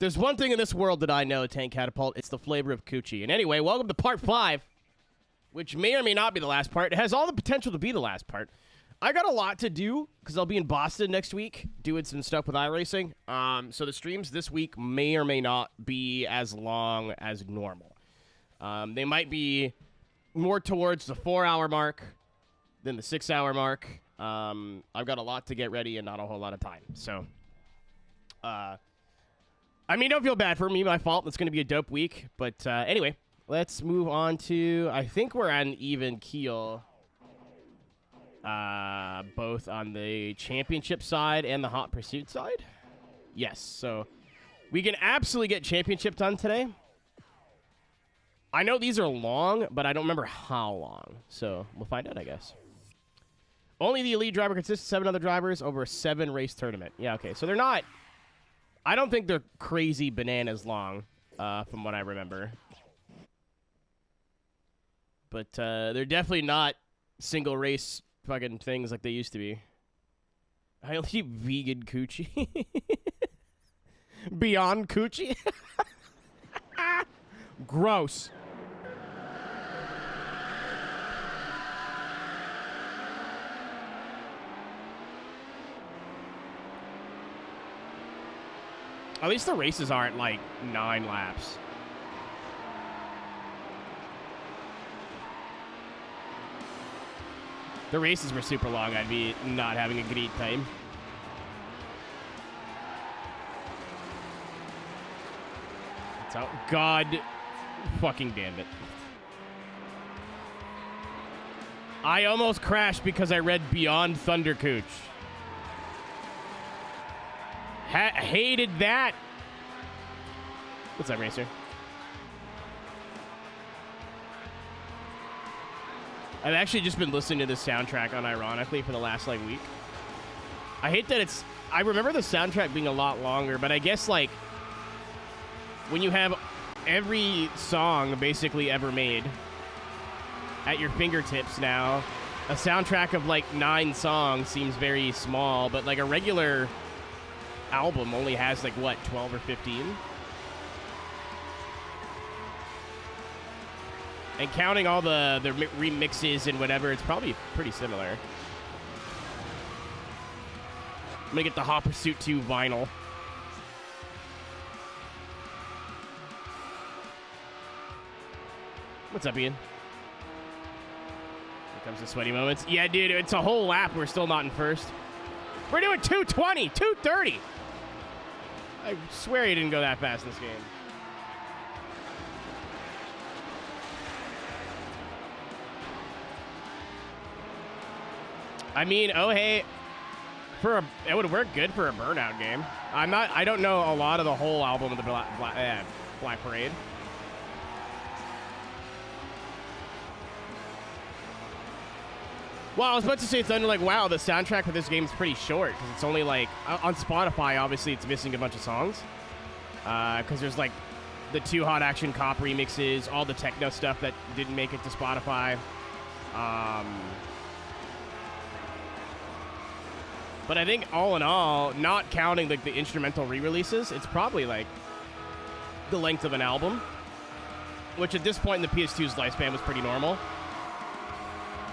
There's one thing in this world that I know, Tank Catapult. It's the flavor of coochie. And anyway, welcome to part 5, which may or may not be the last part. It has all the potential to be the last part. I got a lot to do because I'll be in Boston next week doing some stuff with iRacing. So the streams this week may or may not be as long as normal. They might be more towards the 4-hour mark than the 6-hour mark. I've got a lot to get ready and not a whole lot of time. So, I mean, don't feel bad for me. My fault. It's going to be a dope week. But anyway, let's move on to, I think we're on even keel, both on the championship side and the hot pursuit side. Yes, so we can absolutely get championship done today. I know these are long, but I don't remember how long. So we'll find out, I guess. Only the elite driver consists of 7 other drivers over a 7-race tournament. Yeah, okay. So they're not... I don't think they're crazy bananas long, from what I remember. But they're definitely not single race fucking things like they used to be. I only eat vegan coochie. Beyond coochie? Gross. At least the races aren't like 9 laps. The races were super long. I'd be not having a great time. It's out. God fucking damn it. I almost crashed because I read Beyond Thundercooch. Hated that. What's up, Racer? I've actually just been listening to this soundtrack unironically for the last, like, week. I hate that it's... I remember the soundtrack being a lot longer, but I guess, like, when you have every song basically ever made at your fingertips now, a soundtrack of, like, 9 songs seems very small, but, like, a regular album only has, like, what, 12 or 15? And counting all the remixes and whatever, it's probably pretty similar. I'm gonna get the Hot Pursuit 2 vinyl. What's up, Ian? Here comes the sweaty moments. Yeah, dude, it's a whole lap. We're still not in first. We're doing 220, 230. I swear you didn't go that fast in this game. I mean, oh hey, it would work good for a Burnout game. I don't know a lot of the whole album of the Black Parade. Well, I was about to say Thunder, like, wow, the soundtrack for this game is pretty short, because it's only, like, on Spotify, obviously, it's missing a bunch of songs. Because there's, like, the 2 Hot Action Cop remixes, all the techno stuff that didn't make it to Spotify. But I think, all in all, not counting, like, the instrumental re-releases, it's probably, like, the length of an album. Which, at this point in the PS2's lifespan, was pretty normal.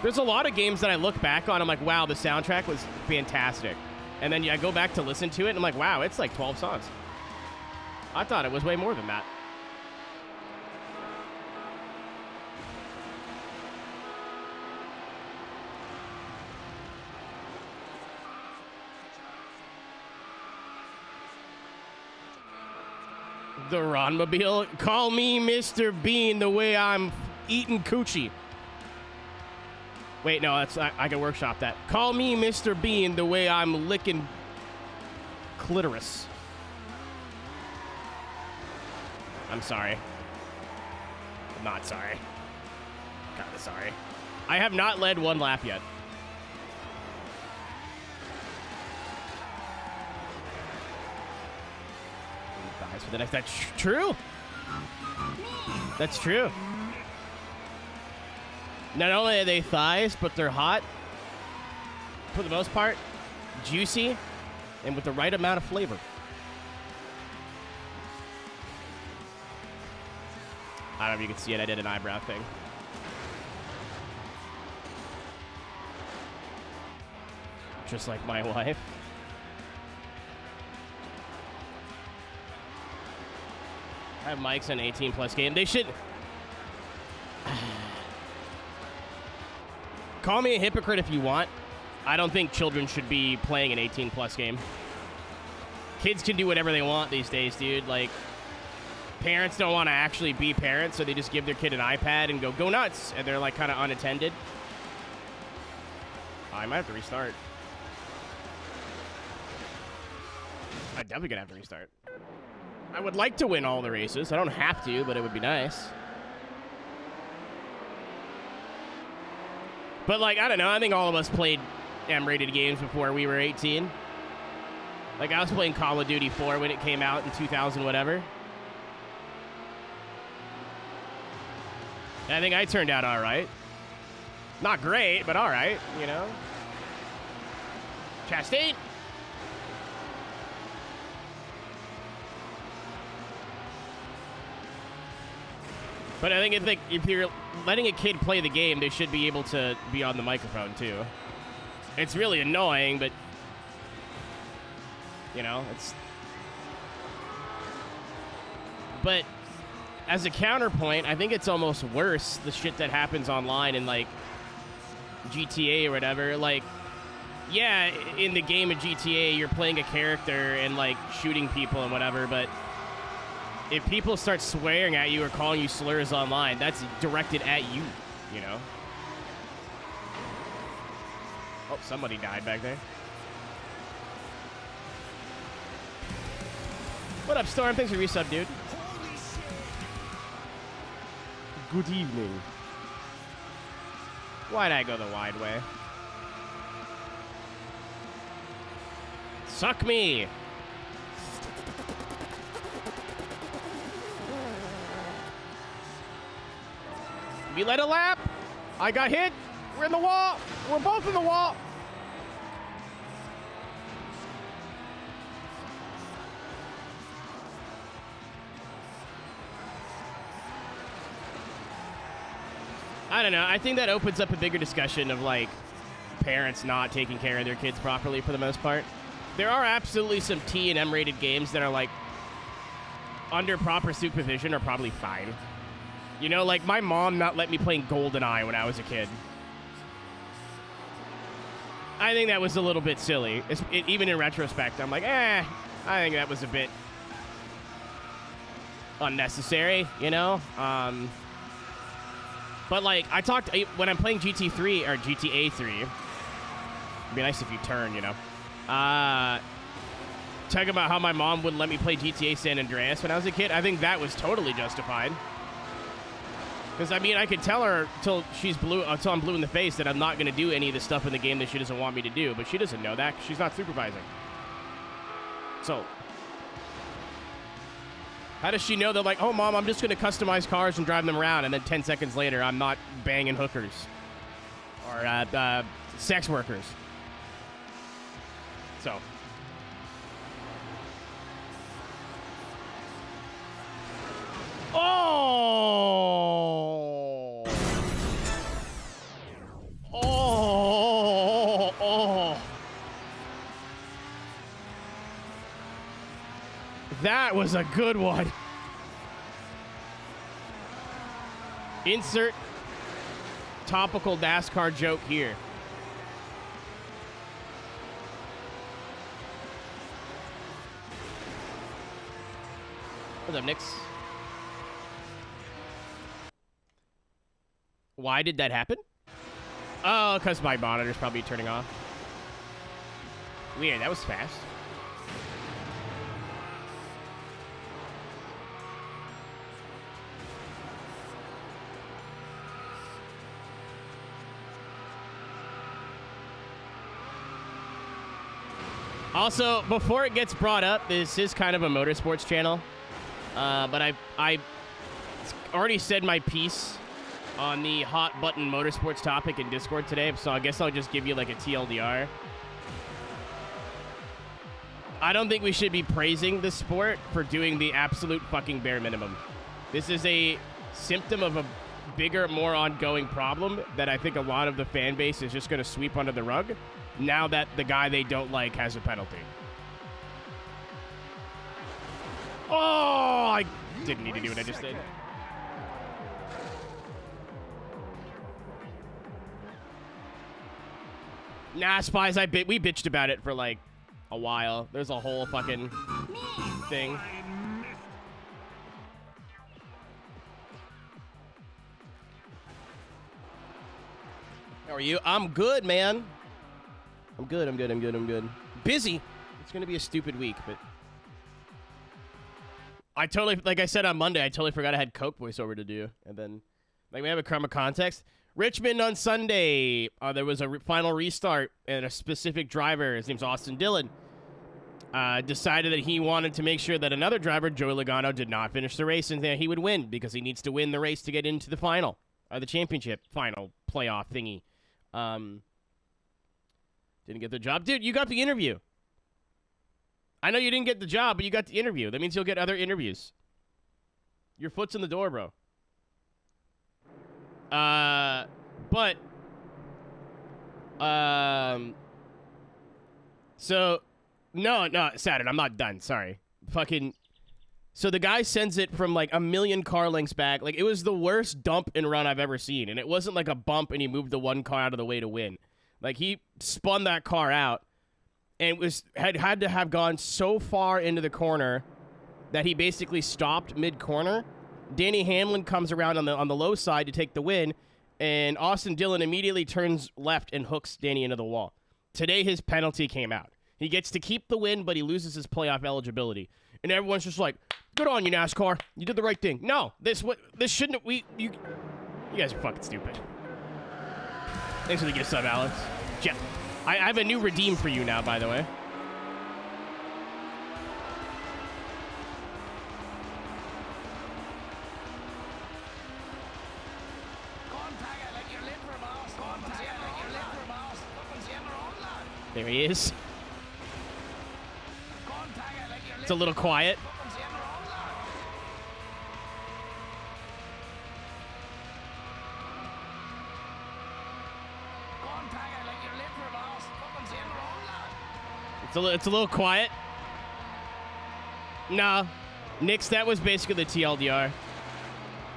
There's a lot of games that I look back on, I'm like, wow, the soundtrack was fantastic. And then I go back to listen to it, and I'm like, wow, it's like 12 songs. I thought it was way more than that. The Ronmobile. Call me Mr. Bean the way I'm eating coochie. Wait, no, I can workshop that. Call me Mr. Bean the way I'm licking clitoris. I'm sorry. I'm not sorry. Kinda sorry. I have not led 1 lap yet. Guys, for the next... That's true. That's true. Not only are they thighs, but they're hot. For the most part, juicy, and with the right amount of flavor. I don't know if you can see it. I did an eyebrow thing. Just like my wife. I have mics on 18+ game. They should... Call me a hypocrite if you want. I don't think children should be playing an 18+ game. Kids can do whatever they want these days, dude. Like, parents don't want to actually be parents, so they just give their kid an iPad and go nuts. And they're, like, kind of unattended. I might have to restart. I'm definitely going to have to restart. I would like to win all the races. I don't have to, but it would be nice. But, like, I don't know. I think all of us played M-rated games before we were 18. Like, I was playing Call of Duty 4 when it came out in 2000 whatever. And I think I turned out all right. Not great, but all right, you know. Chastain. But I think if you're letting a kid play the game, they should be able to be on the microphone, too. It's really annoying, but, you know, it's... But as a counterpoint, I think it's almost worse, the shit that happens online in, like, GTA or whatever. Like, yeah, in the game of GTA, you're playing a character and, like, shooting people and whatever, but... If people start swearing at you or calling you slurs online, that's directed at you, you know? Oh, somebody died back there. What up, Storm? Thanks for resub, dude. Good evening. Why'd I go the wide way? Suck me! We led a lap. I got hit. We're in the wall. We're both in the wall. I don't know. I think that opens up a bigger discussion of, like, parents not taking care of their kids properly for the most part. There are absolutely some T and M-rated games that are, like, under proper supervision are probably fine. You know, like, my mom not let me play GoldenEye when I was a kid. I think that was a little bit silly. Even in retrospect, I'm like, I think that was a bit unnecessary, you know? But, like, when I'm playing GT3, or GTA 3, it'd be nice if you turn, you know? Talking about how my mom wouldn't let me play GTA San Andreas when I was a kid, I think that was totally justified. Because, I mean, I could tell her until I'm blue in the face that I'm not going to do any of the stuff in the game that she doesn't want me to do. But she doesn't know that because she's not supervising. So, how does she know that, like, oh, Mom, I'm just going to customize cars and drive them around, and then 10 seconds later, I'm not banging hookers or sex workers? So... Oh! Oh! Oh! That was a good one. Insert topical NASCAR joke here. What's up, Nix? Why did that happen? Oh, because my monitor's probably turning off. Weird, that was fast. Also, before it gets brought up, this is kind of a motorsports channel. But I already said my piece on the hot button motorsports topic in Discord today, so I guess I'll just give you like a TLDR. I don't think we should be praising the sport for doing the absolute fucking bare minimum. This is a symptom of a bigger, more ongoing problem that I think a lot of the fan base is just going to sweep under the rug now that the guy they don't like has a penalty. Oh, I didn't need to do what I just did. Nah, Spies, we bitched about it for like a while. There's a whole fucking thing. How are you? I'm good, man. I'm good. Busy. It's going to be a stupid week, but I totally, like I said on Monday, I totally forgot I had Coke voiceover to do. And then, like, we have a crumb of context. Richmond on Sunday, there was a final restart, and a specific driver, his name's Austin Dillon, decided that he wanted to make sure that another driver, Joey Logano, did not finish the race, and that he would win, because he needs to win the race to get into the final, the championship final playoff thingy. Didn't get the job. Dude, you got the interview. I know you didn't get the job, but you got the interview. That means you'll get other interviews. Your foot's in the door, bro. So, no, Saturn, I'm not done. Sorry. So the guy sends it from like a million car lengths back. Like, it was the worst dump and run I've ever seen. And it wasn't like a bump and he moved the one car out of the way to win. Like, he spun that car out and had to have gone so far into the corner that he basically stopped mid-corner. Danny Hamlin comes around on the low side to take the win, and Austin Dillon immediately turns left and hooks Danny into the wall. Today, his penalty came out. He gets to keep the win, but he loses his playoff eligibility. And everyone's just like, good on you, NASCAR. You did the right thing. No, this shouldn't, you guys are fucking stupid. Thanks for the gift sub, Alex. Jeff, I have a new redeem for you now, by the way. There he is. It's a little quiet. It's a little quiet. No. Nix, that was basically the TLDR.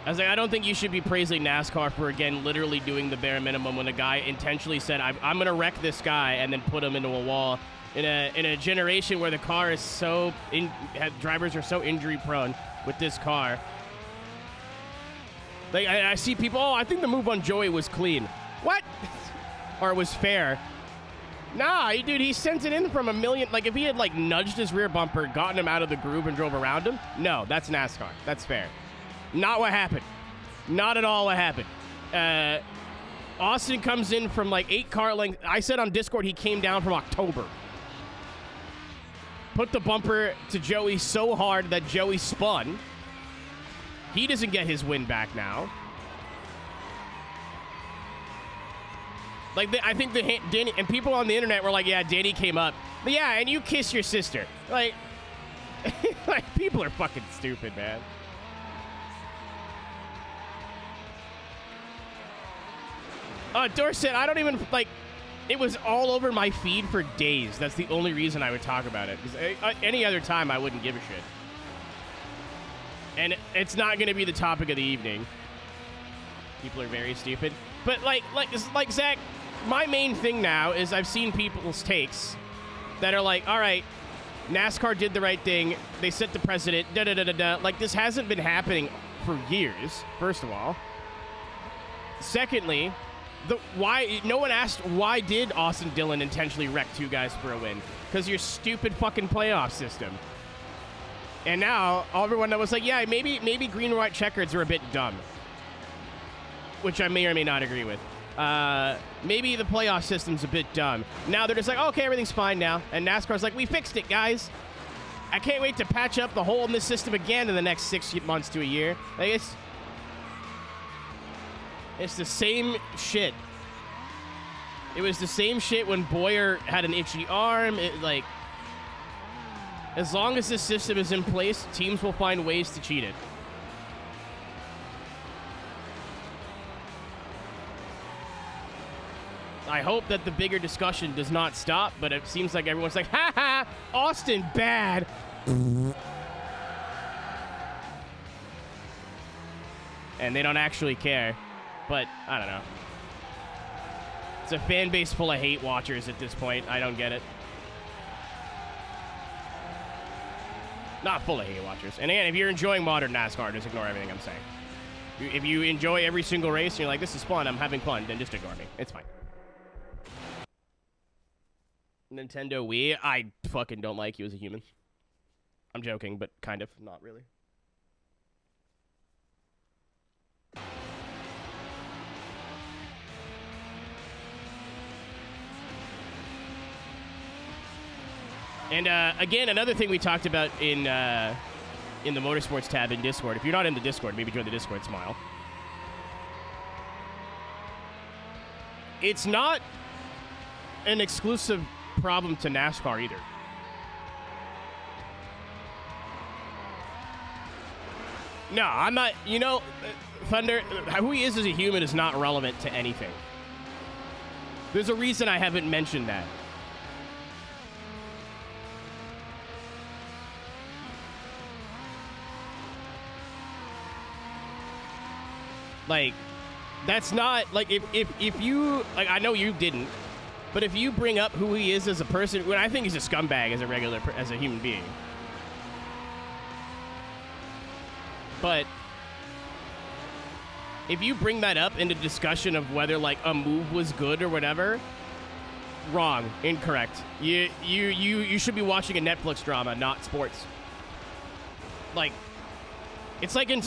I was like, I don't think you should be praising NASCAR for, again, literally doing the bare minimum when a guy intentionally said, I'm going to wreck this guy and then put him into a wall. In a generation where the car is so... drivers are so injury-prone with this car. Like, I see people, I think the move on Joey was clean. What? Or it was fair. Nah, dude, he sent it in from a million... Like, if he had, like, nudged his rear bumper, gotten him out of the groove, and drove around him, no, that's NASCAR. That's fair. Not what happened. Not at all what happened. Austin comes in from, like, 8 car lengths. I said on Discord he came down from October. Put the bumper to Joey so hard that Joey spun. He doesn't get his win back now. Like, I think Danny, and people on the internet were like, yeah, Danny came up. But yeah, and you kiss your sister. Like, like, people are fucking stupid, man. Dorset, I don't even, like, it was all over my feed for days. That's the only reason I would talk about it. Because any other time, I wouldn't give a shit. And it's not going to be the topic of the evening. People are very stupid. But, like Zach, my main thing now is I've seen people's takes that are like, all right, NASCAR did the right thing. They set the precedent. Da-da-da-da-da. Like, this hasn't been happening for years, first of all. Secondly, no one asked why did Austin Dillon intentionally wreck 2 guys for a win? Because your stupid fucking playoff system. And now everyone that was like, yeah, maybe green and white checkers are a bit dumb, which I may or may not agree with. Maybe the playoff system's a bit dumb. Now they're just like, okay, everything's fine now. And NASCAR's like, we fixed it, guys. I can't wait to patch up the hole in this system again in the next 6 months to a year. Like, it's the same shit. It was the same shit when Boyer had an itchy arm. Like, as long as this system is in place, teams will find ways to cheat it. I hope that the bigger discussion does not stop, but it seems like everyone's like, ha ha, Austin bad. And they don't actually care. But, I don't know. It's a fan base full of hate watchers at this point. I don't get it. Not full of hate watchers. And again, if you're enjoying modern NASCAR, just ignore everything I'm saying. If you enjoy every single race and you're like, this is fun, I'm having fun, then just ignore me. It's fine. Nintendo Wii, I fucking don't like you as a human. I'm joking, but kind of. Not really. And again, another thing we talked about in the Motorsports tab in Discord. If you're not in the Discord, maybe join the Discord, smile. It's not an exclusive problem to NASCAR either. No, I'm not. You know, Thunder, who he is as a human is not relevant to anything. There's a reason I haven't mentioned that. Like, that's not, like, if you, like, I know you didn't, but if you bring up who he is as a person, well, I think he's a scumbag as as a human being. But if you bring that up into discussion of whether, like, a move was good or whatever, wrong, incorrect. You should be watching a Netflix drama, not sports. Like, it's like in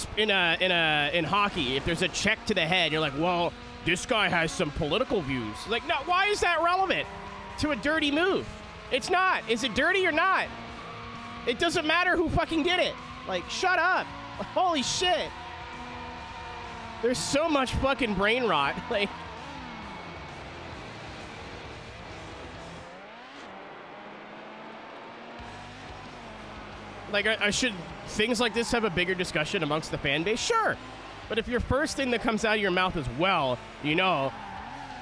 hockey, if there's a check to the head, you're like, well, this guy has some political views. Like, no, why is that relevant to a dirty move? It's not. Is it dirty or not? It doesn't matter who fucking did it. Like, shut up. Holy shit. There's so much fucking brain rot. Like, I should things like this have a bigger discussion amongst the fan base? Sure. But if your first thing that comes out of your mouth is, well, you know,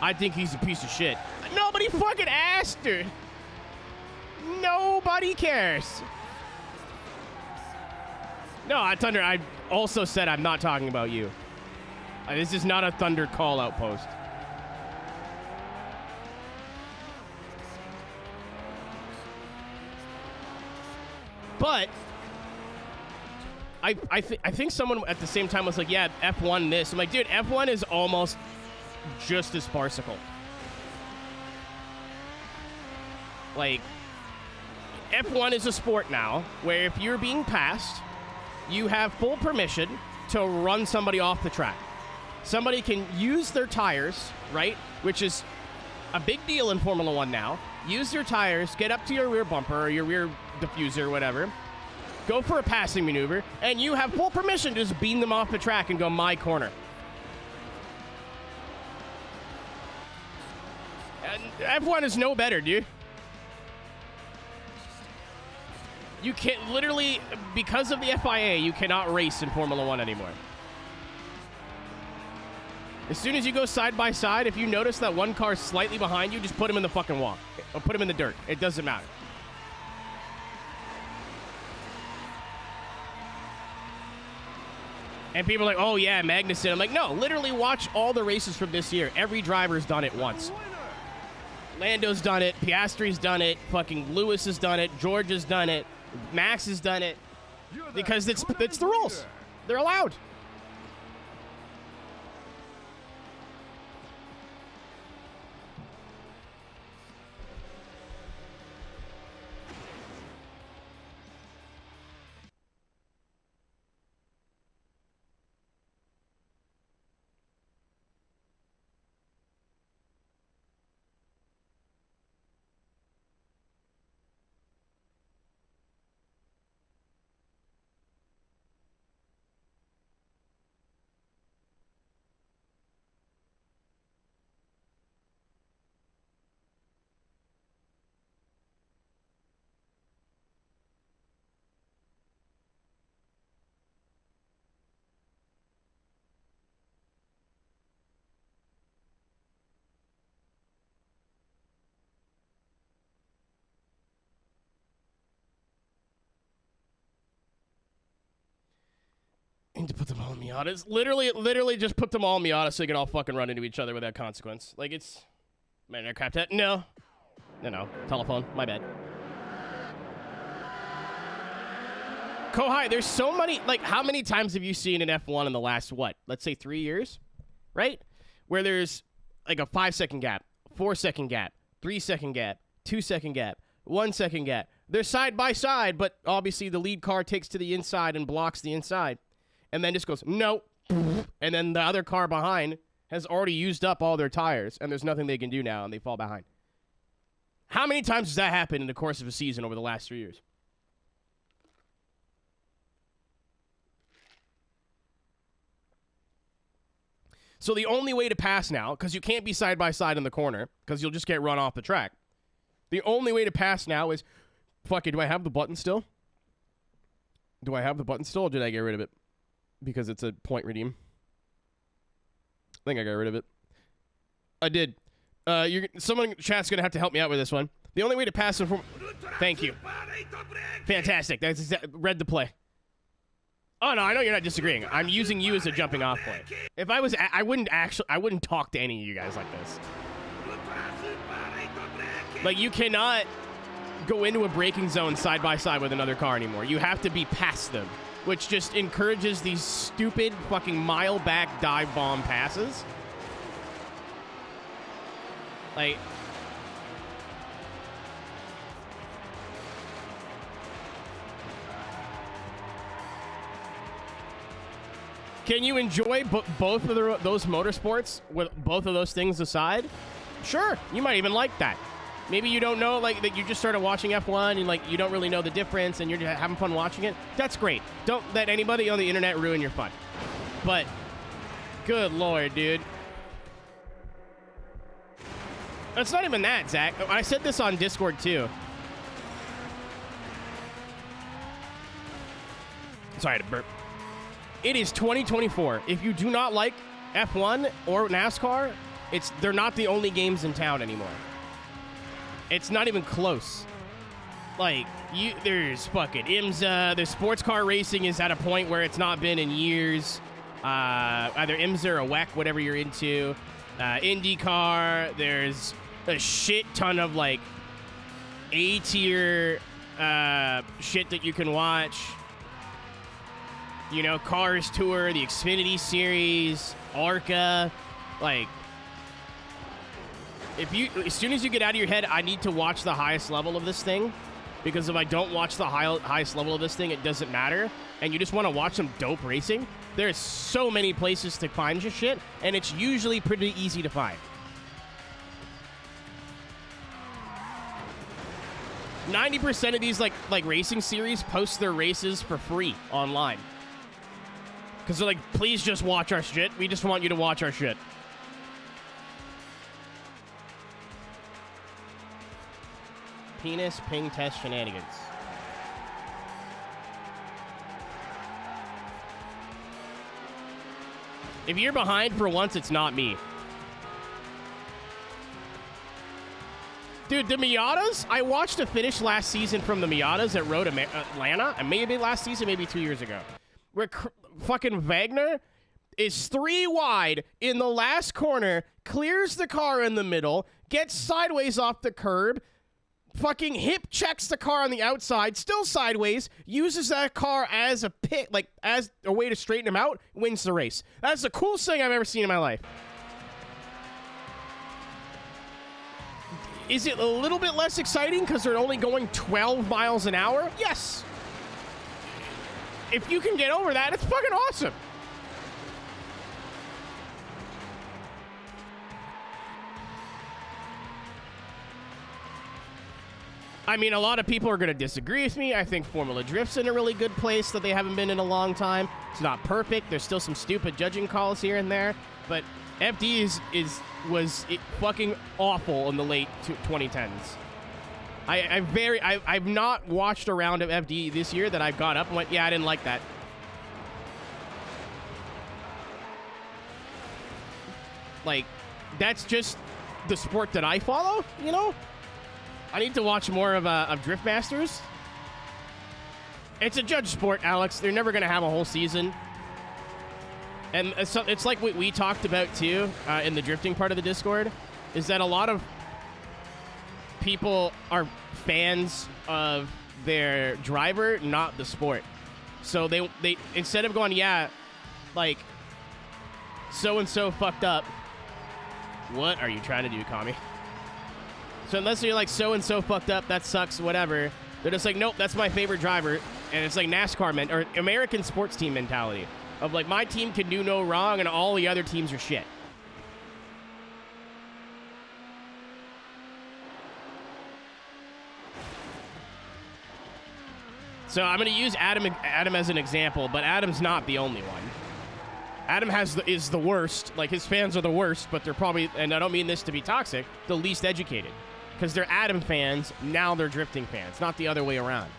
I think he's a piece of shit. Nobody fucking asked her. Nobody cares. No, Thunder, I also said I'm not talking about you. This is not a Thunder call-out post. But I think someone at the same time was like, yeah, F1 this. I'm like, dude, F1 is almost just as farcical. Like, F1 is a sport now where if you're being passed, you have full permission to run somebody off the track. Somebody can use their tires, right? Which is a big deal in Formula 1 now. Use your tires, get up to your rear bumper or your rear diffuser or whatever, go for a passing maneuver, and you have full permission to just beam them off the track and go my corner. And F1 is no better, dude. You can't, literally, because of the FIA, you cannot race in Formula 1 anymore. As soon as you go side by side, if you notice that one car is slightly behind you, just put him in the fucking wall. Or put him in the dirt. It doesn't matter. And people are like, oh yeah, Magnussen. I'm like, no, literally watch all the races from this year. Every driver's done it once. Lando's done it. Piastri's done it. Fucking Lewis has done it. George has done it. Max has done it. Because it's the rules. They're allowed. need to put them all in Miatas. Literally just put them all in Miatas so you can all fucking run into each other without consequence. Like, it's... Man, aircraft hat? No. No. Telephone. My bad. Kohai, there's so many... Like, how many times have you seen an F1 in the last, what? Let's say 3 years? Right? Where there's, like, a 5-second gap, 4-second gap, 3-second gap, 2-second gap, 1-second gap. They're side by side, but obviously the lead car takes to the inside and blocks the inside. And then just goes, no. And then the other car behind has already used up all their tires, and there's nothing they can do now, and they fall behind. How many times has that happened in the course of a season over the last 3 years? So the only way to pass now, because you can't be side by side in the corner, because you'll just get run off the track. The only way to pass now is... Fuck it, do I have the button still? Do I have the button still, or did I get rid of it? Because it's a point redeem. I think I got rid of it. I did. Someone in chat's going to have to help me out with this one. The only way to pass... Thank you. Fantastic. That's read the play. Oh, no, I know you're not disagreeing. I'm using you as a jumping off point. If I was... I wouldn't talk to any of you guys like this. Like, you cannot... go into a braking zone side by side with another car anymore. You have to be past them, which just encourages these stupid fucking mile back dive bomb passes. Like, can you enjoy both of those motorsports with both of those things aside? Sure, you might even like that. Maybe you don't know, like, that you just started watching F1 and, like, you don't really know the difference and you're just having fun watching it. That's great. Don't let anybody on the internet ruin your fun. But, good lord, dude. It's not even that, Zach. I said this on Discord, too. Sorry to burp. It is 2024. If you do not like F1 or NASCAR, they're not the only games in town anymore. It's not even close. Like, there's fucking IMSA. There's sports car racing is at a point where it's not been in years. Either IMSA or WEC, whatever you're into. IndyCar. There's a shit ton of, like, A-tier shit that you can watch. You know, Cars Tour, the Xfinity Series, ARCA. Like... as soon as you get out of your head, I need to watch the highest level of this thing, because if I don't watch the highest level of this thing, it doesn't matter, and you just want to watch some dope racing, there's so many places to find your shit, and it's usually pretty easy to find. 90% of these like racing series post their races for free online, because they're like, please just watch our shit. We just want you to watch our shit. Penis ping test shenanigans. If you're behind for once, it's not me. Dude, the Miatas, I watched a finish last season from the Miatas at Road Atlanta, and maybe last season, maybe 2 years ago, where fucking Wagner is 3 wide in the last corner, clears the car in the middle, gets sideways off the curb, fucking hip checks the car on the outside, still sideways, uses that car as a pit, like, as a way to straighten him out, wins the race. That's the coolest thing I've ever seen in my life. Is it a little bit less exciting because they're only going 12 miles an hour? Yes. If you can get over that, it's fucking awesome. I mean, a lot of people are going to disagree with me. I think Formula Drift's in a really good place that they haven't been in a long time. It's not perfect. There's still some stupid judging calls here and there. But FD was fucking awful in the late 2010s. I've not watched a round of FD this year that I've got up and went, yeah, I didn't like that. Like, that's just the sport that I follow, you know? I need to watch more of Driftmasters. It's a judge sport, Alex. They're never going to have a whole season. And so it's like what we talked about too in the drifting part of the Discord, is that a lot of people are fans of their driver, not the sport. So they instead of going, yeah, like so-and-so fucked up. What are you trying to do, Kami? So unless you're like so-and-so fucked up, that sucks, whatever. They're just like, nope, that's my favorite driver. And it's like NASCAR or American sports team mentality of like, my team can do no wrong and all the other teams are shit. So I'm going to use Adam as an example, but Adam's not the only one. Adam is the worst. Like, his fans are the worst, but they're probably, and I don't mean this to be toxic, the least educated. Because they're Adam fans, now they're drifting fans, not the other way around.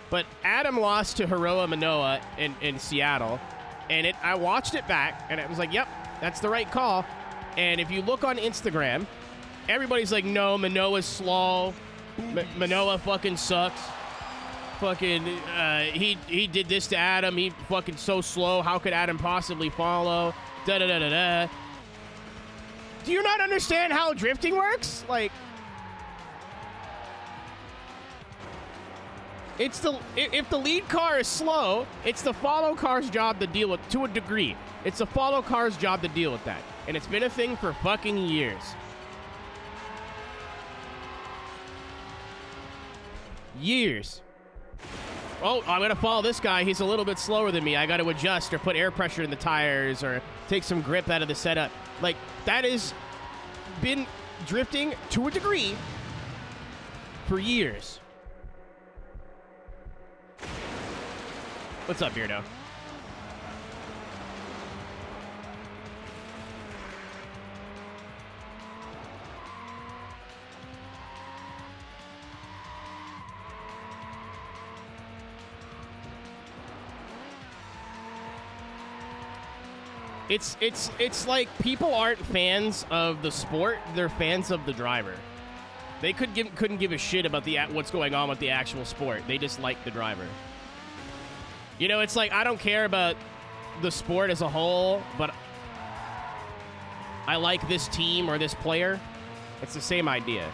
But Adam lost to Hiroa Manoa in Seattle, and I watched it back, and it was like, yep, that's the right call. And if you look on Instagram, everybody's like, no, Manoa's slow. Manoa fucking sucks. Fucking, he did this to Adam. He fucking so slow. How could Adam possibly follow? Da-da-da-da-da. Do you not understand how drifting works? Like, if the lead car is slow, it's the follow car's job to deal with, to a degree. It's the follow car's job to deal with that. And it's been a thing for fucking years. Years. Oh, I'm going to follow this guy. He's a little bit slower than me. I got to adjust or put air pressure in the tires or take some grip out of the setup. Like, that has been drifting to a degree for years. What's up, Beardo? It's like people aren't fans of the sport; they're fans of the driver. They couldn't give a shit about what's going on with the actual sport. They just like the driver. You know, it's like, I don't care about the sport as a whole, but I like this team or this player. It's the same idea.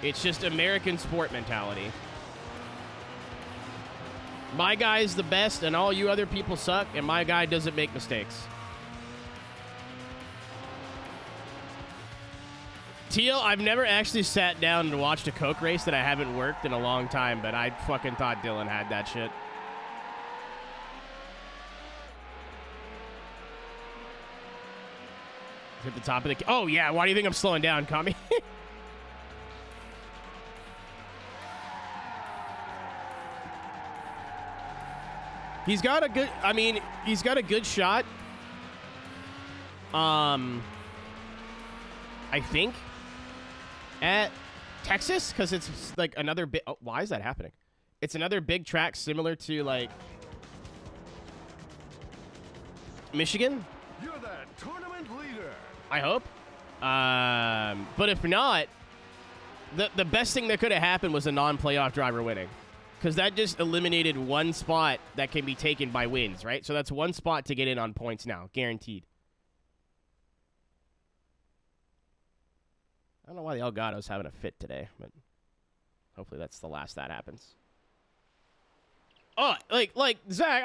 It's just American sport mentality. My guy's the best, and all you other people suck, and my guy doesn't make mistakes. Teal, I've never actually sat down and watched a Coke race that I haven't worked in a long time, but I fucking thought Dylan had that shit. Hit the top of the... Oh, yeah, why do you think I'm slowing down, Kami? He's got a good... I mean, he's got a good shot. I think... at Texas, because it's like another big... Oh, why is that happening? It's another big track similar to, like, Michigan. You're the tournament leader. I hope. But if not, the best thing that could have happened was a non-playoff driver winning. Because that just eliminated one spot that can be taken by wins, right? So that's one spot to get in on points now, guaranteed. I don't know why the Elgato's having a fit today, but hopefully that's the last that happens. Oh, like Zach,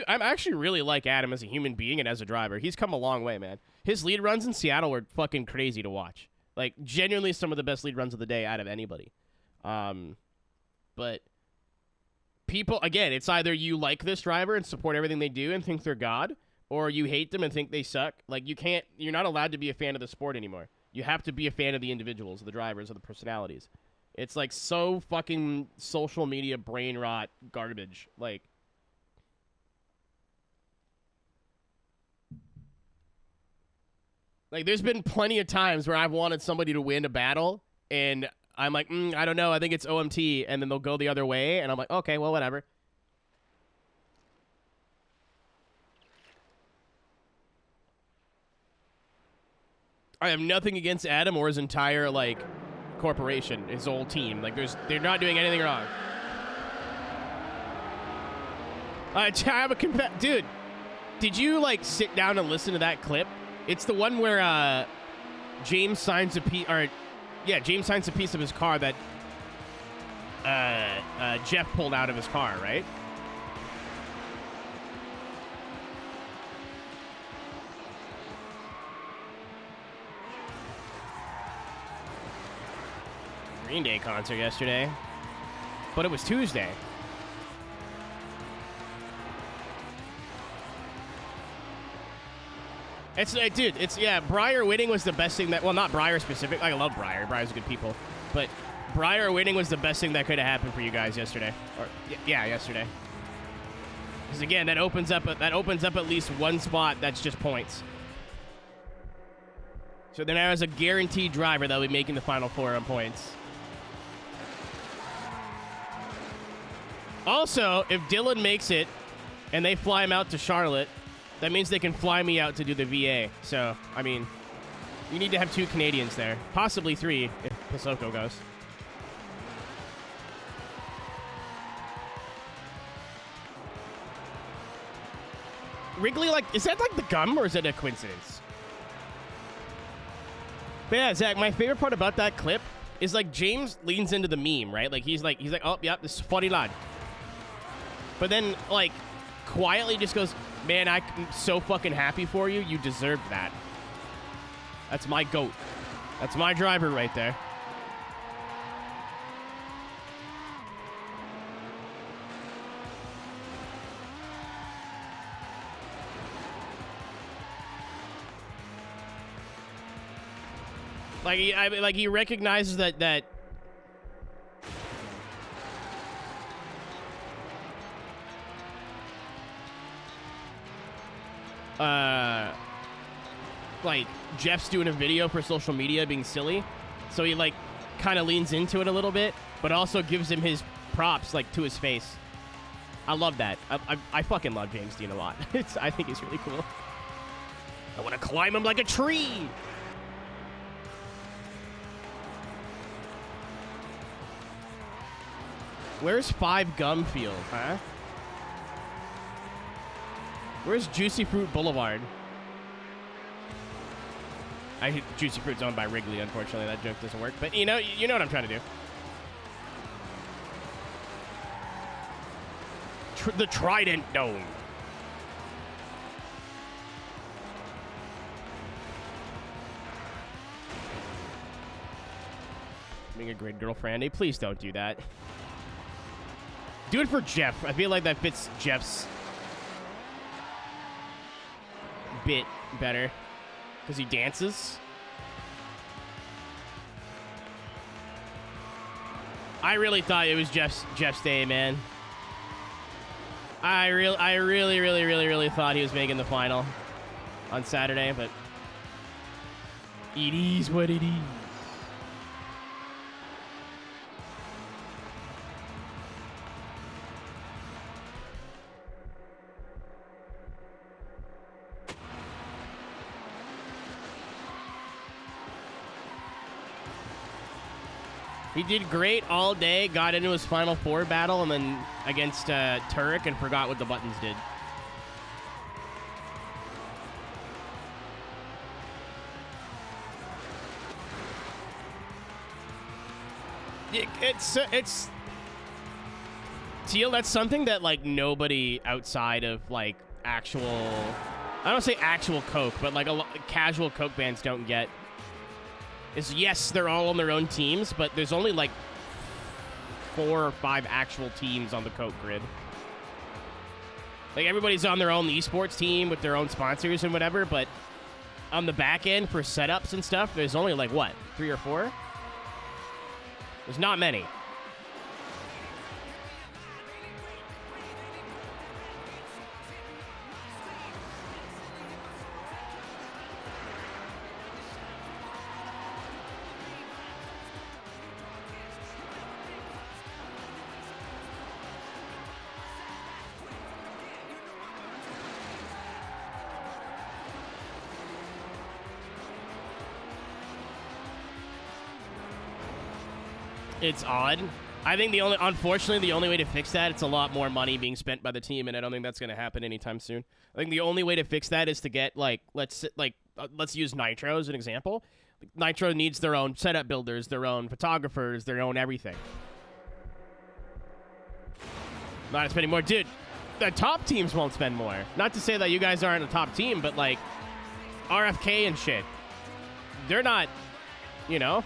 I'm actually really like Adam as a human being and as a driver. He's come a long way, man. His lead runs in Seattle were fucking crazy to watch. Like, genuinely some of the best lead runs of the day out of anybody. But people, again, it's either you like this driver and support everything they do and think they're God, or you hate them and think they suck. Like, you're not allowed to be a fan of the sport anymore. You have to be a fan of the individuals, of the drivers, of the personalities. It's like so fucking social media brain rot garbage. Like, there's been plenty of times where I've wanted somebody to win a battle, and I'm like, I don't know, I think it's OMT, and then they'll go the other way, and I'm like, okay, well, whatever. I have nothing against Adam or his entire, like, corporation, his whole team. Like, they're not doing anything wrong. I have a dude. Did you like sit down and listen to that clip? It's the one where James signs a piece, James signs a piece of his car that Jeff pulled out of his car, right? Green Day concert yesterday, but it was Tuesday. Dude, Breyer winning was the best thing well, not Breyer specific. I love Breyer. Breyer's good people. But Breyer winning was the best thing that could have happened for you guys yesterday. Or, yeah, yesterday. Because, again, that opens up at least one spot that's just points. So then I was a guaranteed driver that will be making the Final Four on points. Also, if Dylan makes it and they fly him out to Charlotte, that means they can fly me out to do the VA. So, I mean, you need to have 2 Canadians there. Possibly 3 if Pasoko goes. Wrigley, is that like the gum or is it a coincidence? But yeah, Zach, my favorite part about that clip is like James leans into the meme, right? Like he's like, oh, yep, this is funny lad. But then like quietly just goes, man, I'm so fucking happy for you. You deserved that. That's my GOAT. That's my driver right there. Like he recognizes that like Jeff's doing a video for social media being silly, so he like kind of leans into it a little bit, but also gives him his props like to his face. I love that. I fucking love James Dean a lot. I think he's really cool. I want to climb him like a tree. Where's 5 Gum Field, huh? Where's Juicy Fruit Boulevard? Juicy Fruit's owned by Wrigley, unfortunately. That joke doesn't work. But you know what I'm trying to do. The Trident Dome. Being a great girlfriend. Hey, please don't do that. Do it for Jeff. I feel like that fits Jeff's bit better. Because he dances. I really thought it was Jeff's day, man. I really thought he was making the final on Saturday, but it is what it is. He did great all day, got into his Final Four battle, and then against Turek and forgot what the buttons did. It's Teal, that's something that like nobody outside of like actual, I don't say actual Coke, but like casual Coke bands don't get. Is yes, they're all on their own teams, but there's only like 4 or 5 actual teams on the Coke grid. Like everybody's on their own esports team with their own sponsors and whatever, but on the back end for setups and stuff, there's only like what, 3 or 4? There's not many. It's odd. I think unfortunately, the only way to fix that, it's a lot more money being spent by the team, and I don't think that's going to happen anytime soon. I think the only way to fix that is to get, like, let's use Nitro as an example. Nitro needs their own setup builders, their own photographers, their own everything. Not spending more. Dude, the top teams won't spend more. Not to say that you guys aren't a top team, but, like, RFK and shit. They're not, you know?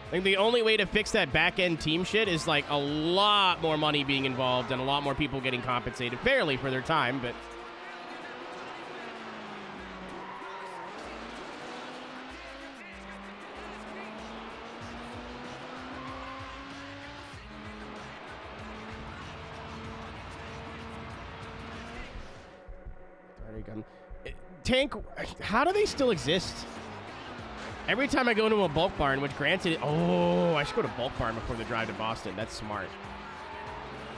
I think the only way to fix that back-end team shit is, like, a lot more money being involved and a lot more people getting compensated fairly for their time, but... Tank, how do they still exist? Every time I go into a bulk barn, which granted, oh, I should go to bulk barn before the drive to Boston. That's smart.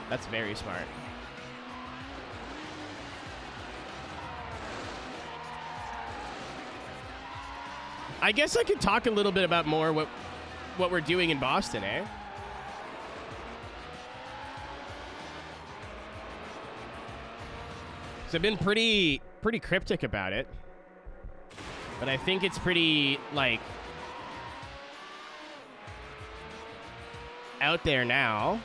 That's very smart. I guess I could talk a little bit about more what we're doing in Boston, eh? So I've been pretty cryptic about it. But I think it's pretty, like, out there now.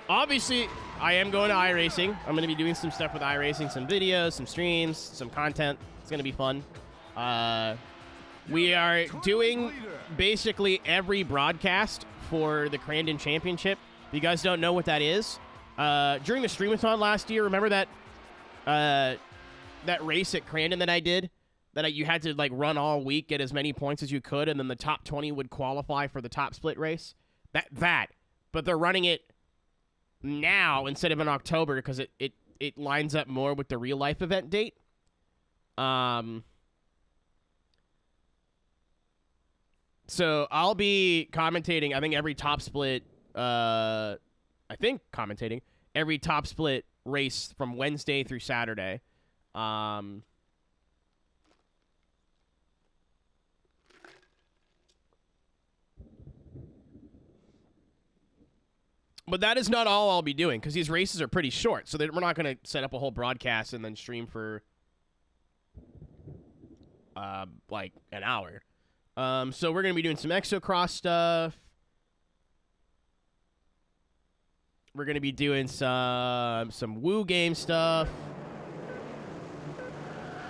Obviously, I am going to iRacing. I'm going to be doing some stuff with iRacing, some videos, some streams, some content. It's going to be fun. We are doing basically every broadcast for the Crandon Championship. If you guys don't know what that is, during the Streamathon last year, remember that that race at Crandon that I did, that you had to, like, run all week, get as many points as you could, and then the top 20 would qualify for the top split race? That. But they're running it now instead of in October because it lines up more with the real life event date. So I'll be commentating, I think, every top split, commentating every top split race from Wednesday through Saturday. But that is not all I'll be doing, because these races are pretty short, so we're not going to set up a whole broadcast and then stream for, like, an hour. So we're going to be doing some Exocross stuff. We're going to be doing some Woo game stuff.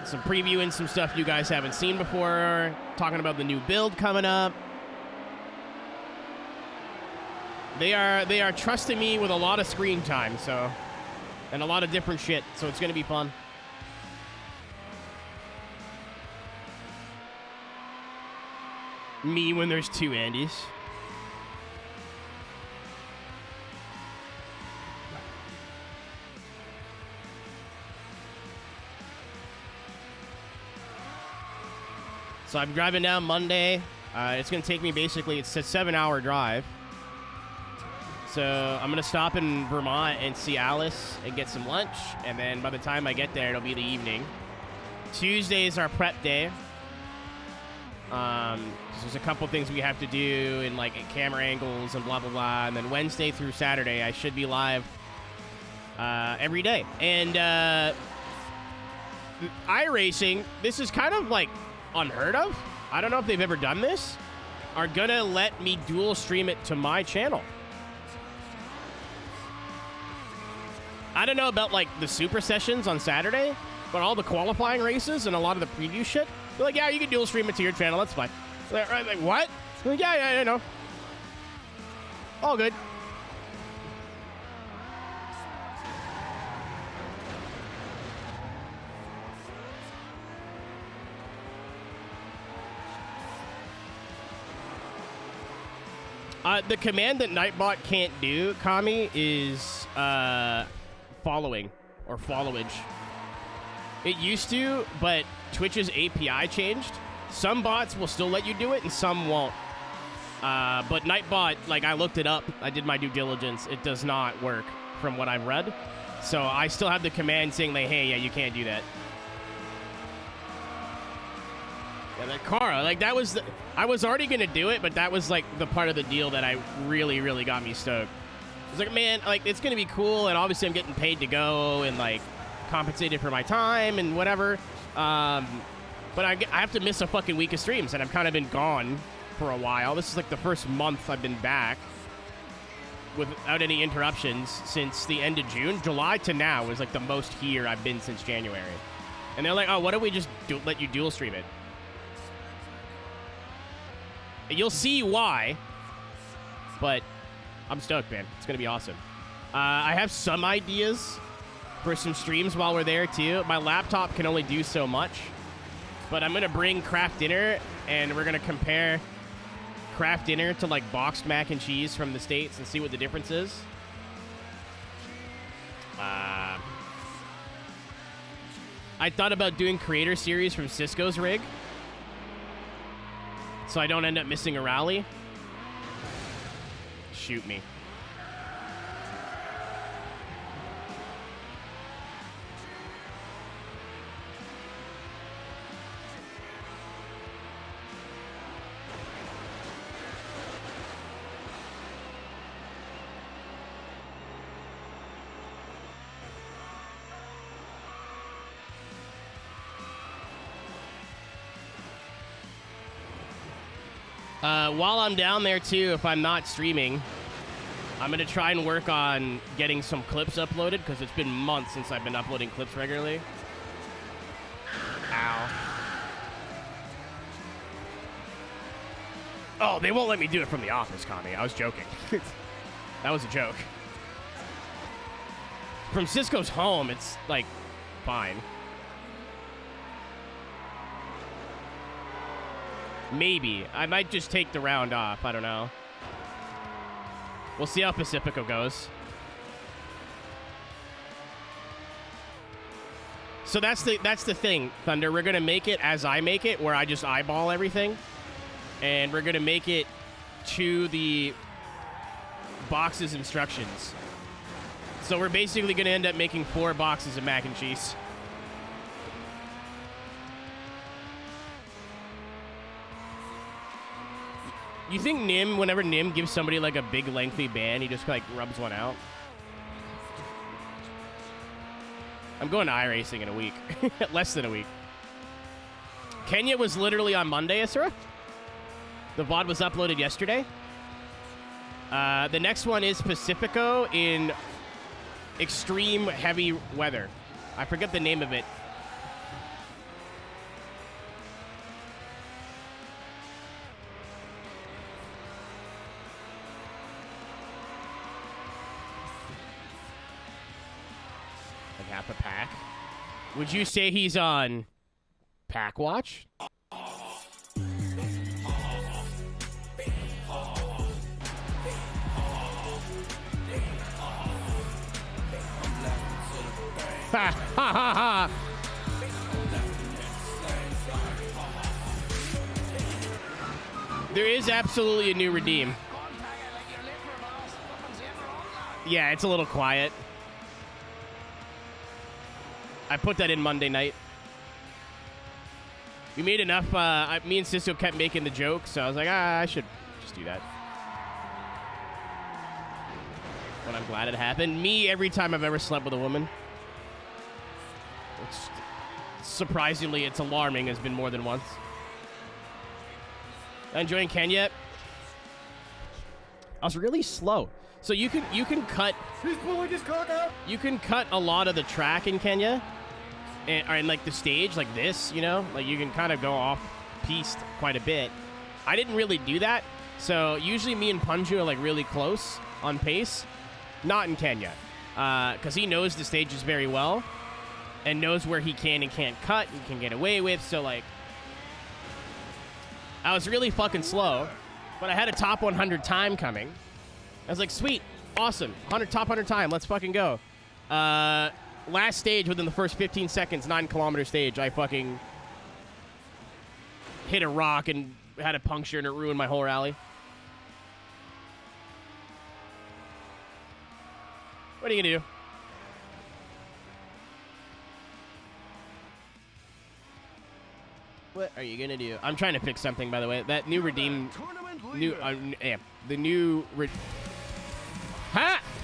Some previewing some stuff you guys haven't seen before. Talking about the new build coming up. They are trusting me with a lot of screen time, so, and a lot of different shit, so it's going to be fun. Me when there's two Andys. So I'm driving down Monday. It's going to take me basically, it's a 7-hour drive. So I'm going to stop in Vermont and see Alice and get some lunch. And then by the time I get there, it'll be the evening. Tuesday is our prep day. There's a couple things we have to do in, like, camera angles and blah, blah, blah. And then Wednesday through Saturday, I should be live every day. And iRacing, this is kind of, like, unheard of. I don't know if they've ever done this. Are going to let me dual stream it to my channel. I don't know about, like, the super sessions on Saturday, but all the qualifying races and a lot of the preview shit, they're like, yeah, you can dual stream it to your channel. That's fine. Like, what? Like, yeah, I know. All good. The command that Nightbot can't do, Kami, is following or followage. It used to, but Twitch's API changed. Some bots will still let you do it, and some won't. But Nightbot, like, I looked it up. I did my due diligence. It does not work from what I've read. So I still have the command saying, like, hey, yeah, you can't do that. Yeah, that car, like that was, I was already gonna do it, but that was like the part of the deal that I really got me stoked. I was like, man, like it's gonna be cool, and obviously I'm getting paid to go and like compensated for my time and whatever. But I have to miss a fucking week of streams, and I've kind of been gone for a while. This is like the first month I've been back without any interruptions since the end of June. July to now is like the most here I've been since January. And they're like, oh, why don't we just let you dual stream it? You'll see why, but I'm stoked, man. It's going to be awesome. I have some ideas for some streams while we're there, too. My laptop can only do so much, but I'm going to bring Kraft Dinner, and we're going to compare Kraft Dinner to, like, boxed mac and cheese from the States and see what the difference is. I thought about doing Creator Series from Cisco's rig, so I don't end up missing a rally. Shoot me. While I'm down there, too, if I'm not streaming, I'm going to try and work on getting some clips uploaded, because it's been months since I've been uploading clips regularly. Ow. Oh, they won't let me do it from the office, Connie. I was joking. That was a joke. From Cisco's home, it's, like, fine. Maybe. I might just take the round off. I don't know. We'll see how Pacifico goes. So that's the thing, Thunder. We're gonna make it as I make it, where I just eyeball everything, and we're gonna make it to the box's instructions. So we're basically gonna end up making 4 boxes of mac and cheese. You think Nim, whenever Nim gives somebody like a big lengthy ban, he just like rubs one out? I'm going to iRacing in a week. Less than a week. Kenya was literally on Monday, Asura. The VOD was uploaded yesterday. The next one is Pacifico in extreme heavy weather. I forget the name of it. Half a pack. Would you say he's on Pack Watch? Ha ha ha ha! There is absolutely a new redeem. Yeah, it's a little quiet. I put that in Monday night. We made enough. Me and Cisco kept making the joke, so I was like, I should just do that. But I'm glad it happened. Me, every time I've ever slept with a woman. Surprisingly, it's alarming. Has been more than once. Enjoying Kenya? I was really slow. So you can cut. He's pulling his cock out. You can cut a lot of the track in Kenya. And like the stage, like this, you know, like you can kind of go off piste quite a bit. I didn't really do that, so usually me and Punju are like really close on pace. Not in Kenya, because he knows the stages very well and knows where he can and can't cut and can get away with. So like, I was really fucking slow, but I had a top 100 time coming. I was like, sweet, awesome, top 100 time, let's fucking go. Last stage, within the first 15 seconds, 9-kilometer stage, I fucking hit a rock and had a puncture, and it ruined my whole rally. What are you gonna do? What are you gonna do? I'm trying to fix something, by the way. That new redeem, the new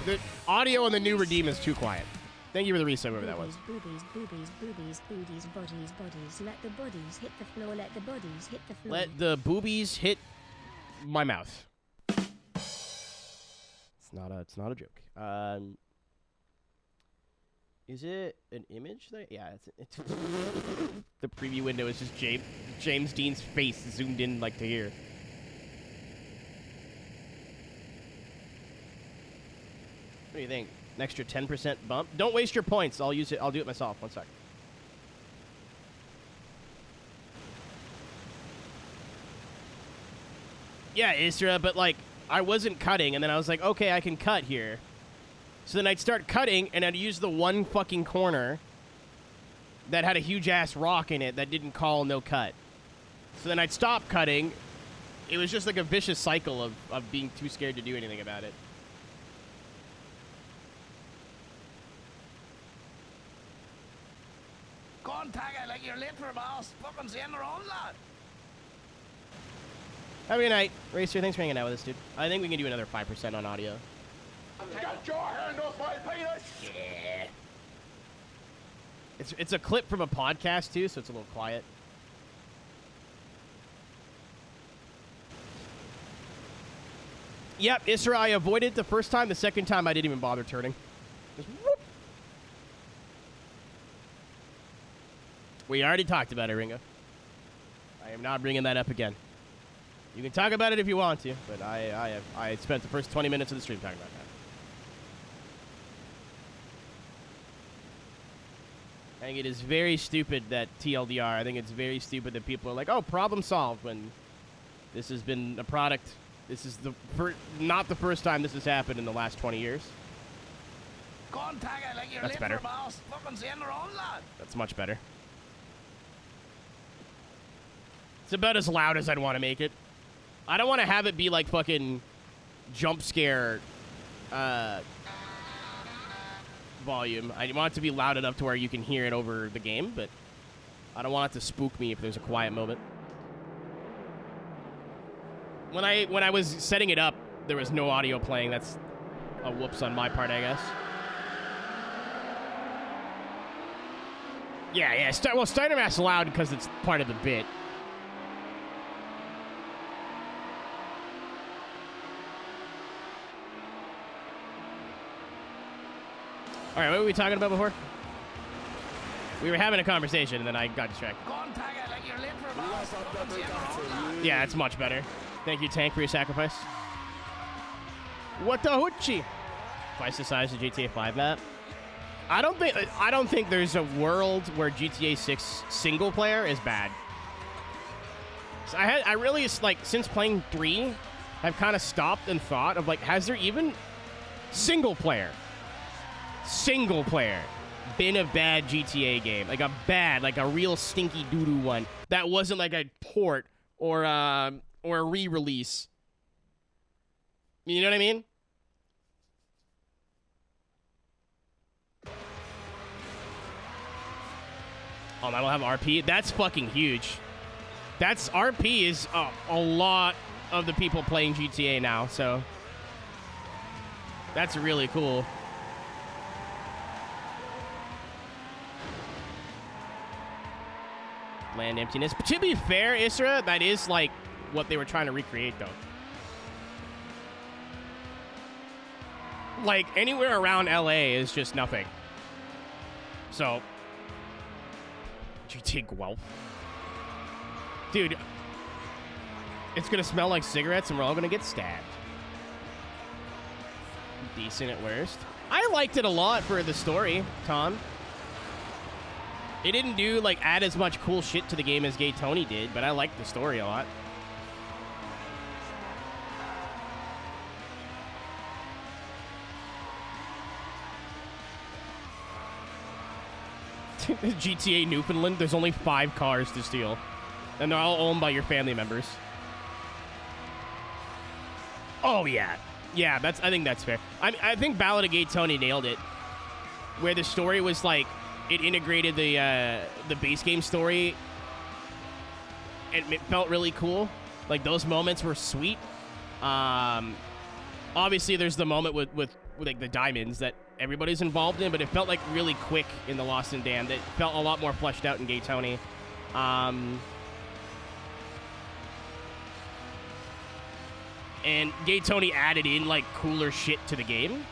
the audio on the new redeem is too quiet. Thank you for the resub, whoever that was. Boobies, boobies, boobies, boobies, bodies, bodies. Let the bodies hit the floor. Let the bodies hit the floor. Let the boobies hit my mouth. It's not a joke. Is it an image there? Yeah, it's the preview window is just James Dean's face zoomed in like to here. What do you think? An extra 10% bump? Don't waste your points. I'll use it. I'll do it myself. 1 sec. Yeah, Isra, but like I wasn't cutting, and then I was like, okay, I can cut here. So then I'd start cutting, and I'd use the one fucking corner that had a huge-ass rock in it that didn't call no cut. So then I'd stop cutting. It was just like a vicious cycle of being too scared to do anything about it. Go on, Tagger, like you're late for a boss. Fucking seeing their own lad. Have a good night. Racer, thanks for hanging out with us, dude. I think we can do another 5% on audio. Get your hand off my penis! Yeah. It's a clip from a podcast, too, so it's a little quiet. Yep, Isra, I avoided it the first time. The second time, I didn't even bother turning. Just whoop. We already talked about it, Ringo. I am not bringing that up again. You can talk about it if you want to, but I spent the first 20 minutes of the stream talking about that. I think it is very stupid that TLDR, I think it's very stupid that people are like, oh, problem solved, when this has been a product. This is not the first time this has happened in the last 20 years. Go on, Tagger, like you're That's late better. for a boss. Fucking seeing their own lad. That's much better. It's about as loud as I'd want to make it. I don't want to have it be like fucking jump scare volume. I want it to be loud enough to where you can hear it over the game, but I don't want it to spook me if there's a quiet moment. When I was setting it up, there was no audio playing. That's a whoops on my part, I guess. Yeah. Well, Steiner Math's loud because it's part of the bit. All right, what were we talking about before? We were having a conversation, and then I got distracted. Go on, Tagger, like you're late for a boss. Fucking seeing their own lad. Yeah, it's much better. Thank you, Tank, for your sacrifice. What the hoochie? Twice the size of GTA 5 map. I don't think there's a world where GTA 6 single player is bad. So I really, like, since playing 3, I've kind of stopped and thought of, like, has there even single player been a bad GTA game? Like a real stinky doo-doo one that wasn't like a port or a re-release. You know what I mean? Oh, I don't have RP? That's fucking huge. That's RP is a lot of the people playing GTA now, so that's really cool. Land emptiness. But to be fair, Isra, that is like what they were trying to recreate, though. Like anywhere around LA is just nothing. So, GTA Guelph. Dude, it's gonna smell like cigarettes and we're all gonna get stabbed. Decent at worst. I liked it a lot for the story, Tom. It didn't add as much cool shit to the game as Gay Tony did, but I liked the story a lot. GTA Newfoundland, there's only 5 cars to steal. And they're all owned by your family members. Oh, yeah. Yeah, I think that's fair. I think Ballad of Gay Tony nailed it. Where the story was like, it integrated the base game story it felt really cool. Like, those moments were sweet. Obviously, there's the moment with like the diamonds that everybody's involved in, but it felt like really quick in the Lost and Damned. It felt a lot more fleshed out in Gay Tony. And Gay Tony added in like cooler shit to the game,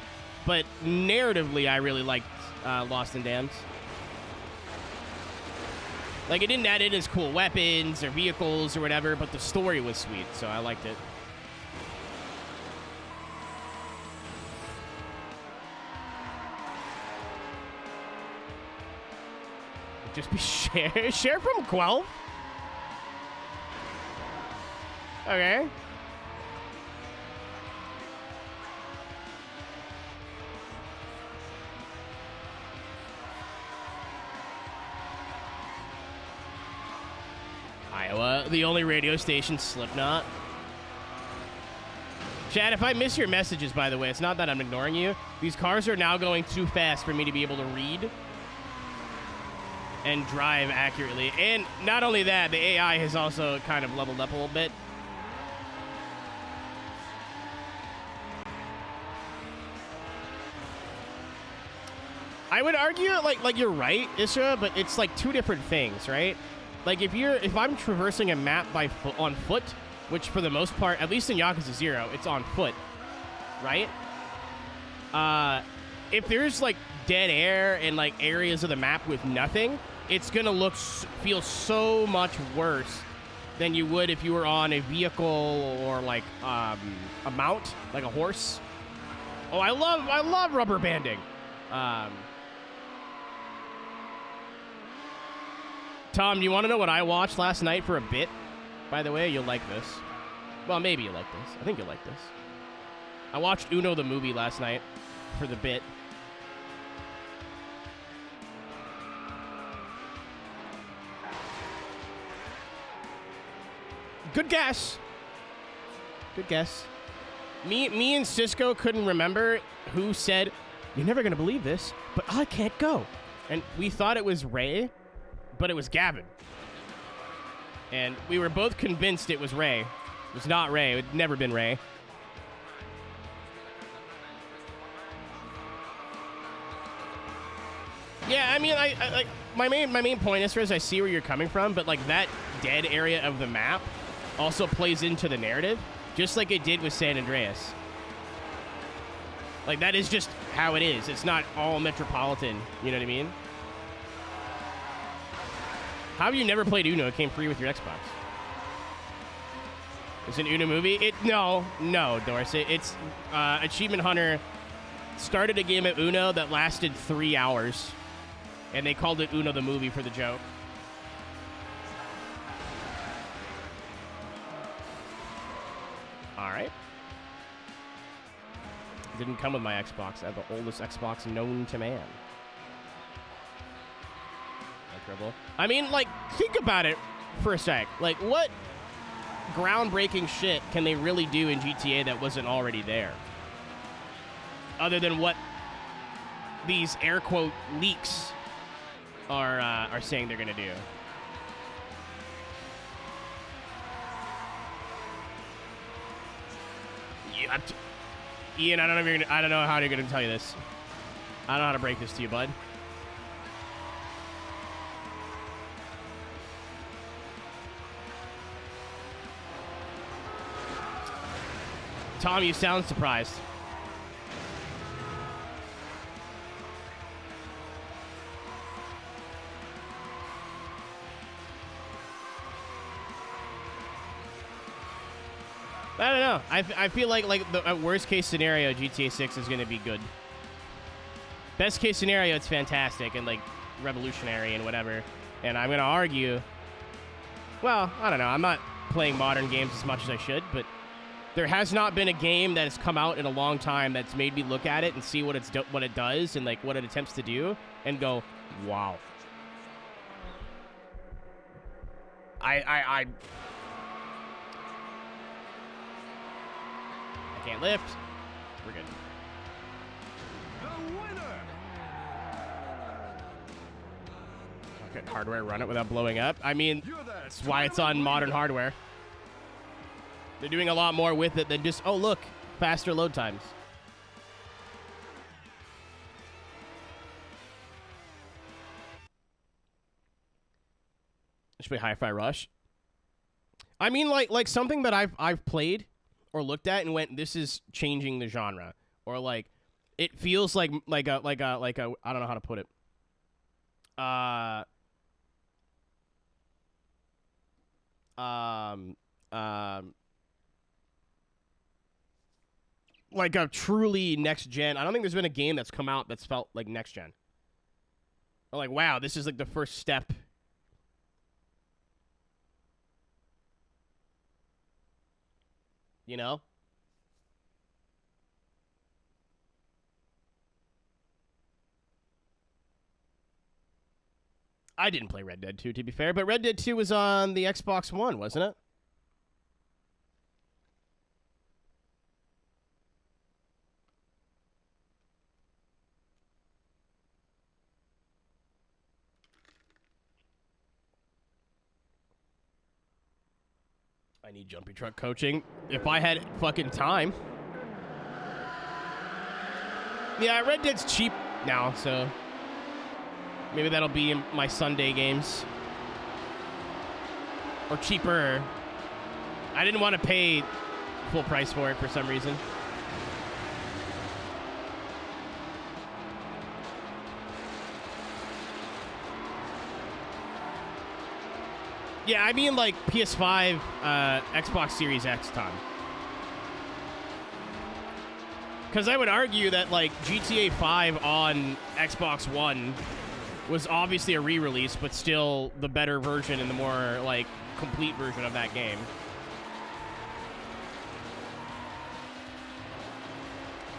but narratively, I really liked Lost and Damned. Like, it didn't add in as cool weapons or vehicles or whatever, but the story was sweet, so I liked it. Just be share from Guelph? Okay. Iowa, the only radio station, Slipknot. Chad, if I miss your messages, by the way, it's not that I'm ignoring you. These cars are now going too fast for me to be able to read and drive accurately. And not only that, the AI has also kind of leveled up a little bit. I would argue like you're right, Isra, but it's like two different things, right? Like if I'm traversing a map on foot, which for the most part, at least in Yakuza 0, it's on foot, right? If there's like dead air and like areas of the map with nothing, it's gonna feel so much worse than you would if you were on a vehicle or like a mount, like a horse. Oh, I love rubber banding. Tom, do you want to know what I watched last night for a bit? By the way, you'll like this. Well, maybe you'll like this. I think you'll like this. I watched Uno the movie last night for the bit. Good guess. Good guess. Me and Cisco couldn't remember who said, "You're never going to believe this, but I can't go." And we thought it was Ray, but it was Gavin. And we were both convinced it was Ray. It was not Ray. It had never been Ray. Yeah, I mean, I like my main point is I see where you're coming from, but like that dead area of the map also plays into the narrative, just like it did with San Andreas. Like, that is just how it is. It's not all metropolitan. You know what I mean? How have you never played Uno? It came free with your Xbox. It's an Uno movie? No, Dorsey. It's Achievement Hunter started a game at Uno that lasted 3 hours, and they called it Uno the movie for the joke. All right. Didn't come with my Xbox. I have the oldest Xbox known to man. No trouble. I mean, like, think about it for a sec. Like, what groundbreaking shit can they really do in GTA that wasn't already there? Other than what these air quote leaks are saying they're gonna do. Yeah, Ian, I don't know how you're gonna tell you this. I don't know how to break this to you, bud. Tom, you sound surprised. I don't know. I feel like the worst case scenario, GTA 6 is going to be good. Best case scenario, it's fantastic and like revolutionary and whatever. And I'm going to argue, well, I don't know. I'm not playing modern games as much as I should, but there has not been a game that has come out in a long time that's made me look at it and see what it does and like what it attempts to do and go, wow. I can't lift. We're good. The winner. Good hardware, run it without blowing up. I mean, that's why it's on modern hardware. They're doing a lot more with it than just, oh, look, faster load times. Should be Hi-Fi Rush. I mean, like something that I've played or looked at and went, this is changing the genre, or like it feels like a I don't know how to put it. Like a truly next gen. I don't think there's been a game that's come out that's felt like next gen. Or like, wow, this is like the first step. You know? I didn't play Red Dead 2, to be fair, but Red Dead 2 was on the Xbox One, wasn't it? I need jumpy truck coaching. If I had fucking time. Yeah, Red Dead's cheap now, so maybe that'll be in my Sunday games. Or cheaper. I didn't want to pay full price for it for some reason. Yeah, I mean like PS5, Xbox Series X time. Because I would argue that like GTA 5 on Xbox One was obviously a re-release, but still the better version and the more like complete version of that game.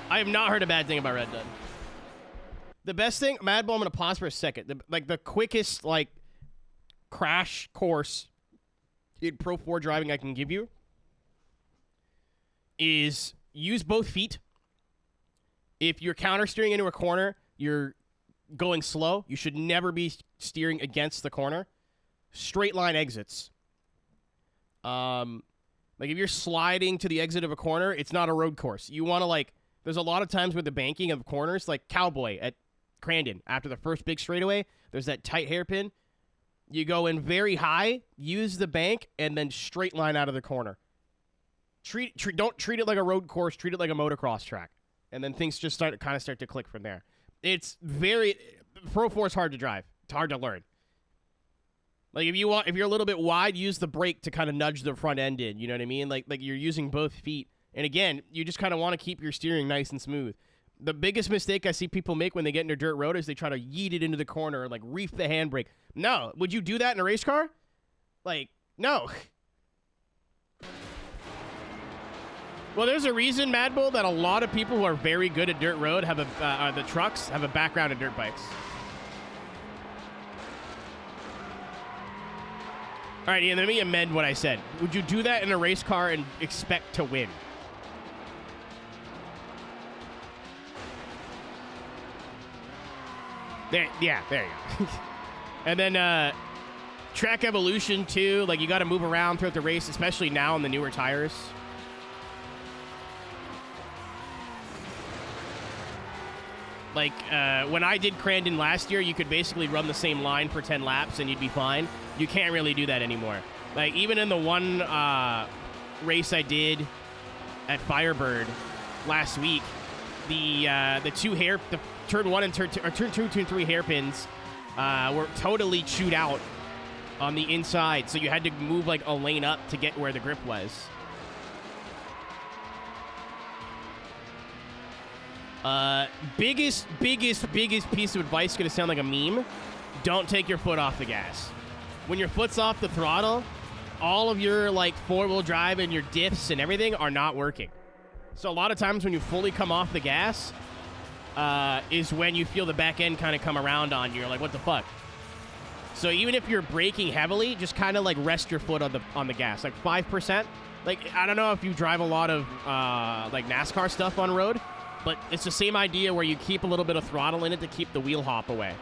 I have not heard a bad thing about Red Dead. The best thing, Mad Bull, I'm gonna pause for a second. The quickest like crash course in Pro 4 driving I can give you is use both feet. If you're counter steering into a corner, you're going slow. You should never be steering against the corner. Straight line exits. Like if you're sliding to the exit of a corner, it's not a road course. You want to like, there's a lot of times with the banking of corners, like Cowboy at Crandon, after the first big straightaway, there's that tight hairpin. You go in very high, use the bank, and then straight line out of the corner. Don't treat it like a road course. Treat it like a motocross track. And then things just start to click from there. It's very... Pro 4 is hard to drive. It's hard to learn. Like, if you're a little bit wide, use the brake to kind of nudge the front end in. You know what I mean? Like you're using both feet. And again, you just kind of want to keep your steering nice and smooth. The biggest mistake I see people make when they get into dirt road is they try to yeet it into the corner or, like, reef the handbrake. No. Would you do that in a race car? Like, no. Well, there's a reason, Mad Bull, that a lot of people who are very good at dirt road have the trucks have a background in dirt bikes. All right, Ian, let me amend what I said. Would you do that in a race car and expect to win? There you go. And then track evolution, too. Like, you got to move around throughout the race, especially now on the newer tires. Like, when I did Crandon last year, you could basically run the same line for 10 laps and you'd be fine. You can't really do that anymore. Like, even in the one race I did at Firebird last week, the turn 1 and turn 2, or turn 2, turn 3 hairpins were totally chewed out on the inside, so you had to move like a lane up to get where the grip was. Biggest piece of advice, gonna sound like a meme. Don't take your foot off the gas. When your foot's off the throttle, all of your like 4-wheel drive and your diffs and everything are not working. So a lot of times when you fully come off the gas, is when you feel the back end kind of come around on you. You're like, what the fuck? So even if you're braking heavily, just kind of like rest your foot on the gas, like 5%. Like, I don't know if you drive a lot of like NASCAR stuff on road, but it's the same idea where you keep a little bit of throttle in it to keep the wheel hop away.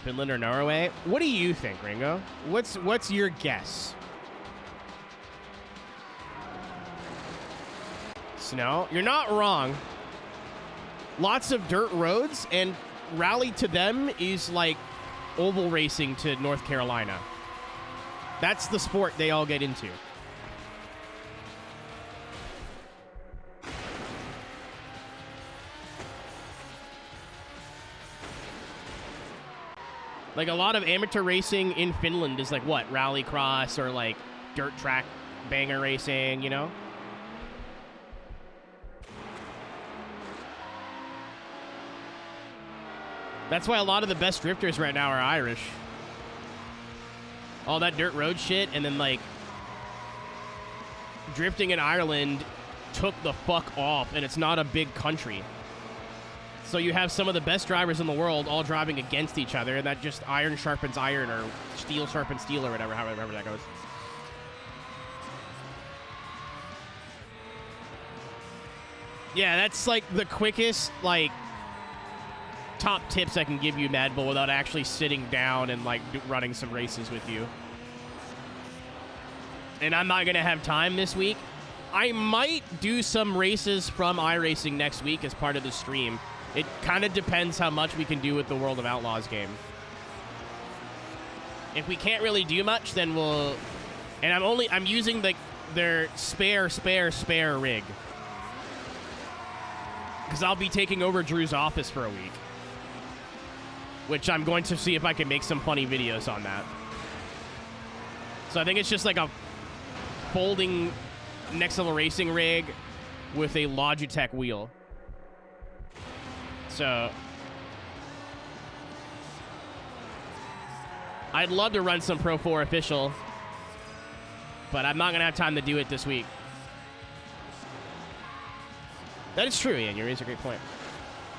Finland or Norway. What do you think, Ringo? What's your guess? Snow? You're not wrong. Lots of dirt roads, and rally to them is like oval racing to North Carolina. That's the sport they all get into. Like, a lot of amateur racing in Finland is like, what, rallycross or like dirt track banger racing, you know? That's why a lot of the best drifters right now are Irish. All that dirt road shit, and then like drifting in Ireland took the fuck off, and it's not a big country. So you have some of the best drivers in the world all driving against each other, and that just iron sharpens iron, or steel sharpens steel, or whatever, however that goes. Yeah, that's like the quickest, like, top tips I can give you, Mad Bull, without actually sitting down and like running some races with you. And I'm not gonna have time this week. I might do some races from iRacing next week as part of the stream. It kind of depends how much we can do with the World of Outlaws game. If we can't really do much, then we'll... And I'm using their spare rig. Because I'll be taking over Drew's office for a week. Which I'm going to see if I can make some funny videos on that. So I think it's just like a folding next level racing rig with a Logitech wheel. So I'd love to run some Pro 4 official, but I'm not gonna have time to do it this week. That is true, Ian. You raise a great point.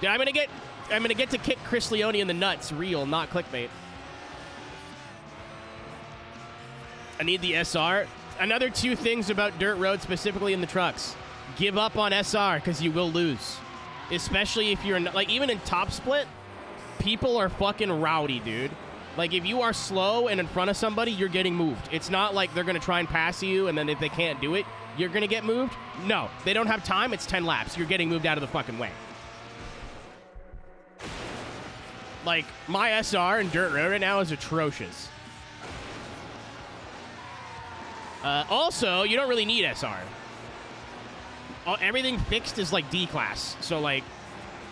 Dude, I'm gonna get to kick Chris Leone in the nuts, real, not clickbait. I need the SR. Another two things about dirt roads, specifically in the trucks. Give up on SR, because you will lose. Especially if you're, like, even in top split, people are fucking rowdy, dude. Like, if you are slow and in front of somebody, you're getting moved. It's not like they're going to try and pass you, and then if they can't do it, you're going to get moved. No, they don't have time. It's 10 laps. You're getting moved out of the fucking way. Like, my SR in dirt road right now is atrocious. Also, you don't really need SR. Everything fixed is like D class. So like,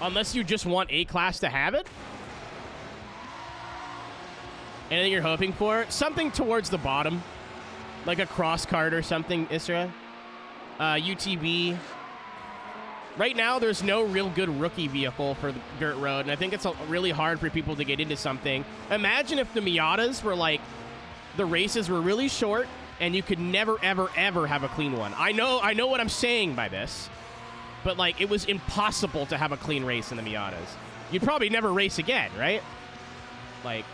unless you just want A class to have it. Anything you're hoping for? Something towards the bottom. Like a cross cart or something, Isra. UTV. Right now, there's no real good rookie vehicle for the dirt road. And I think it's really hard for people to get into something. Imagine if the Miatas were like, the races were really short, and you could never, ever, ever have a clean one. I know what I'm saying by this, but, like, it was impossible to have a clean race in the Miatas. You'd probably never race again, right? Like,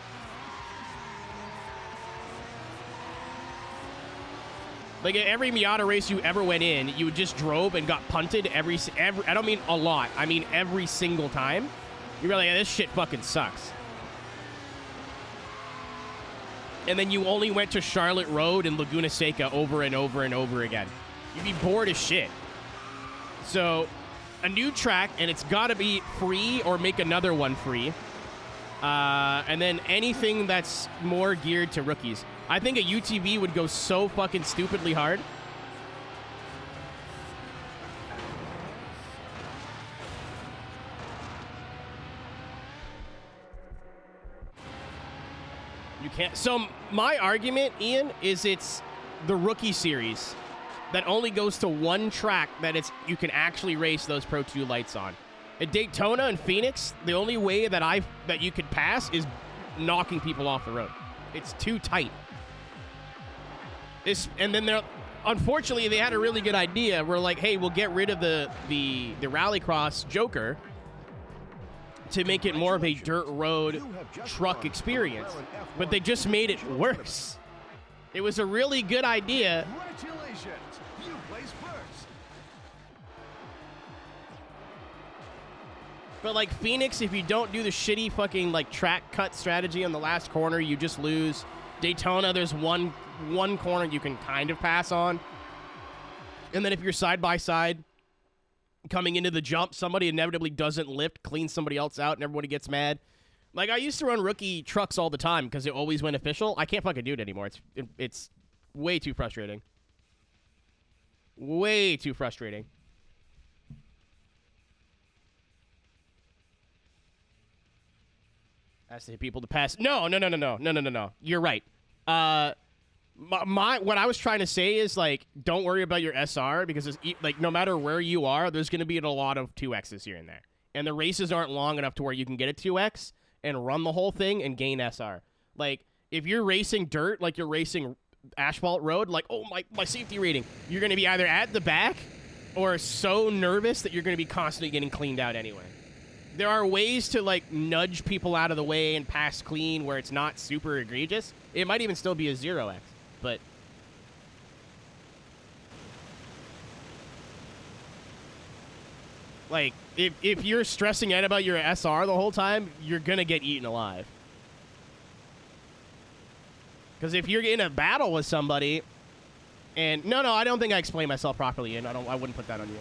every Miata race you ever went in, you just drove and got punted every I don't mean a lot. I mean every single time. You're like, yeah, this shit fucking sucks. And then you only went to Charlotte Road and Laguna Seca over and over and over again. You'd be bored as shit. So, a new track, and it's got to be free or make another one free. And then anything that's more geared to rookies. I think a UTV would go so fucking stupidly hard. You can't. So my argument, Ian, is it's the rookie series that only goes to one track that you can actually race those Pro 2 lights on. At Daytona and Phoenix, the only way that you could pass is knocking people off the road. It's too tight. And then unfortunately, they had a really good idea. We're like, hey, we'll get rid of the Rallycross Joker to make it more of a dirt road truck experience. But they just made it worse. It was a really good idea. Congratulations, you placed first. But like Phoenix, if you don't do the shitty fucking like track cut strategy on the last corner, you just lose. Daytona, there's one corner you can kind of pass on. And then if you're side by side coming into the jump, somebody inevitably doesn't lift, cleans somebody else out, and everybody gets mad. Like, I used to run rookie trucks all the time because it always went official. I can't fucking do it anymore. It's way too frustrating. Way too frustrating. Has to hit people to pass. No. You're right. What I was trying to say is, like, don't worry about your SR because, it's, like, no matter where you are, there's going to be a lot of 2Xs here and there. And the races aren't long enough to where you can get a 2X and run the whole thing and gain SR. Like, if you're racing dirt, like you're racing asphalt road, like, oh, my safety rating, you're going to be either at the back or so nervous that you're going to be constantly getting cleaned out anyway. There are ways to, like, nudge people out of the way and pass clean where it's not super egregious. It might even still be a 0X, but... Like, if you're stressing out about your SR the whole time, you're going to get eaten alive. Because if you're in a battle with somebody... And, no, I don't think I explained myself properly, and I wouldn't put that on you.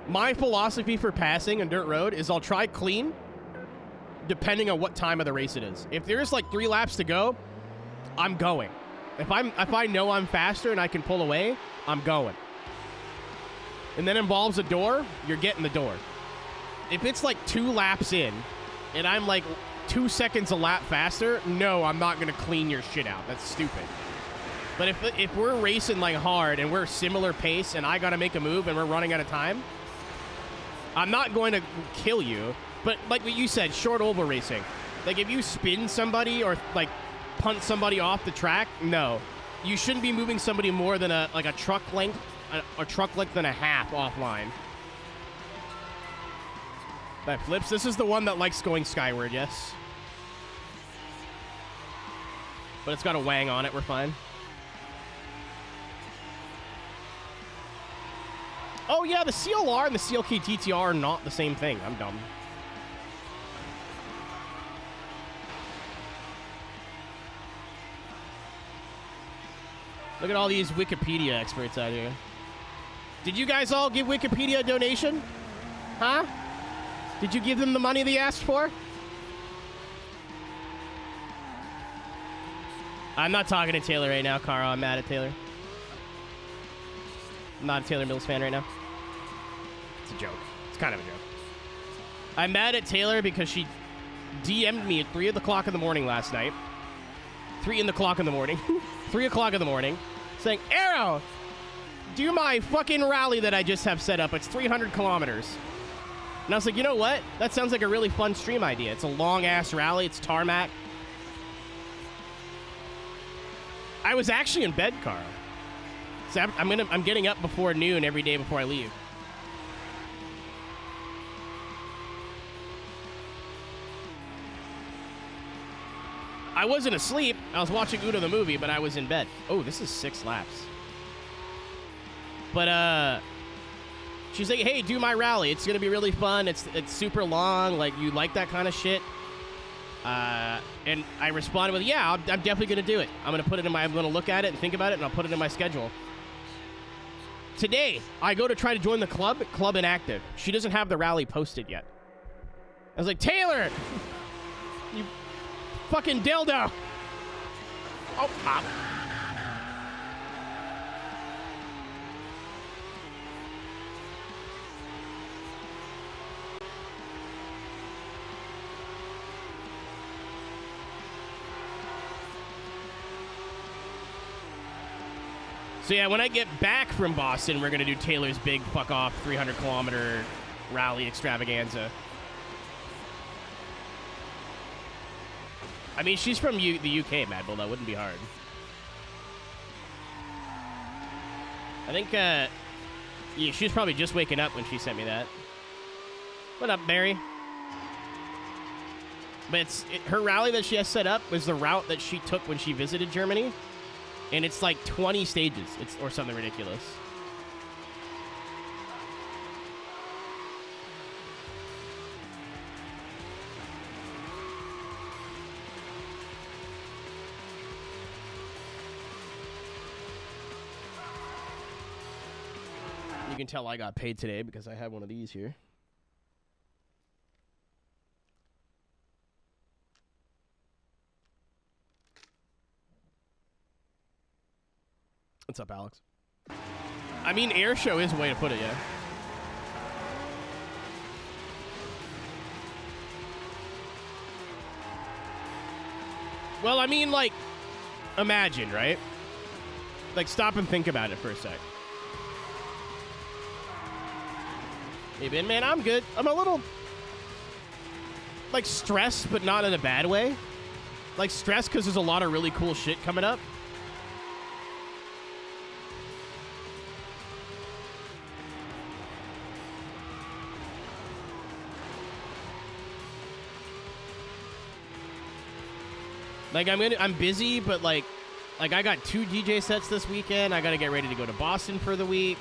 My philosophy for passing on dirt road is I'll try clean, depending on what time of the race it is. If there's like 3 laps to go, I'm going. If I know I'm faster and I can pull away, I'm going. And that involves a door, you're getting the door. If it's like 2 laps in, and I'm like 2 seconds a lap faster, no, I'm not gonna clean your shit out. That's stupid. But if we're racing like hard and we're similar pace and I gotta make a move and we're running out of time, I'm not going to kill you, but like what you said, short oval racing. Like if you spin somebody or like punt somebody off the track, no. You shouldn't be moving somebody more than a truck length, a truck length and a half offline. That flips. This is the one that likes going skyward, yes. But it's got a wang on it, we're fine. Oh, yeah, the CLR and the CLK TTR are not the same thing. I'm dumb. Look at all these Wikipedia experts out here. Did you guys all give Wikipedia a donation? Huh? Did you give them the money they asked for? I'm not talking to Taylor right now, Carl. I'm mad at Taylor. I'm not a Taylor Mills fan right now. It's a joke. It's kind of a joke. I'm mad at Taylor because she DM'd me at 3 o'clock in the morning last night. 3 o'clock in the morning. 3 o'clock in the morning. Saying, Aero, do my fucking rally that I just have set up. It's 300 kilometers. And I was like, you know what? That sounds like a really fun stream idea. It's a long-ass rally. It's tarmac. I was actually in bed, Carl. So I'm getting up before noon every day before I leave. I wasn't asleep. I was watching Udo the movie, but I was in bed. Oh, this is 6 laps. But she's like, "Hey, do my rally. It's gonna be really fun. It's super long. Like, you like that kind of shit?" And I responded with, "Yeah, I'm definitely gonna do it. I'm gonna look at it and think about it, and I'll put it in my schedule." Today, I go to try to join the club inactive. She doesn't have the rally posted yet. I was like, Taylor, you fucking dildo. Oh, pop. So yeah, when I get back from Boston, we're going to do Taylor's big fuck-off 300-kilometer rally extravaganza. I mean, she's from the UK, Mad Bull. That wouldn't be hard. I think, yeah, she was probably just waking up when she sent me that. What up, Barry? But her rally that she has set up was the route that she took when she visited Germany. And it's like 20 stages. Or something ridiculous. You can tell I got paid today because I have one of these here. What's up, Alex? I mean, air show is a way to put it, yeah. Well, I mean, like, imagine, right? Like, stop and think about it for a sec. Hey, Ben, man, I'm good. I'm a little, like, stressed, but not in a bad way. Like, stressed because there's a lot of really cool shit coming up. Like, I'm busy, but, like, I got 2 DJ sets this weekend. I got to get ready to go to Boston for the week.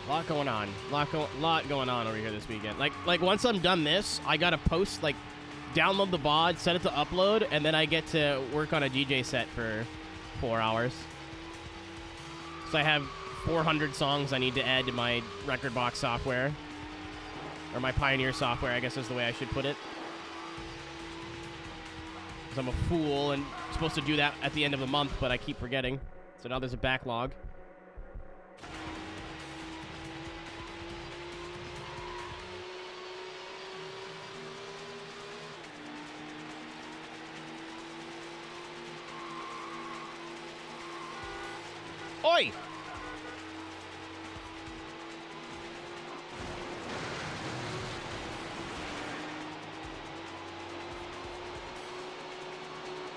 Lot going on. Lot going on over here this weekend. Like once I'm done this, I got to post, like, download the VOD, set it to upload, and then I get to work on a DJ set for 4 hours. So I have 400 songs I need to add to my record box software. Or my Pioneer software, I guess is the way I should put it. Because I'm a fool and supposed to do that at the end of the month, but I keep forgetting. So now there's a backlog. Oi!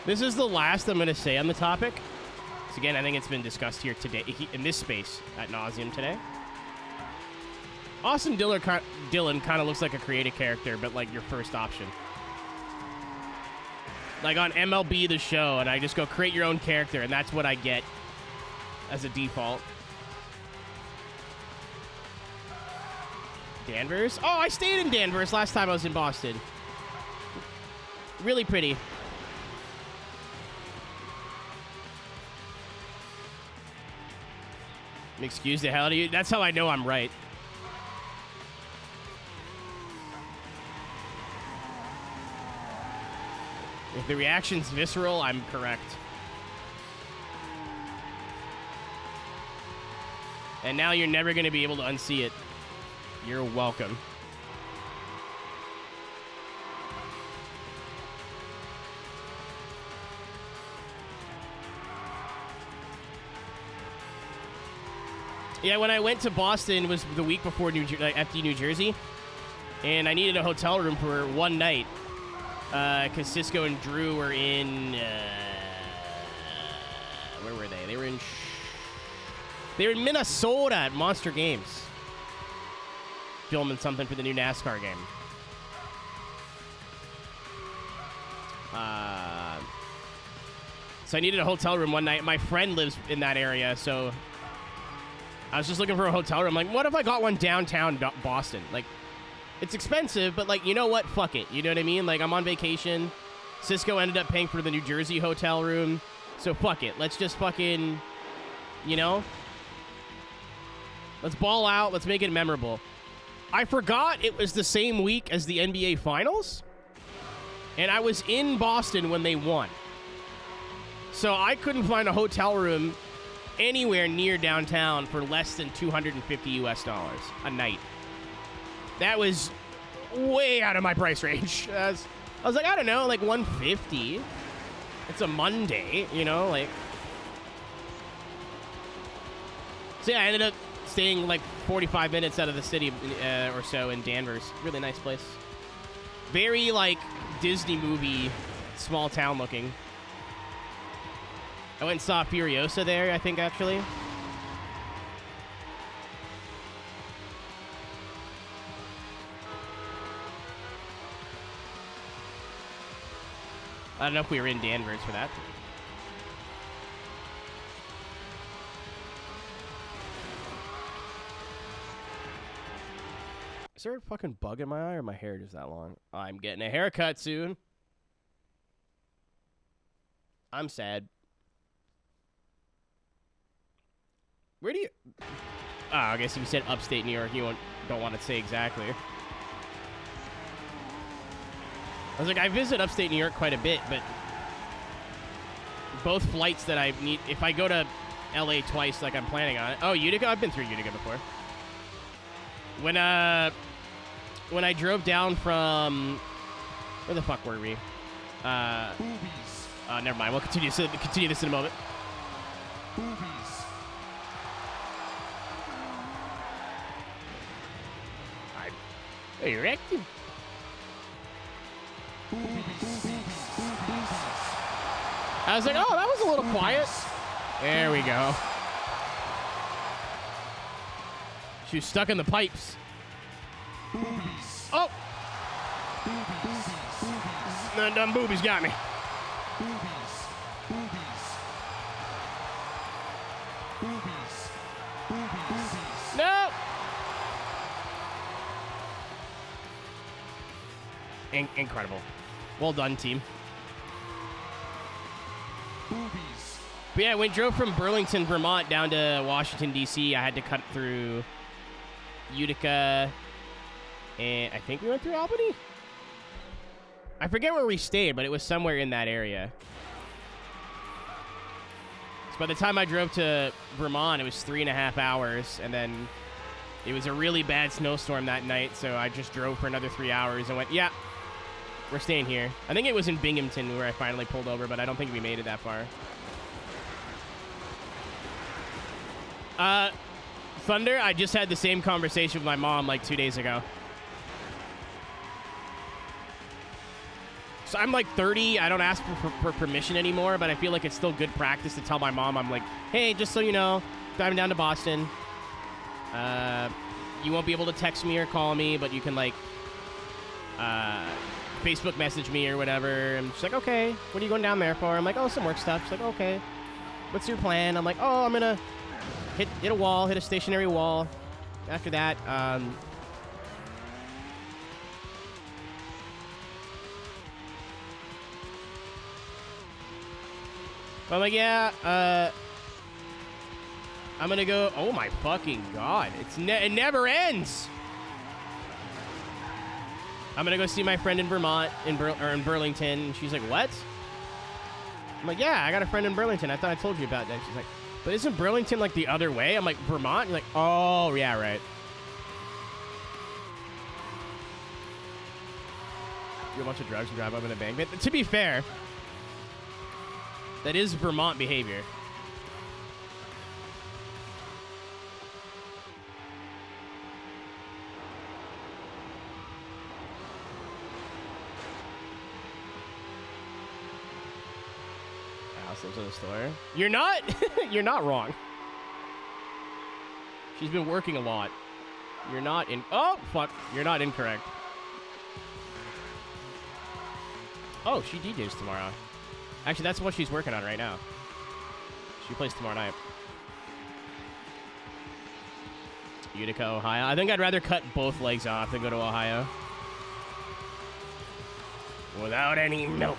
This is the last I'm going to say on the topic. So again, I think it's been discussed here today, in this space, ad nauseum today. Austin Dillon kind of looks like a creative character, but like your first option. Like on MLB The Show, and I just go create your own character, and that's what I get as a default. Danvers? Oh, I stayed in Danvers last time I was in Boston. Really pretty. Excuse the hell out of you. That's how I know I'm right. If the reaction's visceral, I'm correct. And now you're never going to be able to unsee it. You're welcome. Yeah, when I went to Boston, it was the week before FD New Jersey, and I needed a hotel room for one night because Cisco and Drew were in where were they? They were in Minnesota at Monster Games, filming something for the new NASCAR game. So I needed a hotel room one night. My friend lives in that area, so I was just looking for a hotel room. Like, what if I got one downtown Boston? Like, it's expensive, but, like, you know what? Fuck it. You know what I mean? Like, I'm on vacation. Cisco ended up paying for the New Jersey hotel room. So, fuck it. Let's just fucking, you know? Let's ball out. Let's make it memorable. I forgot it was the same week as the NBA Finals. And I was in Boston when they won. So, I couldn't find a hotel room anywhere near downtown for less than $250 US a night. That was way out of my price range. I was like, I don't know, like $150. It's a Monday, you know, like. So yeah, I ended up staying like 45 minutes out of the city or so in Danvers. Really nice place. Very like Disney movie, small town looking. I went and saw Furiosa there, I think, actually. I don't know if we were in Danvers for that. Is there a fucking bug in my eye or my hair just that long? I'm getting a haircut soon. I'm sad. Where do you... Oh, I guess if you said upstate New York, you don't want to say exactly. I was like, I visit upstate New York quite a bit, but both flights that I need... If I go to LA twice like I'm planning on it... Oh, Utica? I've been through Utica before. When I drove down from... Where the fuck were we? Never mind. We'll continue this in a moment. I'm erected. I was like, oh, that was a little quiet. There we go. She was stuck in the pipes. Oh! The dumb boobies got me. No! Incredible. Well done, team. But yeah, when I drove from Burlington, Vermont down to Washington, D.C., I had to cut through Utica, and I think we went through Albany? I forget where we stayed, but it was somewhere in that area. So by the time I drove to Vermont, it was 3.5 hours, and then it was a really bad snowstorm that night, so I just drove for another 3 hours and went, yeah, we're staying here. I think it was in Binghamton where I finally pulled over, but I don't think we made it that far. Thunder, I just had the same conversation with my mom like 2 days ago. So I'm like 30. I don't ask for permission anymore, but I feel like it's still good practice to tell my mom, I'm like, hey, just so you know, driving down to Boston. You won't be able to text me or call me, but you can like Facebook message me or whatever. And she's like, okay, what are you going down there for? I'm like, oh, some work stuff. She's like, okay, what's your plan? I'm like, oh, I'm gonna hit a wall, hit a stationary wall. After that, I'm like, yeah, I'm gonna go. Oh my fucking god! It never ends. I'm gonna go see my friend in Vermont, in Burlington. And she's like, what? I'm like, yeah, I got a friend in Burlington. I thought I told you about that. She's like, but isn't Burlington like the other way? I'm like, Vermont? You're like, oh yeah, right. Do a bunch of drugs and drive up in a bank. But to be fair, that is Vermont behavior. House lives in the store. You're not. You're not wrong. She's been working a lot. You're not in. Oh fuck! You're not incorrect. Oh, she DJs tomorrow. Actually, that's what she's working on right now. She plays tomorrow night. Utica, Ohio. I think I'd rather cut both legs off than go to Ohio. Without any milk.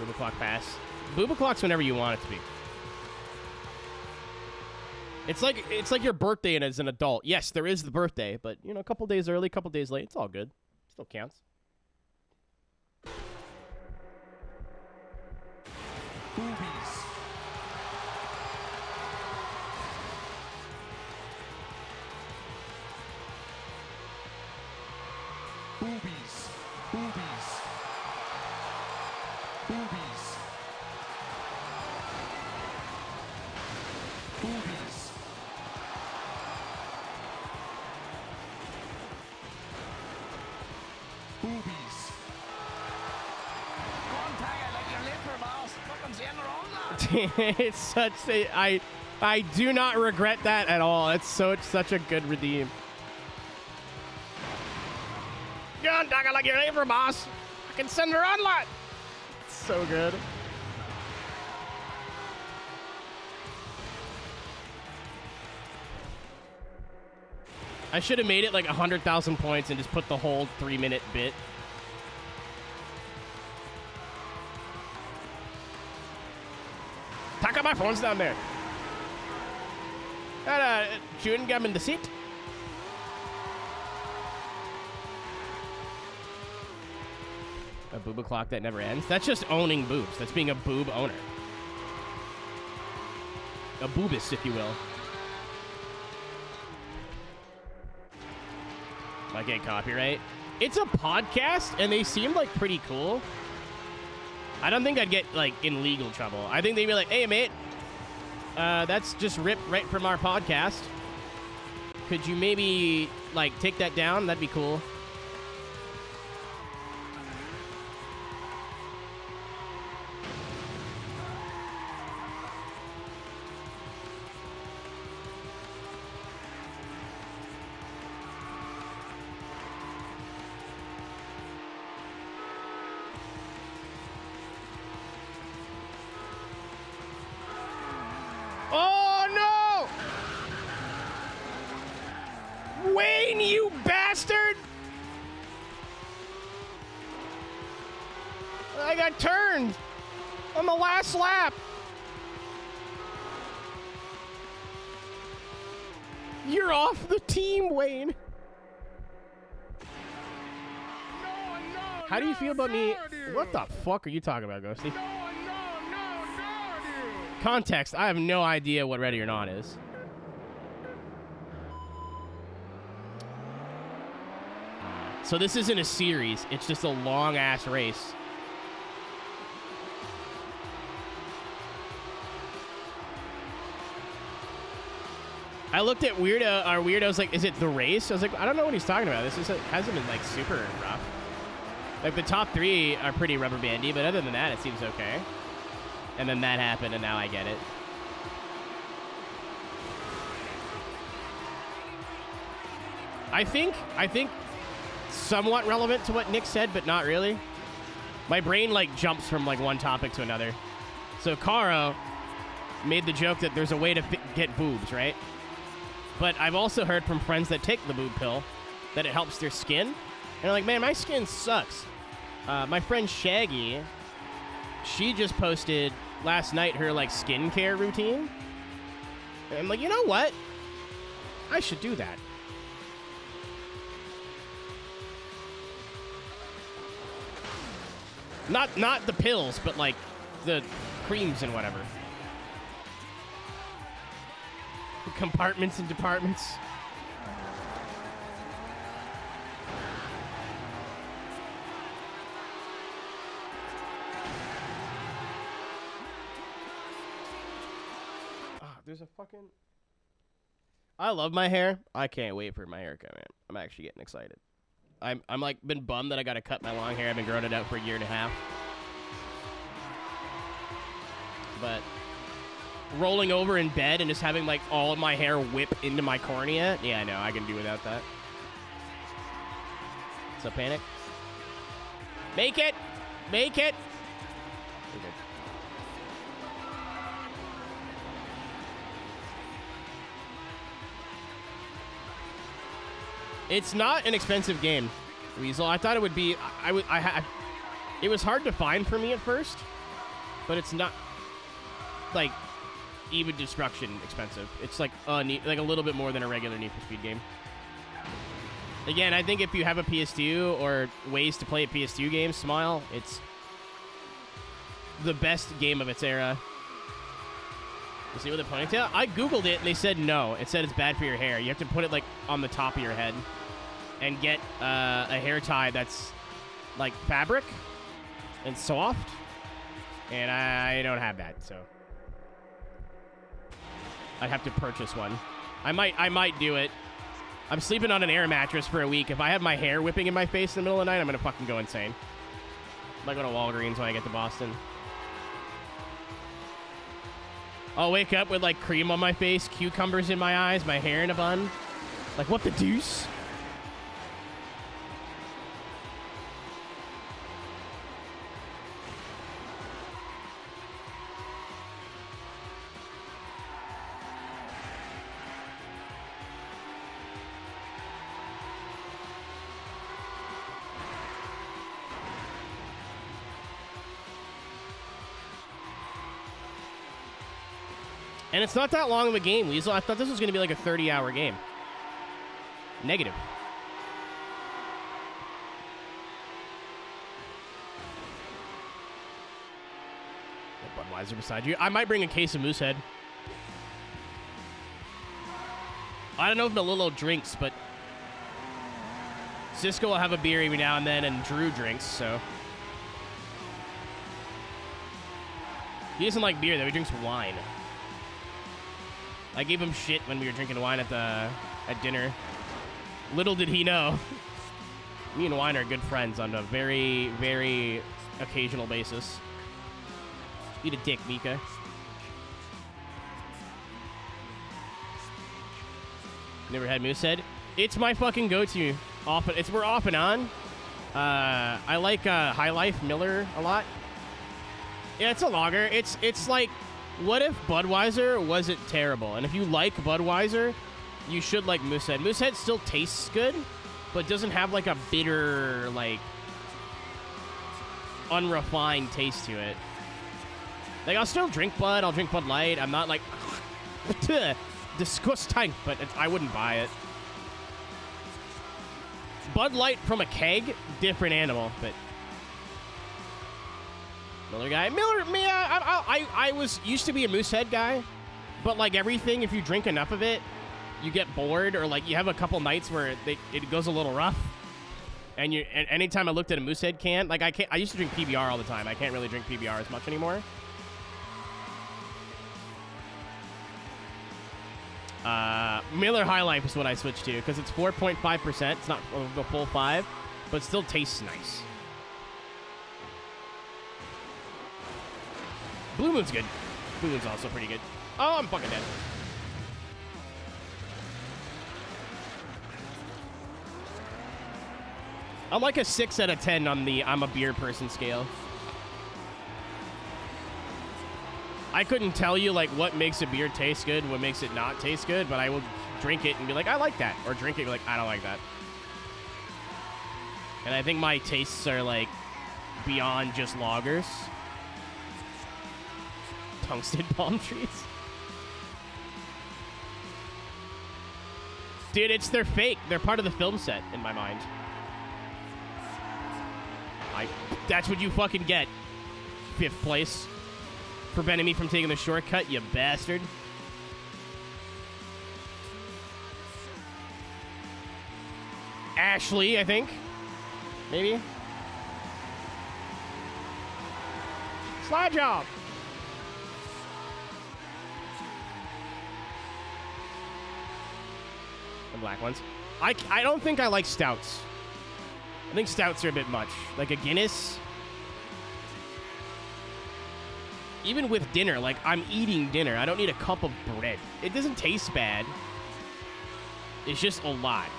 Boob o'clock pass. Boob o'clock's whenever you want it to be. It's like your birthday as an adult. Yes, there is the birthday, but you know, a couple days early, a couple days late, it's all good. Still counts. Boobies. Boobies. Boobies. Boobies. Boobies. Boobies. It's such a I do not regret that at all. It's such a good redeem. Gun talking like your neighbor, boss. I can send her on lot. So good. I should have made it like 100,000 points and just put the whole 3-minute bit. Talk about my phone's down there. Chewing gum in the seat. A booba clock that never ends. That's just owning boobs. That's being a boob owner. A boobist, if you will. Might get copyright. It's a podcast, and they seem like pretty cool. I don't think I'd get like in legal trouble. I think they'd be like, "Hey, mate, that's just ripped right from our podcast. Could you maybe like take that down? That'd be cool." Wayne, you bastard! I got turned on the last lap. You're off the team, Wayne. How do you feel about me? What the fuck are you talking about, Ghosty? Context, I have no idea what Ready or Not is. So this isn't a series. It's just a long-ass race. I looked at our Weirdo's like, is it the race? I was like, I don't know what he's talking about. This hasn't been, like, super rough. Like, the top 3 are pretty rubber bandy, but other than that, it seems okay. And then that happened, and now I get it. I think somewhat relevant to what Nick said, but not really. My brain, like, jumps from, like, one topic to another. So Caro made the joke that there's a way to get boobs, right? But I've also heard from friends that take the boob pill that it helps their skin. And they're like, man, my skin sucks. My friend Shaggy, she just posted last night her, like, skincare routine. And I'm like, you know what? I should do that. Not the pills, but like the creams and whatever. The compartments and departments. There's a fucking... I love my hair. I can't wait for my haircut, man. I'm actually getting excited. I'm like been bummed that I gotta cut my long hair. I've been growing it out for a year and a half. But rolling over in bed and just having like all of my hair whip into my cornea, yeah, I know, I can do without that. What's up, Panic? Make it! Make it! Okay. It's not an expensive game, Weasel. I thought it would be. It was hard to find for me at first, but it's not like even destruction expensive. It's like a little bit more than a regular Need for Speed game. Again, I think if you have a PS2 or ways to play a PS2 game, Smile, it's the best game of its era. You see with a ponytail? I Googled it and they said no. It said it's bad for your hair. You have to put it like on the top of your head and get a hair tie that's like fabric and soft. And I don't have that, so I'd have to purchase one. I might do it. I'm sleeping on an air mattress for a week. If I have my hair whipping in my face in the middle of the night, I'm gonna fucking go insane. I might go to Walgreens when I get to Boston. I'll wake up with, like, cream on my face, cucumbers in my eyes, my hair in a bun. Like, what the deuce? And it's not that long of a game, Weasel. I thought this was going to be like a 30-hour game. Negative. Budweiser beside you. I might bring a case of Moosehead. I don't know if Melillo drinks, but Cisco will have a beer every now and then, and Drew drinks, so. He doesn't like beer, though. He drinks wine. I gave him shit when we were drinking wine at dinner. Little did he know. Me and wine are good friends on a very, very occasional basis. Eat a dick, Mika. Never had Moosehead. It's my fucking go-to. We're off and on. I like High Life Miller a lot. Yeah, it's a lager. It's like, what if Budweiser wasn't terrible? And if you like Budweiser, you should like Moosehead. Moosehead still tastes good, but doesn't have like a bitter, like, unrefined taste to it. Like, I'll still drink Bud. I'll drink Bud Light. I'm not like, disgusting, but I wouldn't buy it. Bud Light from a keg, different animal, but Miller guy. I was used to be a Moosehead guy, but like everything, if you drink enough of it, you get bored, or like you have a couple nights where it goes a little rough. And anytime I looked at a Moosehead can, like I used to drink PBR all the time. I can't really drink PBR as much anymore. Miller High Life is what I switched to because it's 4.5%. It's not the full 5, but it still tastes nice. Blue Moon's good. Blue Moon's also pretty good. Oh, I'm fucking dead. I'm like a 6 out of 10 on the I'm a beer person scale. I couldn't tell you, like, what makes a beer taste good, what makes it not taste good, but I will drink it and be like, I like that. Or drink it and be like, I don't like that. And I think my tastes are, like, beyond just lagers. Tungsten palm trees. Dude, they're fake. They're part of the film set, in my mind. That's what you fucking get. 5th place. Preventing me from taking the shortcut, you bastard. Ashley, I think. Maybe. Slide job. The black ones. I don't think I like stouts. I think stouts are a bit much. Like a Guinness. Even with dinner, like, I'm eating dinner. I don't need a cup of bread. It doesn't taste bad. It's just a lot.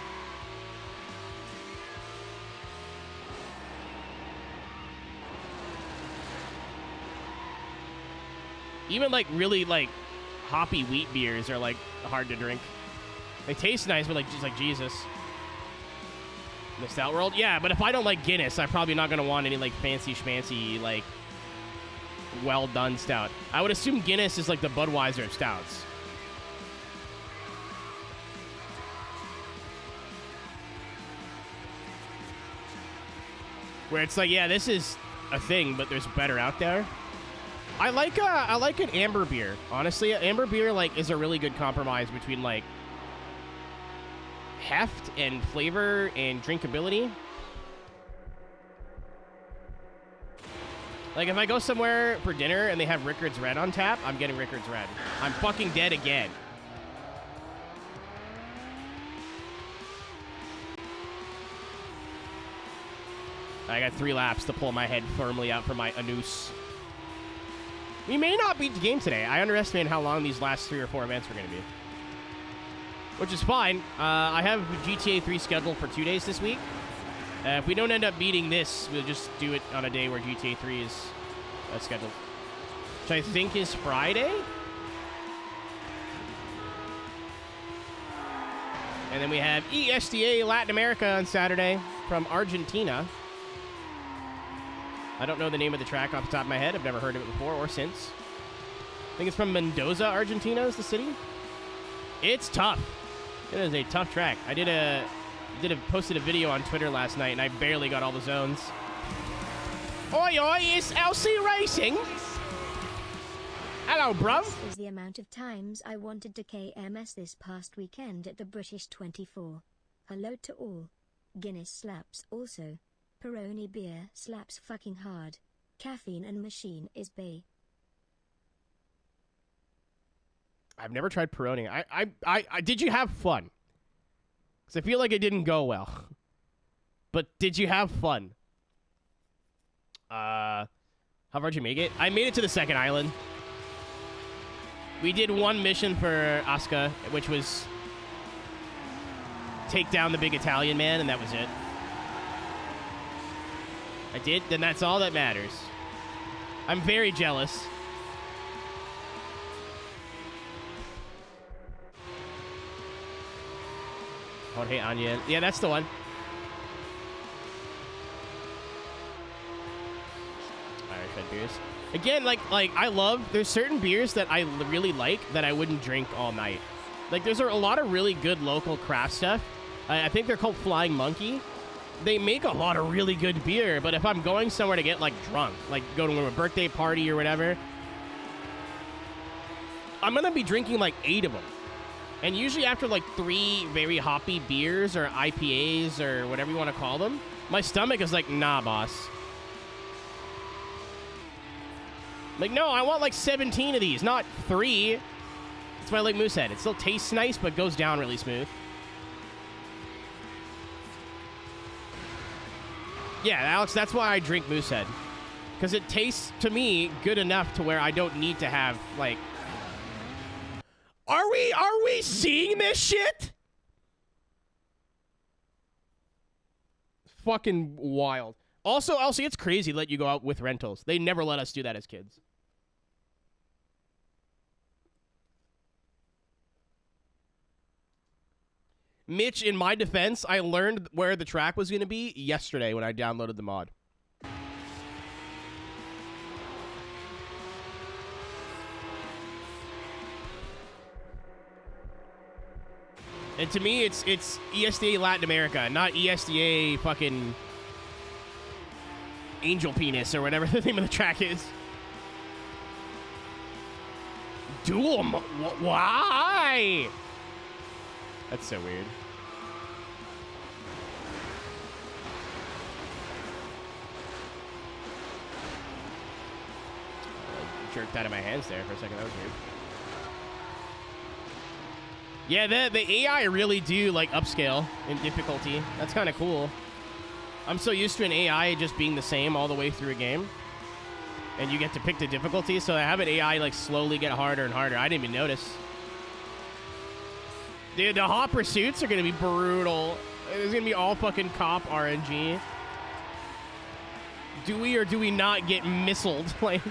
Even, like, really, like, hoppy wheat beers are, like, hard to drink. They taste nice, but, like, just like Jesus. In the stout world? Yeah, but if I don't like Guinness, I'm probably not going to want any, like, fancy schmancy, like, well done stout. I would assume Guinness is like the Budweiser of stouts. Where it's like, yeah, this is a thing, but there's better out there. I like an amber beer. Honestly, amber beer like is a really good compromise between like heft and flavor and drinkability. Like, if I go somewhere for dinner and they have Rickard's Red on tap, I'm getting Rickard's Red. I'm fucking dead again. I got 3 laps to pull my head firmly out for my anus. We may not beat the game today. I underestimated how long these last 3 or 4 events were going to be. Which is fine. I have GTA 3 scheduled for 2 days this week. If we don't end up beating this, we'll just do it on a day where GTA 3 is scheduled. Which I think is Friday? And then we have ESTA Latin America on Saturday from Argentina. I don't know the name of the track off the top of my head. I've never heard of it before or since. I think it's from Mendoza, Argentina is the city. It's tough. It is a tough track. I posted a video on Twitter last night, and I barely got all the zones. Oi, oi, it's LC Racing. Hello, bro. This is the amount of times I wanted to KMS this past weekend at the British 24. Hello to all. Guinness slaps also. Peroni beer slaps fucking hard. Caffeine and machine is bae. I've never tried Peroni. I did you have fun? Because I feel like it didn't go well. But did you have fun? How far did you make it? I made it to the second island. We did one mission for Asuka, which was take down the big Italian man, and that was it. I did, then that's all that matters. I'm very jealous. Jorge Anya. Yeah, that's the one. Irish red beers. Again, like I love, there's certain beers that I really like that I wouldn't drink all night. Like, there's a lot of really good local craft stuff. I think they're called Flying Monkey. They make a lot of really good beer, but if I'm going somewhere to get, like, drunk, like go to a birthday party or whatever, I'm going to be drinking, like, 8 of them. And usually after, like, 3 very hoppy beers or IPAs or whatever you want to call them, my stomach is like, nah, boss. Like, no, I want, like, 17 of these, not 3. That's why I like Moosehead. It still tastes nice, but goes down really smooth. Yeah, Alex, that's why I drink Moosehead. Because it tastes, to me, good enough to where I don't need to have, like... Are we seeing this shit? Fucking wild. Also, Elsie, it's crazy to let you go out with rentals. They never let us do that as kids. Mitch, in my defense, I learned where the track was going to be yesterday when I downloaded the mod. And to me, it's ESDA Latin America, not ESDA fucking Angel Penis or whatever the name of the track is. Dual why? That's so weird. I jerked out of my hands there for a second. That was weird. Yeah, the AI really do, like, upscale in difficulty. That's kind of cool. I'm so used to an AI just being the same all the way through a game. And you get to pick the difficulty, so I have an AI, like, slowly get harder and harder. I didn't even notice. Dude, the hot pursuits are going to be brutal. There's going to be all fucking cop RNG. Do we or do we not get missiled? Like...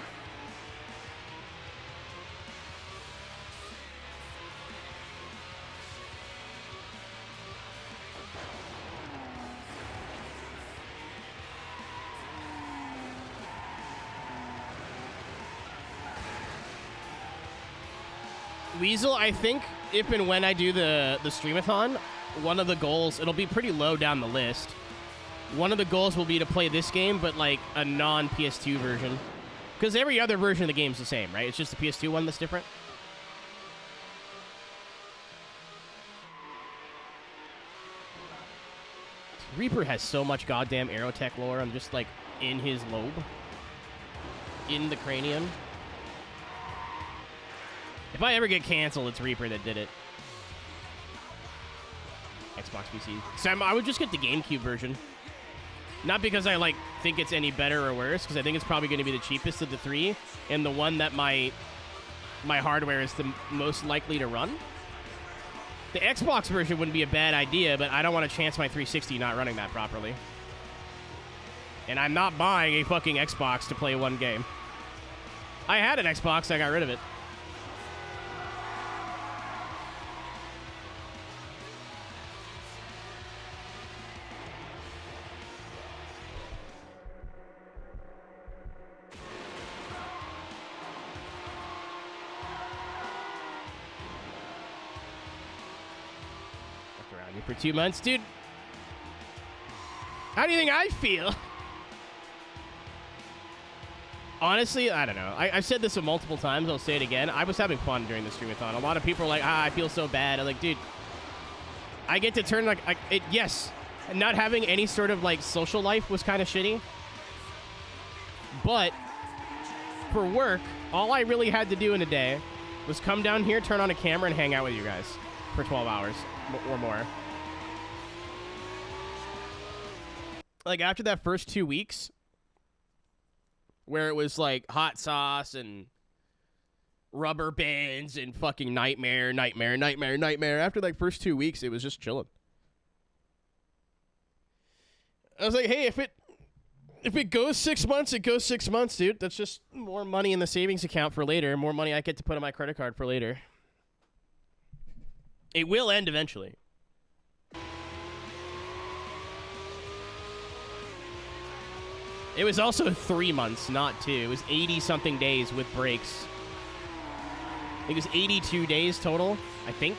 Weasel, I think if and when I do the streamathon, one of the goals, it'll be pretty low down the list. One of the goals will be to play this game, but like a non-PS2 version. Because every other version of the game's the same, right? It's just the PS2 one that's different. Reaper has so much goddamn Aeroteq lore. I'm just like in his lobe. In the cranium. If I ever get canceled, it's Reaper that did it. Xbox PC. Sam, I would just get the GameCube version. Not because I like think it's any better or worse, because I think it's probably going to be the cheapest of the 3, and the one that my hardware is the most likely to run. The Xbox version wouldn't be a bad idea, but I don't want to chance my 360 not running that properly. And I'm not buying a fucking Xbox to play one game. I had an Xbox, I got rid of it. For 2 months, dude. How do you think I feel? Honestly, I don't know. I've said this multiple times. I'll say it again. I was having fun during the streamathon. A lot of people are like, I feel so bad. I'm like, dude, I get to turn yes, not having any sort of like social life was kind of shitty. But for work, all I really had to do in a day was come down here, turn on a camera, and hang out with you guys for 12 hours or more. Like after that first 2 weeks, where it was like hot sauce and rubber bands and fucking nightmare. After like first 2 weeks, it was just chilling. I was like, hey, if it goes 6 months, it goes 6 months, dude. That's just more money in the savings account for later. More money I get to put on my credit card for later. It will end eventually. It was also 3 months, not 2. It was 80-something days with breaks. I think it was 82 days total, I think.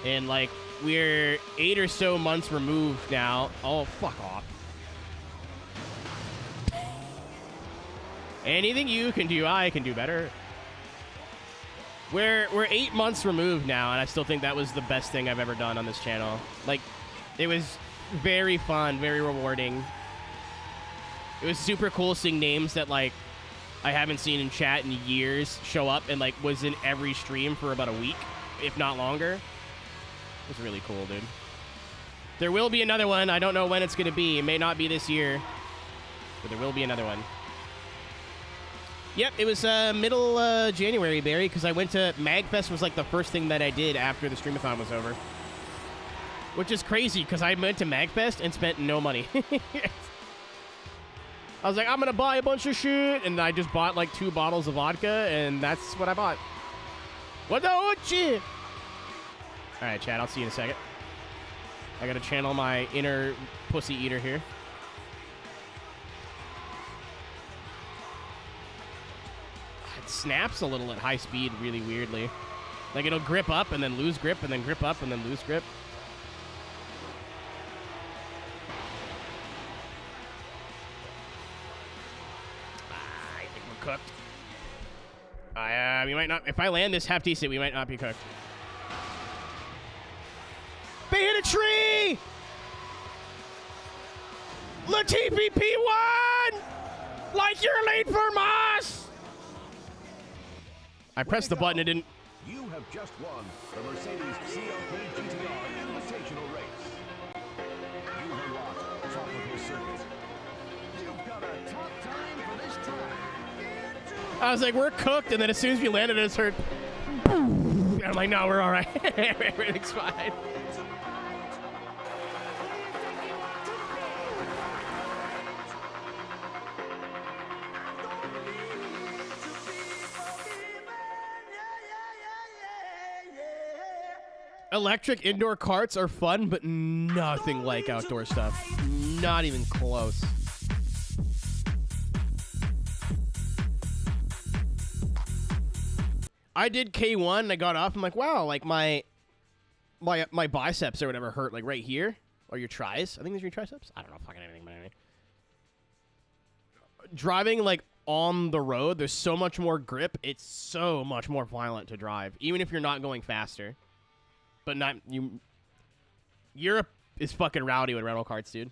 And, like, we're 8 or so months removed now. Oh, fuck off. Anything you can do, I can do better. We're 8 months removed now, and I still think that was the best thing I've ever done on this channel. Like, it was very fun, very rewarding. It was super cool seeing names that, like, I haven't seen in chat in years show up and, like, was in every stream for about a week, if not longer. It was really cool, dude. There will be another one. I don't know when it's going to be. It may not be this year, but there will be another one. Yep, it was middle January, Barry, because I went to MagFest was, like, the first thing that I did after the streamathon was over. Which is crazy, because I went to MagFest and spent no money. I was like, I'm going to buy a bunch of shit, and I just bought, like, 2 bottles of vodka, and that's what I bought. What the shit? All right, Chad, I'll see you in a second. I got to channel my inner pussy eater here. It snaps a little at high speed really weirdly. Like, it'll grip up and then lose grip, and then grip up and then lose grip. Cooked. We might not. If I land this half decent, we might not be cooked. They hit a tree. Latifi P1, like you're late for Moss. I pressed the button. It didn't. You have just won the Mercedes CLK GTR Invitational Race. You've unlocked tropical circuit. You've got a top time for this track. I was like, we're cooked, and then as soon as we landed, it just heard. And I'm like, no, we're all right. Everything's fine. Electric indoor carts are fun, but nothing like outdoor stuff. Not even close. I did K1 and I got off. I'm like, wow, like my biceps or whatever hurt, like right here, or your tris. I think these are your triceps. I don't know fucking anything about anything. Driving like on the road, there's so much more grip. It's so much more violent to drive, even if you're not going faster. But not you. Europe is fucking rowdy with rental carts, dude.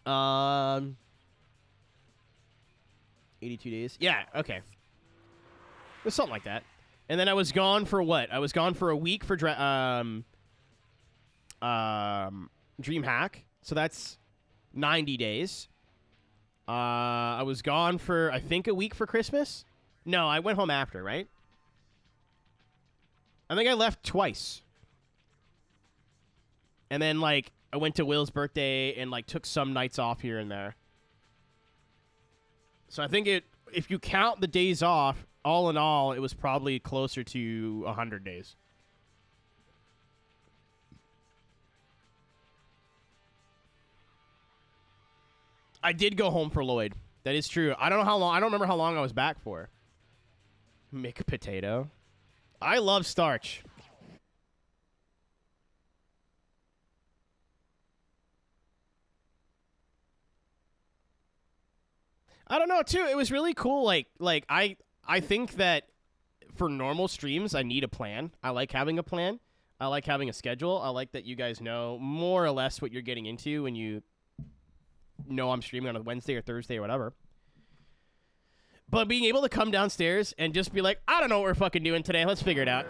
82 days. Yeah. Okay. It was something like that. And then I was gone for what? I was gone for a week for DreamHack. So that's 90 days. I was gone for, I think, a week for Christmas. No, I went home after, right? I think I left twice. And then, like, I went to Will's birthday and, like, took some nights off here and there. So I think if you count the days off, all in all, it was probably closer to 100 days. I did go home for Lloyd. That is true. I don't know how long. I don't remember how long I was back for. Mick Potato. I love starch. I don't know, too. It was really cool. Like I think that for normal streams, I need a plan. I like having a plan. I like having a schedule. I like that you guys know more or less what you're getting into when you know I'm streaming on a Wednesday or Thursday or whatever. But being able to come downstairs and just be like, I don't know what we're fucking doing today. Let's figure it out.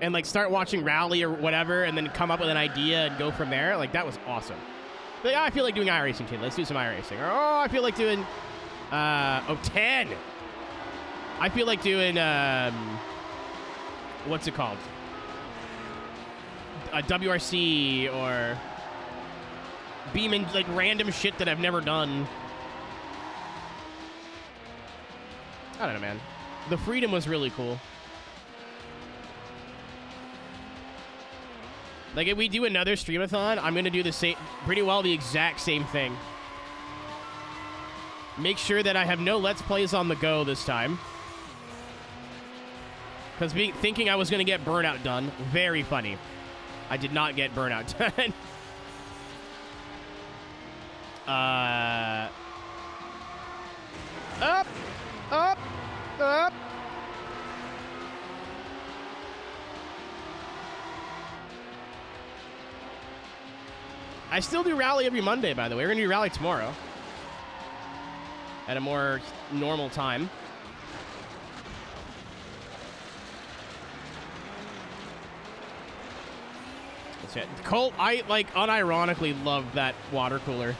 And start watching Rally or whatever and then come up with an idea and go from there. Like, that was awesome. Like, oh, I feel like doing iRacing today. Let's do some iRacing. Or, oh, I feel like doing, 10. I feel like doing, what's it called? A WRC or beaming, like, random shit that I've never done. I don't know, man. The freedom was really cool. Like, if we do another streamathon, I'm going to do the same, pretty well the exact same thing. Make sure that I have no Let's Plays on the go this time. Because thinking I was going to get Burnout done, very funny. I did not get Burnout done. Up, up, up. I still do Rally every Monday, by the way. We're going to do Rally tomorrow. At a more normal time. That's it. Colt, I, like, unironically love that water cooler.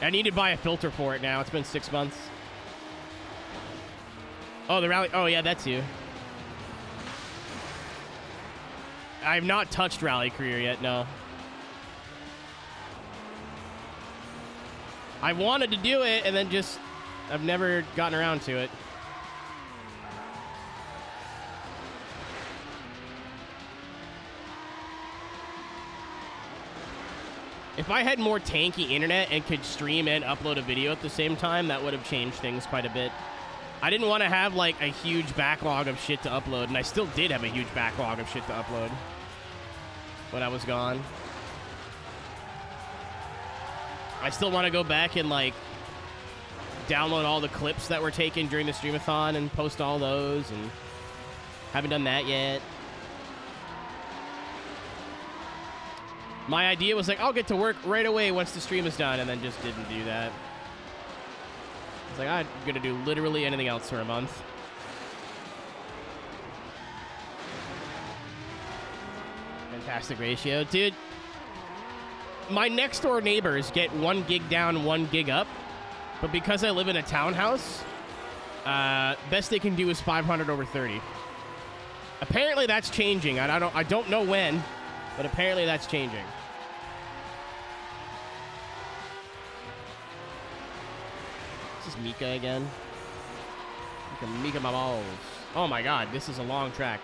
I need to buy a filter for it now. It's been 6 months. Oh, the Rally. Oh, yeah, that's you. I have not touched Rally Career yet, no. I wanted to do it, and then just... I've never gotten around to it. If I had more tanky internet and could stream and upload a video at the same time, that would have changed things quite a bit. I didn't want to have, like, a huge backlog of shit to upload, and I still did have a huge backlog of shit to upload when I was gone. I still want to go back and, like, download all the clips that were taken during the streamathon and post all those, and haven't done that yet. My idea was like, I'll get to work right away once the stream is done, and then just didn't do that. It's like, I'm going to do literally anything else for a month. Fantastic ratio. Dude, my next door neighbors get 1 gig down, 1 gig up. But because I live in a townhouse, best they can do is 500 over 30. Apparently that's changing. I don't know when, but apparently that's changing. This is Mika again. Mika my balls. Oh my god, this is a long track.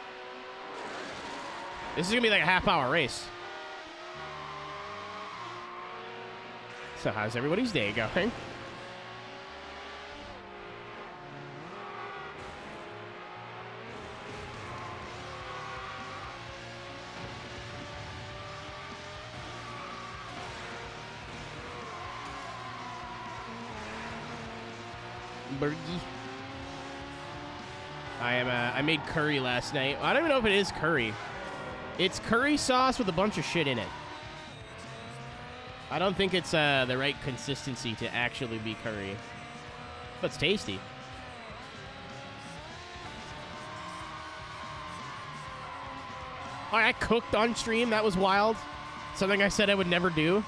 This is gonna be like a half-hour race. So how's everybody's day going? Burgie. I made curry last night. I don't even know if it is curry. It's curry sauce with a bunch of shit in it. I don't think it's the right consistency to actually be curry. But it's tasty. I cooked on stream. That was wild. Something I said I would never do.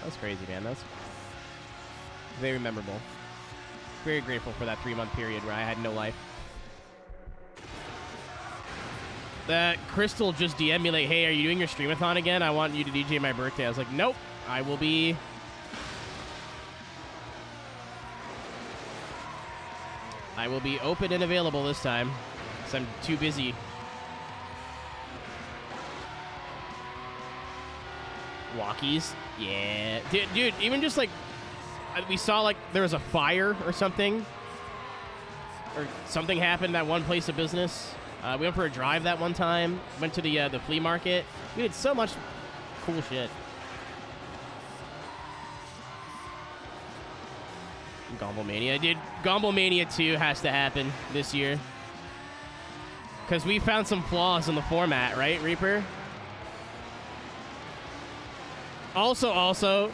That was crazy, man. That's very memorable. Very grateful for that 3-month period where I had no life. That Crystal just DM'd me like, hey, are you doing your streamathon again? I want you to DJ my birthday. I was like, nope. I will be... open and available this time. Because I'm too busy. Walkies. Yeah. Dude, even just like, we saw like there was a fire or something. Or something happened at one place of business. We went for a drive that one time. Went to the flea market. We did so much cool shit. Gomblemania. Dude, Gomblemania 2 has to happen this year. Because we found some flaws in the format, right, Reaper? Also,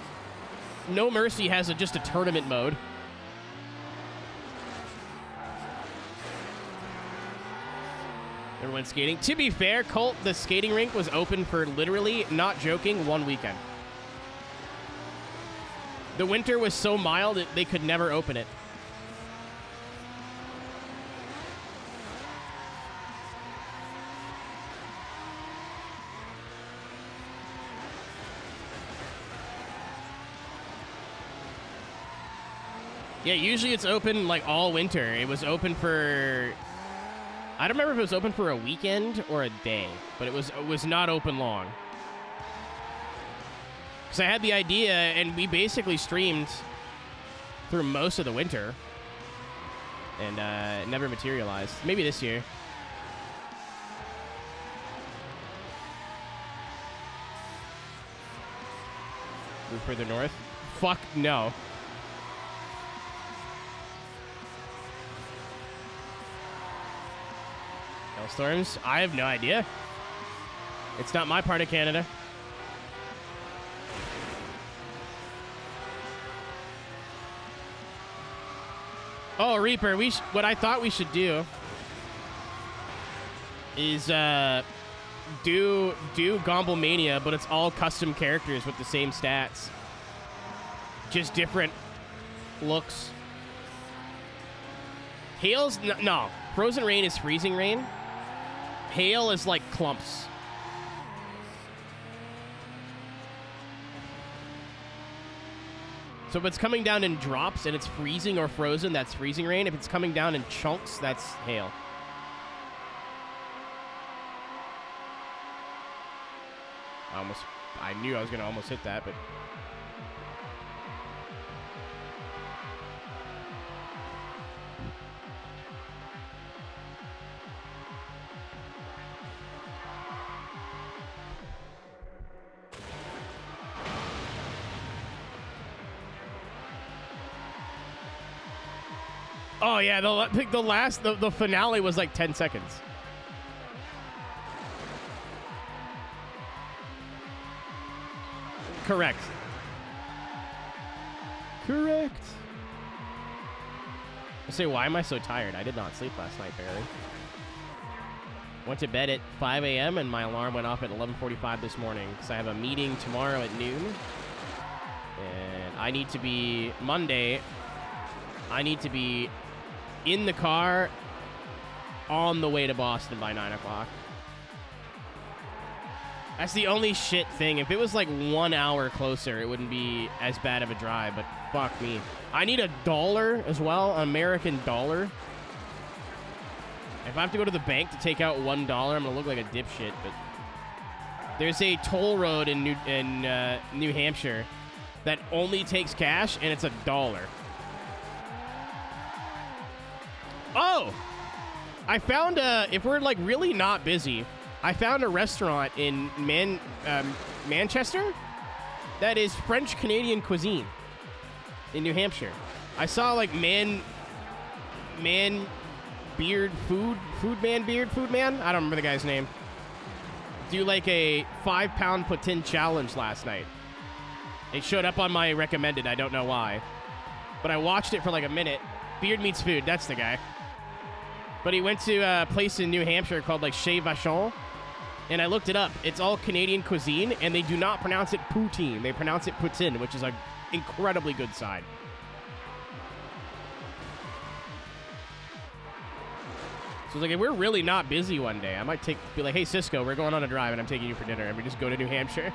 No Mercy has just a tournament mode. Everyone's skating. To be fair, Colt, the skating rink was open for literally, not joking, 1 weekend. The winter was so mild that they could never open it. Yeah, usually it's open like all winter. It was open for... I don't remember if it was open for a weekend or a day, but it was not open long. Because I had the idea, and we basically streamed through most of the winter. And it never materialized. Maybe this year. Move further north? Fuck no. Hailstorms? I have no idea. It's not my part of Canada. Oh, Reaper, what I thought we should do is do Gomblemania, but it's all custom characters with the same stats. Just different looks. Hail's... No. Frozen Rain is freezing rain. Hail is like clumps. So if it's coming down in drops and it's freezing or frozen, that's freezing rain. If it's coming down in chunks, that's hail. I knew I was going to almost hit that, but... Oh, yeah, the finale was like 10 seconds. Correct. I say, why am I so tired? I did not sleep last night, barely. Went to bed at 5 a.m. and my alarm went off at 11:45 this morning because I have a meeting tomorrow at noon. And I need to be, Monday, I need to be in the car on the way to Boston by 9 o'clock. That's the only shit thing. If it was like 1 hour closer, it wouldn't be as bad of a drive, but fuck me. I need $1 as well, an American dollar. If I have to go to the bank to take out $1, I'm gonna look like a dipshit, but there's a toll road in New Hampshire that only takes cash, and it's $1. Oh! I found, if we're like really not busy, I found a restaurant in Manchester that is French-Canadian cuisine in New Hampshire. I saw like food man. I don't remember the guy's name. Do like a 5-pound poutine challenge last night. It showed up on my recommended. I don't know why, but I watched it for like a minute. Beard meets food. That's the guy. But he went to a place in New Hampshire called like Chez Vachon. And I looked it up. It's all Canadian cuisine, and they do not pronounce it poutine. They pronounce it poutine, which is an incredibly good side. So it's like, if we're really not busy one day, I might be like, hey, Cisco, we're going on a drive, and I'm taking you for dinner, and we just go to New Hampshire.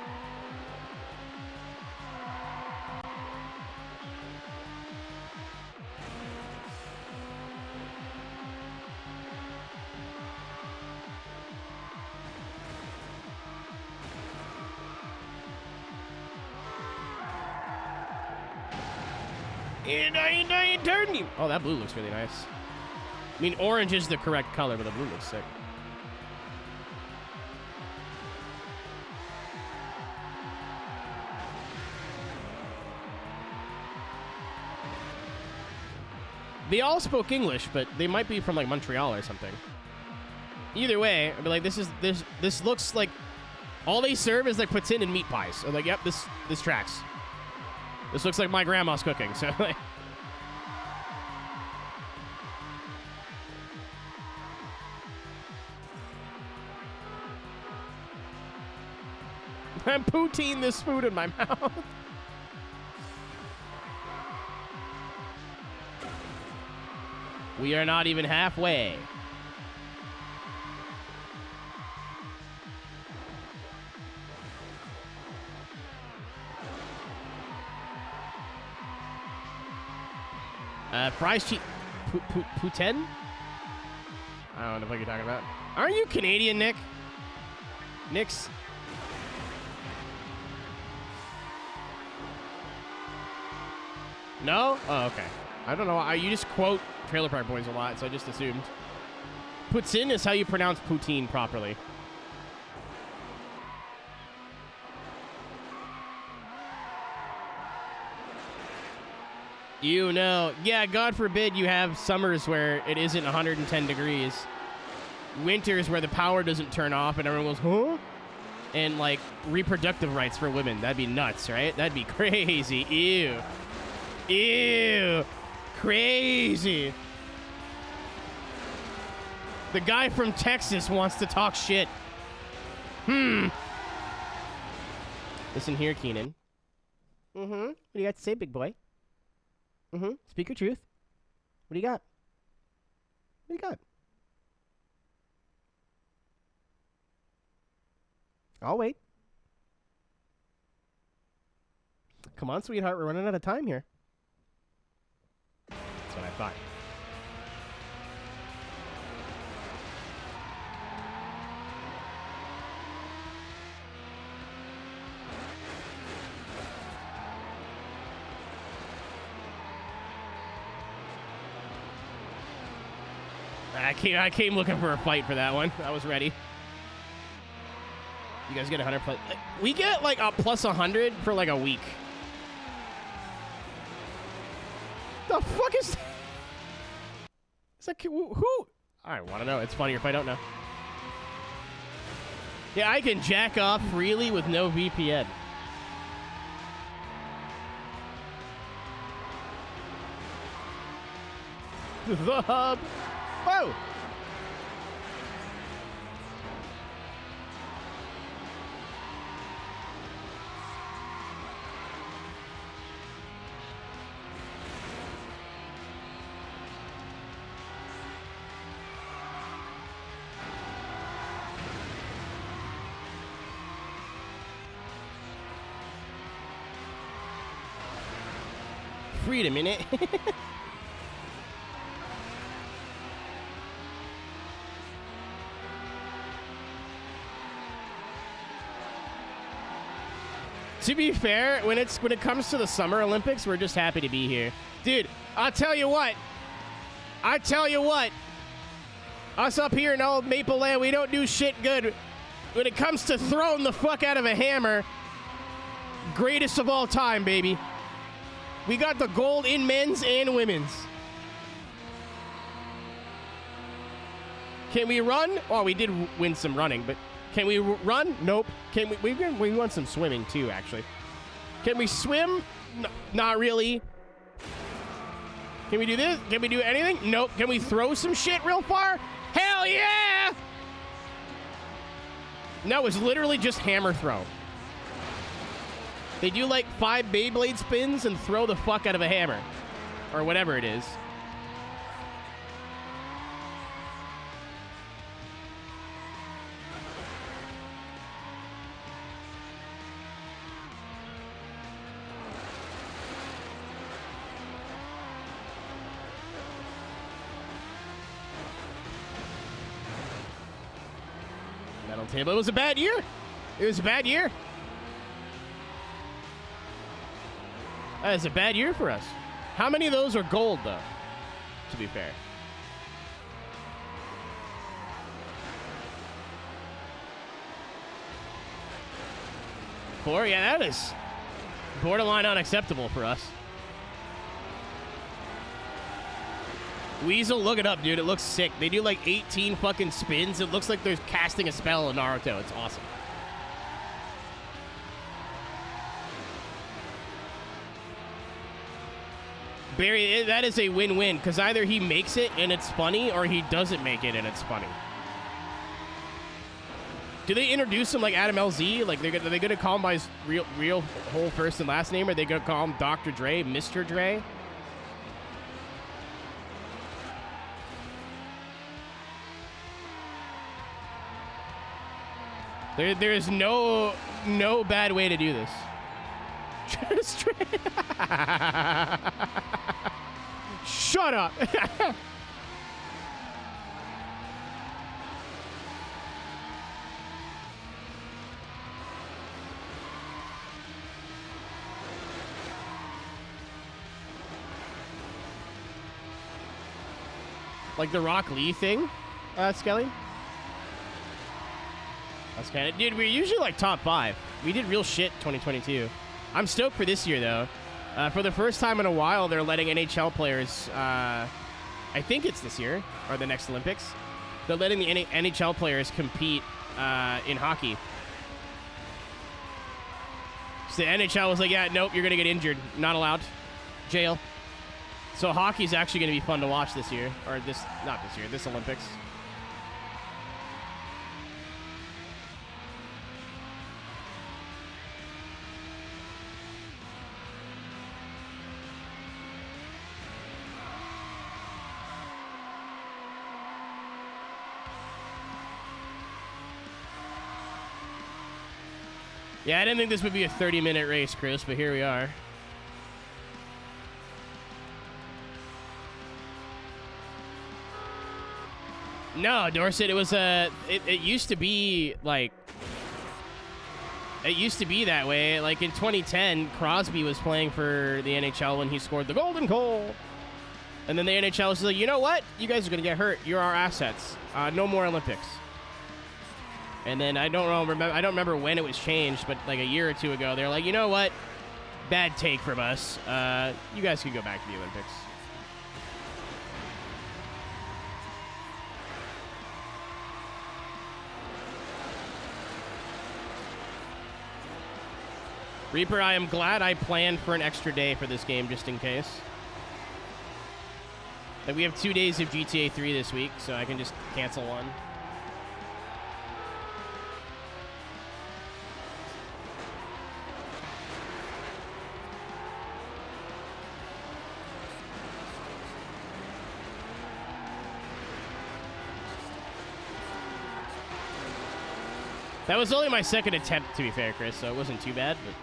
And I ain't turning you. Oh, that blue looks really nice. I mean, orange is the correct color, but the blue looks sick. They all spoke English, but they might be from like Montreal or something. Either way, I'd be like, this looks like all they serve is like poutine and meat pies. I'm like, yep, this tracks. This looks like my grandma's cooking. So like, I'm poutine this food in my mouth. We are not even halfway. Fries cheap. Poutine? I don't know what you're talking about. Aren't you Canadian, Nick? Nick's. No? Oh, okay. I don't know. You just quote Trailer Park Boys a lot, so I just assumed. Poutine is how you pronounce poutine properly. You know. Yeah, God forbid you have summers where it isn't 110 degrees. Winters where the power doesn't turn off and everyone goes, huh? And, like, reproductive rights for women. That'd be nuts, right? That'd be crazy. Ew. Ew. Crazy. The guy from Texas wants to talk shit. Listen here, Keenan. What do you got to say, big boy? Speak your truth. What do you got? What do you got? I'll wait. Come on, sweetheart. We're running out of time here. That's what I thought. I came looking for a fight for that one. I was ready. You guys get 100 plus. We get like a plus 100 for like a week. The fuck is that? Is that who? I want to know. It's funnier if I don't know. Yeah, I can jack off freely with no VPN. The hub. Whoa! Freedom in it. To be fair, when it comes to the Summer Olympics, we're just happy to be here. Dude, I'll tell you what. Us up here in old Maple Land, we don't do shit good. When it comes to throwing the fuck out of a hammer, greatest of all time, baby. We got the gold in men's and women's. Can we run? Oh, we did win some running, but can we run? Nope. Can we won some swimming too, actually. Can we swim? No, not really. Can we do this? Can we do anything? Nope. Can we throw some shit real far? Hell yeah! No, it's literally just hammer throw. They do like 5 Beyblade spins and throw the fuck out of a hammer. Or whatever it is. Metal table. It was a bad year. It was a bad year. That is a bad year for us. How many of those are gold, though? To be fair. Four? Yeah, that is borderline unacceptable for us. Weasel, look it up, dude. It looks sick. They do like 18 fucking spins. It looks like they're casting a spell in Naruto. It's awesome. Barry, that is a win-win, because either he makes it and it's funny, or he doesn't make it and it's funny. Do they introduce him like Adam LZ? Like, are they gonna call him by his real whole first and last name, or are they gonna call him Dr. Dre, Mr. Dre? There is no bad way to do this. Shut up. Like the Rock Lee thing, Skelly? That's kind of... Dude, we're usually like top 5. We did real shit 2022. I'm stoked for this year, though. For the first time in a while, they're letting NHL players... I think it's this year, or the next Olympics. They're letting the NHL players compete in hockey. So the NHL was like, yeah, nope, you're going to get injured. Not allowed. Jail. So hockey's actually going to be fun to watch this year. Or this... Not this year. This Olympics. Yeah, I didn't think this would be a 30-minute race, Chris, but here we are. No, Dorset, it was a... It used to be, like... It used to be that way. Like, in 2010, Crosby was playing for the NHL when he scored the golden goal. And then the NHL was like, you know what? You guys are going to get hurt. You're our assets. No more Olympics. And then I don't remember when it was changed, but like a year or two ago, they're like, you know what? Bad take from us. You guys can go back to the Olympics. Reaper, I am glad I planned for an extra day for this game just in case. Like, we have 2 days of GTA 3 this week, so I can just cancel one. That was only my second attempt, to be fair, Chris, so it wasn't too bad, but...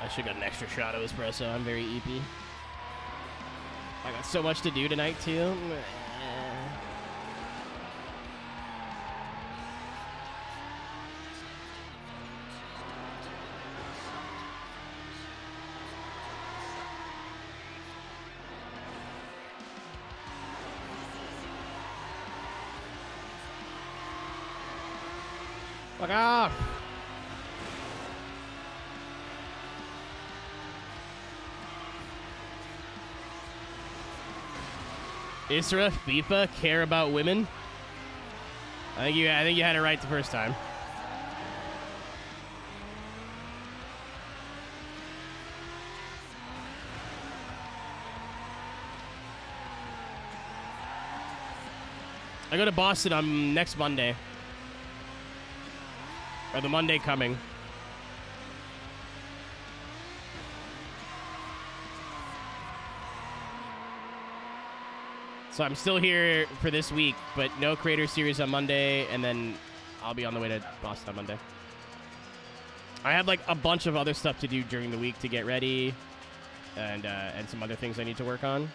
I should have got an extra shot of espresso. I'm very eepy. I got so much to do tonight, too. Fuck off! Isra, FIFA, care about women? I think you had it right the first time. I go to Boston on next Monday. Or the Monday coming. So I'm still here for this week, but no Creator Series on Monday, and then I'll be on the way to Boston on Monday. I have like a bunch of other stuff to do during the week to get ready, and some other things I need to work on.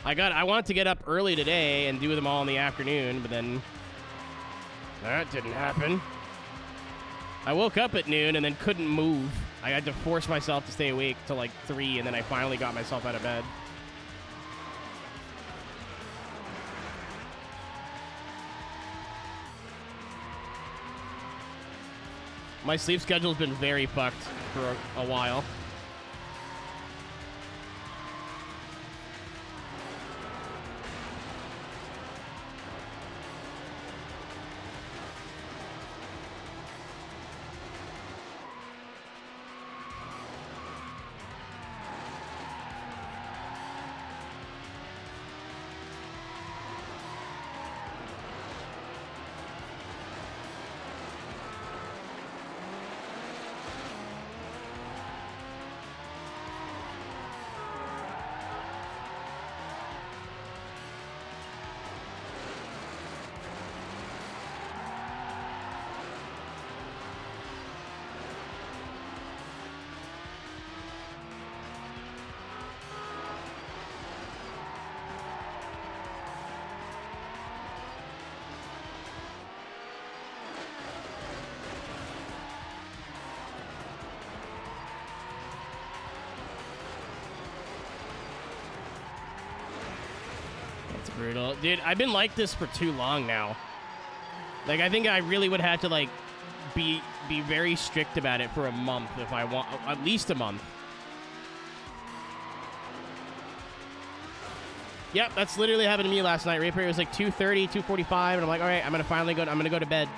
I wanted to get up early today and do them all in the afternoon, but then that didn't happen. I woke up at noon and then couldn't move. I had to force myself to stay awake till like 3, and then I finally got myself out of bed. My sleep schedule's been very fucked for a while. Brutal. Dude, I've been like this for too long now. Like, I think I really would have to, like, be very strict about it for a month if I want, at least a month. Yep, that's literally happened to me last night. Right here, it was like 2:30, 2:45, and I'm like, all right, I'm gonna finally go. I'm gonna go to bed,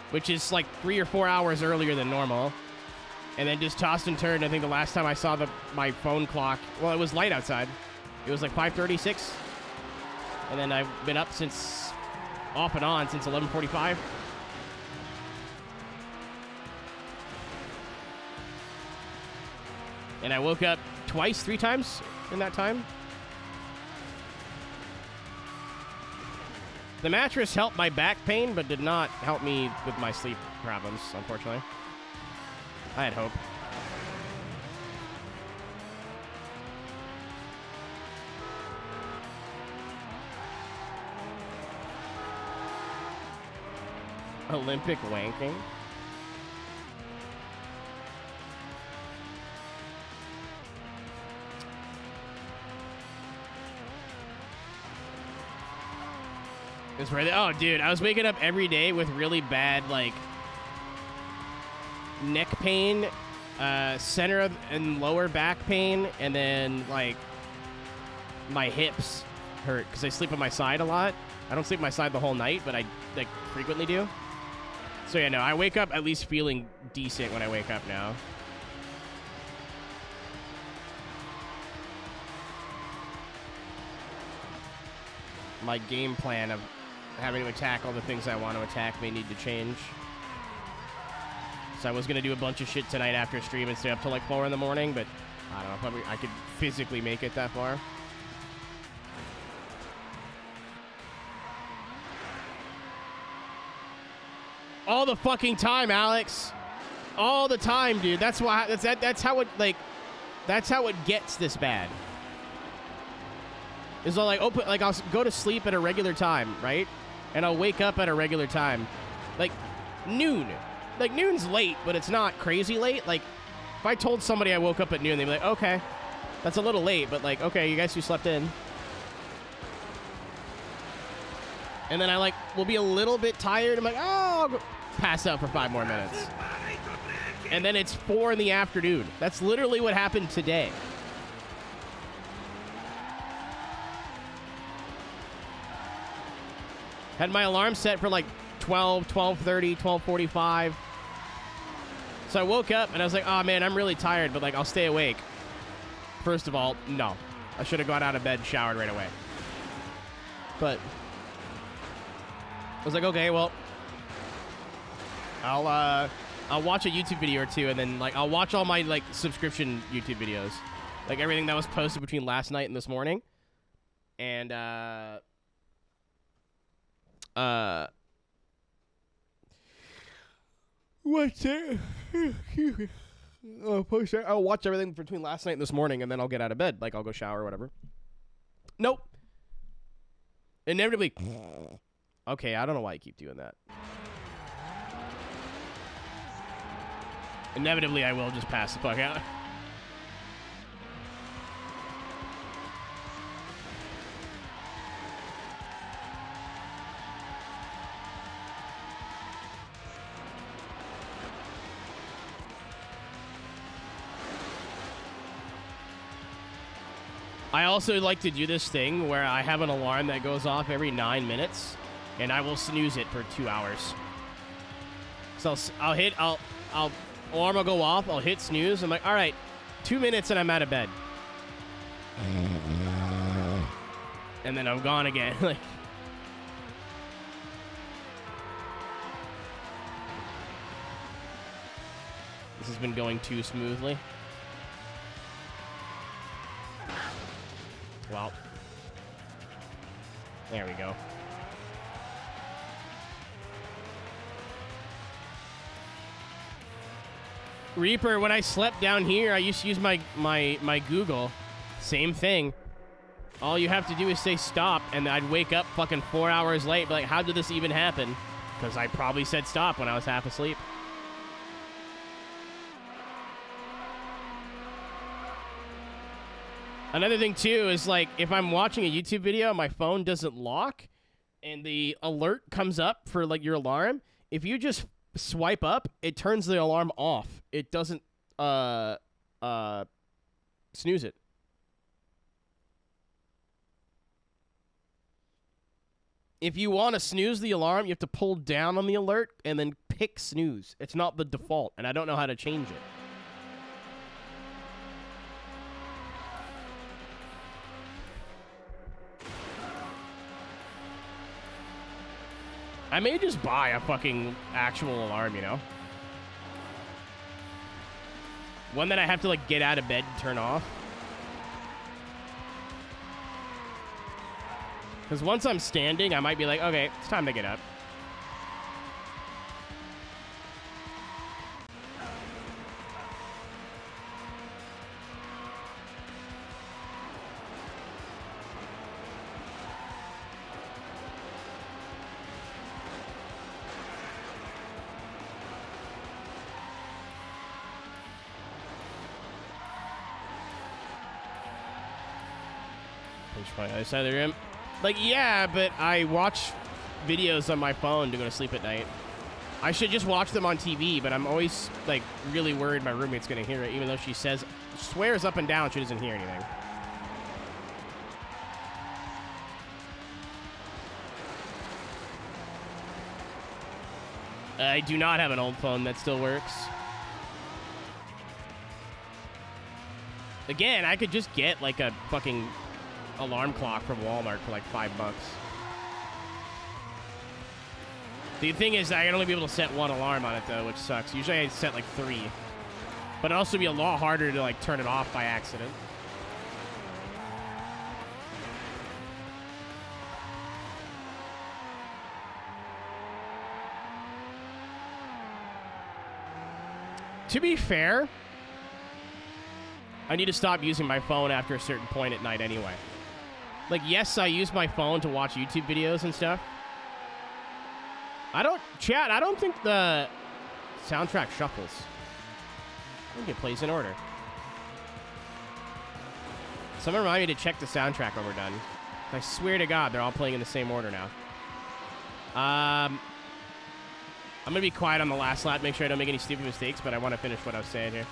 which is like 3 or 4 hours earlier than normal. And then just tossed and turned. I think the last time I saw my phone clock, well, it was light outside. It was like 5:36. And then I've been up since, off and on, since 11:45. And I woke up 3 times in that time. The mattress helped my back pain, but did not help me with my sleep problems, unfortunately. I had hope. Olympic wanking. It's where oh, dude, I was waking up every day with really bad, like, neck pain, center and lower back pain, and then, like, my hips hurt because I sleep on my side a lot. I don't sleep on my side the whole night, but I, like, frequently do. So, yeah, no, I wake up at least feeling decent when I wake up now. My game plan of having to attack all the things I want to attack may need to change. So I was going to do a bunch of shit tonight after stream and stay up till like 4 in the morning, but I don't know, probably I could physically make it that far. All the fucking time, Alex. All the time, dude. That's why. That's how it like. That's how it gets this bad. Is all like open. Like I'll go to sleep at a regular time, right? And I'll wake up at a regular time, like noon. Like noon's late, but it's not crazy late. Like if I told somebody I woke up at noon, they'd be like, "Okay, that's a little late, but like, okay, you guys who slept in." And then I like will be a little bit tired. I'm like, oh, I'll go pass out for 5 more minutes. And then it's 4 in the afternoon. That's literally what happened today. Had my alarm set for like 12, 12:30, 12:45. So I woke up and I was like, oh man, I'm really tired, but like I'll stay awake. First of all, no. I should have got out of bed, showered right away. But I was like, okay, well, I'll watch a YouTube video or two, and then like I'll watch all my like subscription YouTube videos, like everything that was posted between last night and this morning, and what's it? I'll watch everything between last night and this morning, and then I'll get out of bed. Like I'll go shower or whatever. Nope. Inevitably. Okay, I don't know why I keep doing that. Inevitably, I will just pass the fuck out. I also like to do this thing where I have an alarm that goes off every 9 minutes, and I will snooze it for 2 hours. So alarm will go off, I'll hit snooze, I'm like, all right, 2 minutes and I'm out of bed. And then I'm gone again. Like, this has been going too smoothly. Well, there we go. Reaper, when I slept down here, I used to use my Google. Same thing. All you have to do is say stop, and I'd wake up fucking 4 hours late. Be like, how did this even happen? Because I probably said stop when I was half asleep. Another thing, too, is, like, if I'm watching a YouTube video, my phone doesn't lock, and the alert comes up for, like, your alarm. If you just swipe up, it turns the alarm off. It doesn't, snooze it. If you want to snooze the alarm, you have to pull down on the alert and then pick snooze. It's not the default, and I don't know how to change it. I may just buy a fucking actual alarm, you know? One that I have to, like, get out of bed and turn off. Because once I'm standing, I might be like, okay, it's time to get up. Probably other side of the room. Like, yeah, but I watch videos on my phone to go to sleep at night. I should just watch them on TV, but I'm always, like, really worried my roommate's gonna hear it, even though she swears up and down she doesn't hear anything. I do not have an old phone that still works. Again, I could just get, like, a fucking alarm clock from Walmart for like $5. The thing is, I can only be able to set one alarm on it though, which sucks. Usually I set like 3, but it'd also be a lot harder to like turn it off by accident. To be fair, I need to stop using my phone after a certain point at night anyway. Like, yes, I use my phone to watch YouTube videos and stuff. I don't think the soundtrack shuffles. I think it plays in order. Someone remind me to check the soundtrack when we're done. I swear to God, they're all playing in the same order now. I'm going to be quiet on the last lap, make sure I don't make any stupid mistakes, but I want to finish what I was saying here.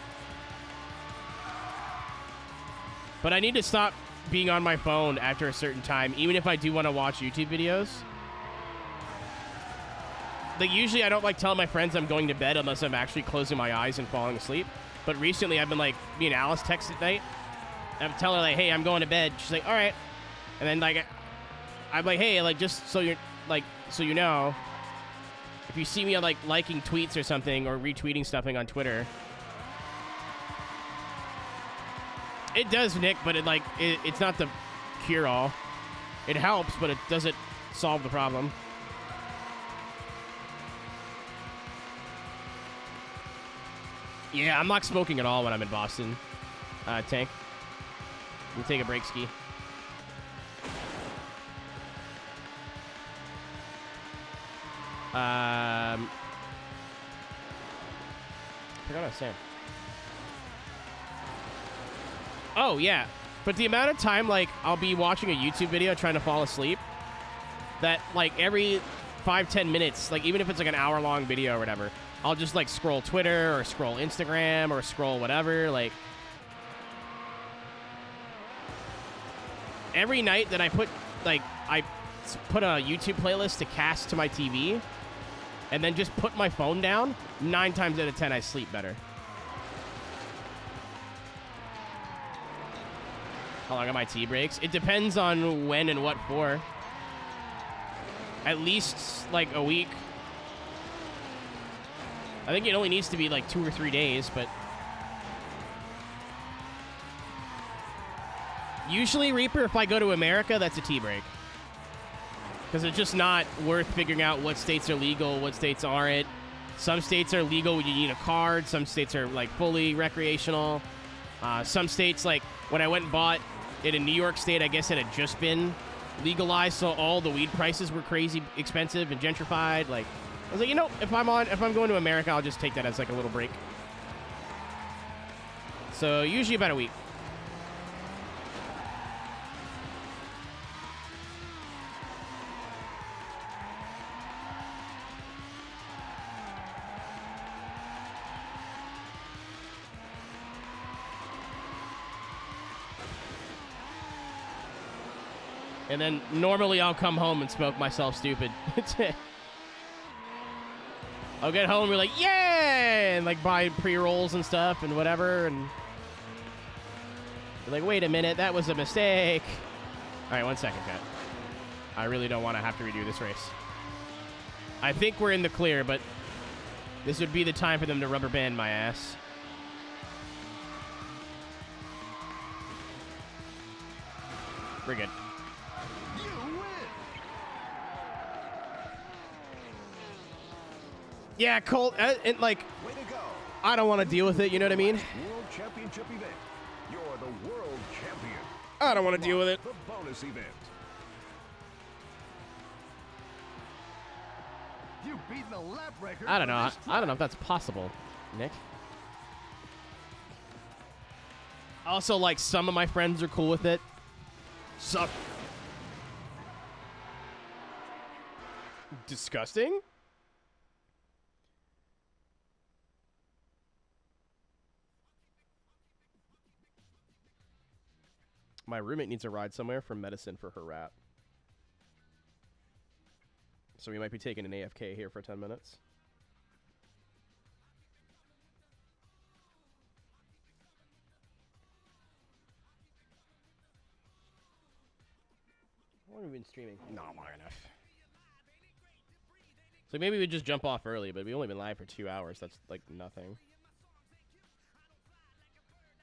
But I need to stop being on my phone after a certain time, even if I do want to watch YouTube videos. Like, usually I don't like telling my friends I'm going to bed unless I'm actually closing my eyes and falling asleep. But recently I've been like, me and Alice text at night. I'm telling her like, hey, I'm going to bed. She's like, all right. And then like, I'm like, hey, like, just so you're like, so you know, If you see me on, like, liking tweets or something or retweeting something on Twitter. It does, Nick, but it's not the cure-all. It helps, but it doesn't solve the problem. Yeah, I'm not smoking at all when I'm in Boston, Tank. We'll take a break, Ski. I forgot what I was saying. Oh, yeah. But the amount of time, like, I'll be watching a YouTube video trying to fall asleep, that, like, every 5-10 minutes, like, even if it's, like, an hour-long video or whatever, I'll just, like, scroll Twitter or scroll Instagram or scroll whatever, like. Every night that I put a YouTube playlist to cast to my TV and then just put my phone down, 9 times out of 10 I sleep better. How long are my tea breaks? It depends on when and what for. At least, like, a week. I think it only needs to be, like, 2 or 3 days, but... Usually, Reaper, if I go to America, that's a tea break. Because it's just not worth figuring out what states are legal, what states aren't. Some states are legal when you need a card. Some states are, like, fully recreational. Some states, like, when I went and bought it in New York State, I guess it had just been legalized, so all the weed prices were crazy expensive and gentrified. Like, I was like, you know, if I'm going to America, I'll just take that as, like, a little break. So, usually about a week. And then normally I'll come home and smoke myself stupid. I'll get home and be like, yeah! And like buy pre-rolls and stuff and whatever. And be like, wait a minute, that was a mistake. All right, 1 second, Kat. I really don't want to have to redo this race. I think we're in the clear, but this would be the time for them to rubber band my ass. We're good. Yeah, Colt, and like, Way to go. I don't want to deal with it, you know what I mean? World Championship event. You're the world champion. I don't want to deal with it. The bonus event. You've beaten the lap record. I don't know. for this I don't know if that's possible, Nick. Also, like, some of my friends are cool with it. Suck. Disgusting? My roommate needs a ride somewhere for medicine for her rat. So we might be taking an AFK here for 10 minutes. How long have we been streaming? Not long enough. So maybe we just jump off early, but we've only been live for 2 hours. That's like nothing.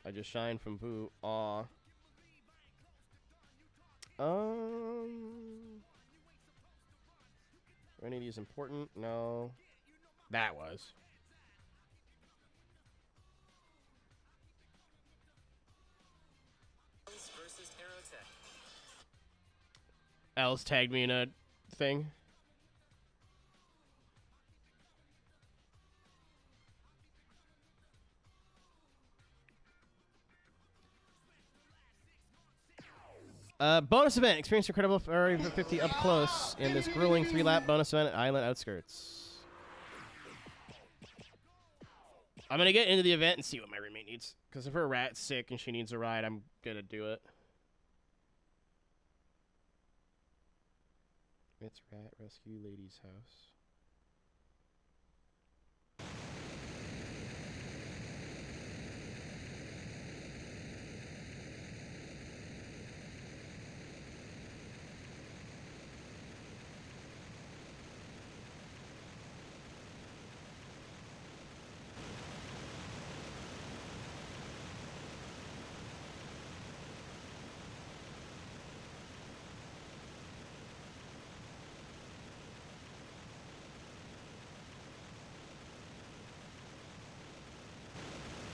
I just shine from Boo. Aw. Any of these important? No. That was. Versus Aeroteq. Alice tagged me in a thing. Bonus event. Experience incredible Ferrari 50 up close in this grueling 3-lap bonus event at Island Outskirts. I'm going to get into the event and see what my roommate needs. Because if her rat's sick and she needs a ride, I'm going to do it. It's Rat Rescue Lady's house.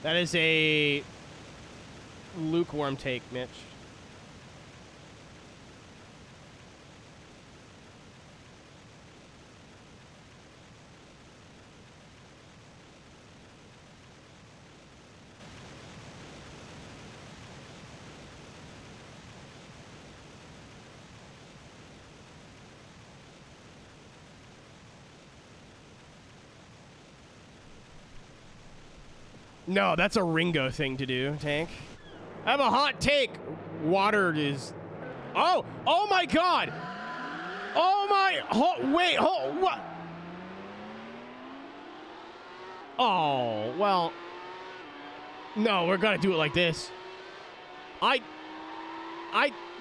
That is a lukewarm take, Mitch. No, that's a Ringo thing to do, Tank. I have a hot take. Water is... Oh! Oh my god! Oh my... Wait, what? Oh, well... No, we're gonna do it like this.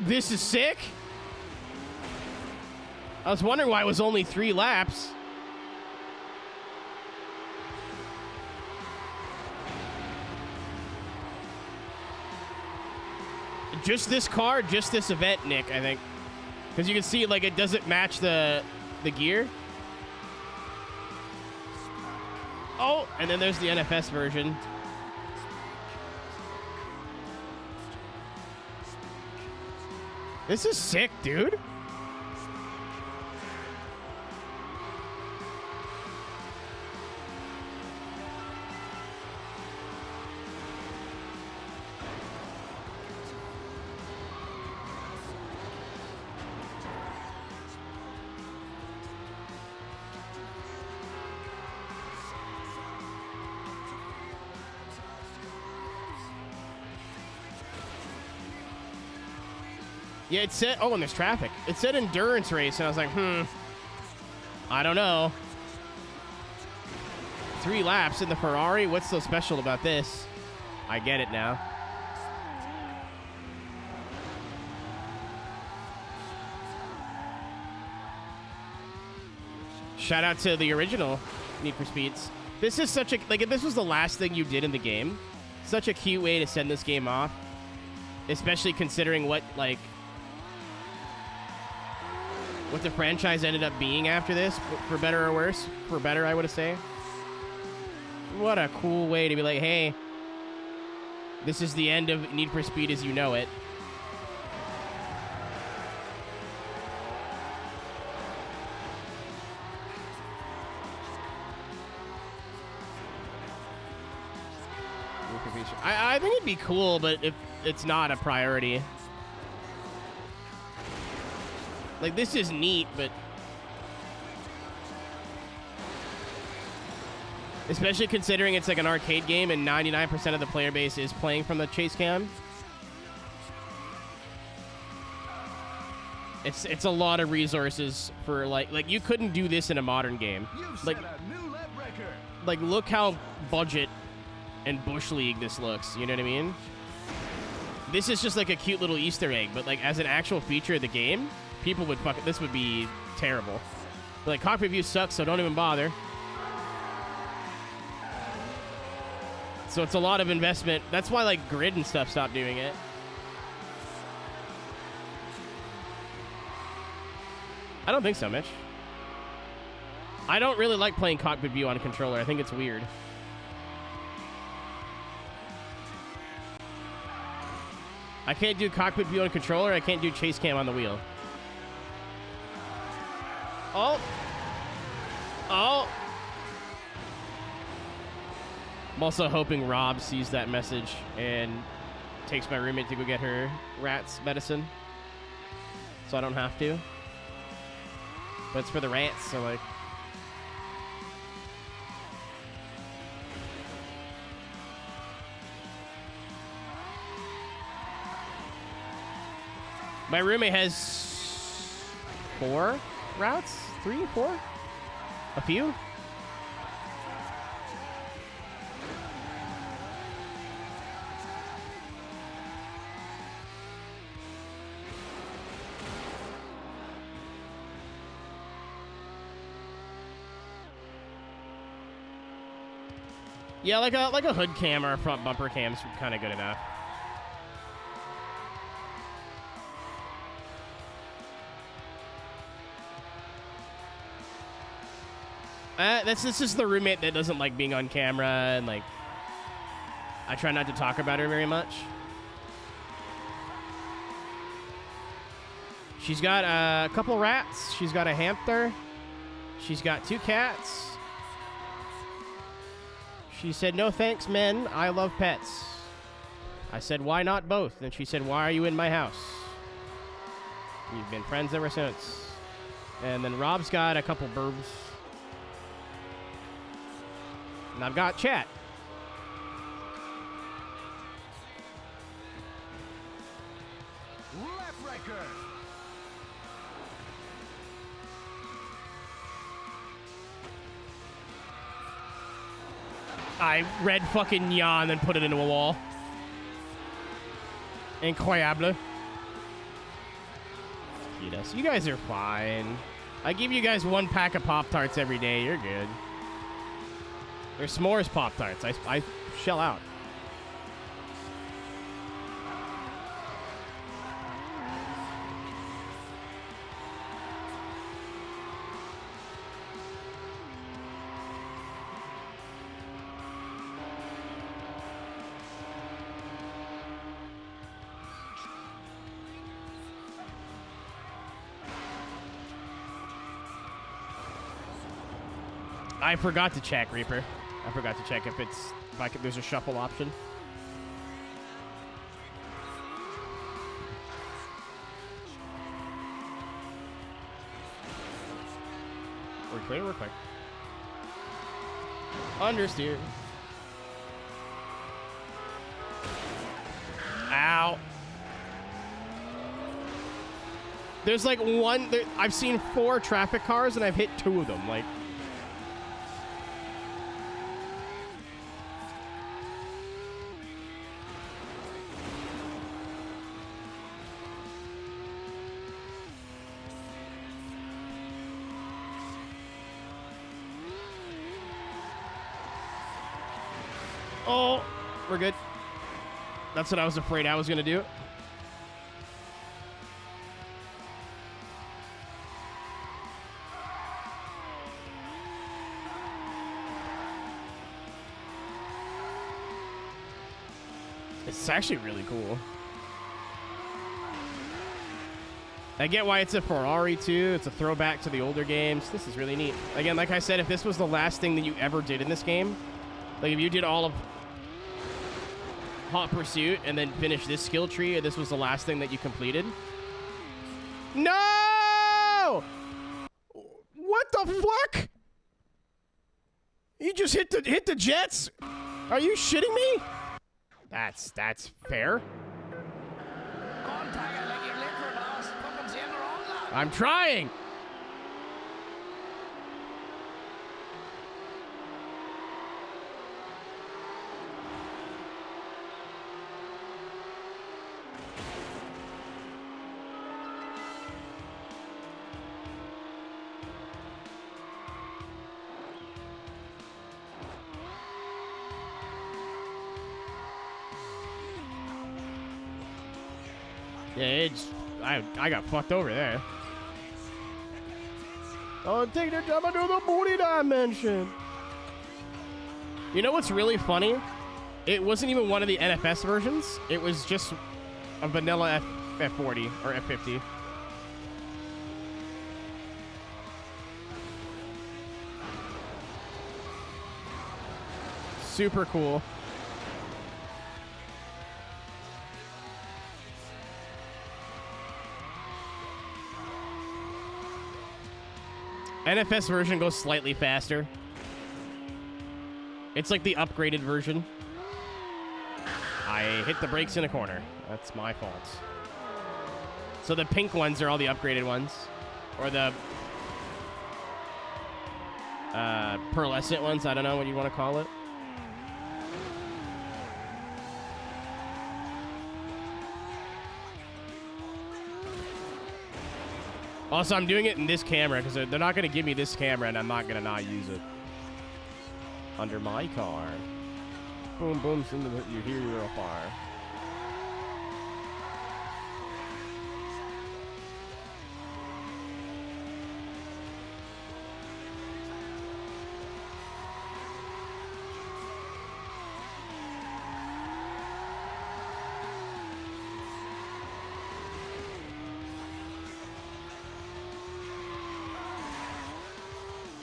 This is sick. I was wondering why it was only 3 laps. Just this car, just this event, Nick, I think. Because you can see, like, it doesn't match the gear. Oh, and then there's the NFS version. This is sick, dude. Yeah, it said... Oh, and there's traffic. It said endurance race, and I was like, I don't know. 3 laps in the Ferrari? What's so special about this? I get it now. Shout out to the original Need for Speeds. This is such a... Like, if this was the last thing you did in the game, such a cute way to send this game off. Especially considering what, like... what the franchise ended up being after this, for better or worse. For better, I would say. What a cool way to be like, hey, this is the end of Need for Speed as you know it. I think it'd be cool, but if it's not a priority. Like, this is neat, but... especially considering it's like an arcade game and 99% of the player base is playing from the chase cam. It's a lot of resources for, like you couldn't do this in a modern game. Like, like, look how budget and Bush League this looks, you know what I mean? This is just like a cute little Easter egg, but like as an actual feature of the game, people would this would be terrible. But like, cockpit view sucks, so don't even bother. So it's a lot of investment. That's why like Grid and stuff stopped doing it. I don't think so, Mitch. I don't really like playing cockpit view on a controller. I think it's weird. I can't do cockpit view on a controller. I can't do chase cam on the wheel. Oh. Oh. I'm also hoping Rob sees that message and takes my roommate to go get her rat's medicine. So I don't have to. But it's for the rats, so like... My roommate has 4 routes? 3, 4? A few? Yeah, like a hood cam or a front bumper cam is kind of good enough. This is the roommate that doesn't like being on camera and like I try not to talk about her very much. She's got a couple rats. She's got a hamster. She's got 2 cats. She said, no thanks, men. I love pets. I said, why not both? And she said, why are you in my house? We've been friends ever since. And then Rob's got a couple burbs. And I've got chat. Lap record. I read fucking yawn and put it into a wall. Incroyable. You guys are fine. I give you guys 1 pack of Pop-Tarts every day. You're good. They're s'mores Pop-Tarts. I shell out. I forgot to check, Reaper. I forgot to check if there's a shuffle option. We're clear, we're clear. Understeer. Ow. There's like I've seen 4 traffic cars and I've hit 2 of them. Like, oh, we're good. That's what I was afraid I was going to do. It's actually really cool. I get why it's a Ferrari too. It's a throwback to the older games. This is really neat. Again, like I said, if this was the last thing that you ever did in this game, like if you did all of Hot Pursuit and then finished this skill tree and this was the last thing that you completed. No! What the fuck? You just hit the jets? Are you shitting me? That's fair. I'm trying. Yeah, I got fucked over there. Oh, take the time to do the booty dimension. You know what's really funny? It wasn't even one of the NFS versions. It was just a vanilla F40 or F50. Super cool. NFS version goes slightly faster. It's like the upgraded version. I hit the brakes in a corner. That's my fault. So the pink ones are all the upgraded ones. Or the pearlescent ones. I don't know what you want to call it. Also, I'm doing it in this camera because they're not going to give me this camera and I'm not going to not use it. Under my car. Boom, boom, you hear you real far.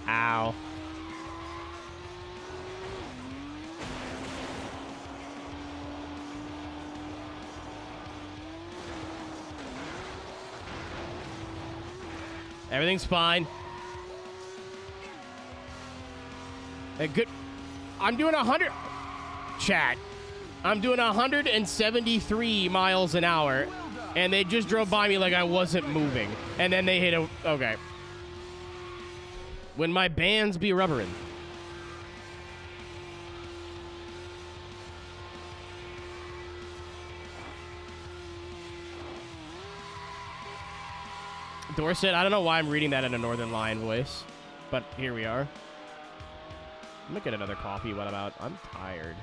Ow. Everything's fine. Good. I'm doing 100. Chat. I'm doing 173 miles an hour, and they just drove by me like I wasn't moving, and then they hit a. Okay. When my bands be rubberin'. Dorset, I don't know why I'm reading that in a Northern Lion voice, but here we are. I'm gonna get another coffee while I'm out. I'm tired.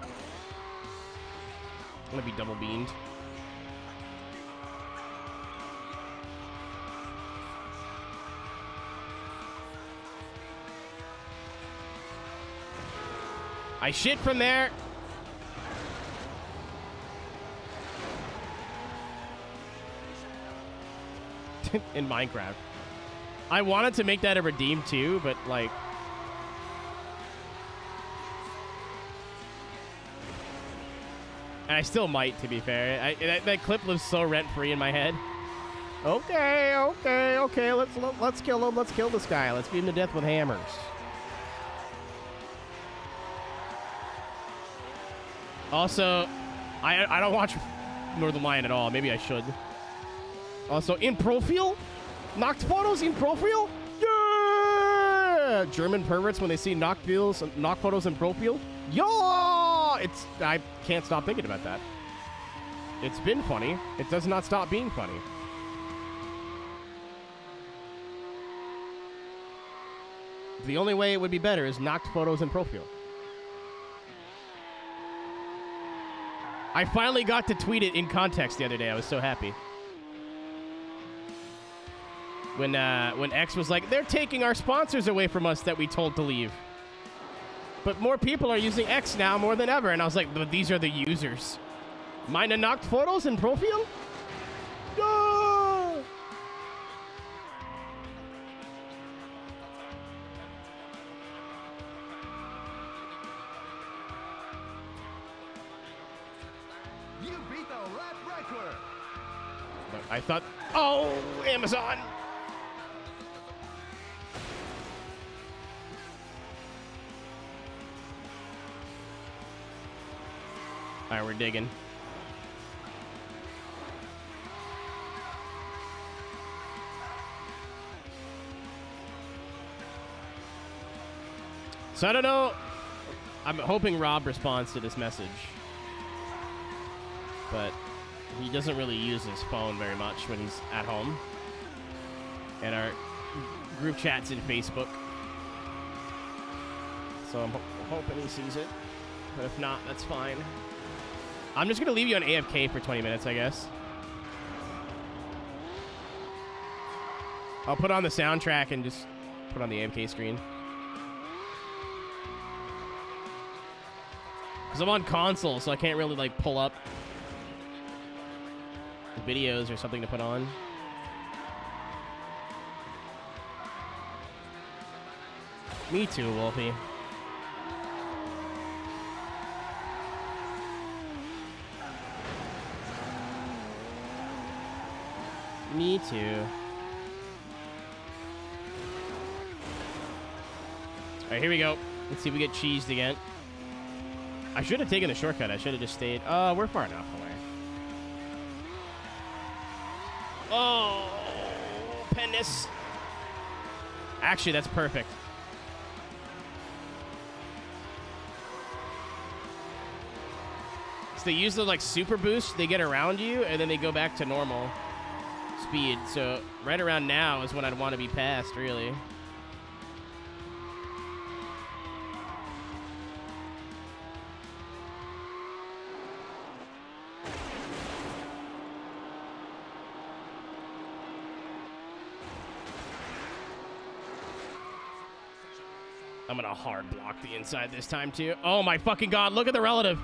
I'm gonna be double beamed. I shit from there. In Minecraft. I wanted to make that a redeem too, but like... And I still might, to be fair. That clip lives so rent-free in my head. Okay, okay, okay. Let's kill him. Let's kill this guy. Let's beat him to death with hammers. Also, I don't watch Northern Lion at all. Maybe I should. Also, in profile? Knocked photos in profile? Yeah! German perverts when they see knock photos in profile? Yeah! I can't stop thinking about that. It's been funny. It does not stop being funny. The only way it would be better is knocked photos in profile. I finally got to tweet it in context the other day. I was so happy. When X was like, they're taking our sponsors away from us that we told to leave. But more people are using X now more than ever. And I was like, but these are the users. Meine knocked photos in profile? No! You beat the lap record. But I thought, oh, Amazon. All right, we're digging. So I don't know. I'm hoping Rob responds to this message. But he doesn't really use his phone very much when he's at home. And our group chat's in Facebook. So I'm hoping he sees it. But if not, that's fine. I'm just going to leave you on AFK for 20 minutes, I guess. I'll put on the soundtrack and just put on the AFK screen. Because I'm on console, so I can't really, like, pull up videos or something to put on. Me too, Wolfie. Me too. Alright, here we go. Let's see if we get cheesed again. I should have taken the shortcut. I should have just stayed. We're far enough away. Oh, penis. Actually, that's perfect. So they use the like super boost, they get around you, and then they go back to normal speed. So right around now is when I'd want to be passed, really. I'm gonna hard block the inside this time too. Oh my fucking god, look at the relative.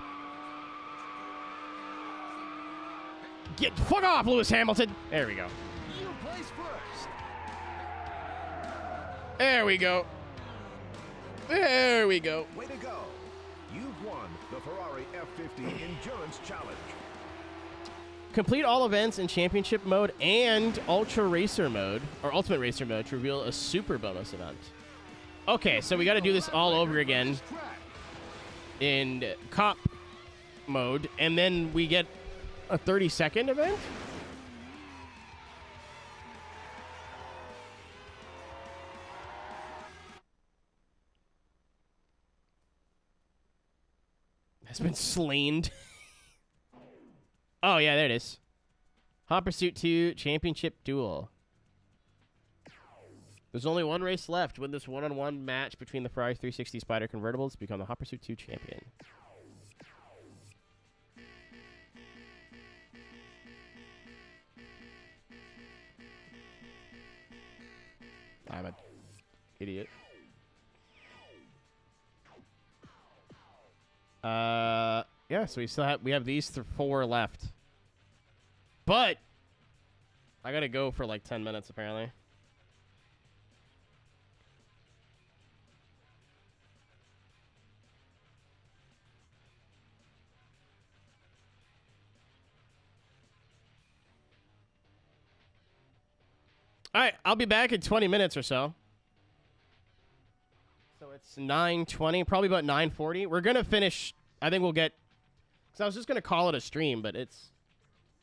Get fuck off, Lewis Hamilton. There we go. You place first. There we go. There we go. Way to go. You've won the Ferrari F50 Endurance Challenge. Complete all events in Championship mode and Ultra Racer mode, or Ultimate Racer mode, to reveal a super bonus event. Okay, so we got to do this all over again in Cop mode, and then we get a 30-second event? Has been slain. Oh, yeah, there it is. Hot Pursuit 2 Championship Duel. There's only one race left. Win this one-on-one match between the Ferrari 360 Spider convertibles to become the Hot Pursuit 2 champion. I'm an idiot. Yeah, so we have these 4 left. But I gotta go for like 10 minutes apparently. All right, I'll be back in 20 minutes or so. So it's 9:20, probably about 9:40. We're gonna finish. I think we'll get. Because I was just gonna call it a stream, but it's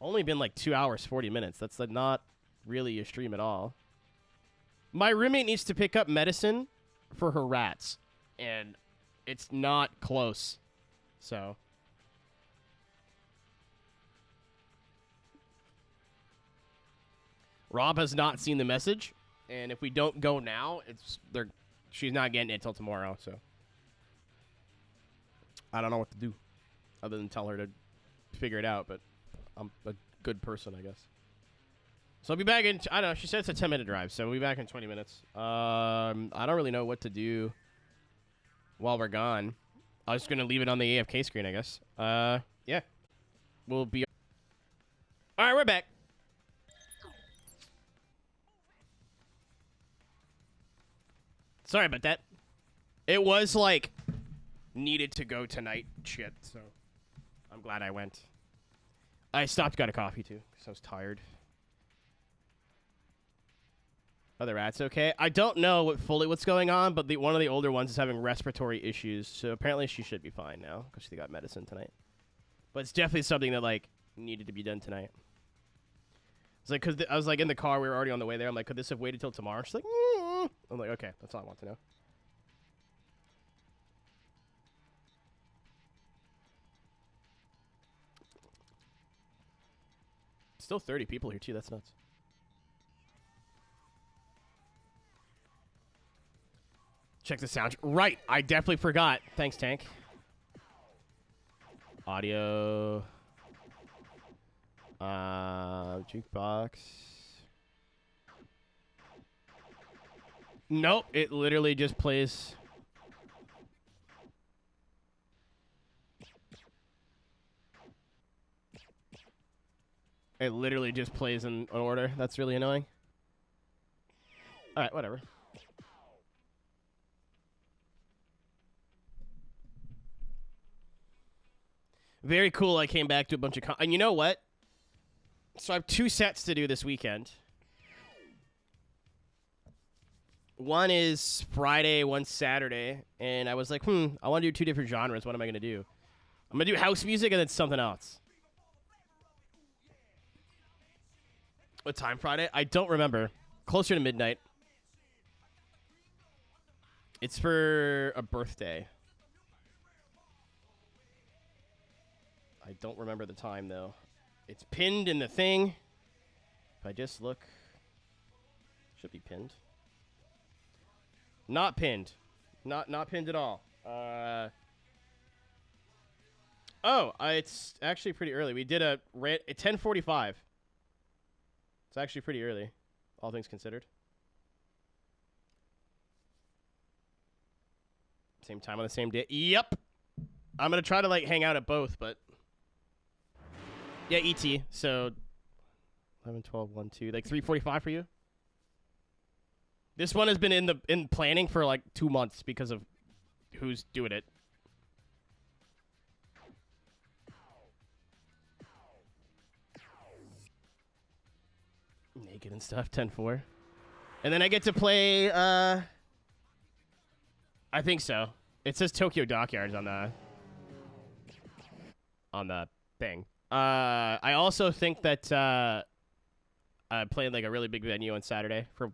only been like 2 hours 40 minutes. That's not really a stream at all. My roommate needs to pick up medicine for her rats, and it's not close. So. Rob has not seen the message, and if we don't go now, she's not getting it until tomorrow, so. I don't know what to do other than tell her to figure it out, but I'm a good person, I guess. So I'll be back in, I don't know, she said it's a 10-minute drive, so we'll be back in 20 minutes. I don't really know what to do while we're gone. I was just going to leave it on the AFK screen, I guess. Yeah. We'll be... All right, we're back. Sorry about that. It was like needed to go tonight shit, so I'm glad I went. I stopped, got a coffee too, because I was tired. Are the rats okay? I don't know what's going on, but one of the older ones is having respiratory issues, so apparently she should be fine now, because she got medicine tonight. But it's definitely something that, like, needed to be done tonight. It's like, because I was, like, in the car, we were already on the way there, I'm like, could this have waited till tomorrow? She's like, I'm like, okay, that's all I want to know. Still 30 people here, too. That's nuts. Check the sound. Right. I definitely forgot. Thanks, Tank. Audio. Jukebox. Nope. It literally just plays. It literally just plays in order. That's really annoying. All right, whatever. Very cool. I came back to a bunch of... And you know what? So I have 2 sets to do this weekend. One is Friday, one's Saturday. And I was like, I want to do 2 different genres. What am I going to do? I'm going to do house music and then something else. What time Friday? I don't remember. Closer to midnight. It's for a birthday. I don't remember the time, though. It's pinned in the thing. If I just look. Should be pinned. Not pinned. Not pinned at all. It's actually pretty early. We did at 10:45. It's actually pretty early, all things considered. Same time on the same day. Yep. I'm going to try to, like, hang out at both, but... Yeah, ET. So, 11, 12, 1, 2. Like, 3:45 for you? This one has been in planning for like 2 months because of who's doing it. Naked and stuff, 10-4. And then I get to play, I think so. It says Tokyo Dockyards on the thing. I also think that I'm playing like a really big venue on Saturday for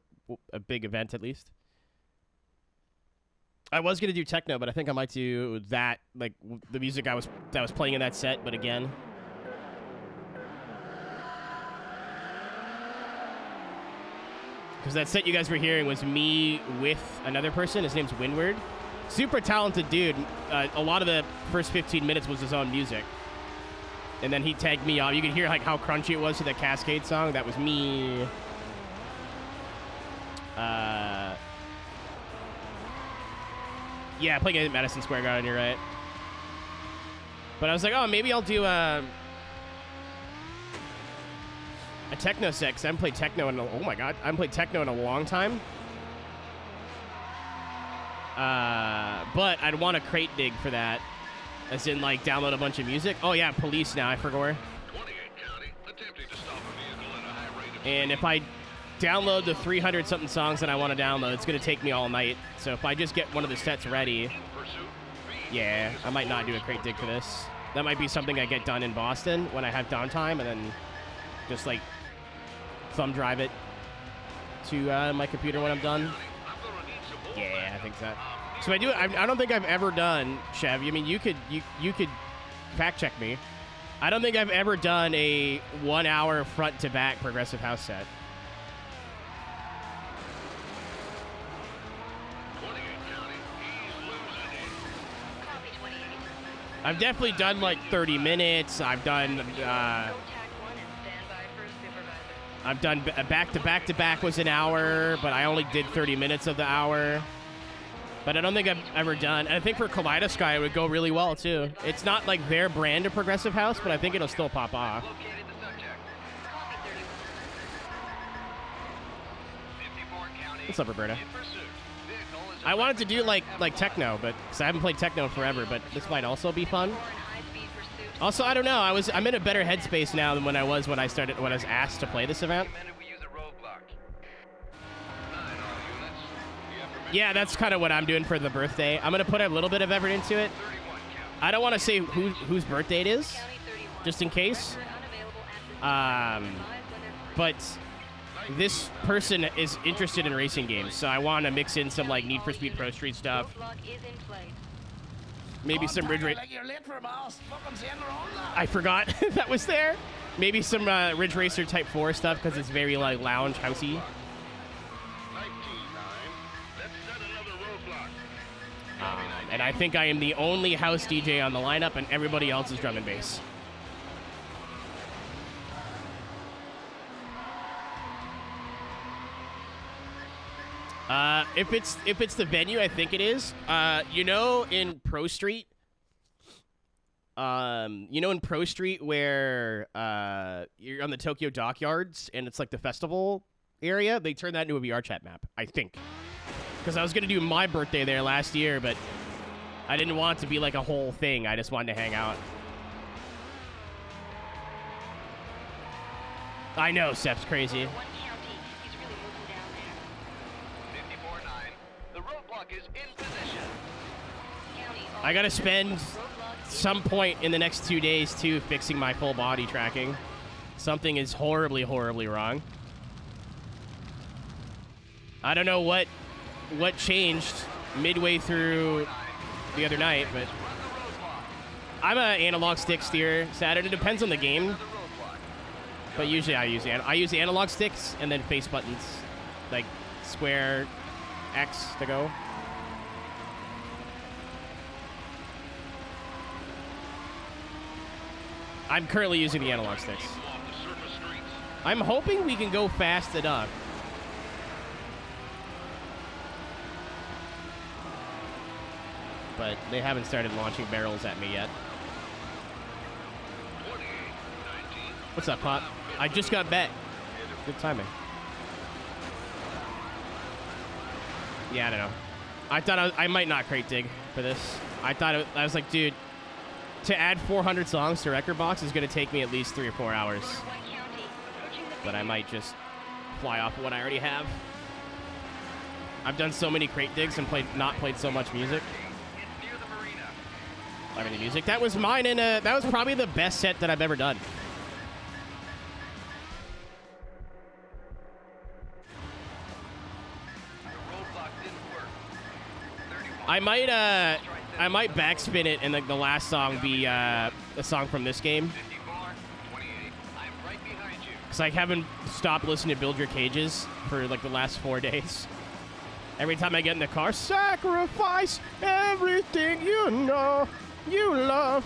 a big event at least. I was gonna do techno, but I think I might do that, like the music that was playing in that set, but again. Because that set you guys were hearing was me with another person. His name's Windward. Super talented dude. A lot of the first 15 minutes was his own music. And then he tagged me off. You could hear like how crunchy it was to that Cascade song. That was me. Yeah, playing at Madison Square Garden, you're right. But I was like, oh, maybe I'll do a techno set, because I haven't played techno in oh my god, I haven't played techno in a long time. But I'd want a crate dig for that, as in like download a bunch of music. Oh yeah, Police now, I forgot. And if I download the 300 something songs that I want to download, it's gonna take me all night. So if I just get one of the sets ready, yeah, I might not do a crate dig for this. That might be something I get done in Boston when I have downtime, and then just like thumb drive it to my computer when I'm done. Yeah, I think so. So I don't think I've ever done, Chev. I mean, you could fact check me. I don't think I've ever done a 1 hour front to back progressive house set. I've definitely done like 30 minutes. I've done a back was an hour, but I only did 30 minutes of the hour. But I don't think I've ever done. And I think for Kaleidosky, it would go really well too. It's not like their brand of progressive house, but I think it'll still pop off. What's up, Roberta? I wanted to do like techno, but because I haven't played techno in forever, but this might also be fun. Also, I don't know. I'm in a better headspace now than when I was when I was asked to play this event. Yeah, that's kind of what I'm doing for the birthday. I'm gonna put a little bit of effort into it. I don't want to say whose birthday it is, just in case. But this person is interested in racing games, so I want to mix in some like Need for Speed Pro Street stuff. Maybe some Ridge Racer. I forgot that was there. Maybe some Ridge Racer Type 4 stuff because it's very like lounge housey. And I think I am the only house DJ on the lineup, and everybody else is drum and bass. If it's the venue, I think it is. You know, in Pro Street. In Pro Street where you're on the Tokyo Dockyards, and it's like the festival area. They turned that into a VR chat map, I think. Because I was gonna do my birthday there last year, but I didn't want it to be like a whole thing. I just wanted to hang out. I know, Sep's crazy. I gotta spend some point in the next 2 days, too, fixing my full body tracking. Something is horribly, horribly wrong. I don't know what changed midway through the other night, but I'm an analog stick steerer. Saturday depends on the game, but usually I use analog sticks and then face buttons, like square, X to go. I'm currently using the analog sticks. I'm hoping we can go fast enough. But they haven't started launching barrels at me yet. What's up, Pop? I just got bet. Good timing. Yeah, I don't know. I thought I might not crate dig for this. I was like, dude, to add 400 songs to Record Box is going to take me at least 3 or 4 hours. But I might just fly off of what I already have. I've done so many crate digs and not played so much music. I mean, the music. That was mine, and that was probably the best set that I've ever done. I might backspin it and the last song be a song from this game. Because I haven't stopped listening to Build Your Cages for like the last 4 days. Every time I get in the car, sacrifice everything you know you love.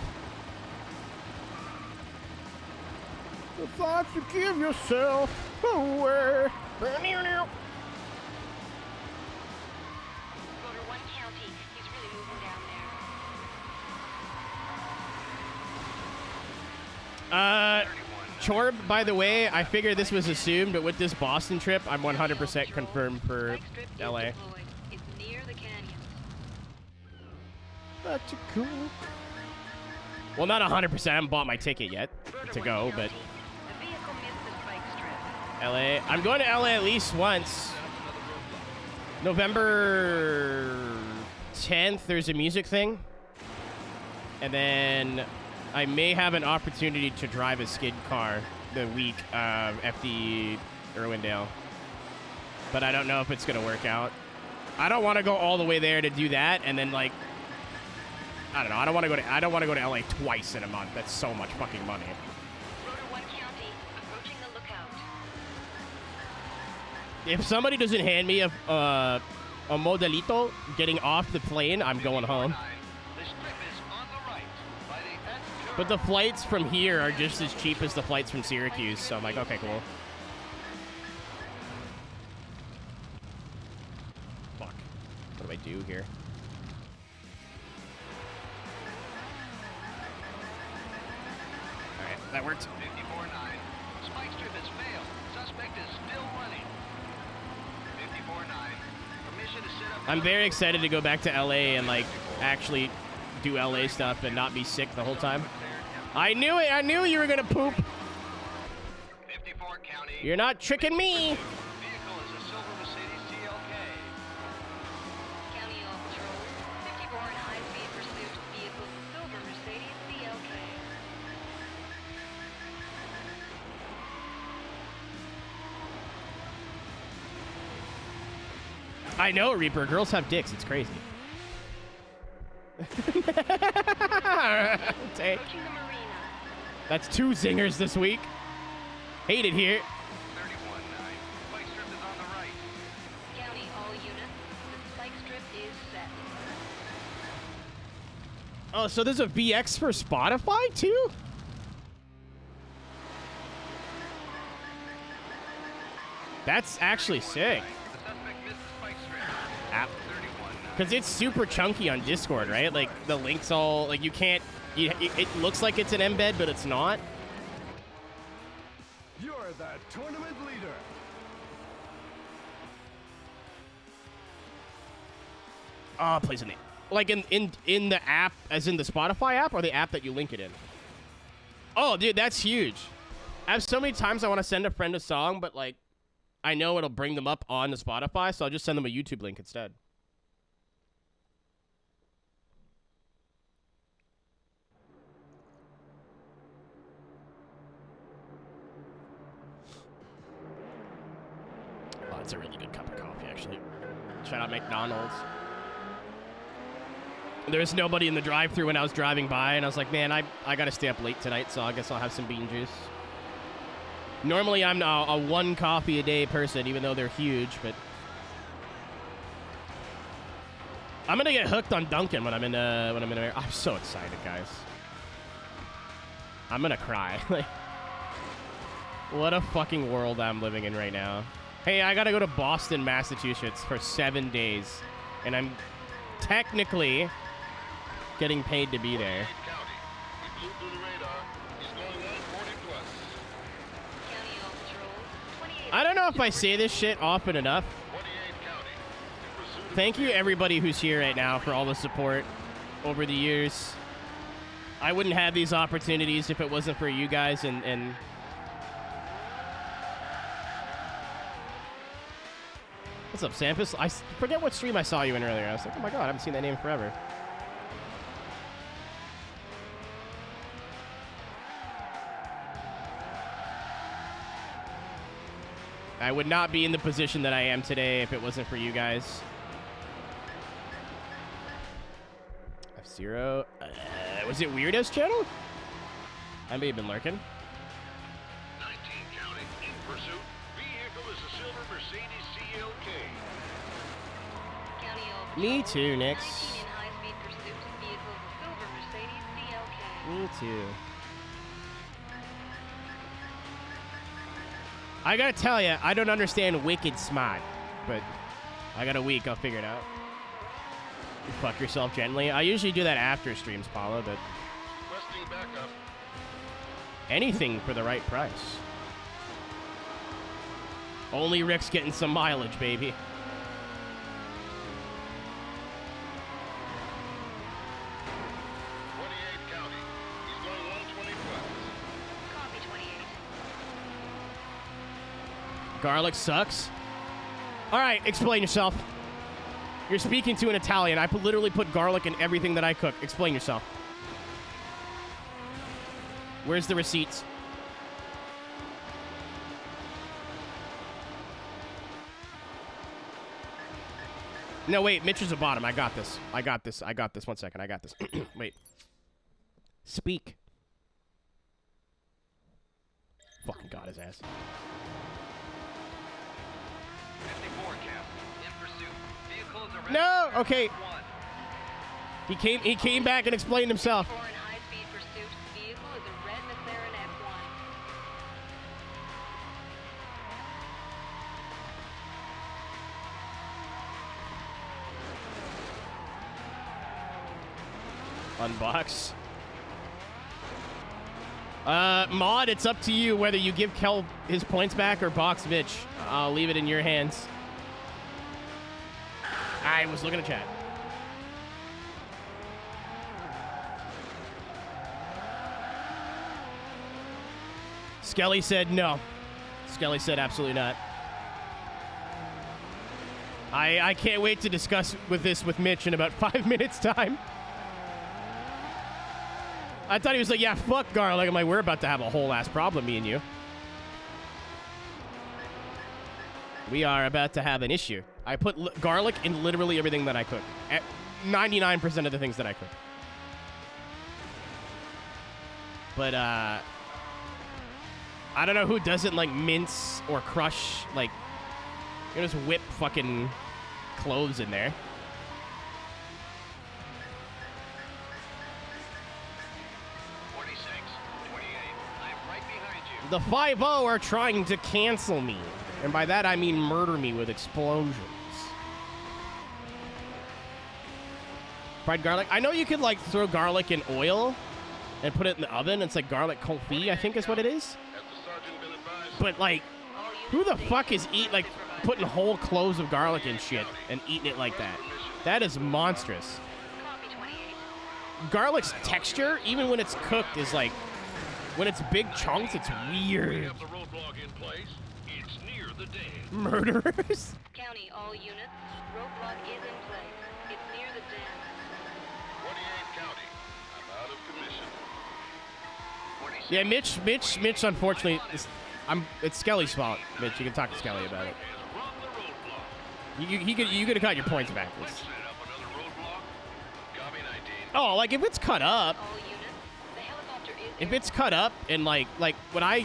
The thoughts you give yourself away. Chorb, by the way, I figured this was assumed, but with this Boston trip, I'm 100% confirmed for LA. That's cool. Well, not 100%. I haven't bought my ticket yet to go, but LA. I'm going to LA at least once. November 10th, there's a music thing. And then I may have an opportunity to drive a skid car the week of FD Irwindale. But I don't know if it's going to work out. I don't want to go all the way there to do that and then like I don't know. I don't want to go to LA twice in a month. That's so much fucking money. If somebody doesn't hand me a modelito getting off the plane, I'm going home. But the flights from here are just as cheap as the flights from Syracuse, so I'm like, okay, cool. Fuck. What do I do here? Alright, that worked. 54-9. Spike strip has failed. Suspect is still running. 54-9. Permission to sit up. I'm very excited to go back to LA and, like, actually do LA stuff and not be sick the whole time. I knew it. I knew you were going to poop. 54 County. You're not tricking me. Vehicle is a silver Mercedes CLK. County all patrol. 54 in high-speed pursuit. Vehicle silver Mercedes CLK. I know, Reaper. Girls have dicks. It's crazy. Take. Approaching the marina. That's 2 zingers this week. Hate it here. 31-9. Spike strip is on the right. County all units. The spike strip is set. Oh, so there's a VX for Spotify too? That's actually sick. The suspect missed the spike strip. App. 31-9. Because it's super chunky on Discord, right? Like, the links all, like, you can't, it looks like it's an embed, but it's not. You're the tournament leader. Oh, plays in the, like, in the app, as in the Spotify app, or the app that you link it in? Oh, dude, that's huge. I have so many times I want to send a friend a song, but, like, I know it'll bring them up on the Spotify, so I'll just send them a YouTube link instead. Oh, it's a really good cup of coffee, actually. Shout out McDonald's. There was nobody in the drive-thru when I was driving by, and I was like, man, I got to stay up late tonight, so I guess I'll have some bean juice. Normally, I'm a 1 coffee a day person, even though they're huge, but I'm gonna get hooked on Dunkin' when I'm in America. I'm so excited, guys. I'm gonna cry. Like, what a fucking world I'm living in right now. Hey, I gotta go to Boston, Massachusetts for 7 days, and I'm technically getting paid to be there. I don't know if I say this shit often enough, Thank you, everybody who's here right now, for all the support over the years. I wouldn't have these opportunities if it wasn't for you guys. And what's up, Sampus? I forget what stream I saw you in earlier. I was like, oh my god, I haven't seen that name forever. I would not be in the position that I am today if it wasn't for you guys. F-Zero. Was it Weirdo's channel? I may have been lurking. 19 counting, in pursuit. Vehicle is a silver Mercedes CLK. County Oak Me Patrol, too, Nix. 19 in high-speed pursuit. Vehicle silver Mercedes CLK. Me too. I gotta tell you, I don't understand Wicked Smart, but I got a week. I'll figure it out. You fuck yourself gently. I usually do that after streams, Paula, but Requesting backup. anything for the right price. Only Rick's getting some mileage, baby. 28 county. He's going 120 plus. Copy 28. Garlic sucks. All right, explain yourself. You're speaking to an Italian. I literally put garlic in everything that I cook. Explain yourself. Where's the receipts? No, wait. Mitch is a bottom. I got this. I got this. I got this. 1 second. I got this. Wait. Speak. Fucking got his ass. 54 cap. In pursuit. Vehicle is a red No. McLaren Okay. F1. He came back and explained himself. 4 in high-speed pursuit. Vehicle is a red McLaren F1. Unbox. Mod, it's up to you whether you give Kel his points back or box Mitch. I'll leave it in your hands. I was looking at chat. Skelly said no. Skelly said absolutely not. I can't wait to discuss with Mitch in about 5 minutes time. I thought he was like, yeah, fuck garlic. I'm like, we're about to have a whole ass problem, me and you. We are about to have an issue. I put garlic in literally everything that I cook. At 99% of the things that I cook. But, I don't know who doesn't, like, mince or crush, like, you know, just whip fucking cloves in there. The 5-0 are trying to cancel me. And by that, I mean murder me with explosions. Fried garlic. I know you could, like, throw garlic in oil and put it in the oven. It's like garlic confit, I think is what it is. But, like, who the fuck is putting whole cloves of garlic in shit and eating it like that? That is monstrous. Copy 28. Garlic's texture, even when it's cooked, is like, when it's big chunks, it's weird. The roadblock in place. It's near the dam. Murderers? County, all units. Roadblock is in place. It's near the dam. 28 county. I'm out of commission. 46. Yeah, Mitch, unfortunately, it's Skelly's fault, Mitch. You can talk to Skelly about it. Has run the roadblock. You could have got your points back. Let's set up another roadblock. Copy 19. Oh, like, if it's cut up, All units. The helicopter is if it's cut up and, like when I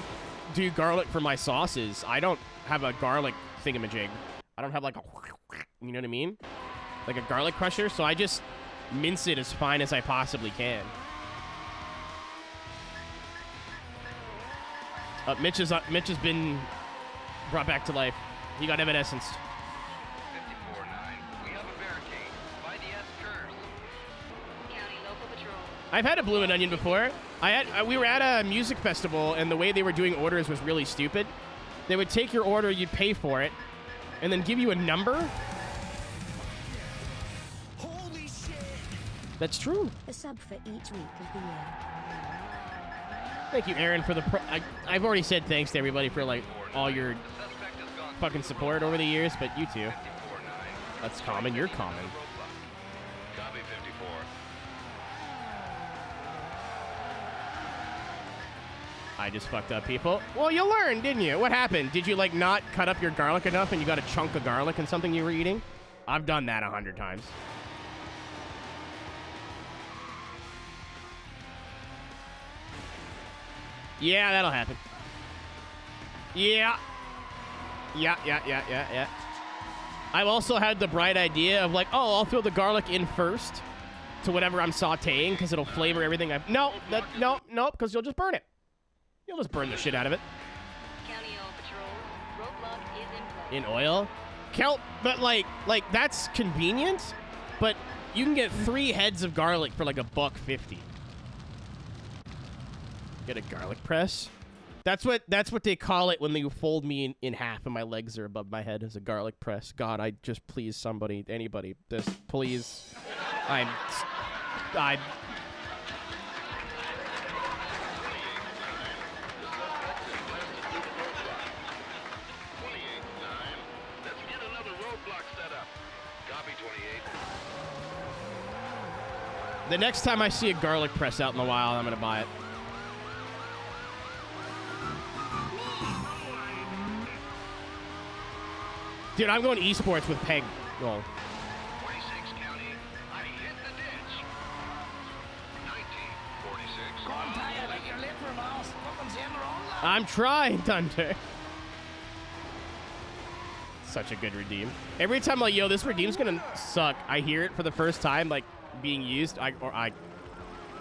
do garlic for my sauces, I don't have a garlic thingamajig. I don't have, like, a, you know what I mean? Like a garlic crusher, so I just mince it as fine as I possibly can. Mitch has been brought back to life. He got evanescenced. 54-9. We have a barricade. By the S-curves. County local patrol. I've had a bloomin' onion before. We were at a music festival, and the way they were doing orders was really stupid. They would take your order, you'd pay for it, and then give you a number. That's true. A sub for each week of the year. Thank you, Aaron, for the I've already said thanks to everybody for, like, all your fucking support over the years, but you too. That's common. You're common. Copy 54. I just fucked up, people. Well, you learned, didn't you? What happened? Did you, like, not cut up your garlic enough and you got a chunk of garlic in something you were eating? I've done that 100 times. Yeah, that'll happen. Yeah. Yeah. I've also had the bright idea of, like, oh, I'll throw the garlic in first to whatever I'm sauteing because it'll flavor everything. No, because you'll just burn it. You'll just burn the shit out of it. County Oil Patrol. Roadblock is in place. In oil? But, like, that's convenient, but you can get 3 heads of garlic for, like, $1.50. Get a garlic press? That's what they call it when they fold me in half and my legs are above my head as a garlic press. God, I just please somebody, anybody, just please. I. Let's get another roadblock set up. Copy 28. The next time I see a garlic press out in the wild, I'm gonna buy it. Dude, I'm going esports with Peg. Roll. 26 County. I hit the ditch. 1946. Go on, Ty, I think you're late for boss. Fucking saying the wrong lot. I'm trying, Thunder. Such a good redeem. Every time, like, yo, this redeem's gonna suck, I hear it for the first time, like, being used, I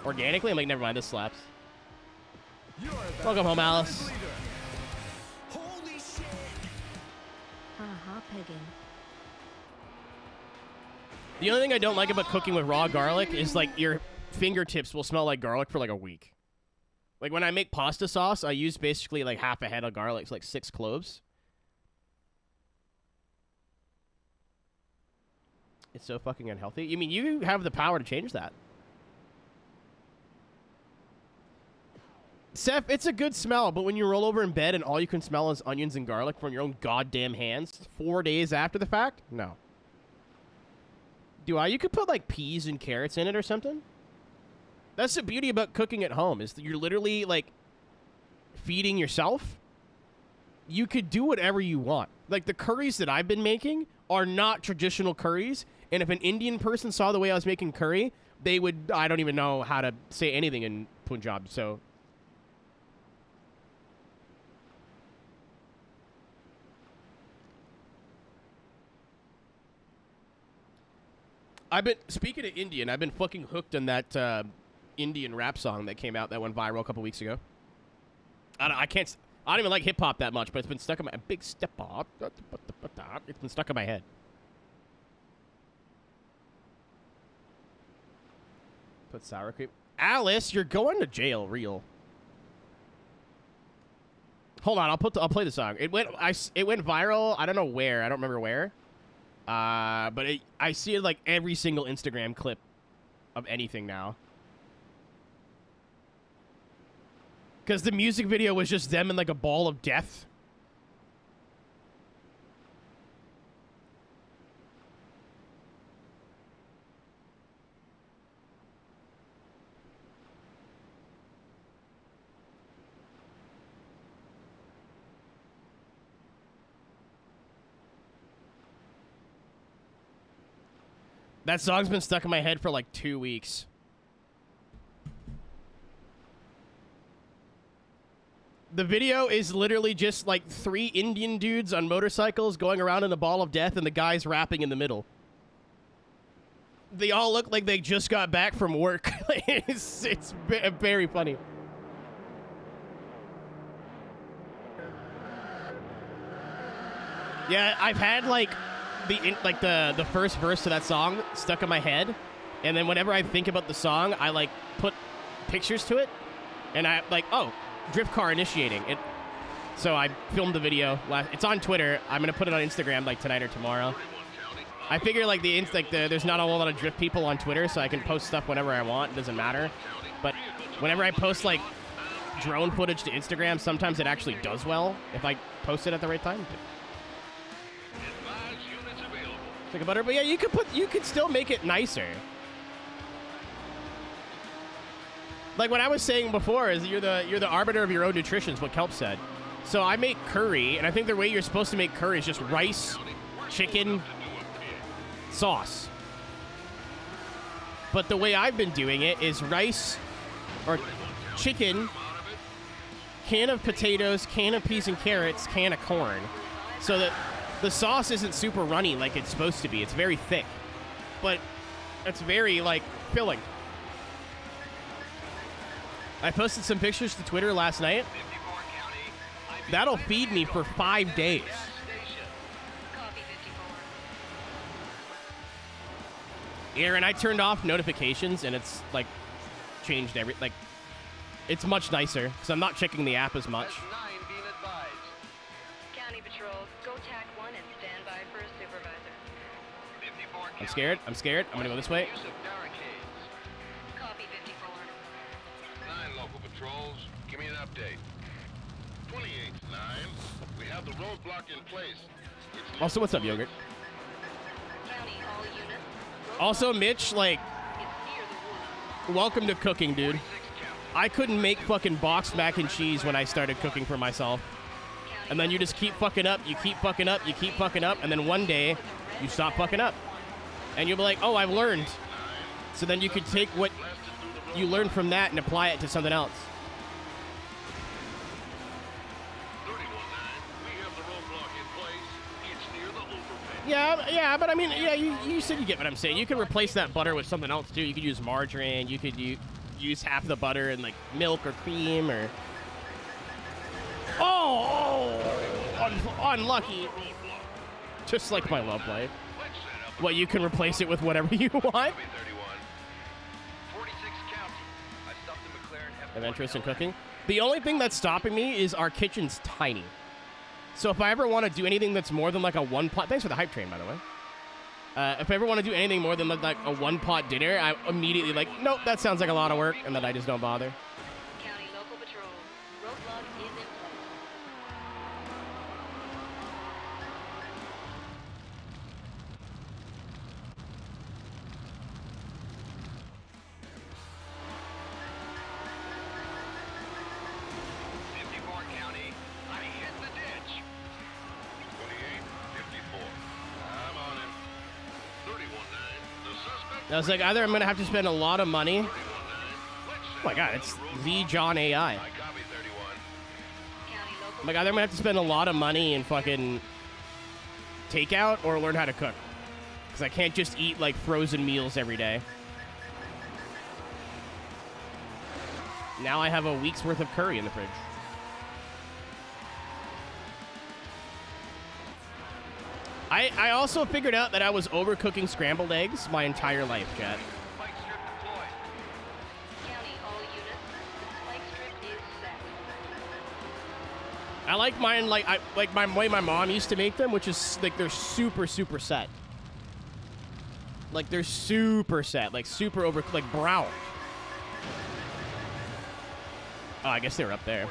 organically, I'm like, never mind, this slaps. Welcome home, Alice. Haha, pegging. The only thing I don't like about cooking with raw garlic is, like, your fingertips will smell like garlic for, like, a week. Like, when I make pasta sauce, I use basically, like, half a head of garlic, so, like, 6 cloves. It's so fucking unhealthy. You mean, you have the power to change that. Seth, it's a good smell, but when you roll over in bed and all you can smell is onions and garlic from your own goddamn hands 4 days after the fact? No. You could put, like, peas and carrots in it or something. That's the beauty about cooking at home, is that you're literally, like, feeding yourself. You could do whatever you want. Like, the curries that I've been making are not traditional curries, and if an Indian person saw the way I was making curry, they would, I don't even know how to say anything in Punjab, so... Speaking of Indian, I've been fucking hooked on that Indian rap song that came out that went viral a couple weeks ago. I don't even like hip-hop that much, but it's been stuck in my... A big step up. It's been stuck in my head. Put sour cream. Alice, you're going to jail, real. Hold on, I'll play the song. It went viral. I don't know where. I don't remember where. But I see it like every single Instagram clip of anything now. Because the music video was just them in like a ball of death. That song's been stuck in my head for like 2 weeks. The video is literally just like 3 Indian dudes on motorcycles going around in a ball of death and the guys rapping in the middle. They all look like they just got back from work. It's very funny. Yeah, I've had like the first verse to that song stuck in my head, and then whenever I think about the song, I like put pictures to it, and I like, oh, drift car initiating it. So I filmed the video. It's on Twitter. I'm gonna put it on Instagram like tonight or tomorrow. I figure like there's not a whole lot of drift people on Twitter, so I can post stuff whenever I want. It doesn't matter. But whenever I post like drone footage to Instagram, sometimes it actually does well if I post it at the right time. Think about it, but yeah, you could still make it nicer. Like what I was saying before is you're the arbiter of your own nutrition, is what Kelp said. So I make curry, and I think the way you're supposed to make curry is just rice, chicken, sauce. But the way I've been doing it is rice or chicken, can of potatoes, can of peas and carrots, can of corn. So that the sauce isn't super runny like it's supposed to be. It's very thick, but it's very, like, filling. I posted some pictures to Twitter last night. That'll feed me for 5 days. Aaron, I turned off notifications, and it's, like, changed like, it's much nicer, because I'm not checking the app as much. County Patrol, go TAC 1 and stand by for a supervisor. I'm scared. I'm gonna go this way. Copy 54. 9 local patrols. Give me an update. 28-9. We have the roadblock in place. Also, what's up, Yogurt? County, all units. Also, Mitch, like, It's near the woods. welcome to cooking, dude. I couldn't make fucking boxed mac and cheese when I started cooking for myself. And then you just keep fucking up, you keep fucking up, you keep fucking up, and then one day, you stop fucking up. And you'll be like, oh, I've learned. So then you could take what you learned from that and apply it to something else. 31-9. We have the roadblock in place. It's near the overpass. Yeah, but I mean, yeah, you said you get what I'm saying. You could replace that butter with something else, too. You could use margarine, you could use half the butter and, like, milk or cream or... Unlucky. Just like my love life. Well, you can replace it with whatever you want. I have interest in cooking. The only thing that's stopping me is our kitchen's tiny. So if I ever want to do anything that's more than like a one-pot... Thanks for the hype train, by the way. If I ever want to do anything more than like a one-pot dinner, I'm immediately like, nope, that sounds like a lot of work, and then I just don't bother. County local patrol. Roadblock is in place. I was like, either I'm going to have to spend a lot of money. Oh my god, it's the John AI. I'm like, either I'm going to have to spend a lot of money in fucking takeout or learn how to cook. Because I can't just eat, like, frozen meals every day. Now I have a week's worth of curry in the fridge. I also figured out that I was overcooking scrambled eggs my entire life, chat. County, all units. The spike strip is set. I like mine like my way my mom used to make them, which is like they're super set. Like they're super set, like super over, like brown. Oh, I guess they were up there.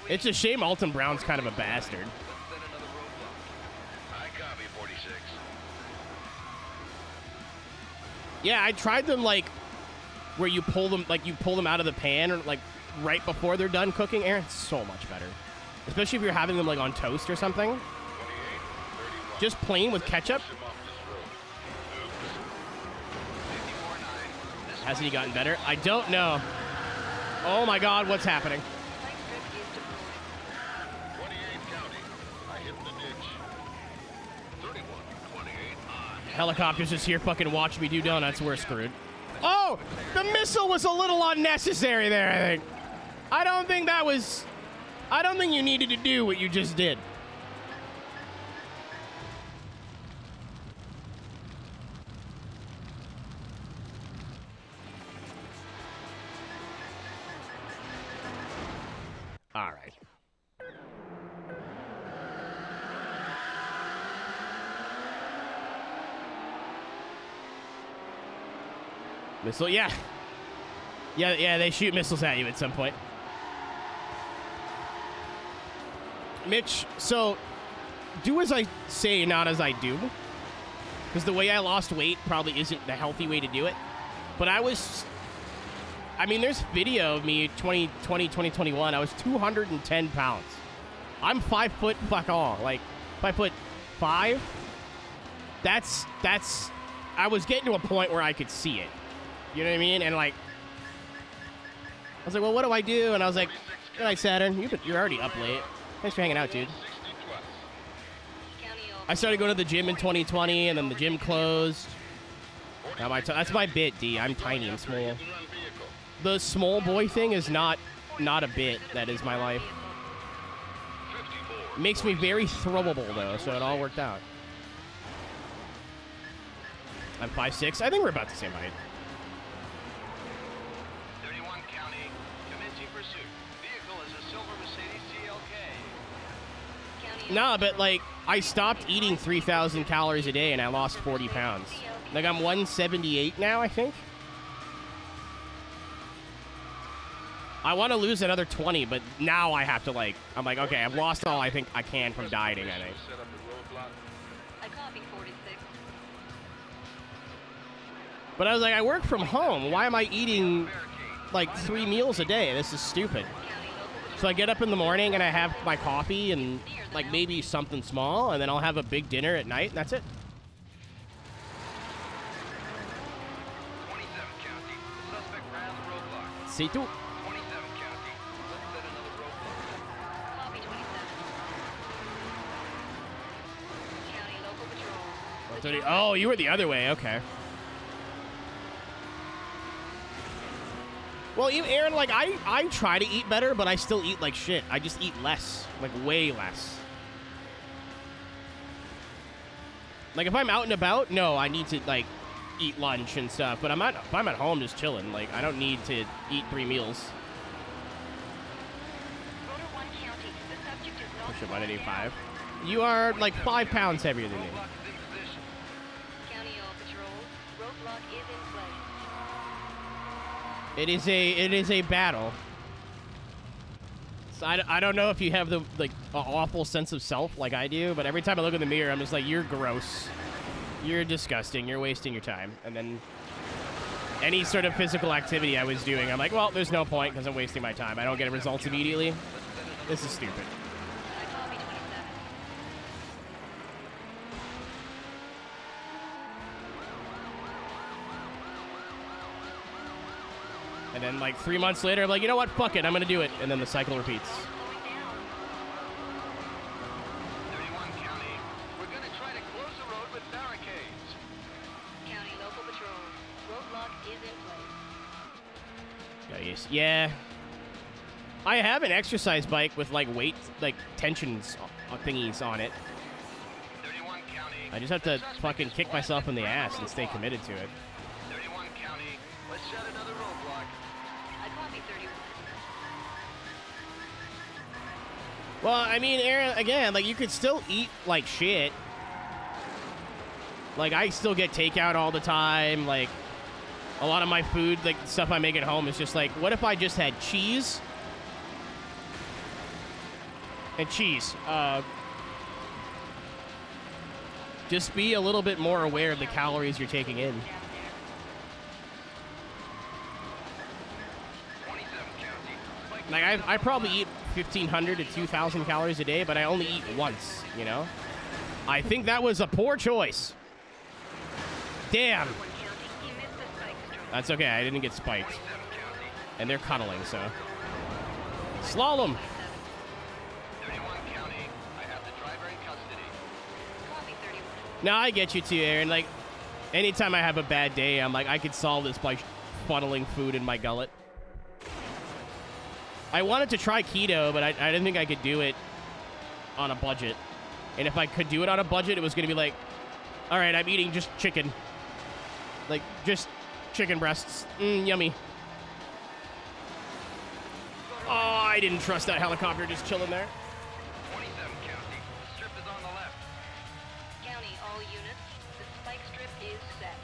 It's a shame Alton Brown's kind of a bastard. I copy 46. Yeah, I tried them like where you pull them out of the pan or like right before they're done cooking. Aaron, it's so much better. Especially if you're having them like on toast or something. Just plain with ketchup. Hasn't he gotten better? I don't know. Oh my god, what's happening? Helicopters just here fucking watch me do donuts. We're screwed. Oh! The missile was a little unnecessary there, I think. I don't think you needed to do what you just did. All right. Missile, yeah. Yeah, they shoot missiles at you at some point. Mitch, so do as I say, not as I do. Because the way I lost weight probably isn't the healthy way to do it. But I mean, there's video of me 2021. I was 210 pounds. I'm 5 foot fuck all. Like, 5'5". That's, I was getting to a point where I could see it. You know what I mean? And like, I was like, well, what do I do? And I was like, good night, Saturn. You're already up late. Thanks for hanging out, dude. I started going to the gym in 2020, and then the gym closed. Now that's my bit, D. I'm tiny and small. The small boy thing is not a bit. That is my life. It makes me very throwable, though, so it all worked out. I'm 5'6". I think we're about the same height. 31 County, commencing pursuit. Vehicle is a silver Mercedes CLK. No, but like, I stopped eating 3,000 calories a day and I lost 40 pounds. Like, I'm 178 now, I think. I want to lose another 20, but now I have to, like, I'm like, okay, I've lost all I think I can from dieting, I think. I copy 46. But I was like, I work from home. Why am I eating, like, 3 meals a day? This is stupid. So I get up in the morning and I have my coffee and, like, maybe something small, and then I'll have a big dinner at night, and that's it. 27 County, suspect ran the roadblock. See, too. 27 County, let's set another roadblock. Copy 27. County local patrol. Oh, you were the other way. Okay. Well, Aaron, like, I try to eat better, but I still eat like shit. I just eat less. Like, way less. Like, if I'm out and about, no, I need to, like, eat lunch and stuff. But if I'm at home just chilling, like, I don't need to eat 3 meals. Rotor 1 County, the subject is not Push up 185. You are, like, 5 pounds heavier than me. Roadblock is in position. County all patrols. Roadblock is in place. It is a battle. So I don't know if you have the, like, awful sense of self like I do, but every time I look in the mirror, I'm just like, you're gross. You're disgusting. You're wasting your time. And then any sort of physical activity I was doing, I'm like, well, there's no point because I'm wasting my time. I don't get results immediately. This is stupid. I copy 27. And then, like, 3 months later, I'm like, you know what? Fuck it. I'm going to do it. And then the cycle repeats. Slowing down. 31 County, we're going to try to close the road with barricades. County local patrol. Roadblock is in place. Yeah. I have an exercise bike with, like, weight, like, tensions thingies on it. 31 County. I just have to fucking kick myself in the ass and stay committed to it. 31 County, let's set another roadblock. I copy 31. Well, I mean, Aaron, again, like, you could still eat like shit. Like, I still get takeout all the time. Like, a lot of my food, like, stuff I make at home is just like, what if I just had cheese? And cheese. Just be a little bit more aware of the calories you're taking in. 27 County. Like, I probably eat 1,500 to 2,000 calories a day, but I only eat once, you know? I think that was a poor choice. Damn. County, you missed the spike strike. That's okay, I didn't get spiked. 27 County. And they're cuddling, so. Slalom. 31 County, I have the driver in custody. Copy 31. No, I get you too, Aaron. Like, anytime I have a bad day, I'm like, I could solve this by funneling food in my gullet. I wanted to try keto, but I didn't think I could do it on a budget. And if I could do it on a budget, it was going to be like, all right, I'm eating just chicken. Like, just chicken breasts. Yummy. Oh, I didn't trust that helicopter just chilling there. 27 County, the strip is on the left. County all units. The spike strip is set.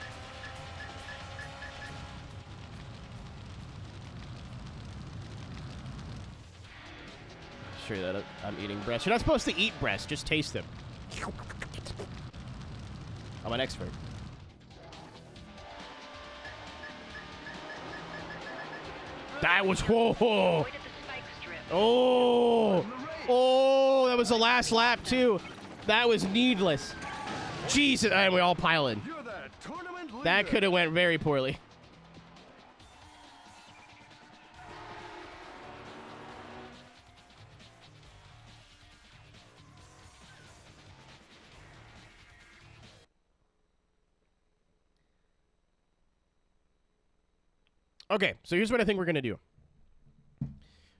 sure that I'm eating breast. You're not supposed to eat breast. Just taste them. I'm an expert. That was whoa. Avoided the spike strip. Oh. Oh, that was the last lap too. That was needless. Jesus, and we all pile in. You're the tournament leader. That could have went very poorly. Okay, so here's what I think we're going to do.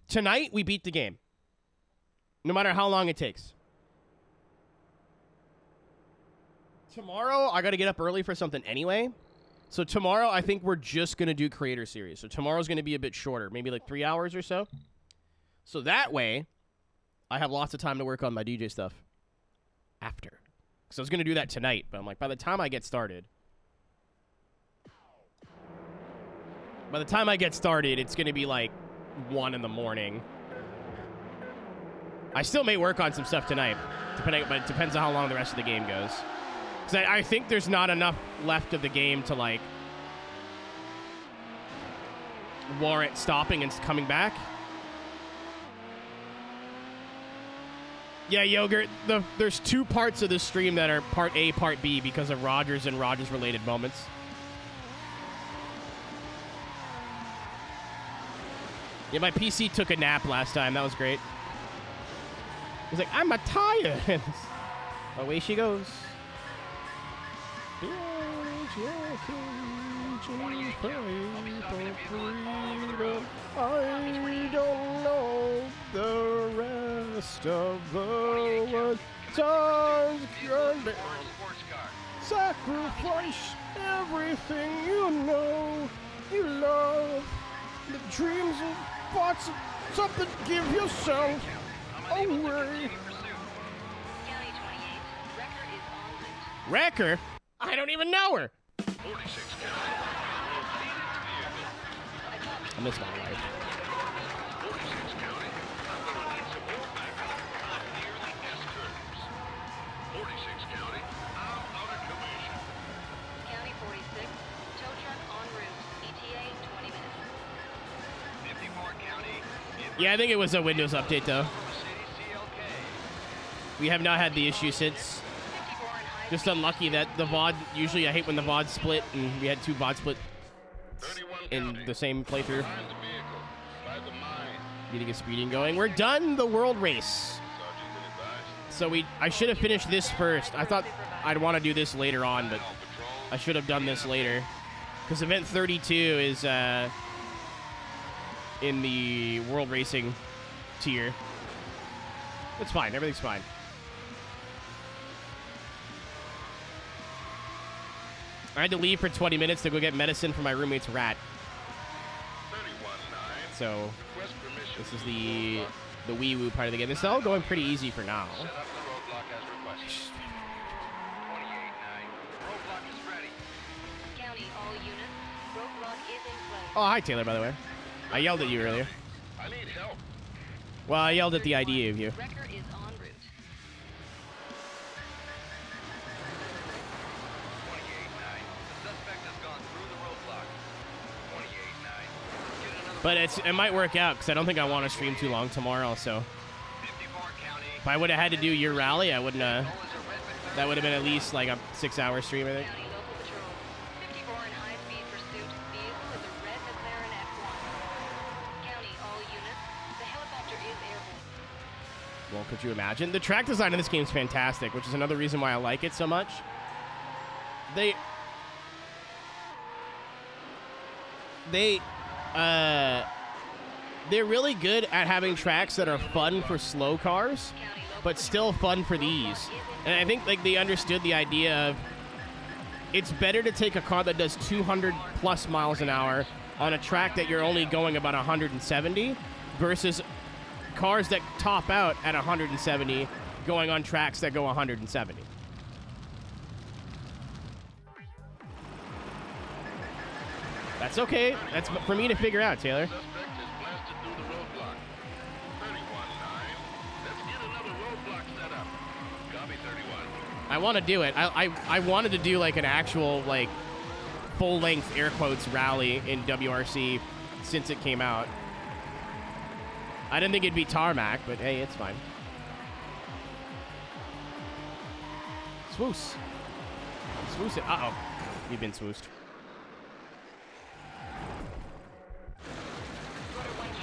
Tonight, we beat the game. No matter how long it takes. Tomorrow, I got to get up early for something anyway. So tomorrow, I think we're just going to do Creator Series. So tomorrow's going to be a bit shorter. Maybe like 3 hours or so. So that way, I have lots of time to work on my DJ stuff after. So I was going to do that tonight. But I'm like, by the time I get started... it's going to be like 1 in the morning. I still may work on some stuff tonight, but it depends on how long the rest of the game goes. Because I think there's not enough left of the game to, like, warrant stopping and coming back. Yeah, Yogurt, there's 2 parts of this stream that are part A, part B because of Rogers and Rogers-related moments. Yeah, my PC took a nap last time. That was great. He's like, I'm tired. Away she goes. I don't know the rest of the world. Sacrifice everything you know, you love, the dreams and thoughts of something. Give yourself away. County 28, Wrecker is en route. Wrecker? I don't even know her. 46 County. I miss my life. 46 County. I'm gonna need some more backup. I'm near the S-curves. 46 County. I'm out of commission. County 46, tow truck en route. ETA 20 minutes. 54 County. Yeah, I think it was a Windows update, though. Mercedes CLK. We have not had the issue since. 54 and high. Just unlucky that the VOD, usually I hate when the VOD split, and we had 2 VOD split 31 in County. the same playthrough. Find the vehicle. By the mine. Need to get speeding going. We're done the world race. Sergeant been advised. So I should have finished this first. I thought I'd want to do this later on, but All patrols. I should have done this later. Because event 32 is in the world racing tier. It's fine. Everything's fine. I had to leave for 20 minutes to go get medicine for my roommate's rat. 31-9. So Request permission. this is the wee woo part of the game. This is all going pretty easy for now. Set up the roadblock as requested. 28-9. Roadblock is ready. County, all units. Roadblock is in place. Oh, hi, Taylor, by the way. I yelled at you earlier. I need help. Well, I yelled at the idea of you. Wrecker is en route. 28-9. The suspect has gone through the roadblock. 28-9. Get another. But it might work out because I don't think I want to stream too long tomorrow. So 54 County. if I would have had to do your rally, I wouldn't. Goal is a red McLaren. That would have been at least like a 6-hour stream, I think. County local patrol. 54 in high-speed pursuit. Vehicle is a red McLaren F1. County, all units. The helicopter is airborne. Well, could you imagine? The track design in this game is fantastic, which is another reason why I like it so much. They're really good at having tracks that are fun for slow cars, but still fun for these. And I think like they understood the idea of it's better to take a car that does 200 plus miles an hour on a track that you're only going about 170 versus cars that top out at 170 going on tracks that go 170. That's okay. That's for me to figure out, Taylor. Suspect has blasted through the roadblock. 31-9. Copy 31. I want to do it. I wanted to do like an actual like full-length air quotes rally in WRC since it came out. I didn't think it'd be tarmac, but hey, it's fine. Swoos. Swoos it. Uh-oh. You've been swoosed.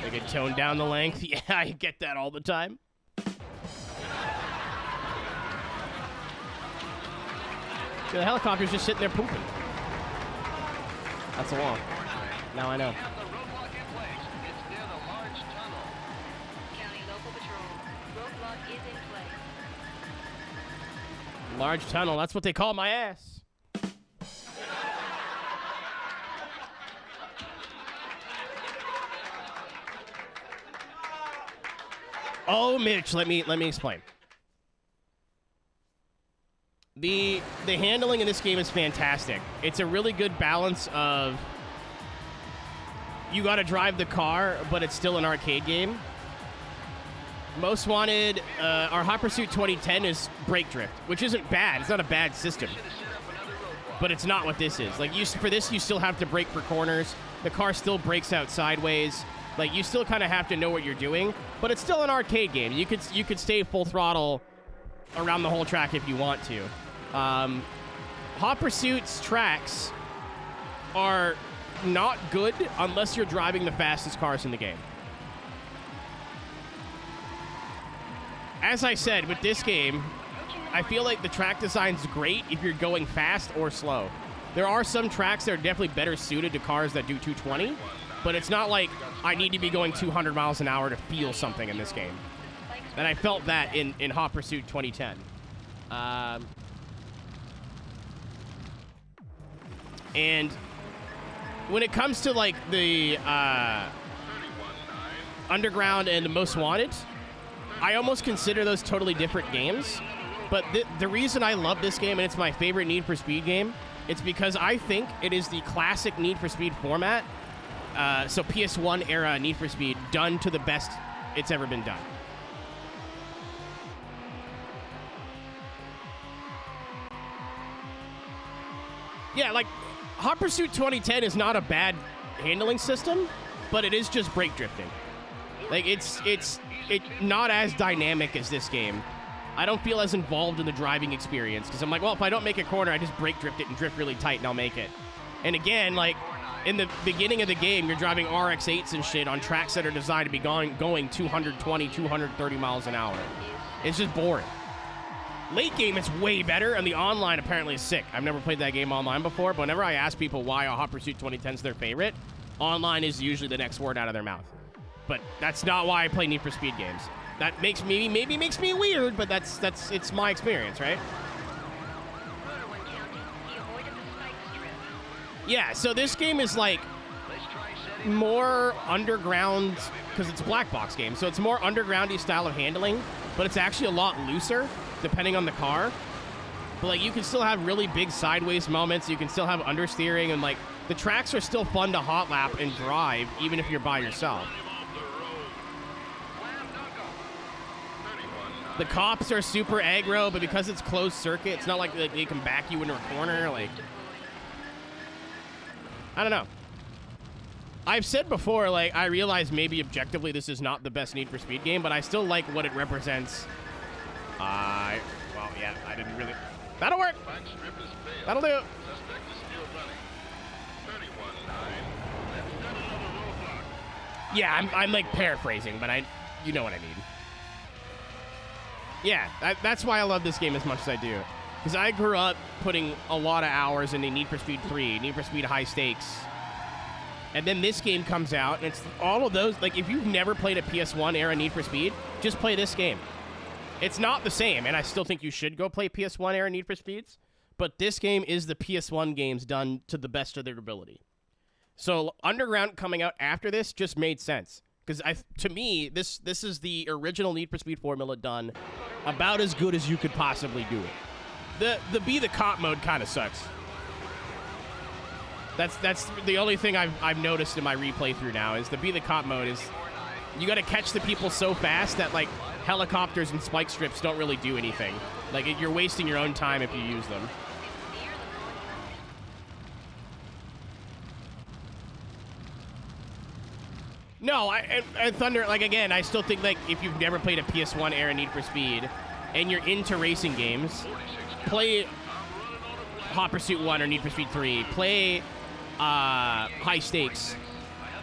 They can tone down the length. Yeah, I get that all the time. The helicopter's just sitting there pooping. That's a wall. Now I know. We have the roadblock in place. It's near the large tunnel. County local patrol. Roadblock is in place. Large tunnel. That's what they call my ass. Oh, Mitch, let me explain. The handling in this game is fantastic. It's a really good balance of you got to drive the car, but it's still an arcade game. Most Wanted, our Hot Pursuit 2010 is brake drift, which isn't bad. It's not a bad system, but it's not what this is. Like for this, you still have to brake for corners. The car still brakes out sideways. Like you still kind of have to know what you're doing, but it's still an arcade game. You could stay full throttle around the whole track if you want to. Hot Pursuit's tracks are not good unless you're driving the fastest cars in the game. As I said, with this game, I feel like the track design's great if you're going fast or slow. There are some tracks that are definitely better suited to cars that do 220, but it's not like I need to be going 200 miles an hour to feel something in this game. And I felt that in Hot Pursuit 2010. And when it comes to like the Underground and the Most Wanted, I almost consider those totally different games. But the reason I love this game, and it's my favorite Need for Speed game, it's because I think it is the classic Need for Speed format. So PS1 era Need for Speed done to the best it's ever been done. Yeah, like Hot Pursuit 2010 is not a bad handling system, but it is just brake drifting. Like it's not as dynamic as this game. I don't feel as involved in the driving experience because I'm like, well, if I don't make a corner, I just brake drift it and drift really tight and I'll make it. And again, like in the beginning of the game, you're driving RX-8s and shit on tracks that are designed to be going 220, 230 miles an hour. It's just boring. Late game, it's way better, and the online apparently is sick. I've never played that game online before, but whenever I ask people why a Hot Pursuit 2010 is their favorite, online is usually the next word out of their mouth. But that's not why I play Need for Speed games. That maybe makes me weird, but it's my experience, right? Yeah, so this game is like more underground because it's a black box game, so it's more undergroundy style of handling, but it's actually a lot looser depending on the car. But like you can still have really big sideways moments, you can still have understeering, and like the tracks are still fun to hot lap and drive even if you're by yourself. The cops are super aggro, but because it's closed circuit, it's not like they can back you into a corner. Like, I don't know. I've said before, like, I realize maybe objectively this is not the best Need for Speed game, but I still like what it represents. Well, yeah, I didn't really... That'll work. That'll do. Yeah, I'm like paraphrasing, but you know what I mean. Yeah, that's why I love this game as much as I do. Because I grew up putting a lot of hours into Need for Speed 3, Need for Speed High Stakes. And then this game comes out, and it's all of those. Like, if you've never played a PS1 era Need for Speed, just play this game. It's not the same, and I still think you should go play PS1 era Need for Speeds. But this game is the PS1 games done to the best of their ability. So Underground coming out after this just made sense. Because to me, this is the original Need for Speed formula done about as good as you could possibly do it. The Be the Cop mode kind of sucks. That's the only thing I've noticed in my replay through now is the Be the Cop mode is you got to catch the people so fast that like helicopters and spike strips don't really do anything. Like, you're wasting your own time if you use them. It's near the north line. No, and Thunder, like, again, I still think, like, if you've never played a PS1 era Need for Speed and you're into racing games, play Hot Pursuit 1 or Need for Speed 3. Play High Stakes.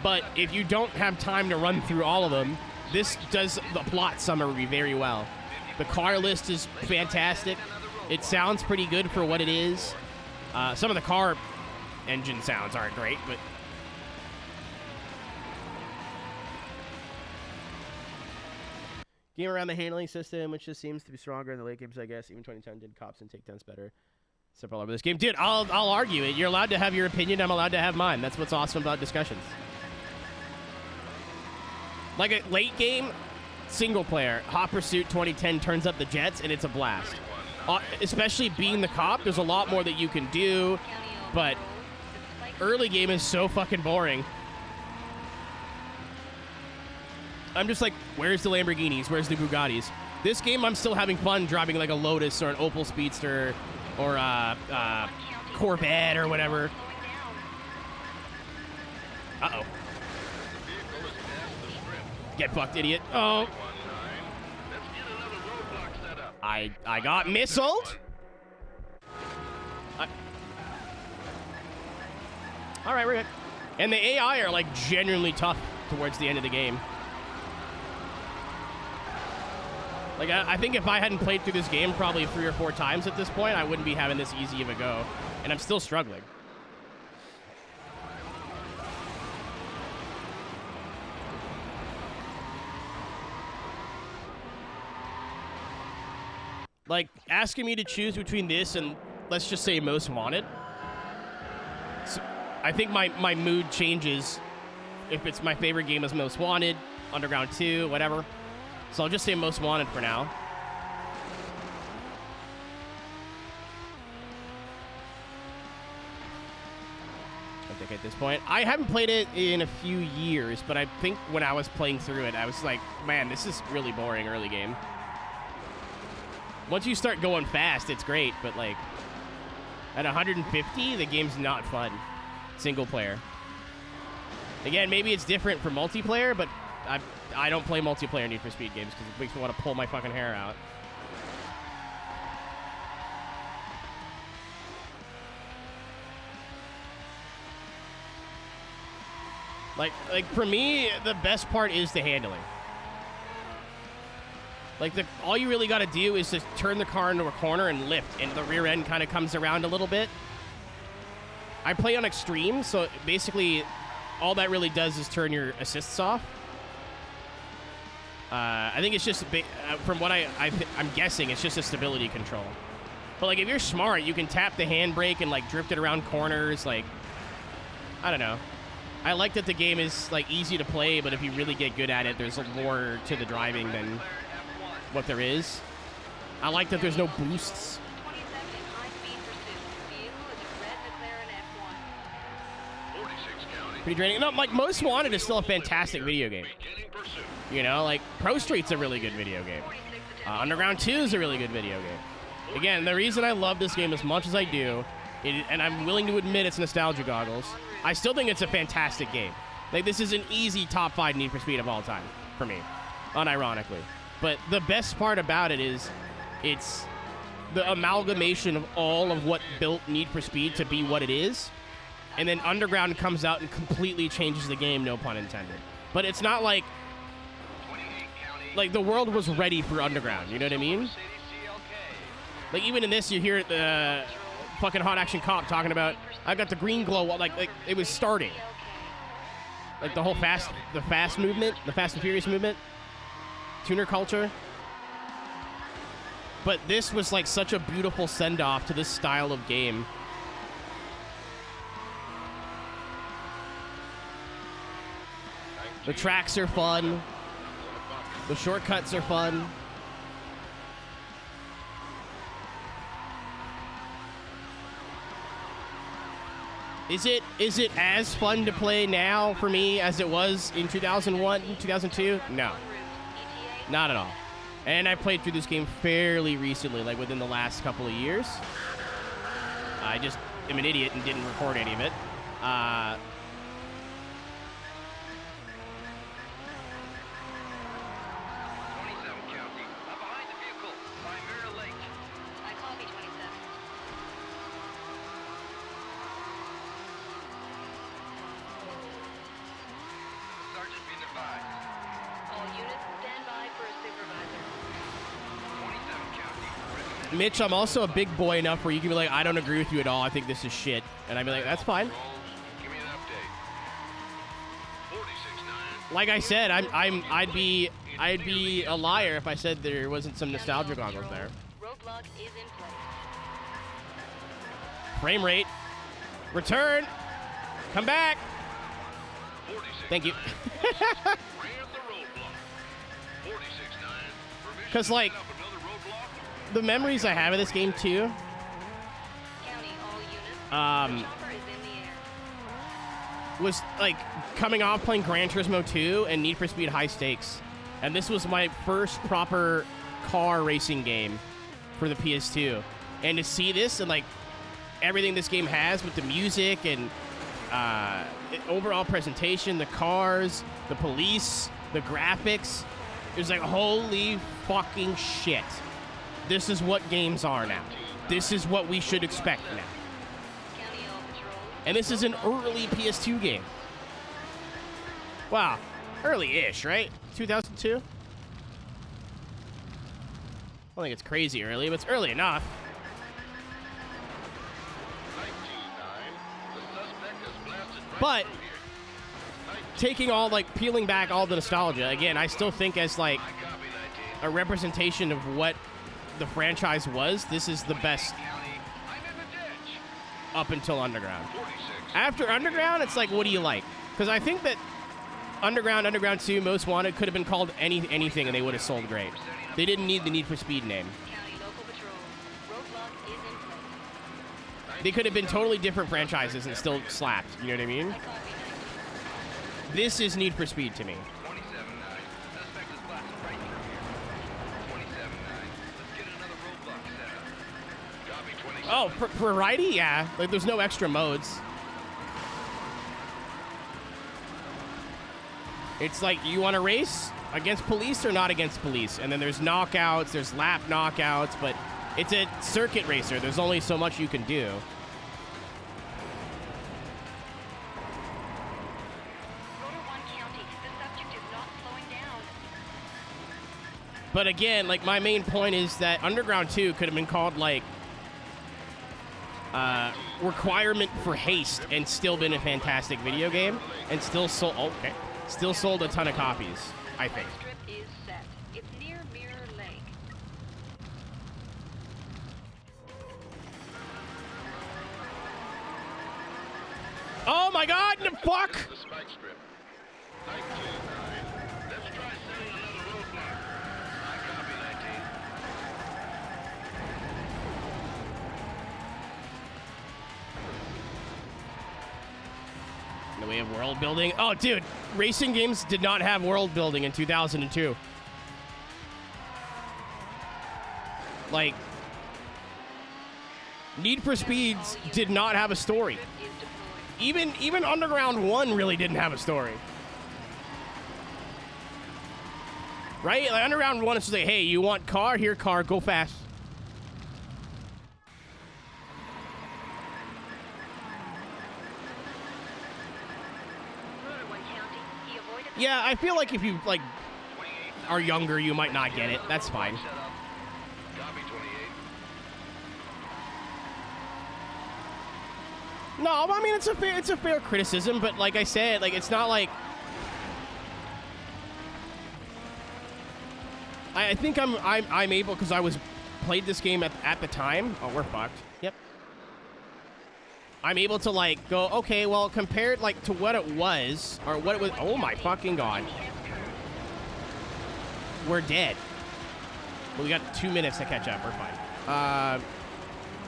But if you don't have time to run through all of them, this does the plot summary very well. The car list is fantastic. It sounds pretty good for what it is. Some of the car engine sounds aren't great, but... Game around the handling system, which just seems to be stronger in the late games, I guess. Even 2010 did cops and takedowns better. Except all over this game. Dude, I'll argue it. You're allowed to have your opinion. I'm allowed to have mine. That's what's awesome about discussions. Like a late game, single player, Hot Pursuit 2010 turns up the jets, and it's a blast. Especially being the cop, there's a lot more that you can do, but early game is so fucking boring. I'm just like, where's the Lamborghinis? Where's the Bugattis? This game, I'm still having fun driving like a Lotus or an Opel Speedster or a Corvette or whatever. Uh-oh. Get fucked, idiot. Oh. I got missiled. All right, we're good. And the AI are like genuinely tough towards the end of the game. Like, I think if I hadn't played through this game probably 3 or 4 times at this point, I wouldn't be having this easy of a go. And I'm still struggling. Like, asking me to choose between this and, let's just say, Most Wanted. So I think my mood changes if it's my favorite game is Most Wanted, Underground 2, whatever. So I'll just say Most Wanted for now. I think at this point. I haven't played it in a few years, but I think when I was playing through it, I was like, man, this is really boring early game. Once you start going fast, it's great, but like at 150, the game's not fun. Single player. Again, maybe it's different for multiplayer, but I don't play multiplayer Need for Speed games because it makes me want to pull my fucking hair out. Like for me, the best part is the handling. Like, all you really got to do is just turn the car into a corner and lift, and the rear end kind of comes around a little bit. I play on extreme, so basically all that really does is turn your assists off. I think it's just, from what I'm guessing, it's just a stability control. But, like, if you're smart, you can tap the handbrake and, like, drift it around corners. Like, I don't know. I like that the game is, like, easy to play, but if you really get good at it, there's more to the driving than what there is. I like that there's no boosts. 27 in high-speed pursuit. Vehicle is a red McLaren F1. 46 county. Pretty draining. No, like, Most Wanted is still a fantastic video game. Beginning pursuit. You know, like, Pro Street's a really good video game. Underground 2 is a really good video game. Again, the reason I love this game as much as I do, and I'm willing to admit it's nostalgia goggles, I still think it's a fantastic game. Like, this is an easy top 5 Need for Speed of all time, for me, unironically. But the best part about it is it's the amalgamation of all of what built Need for Speed to be what it is. And then Underground comes out and completely changes the game, no pun intended. But it's not like the world was ready for Underground, you know what I mean? Like, even in this, you hear the fucking Hot Action Cop talking about, I got the green glow, like it was starting. Like the whole the Fast movement, the Fast and Furious movement, tuner culture. But this was like such a beautiful send-off to this style of game. The tracks are fun. The shortcuts are fun. Is it as fun to play now for me as it was in 2001, 2002? No. Not at all. And I played through this game fairly recently, like within the last couple of years. I just am an idiot and didn't record any of it. 27 County. I'm behind the vehicle by Mirror Lake. I copy 27. Sergeant being advised. All units stand by for a supervisor. 27 County. Recommend Mitch, I'm also a big boy enough where you can be like, I don't agree with you at all. I think this is shit. And I'd be like, that's fine. Patrols, give me an update. 46-9. Like I said, I'd be a liar if I said there wasn't some nostalgia goggles there. Roadblock is in place. Frame rate. Return. Come back. 46-9. Thank you. Ran the roadblock. 46-9. 'Cause, like, Permission to set up another roadblock? The memories I have of this game too, County, all units. The chopper is in the air. was like coming off playing Gran Turismo 2 and Need for Speed High Stakes. And this was my first proper car racing game for the PS2. And to see this and like everything this game has with the music and overall presentation, the cars, the police, the graphics, it was like, holy fucking shit. This is what games are now. This is what we should expect now. County, all patrols. And this is an early PS2 game. Wow. Early-ish, right? 2002? I don't think it's crazy early, but it's early enough. 19-9. The suspect has blasted right But through here. taking all, like, peeling back all the nostalgia, again, I still think as, like, I copy 19. a representation of what the franchise was, this is the best County. I'm in the ditch. up until Underground. 46. After Underground, it's like, what do you like? Because I think that Underground 2, Most Wanted could have been called anything and they would have sold great. They didn't need the Need for Speed name. County, local patrols. Roadblock is in place. They could have been totally different franchises and still slapped. You know what I mean? I copy 19. This is Need for Speed to me. 27-9. Suspect is blasted right through here. 27-9. Let's get another roadblock set up. Copy 27. Oh, for righty? Yeah. Like, there's no extra modes. It's like, you want to race against police or not against police? And then there's knockouts, there's lap knockouts, but it's a circuit racer. There's only so much you can do. Rotor 1 County. The subject is not slowing down. But again, like, my main point is that Underground 2 could have been called, like, requirement for haste and still been a fantastic video game and still sold, still sold a ton of copies, I think. Strip is set. It's near Mirror Lake. Oh my god, the fuck! The spike strip. 19-9. Let's try setting another roadblock. I copy 19. In the way of world building. Oh, dude, racing games did not have world building in 2002. Like, Need for Speeds did not have a story. Strip is deployed. Even Underground 1 really didn't have a story. Right? Like, Underground 1 is just like, hey, you want car? Here, car, go fast. Rotor 1 County. He avoided the Yeah, I feel like if you, like, 28. are younger, you might not get it. That's fine. Set up. Copy 28. No, I mean, it's a fair criticism, but like I said, like, it's not like... I think I'm able, because I played this game at the time. Oh, we're fucked. Yep. I'm able to, like, go, okay, well, compared, like, to what it was, or what it was... Oh, my fucking God. We're dead. Well, we got 2 minutes to catch up. We're fine.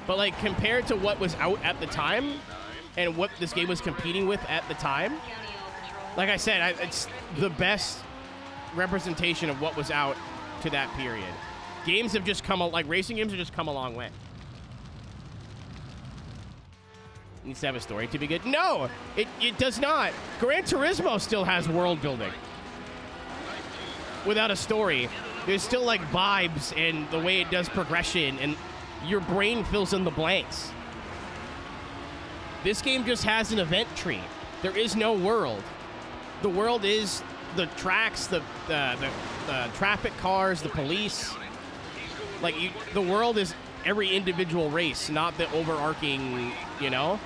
But, like, compared to what was out at the time, and what this game was competing with at the time, County, all patrols. like I said, it's the best representation of what was out to that period. Games have just come, like racing games have just come a long way. Needs to have a story to be good. No, it does not. Gran Turismo still has world building. Without a story, there's still like vibes and the way it does progression, and your brain fills in the blanks. This game just has an event tree. There is no world. The world is the tracks, the traffic cars, the police. Like the world is every individual race, not the overarching, you know.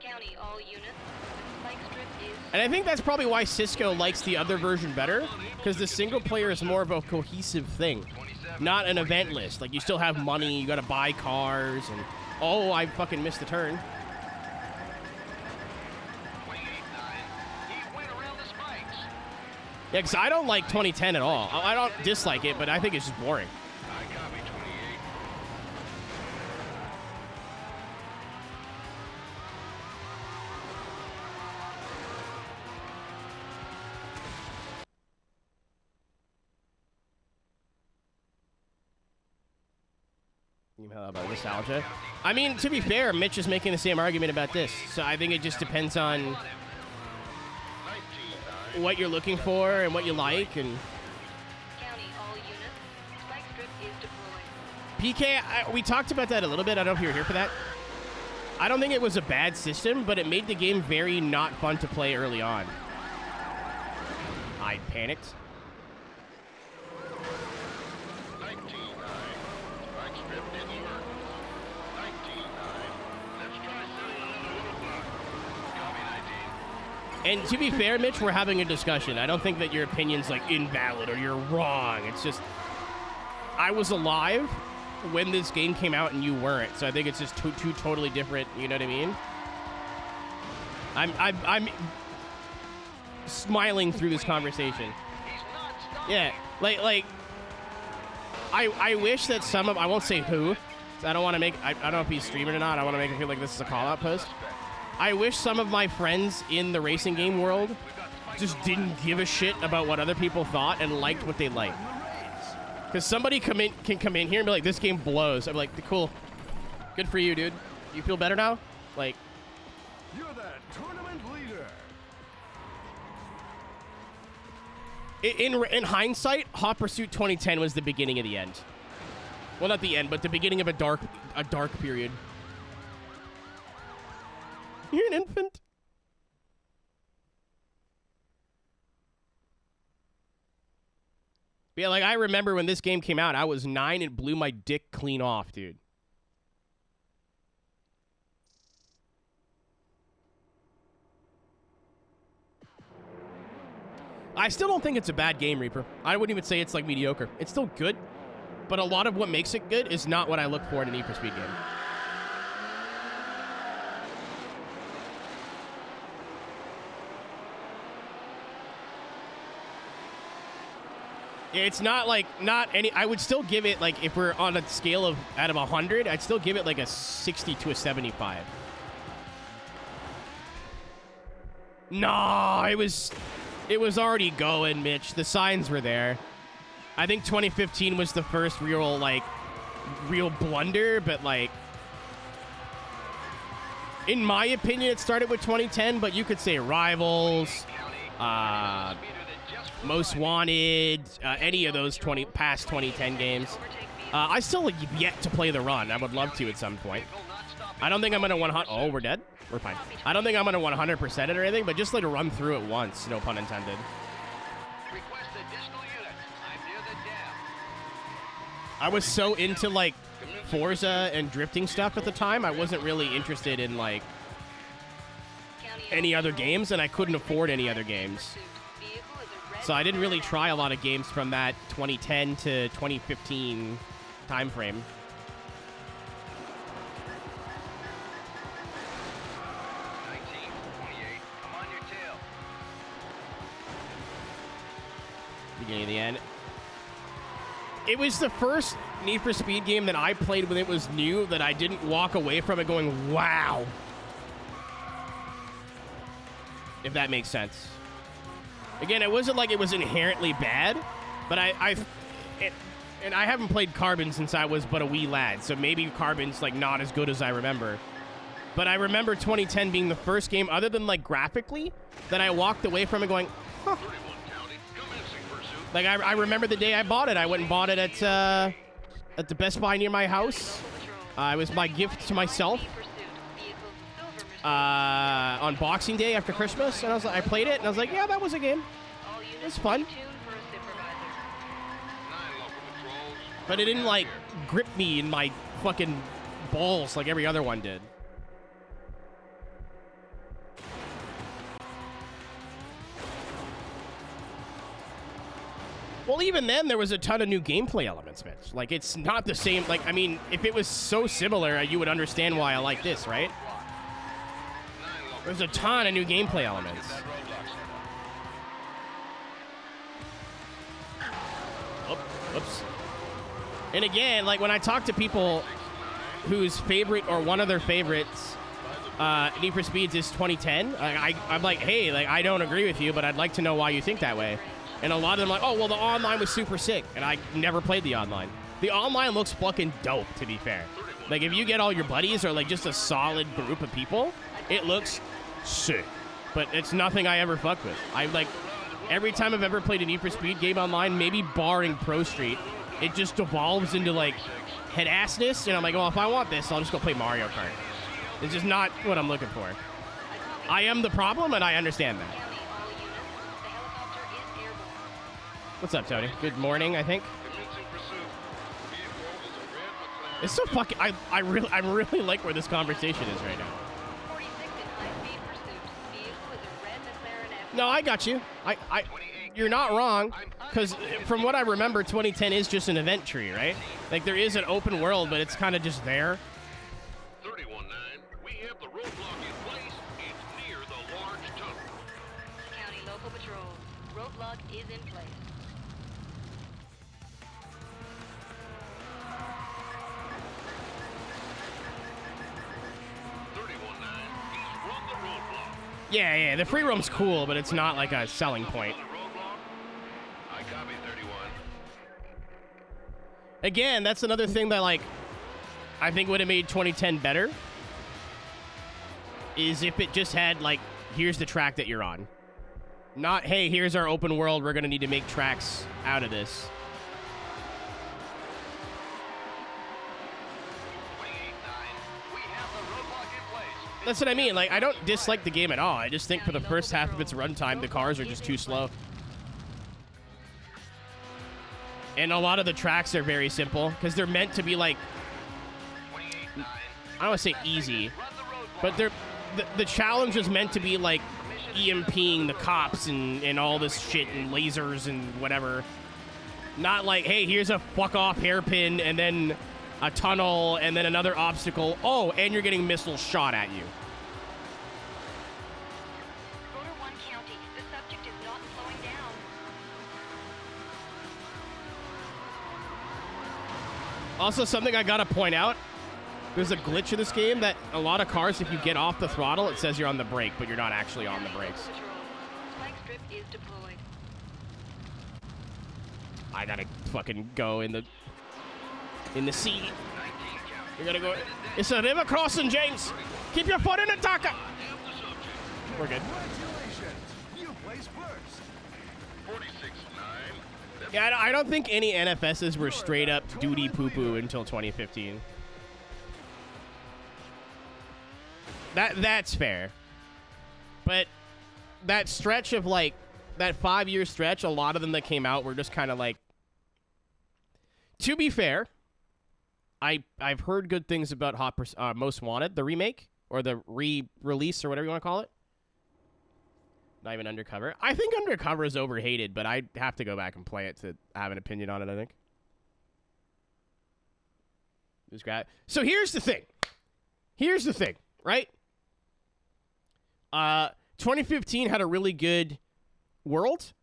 County, all units. The spike strip is. And I think that's probably why Cisco likes the other version better, because the single player is more of a cohesive thing, not an event list. Like you still have money, you got to buy cars, and oh, I fucking missed the turn. Yeah, because I don't like 2010 at all. I don't dislike it, but I think it's just boring. How about nostalgia? I mean, to be fair, Mitch is making the same argument about this, so I think it just depends on what you're looking for and what you like. And County, all units. Spike strip is deployed. PK, we talked about that a little bit. I don't know if you were here for that. I don't think it was a bad system, but it made the game very not fun to play early on. I panicked. And to be fair, Mitch, we're having a discussion. I don't think that your opinion's like invalid or you're wrong. It's just I was alive when this game came out and you weren't. So I think it's just two totally different. You know what I mean? I'm smiling through this conversation. Yeah, like I wish that some of, I won't say who. I don't want to make. I don't know if he's streaming or not. I want to make it feel like this is a call out post. I wish some of my friends in the racing game world just didn't give a shit about what other people thought and liked what they liked. Because somebody can come in here and be like, this game blows. I'm like, cool. Good for you, dude. You feel better now? Like, You're the tournament leader. in hindsight, Hot Pursuit 2010 was the beginning of the end. Well, not the end, but the beginning of a dark period. You're an infant. Yeah, like I remember when this game came out, I was 9 and blew my dick clean off, dude. I still don't think it's a bad game, Reaper. I wouldn't even say it's like mediocre. It's still good, but a lot of what makes it good is not what I look for in an Need for Speed game. It's not like, not any, I would still give it, like, if we're on a scale of, out of 100, I'd still give it like a 60 to a 75. No, it was already going, Mitch. The signs were there. I think 2015 was the first real blunder, but like, in my opinion, it started with 2010, but you could say Rivals, Most Wanted, any of those past 2010 games. I still have yet to play the run. I would love to at some point. I don't think I'm going to 100... Oh, we're dead? We're fine. I don't think I'm going to 100% it or anything, but just like to run through it once, no pun intended. I was so into like Forza and drifting stuff at the time, I wasn't really interested in like any other games, and I couldn't afford any other games. So I didn't really try a lot of games from that 2010 to 2015 time frame. Beginning of the end. It was the first Need for Speed game that I played when it was new that I didn't walk away from it going, wow. If that makes sense. Again, it wasn't like it was inherently bad, but I haven't played Carbon since I was but a wee lad, so maybe Carbon's like not as good as I remember. But I remember 2010 being the first game, other than like graphically, that I walked away from it going, huh. Like I remember the day I bought it. I went and bought it at the Best Buy near my house. It was my gift to myself on Boxing Day after Christmas, and I played it, and I was like, yeah, that was a game. It was fun. But it didn't, like, grip me in my fucking balls like every other one did. Well, even then, there was a ton of new gameplay elements, Mitch. Like, it's not the same. Like, I mean, if it was so similar, you would understand why I like this, right? There's a ton of new gameplay elements. Oh, whoops. And again, like, when I talk to people whose favorite or one of their favorites Need for Speeds is 2010, I'm like, hey, like, I don't agree with you, but I'd like to know why you think that way. And a lot of them are like, oh, well, the online was super sick. And I never played the online. The online looks fucking dope, to be fair. Like, if you get all your buddies or, like, just a solid group of people, it looks sick. But it's nothing I ever fuck with. Every time I've ever played a Need for Speed game online, maybe barring Pro Street, it just devolves into, like, head-assness. And I'm like, well, if I want this, I'll just go play Mario Kart. It's just not what I'm looking for. I am the problem, and I understand that. What's up, Tony? Good morning, I think. It's so fucking... I really like where this conversation is right now. No, I got you. You're not wrong, because from what I remember, 2010 is just an event tree, right? Like, there is an open world, but it's kind of just there. 31-9, we have the roadblock in place. It's near the large tunnel. County local patrol. Roadblock is in place. Yeah, the free roam's cool, but it's not like a selling point. I copy 31. Again, that's another thing that, like, I think would have made 2010 better, is if it just had, like, here's the track that you're on. Not, hey, here's our open world, we're going to need to make tracks out of this. That's what I mean. Like, I don't dislike the game at all. I just think for the first half of its runtime, the cars are just too slow. And a lot of the tracks are very simple, because they're meant to be, like, I don't want to say easy, but the challenge is meant to be, like, EMPing the cops and all this shit and lasers and whatever. Not like, hey, here's a fuck-off hairpin and then a tunnel, and then another obstacle. Oh, and you're getting missiles shot at you. Order 1 County. The subject is not slowing down. Also, something I gotta point out, there's a glitch in this game that a lot of cars, if you get off the throttle, it says you're on the brake, but you're not actually on the brakes. Spike strip is deployed. I gotta fucking go in the sea. We gotta go. It's a river crossing, James. Keep your foot in it, Taka. We're good. Congratulations! You placed first. 46-9. Yeah, I don't think any NFSs were straight up duty poo-poo until 2015. That's fair. But that stretch of, like, that 5-year stretch, a lot of them that came out were just kind of like... To be fair, I've heard good things about Most Wanted, the remake, or the re-release, or whatever you want to call it. Not even Undercover. I think Undercover is overhated, but I'd have to go back and play it to have an opinion on it, I think. So here's the thing. Right? 2015 had a really good world.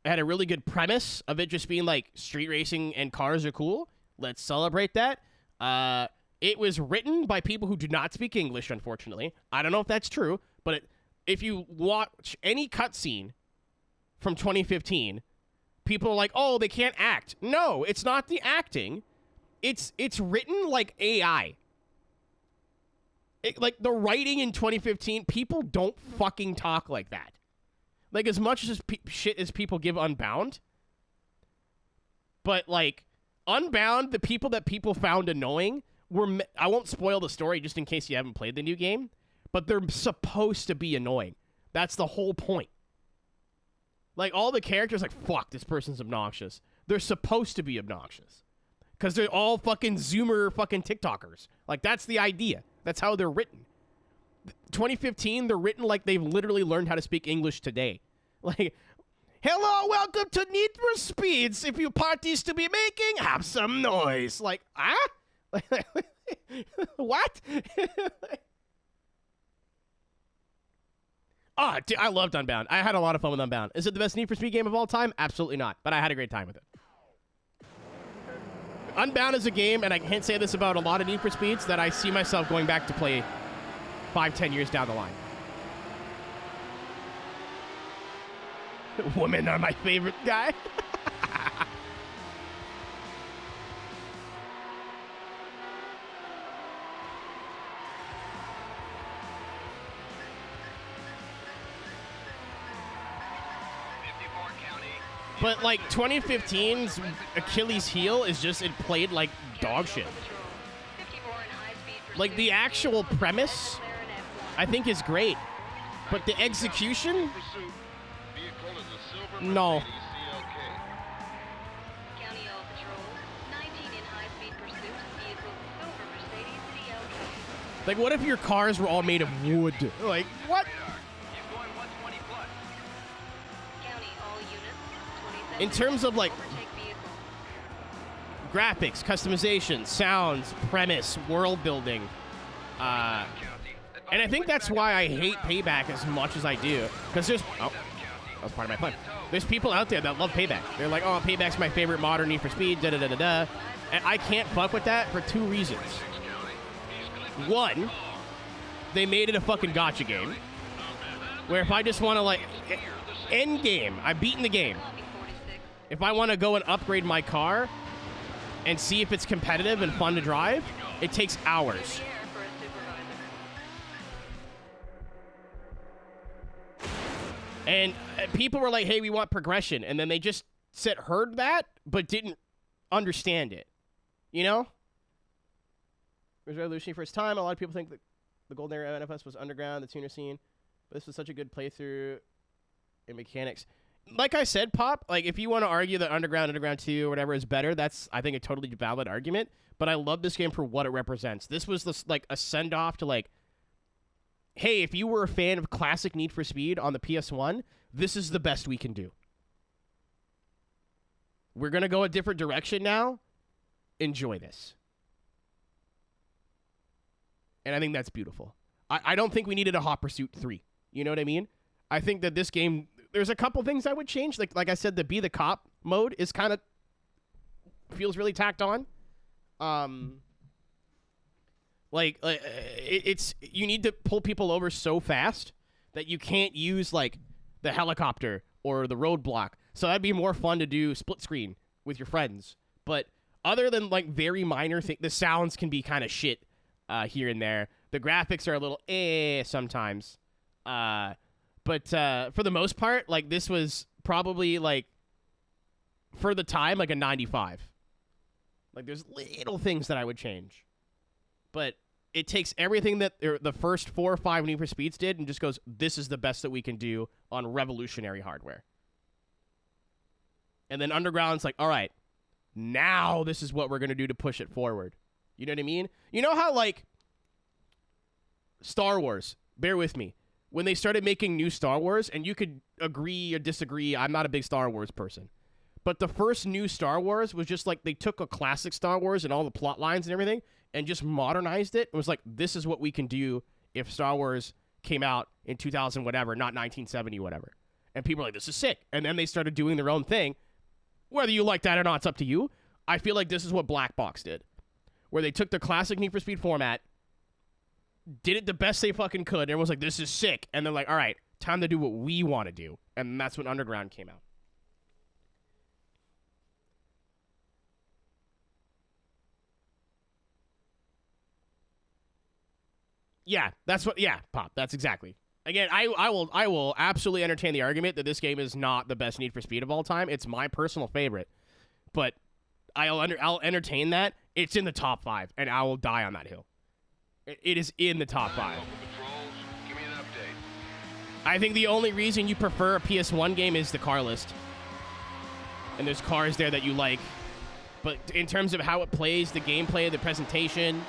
It had a really good premise of it just being like street racing and cars are cool. Let's celebrate that. It was written by people who do not speak English, unfortunately. I don't know if that's true, but if you watch any cutscene from 2015, people are like, oh, they can't act. No, it's not the acting. It's written like AI. Like the writing in 2015, people don't fucking talk like that. Like as much as shit as people give Unbound. But like Unbound, the people that people found annoying were, I won't spoil the story just in case you haven't played the new game, but they're supposed to be annoying. That's the whole point. Like all the characters like, fuck, this person's obnoxious. They're supposed to be obnoxious. Because they're all fucking Zoomer fucking TikTokers. Like that's the idea. That's how they're written. 2015, they're written like they've literally learned how to speak English today. Like, hello, welcome to Need for Speeds. If you parties to be making, have some noise. Like, ah? What? Oh, dude, I loved Unbound. I had a lot of fun with Unbound. Is it the best Need for Speed game of all time? Absolutely not. But I had a great time with it. Unbound is a game, and I can't say this about a lot of Need for Speeds, that I see myself going back to play 5-10 years down the line. Women are my favorite guy. But like 2015's Achilles heel is just it played like dog shit. Like the actual premise, I think is great, but the execution, no. Like what if your cars were all made of wood? Like what? In terms of like graphics, customization, sounds, premise, world building, and I think that's why I hate Payback as much as I do. Because there's, oh, that was part of my plan. There's people out there that love Payback. They're like, oh, Payback's my favorite modern Need for Speed, da da da da da. And I can't fuck with that for two reasons. One, they made it a fucking gotcha game, where if I just want to like end game, I've beaten the game. If I want to go and upgrade my car and see if it's competitive and fun to drive, it takes hours. And people were like, hey, we want progression. And then they just heard that, but didn't understand it. You know? It was Revolutionary first time. A lot of people think that the Golden Era NFS was underground, the tuner scene. But this was such a good playthrough in mechanics. Like I said, Pop, like if you want to argue that Underground 2 or whatever is better, that's, I think, a totally valid argument. But I love this game for what it represents. This was this, like a send-off to like, hey, if you were a fan of classic Need for Speed on the PS1, this is the best we can do. We're going to go a different direction now. Enjoy this. And I think that's beautiful. I don't think we needed a Hot Pursuit 3. You know what I mean? I think that this game, there's a couple things I would change. Like I said, the Be the Cop mode is kind of, feels really tacked on. It's you need to pull people over so fast that you can't use like the helicopter or the roadblock. So that'd be more fun to do split screen with your friends. But other than like very minor things, the sounds can be kind of shit here and there. The graphics are a little sometimes. But for the most part, like this was probably like for the time like a 95. Like there's little things that I would change. But it takes everything that the first 4 or 5 Need for Speeds did and just goes, this is the best that we can do on revolutionary hardware. And then Underground's like, all right, now this is what we're going to do to push it forward. You know what I mean? You know how, like, Star Wars, bear with me, when they started making new Star Wars, and you could agree or disagree, I'm not a big Star Wars person, but the first new Star Wars was just like they took a classic Star Wars and all the plot lines and everything and just modernized it. It was like, this is what we can do if Star Wars came out in 2000 whatever, not 1970 whatever. And people were like, this is sick. And then they started doing their own thing. Whether you like that or not, it's up to you. I feel like this is what Black Box did, where they took the classic Need for Speed format, did it the best they fucking could, and everyone's like, this is sick. And they're like, all right, time to do what we want to do. And that's when Underground came out. Yeah, that's what. Yeah, Pop. That's exactly. Again, I will absolutely entertain the argument that this game is not the best Need for Speed of all time. It's my personal favorite, but I'll entertain that. It's in the top 5, and I will die on that hill. It is in the top 5. Give me an update. I think the only reason you prefer a PS1 game is the car list, and there's cars there that you like. But in terms of how it plays, the gameplay, the presentation,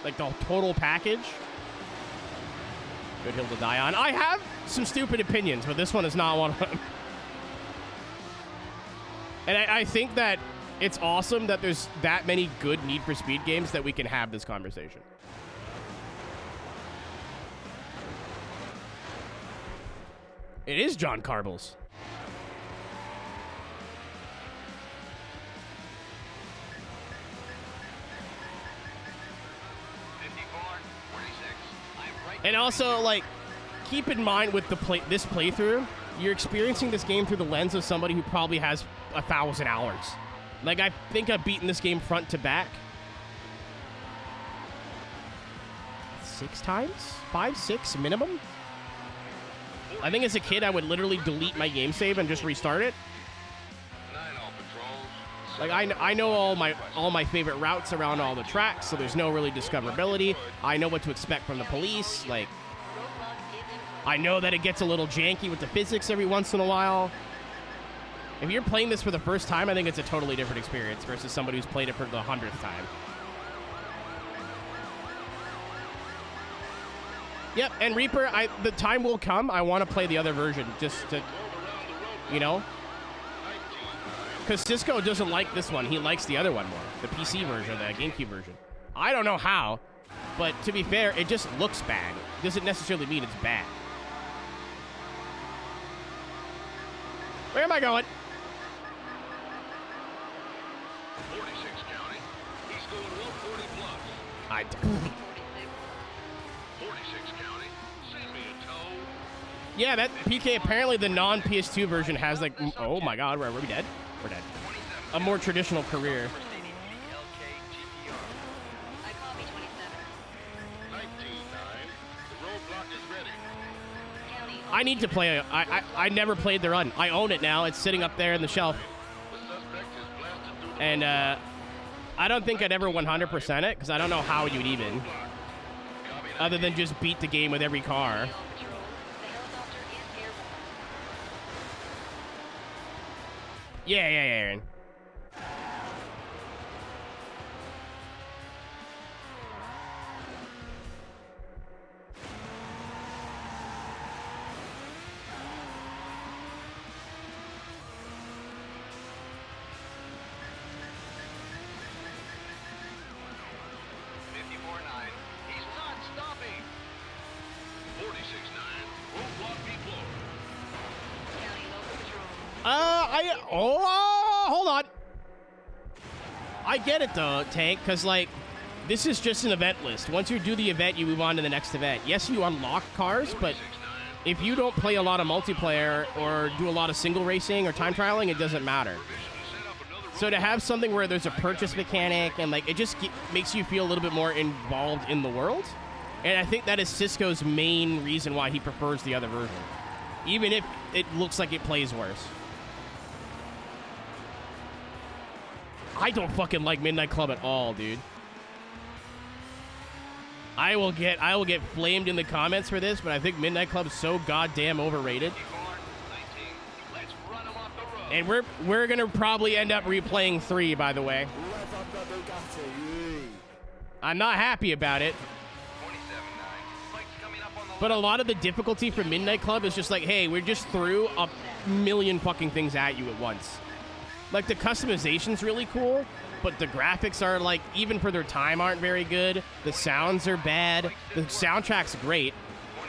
like the total package. Good hill to die on. I have some stupid opinions, but this one is not one of them. And I think that it's awesome that there's that many good Need for Speed games that we can have this conversation. It is John Carbles. And also, like, keep in mind with this playthrough, you're experiencing this game through the lens of somebody who probably has 1,000 hours. Like, I think I've beaten this game front to back 6 times? 5, 6 minimum? I think as a kid, I would literally delete my game save and just restart it. Like, I know all my favorite routes around all the tracks, so there's no really discoverability. I know what to expect from the police. Like, I know that it gets a little janky with the physics every once in a while. If you're playing this for the first time, I think it's a totally different experience versus somebody who's played it for the 100th time. Yep, and Reaper, the time will come. I want to play the other version just to, you know? Because Cisco doesn't like this one. He likes the other one more. The PC version, the GameCube version. I don't know how, but to be fair, it just looks bad. It doesn't necessarily mean it's bad. Where am I going? 46 County. He's going 140 plus. 46 County. Send me a tow. Yeah, that PK, apparently the non-PS2 version has like, oh my god, are we dead? We're dead. A more traditional career. I copy 27. 19-9. The roadblock is ready. County, I need to play I never played the run. I own it now. It's sitting up there in the shelf. The suspect is blasted through the And I don't think I'd ever 100% it, because I don't know how you'd even. Other than just beat the game with every car. Patrol. The helicopter is airborne. Yeah, Aaron. He's not stopping. 46-9. Roadblock deployed. County local patrol. Hold on. I get it though, Tank, because like, this is just an event list. Once you do the event, you move on to the next event. Yes, you unlock cars, but if you don't play a lot of multiplayer or do a lot of single racing or time trialing, it doesn't matter. So to have something where there's a purchase mechanic and like it just makes you feel a little bit more involved in the world. And I think that is Cisco's main reason why he prefers the other version. Even if it looks like it plays worse. I don't fucking like Midnight Club at all, dude. I will get flamed in the comments for this, but I think Midnight Club's so goddamn overrated. Let's run him off the road. And we're gonna probably end up replaying 3, by the way. I'm not happy about it. 27-9. Spike's coming up on the But a lot of the difficulty for Midnight Club is just like, hey, we just threw a million fucking things at you at once. Like, the customization's really cool, but the graphics are, like, even for their time, aren't very good. The sounds are bad. The soundtrack's great. 27-9.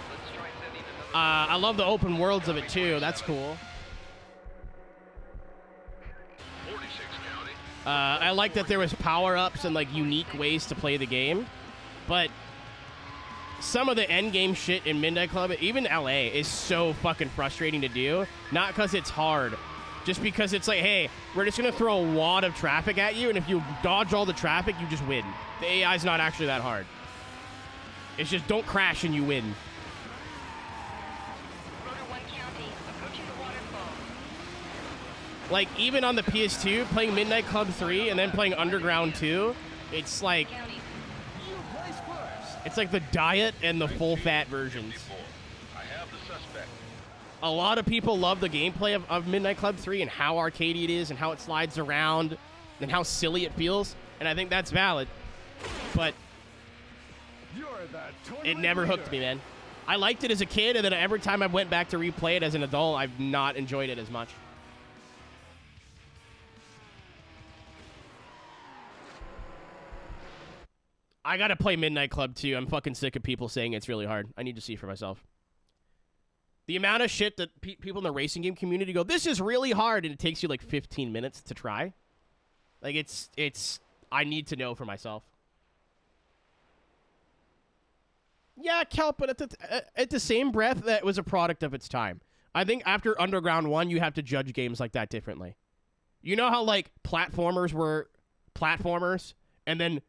Let's try sending another. I love the open worlds of it, too. That's cool. 46 County. I like that there was power-ups and, like, unique ways to play the game. But some of the end game shit in Midnight Club, even LA, is so fucking frustrating to do. Not because it's hard, just because it's like, hey, we're just gonna throw a wad of traffic at you, and if you dodge all the traffic, you just win. The AI's not actually that hard. It's just don't crash and you win. Rotor 1 County, approaching the waterfall. Like, even on the PS2, playing Midnight Club 3 and then playing Underground 2, it's like, County. You place first. it's like the diet and the full-fat versions. 54. I have the suspect. A lot of people love the gameplay of Midnight Club 3 and how arcadey it is and how it slides around and how silly it feels, and I think that's valid. But You're the tournament it never hooked leader. me, man. I liked it as a kid, and then every time I went back to replay it as an adult, I've not enjoyed it as much. I gotta play Midnight Club 2. I'm fucking sick of people saying it's really hard. I need to see for myself. The amount of shit that people in the racing game community go, this is really hard, and it takes you like 15 minutes to try. Like, it's, I need to know for myself. Yeah, Kelp, but at the same breath, that was a product of its time. I think after Underground 1, you have to judge games like that differently. You know how, like, platformers were platformers, and then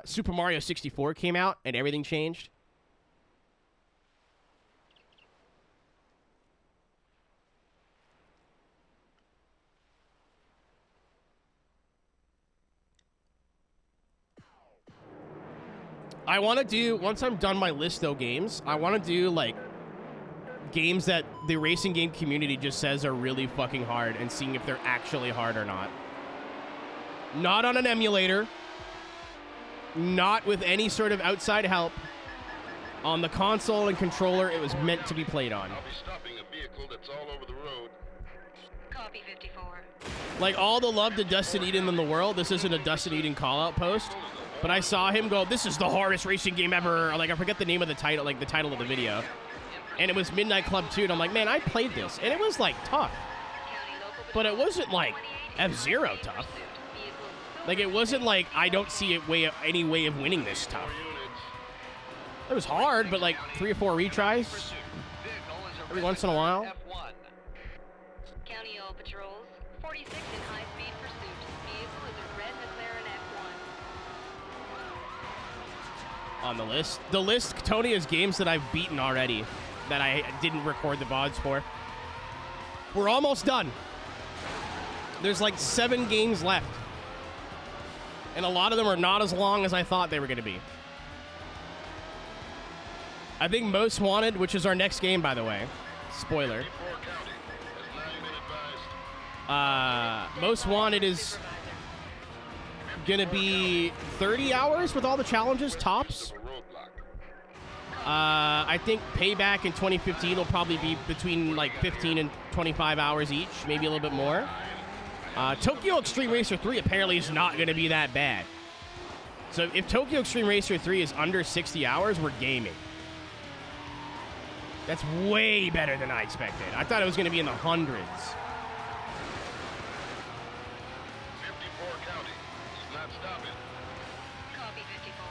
Super Mario 64 came out, and everything changed? I want to do, once I'm done my list of games, I want to do, like, games that the racing game community just says are really fucking hard and seeing if they're actually hard or not. Not on an emulator. Not with any sort of outside help. On the console and controller it was meant to be played on. I'll be stopping a vehicle that's all over the road. Copy 54. Like, all the love to Dustin Eden in the world, this isn't a Dustin Eden call-out post. But I saw him go, this is the hardest racing game ever. Or, like, I forget the name of the title, like the title of the video. And it was Midnight Club 2, and I'm like, man, I played this. And it was, like, tough. County local But it wasn't, like, 28 F-Zero tough. pursuit. Vehicle Like, it wasn't like, I don't see any way of winning this tough. It was hard, but, like, 3 or 4 retries Vehicle is a every once in a while. F1. County all patrols. 46 in high-speed pursuit. Vehicle is a red McLaren F1. On the list. The list, Tony, is games that I've beaten already that I didn't record the VODs for. We're almost done. There's like 7 games left. And a lot of them are not as long as I thought they were going to be. I think Most Wanted, which is our next game, by the way. Spoiler. 54 County has now been advised. Most Wanted is going to be 30 hours with all the challenges, tops. A roadblock. I think Payback in 2015 will probably be between like 15 and 25 hours each, maybe a little bit more. Tokyo Extreme Racer 3 apparently is not going to be that bad. So if Tokyo Extreme Racer 3 is under 60 hours, we're gaming. That's way better than I expected. I thought it was going to be in the hundreds. 54 County is not stopping. Copy 54.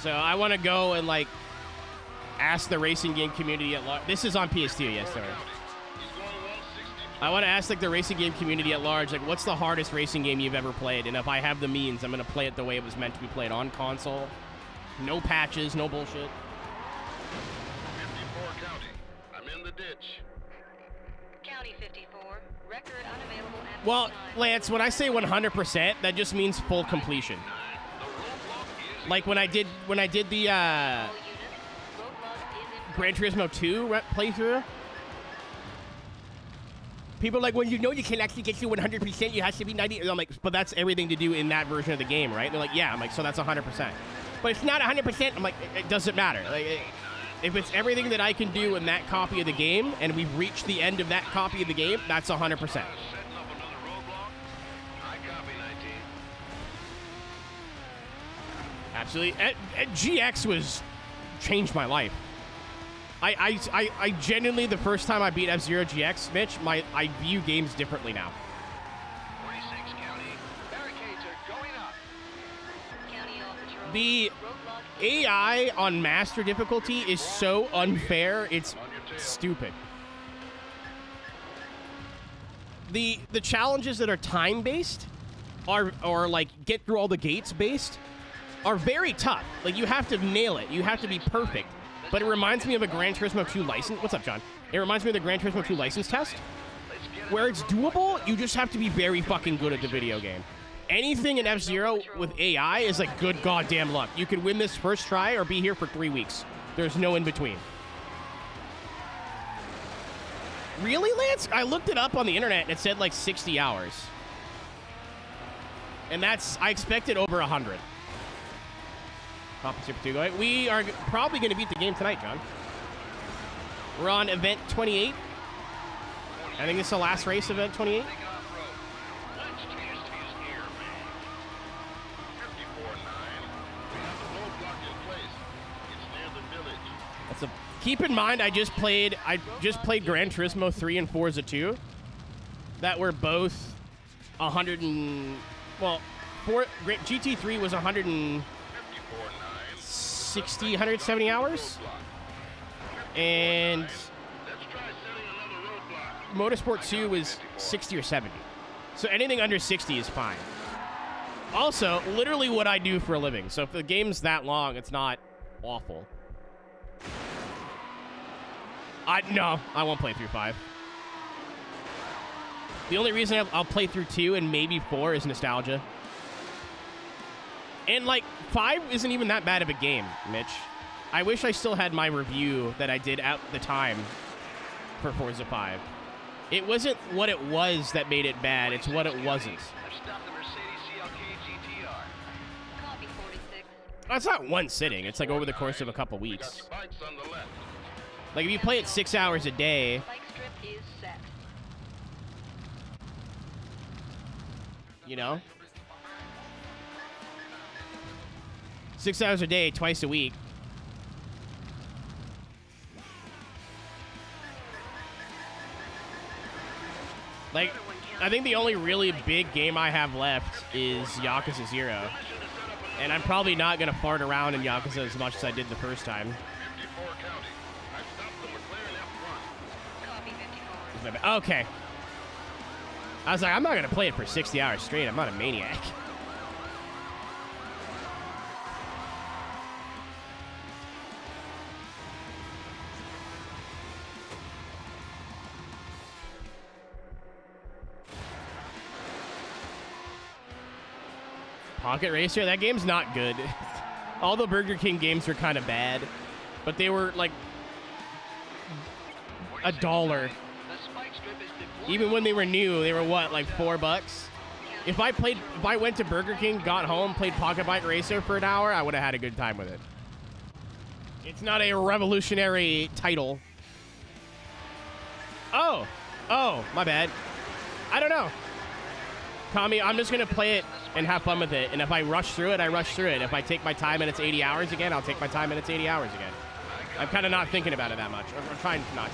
So I want to go and like ask the racing game community at large. This is on PS2, yes, sorry. He's going 160. I want to ask like the racing game community at large, like, what's the hardest racing game you've ever played? And if I have the means, I'm going to play it the way it was meant to be played on console. No patches, no bullshit. 54 County. I'm in the ditch. County 54. Record unavailable at Well, this time. Lance, when I say 100%, that just means full completion. Like when I did the All units. Roadblock is in Gran Turismo 2 playthrough. People are like, well, you know you can actually get to 100%, you have to be 90. I'm like, but that's everything to do in that version of the game, right? They're like, yeah. I'm like, so that's 100%. But it's not 100%. I'm like, it doesn't matter. Like, if it's everything that I can do in that copy of the game, and we've reached the end of that copy of the game, that's 100%. Setting up another roadblock. I copy 19. Absolutely. GX was changed my life. I genuinely, the first time I beat F-Zero GX, Mitch, I view games differently now. The AI on master difficulty is so unfair, it's stupid. The challenges that are time-based or like get through all the gates based are very tough. Like you have to nail it. You have to be perfect. But it reminds me of a Gran Turismo 2 license. What's up, John? It reminds me of the Gran Turismo 2 license test where it's doable. You just have to be very fucking good at the video game. Anything in F-Zero with AI is like good goddamn luck. You could win this first try or be here for 3 weeks. There's no in between. Really, Lance? I looked it up on the internet and it said like 60 hours. And I expected over 100. Papa Super 2 going. We are probably going to beat the game tonight, John. We're on event 28. I think this is the last race, event 28. Keep in mind, I just played Gran Turismo 3 and Forza 2. That were both 100 and GT3 was 160, 170 hours, and Motorsport 2 was 60 or 70. So anything under 60 is fine. Also, literally what I do for a living. So if the game's that long, it's not awful. No, I won't play through 5. The only reason I'll play through 2 and maybe 4 is nostalgia. And, like, 5 isn't even that bad of a game, Mitch. I wish I still had my review that I did at the time for Forza 5. It wasn't what it was that made it bad. It's what it wasn't. It's not one sitting. It's, like, over the course of a couple weeks. Like, if you play it 6 hours a day... You know? 6 hours a day, twice a week. Like, I think the only really big game I have left is Yakuza 0. And I'm probably not going to fart around in Yakuza as much as I did the first time. Okay. I was like, I'm not going to play it for 60 hours straight. I'm not a maniac. Pocket Racer? That game's not good. All the Burger King games were kind of bad. But they were, like, $1. Even when they were new, they were what, like $4? If I went to Burger King, got home, played Pocket Bike Racer for an hour, I would have had a good time with it. It's not a revolutionary title. Oh, my bad. I don't know. Tommy, I'm just going to play it and have fun with it. And if I rush through it, I rush through it. If I take my time and it's 80 hours again, I'll take my time and it's 80 hours again. I'm kind of not thinking about it that much. Or trying not to.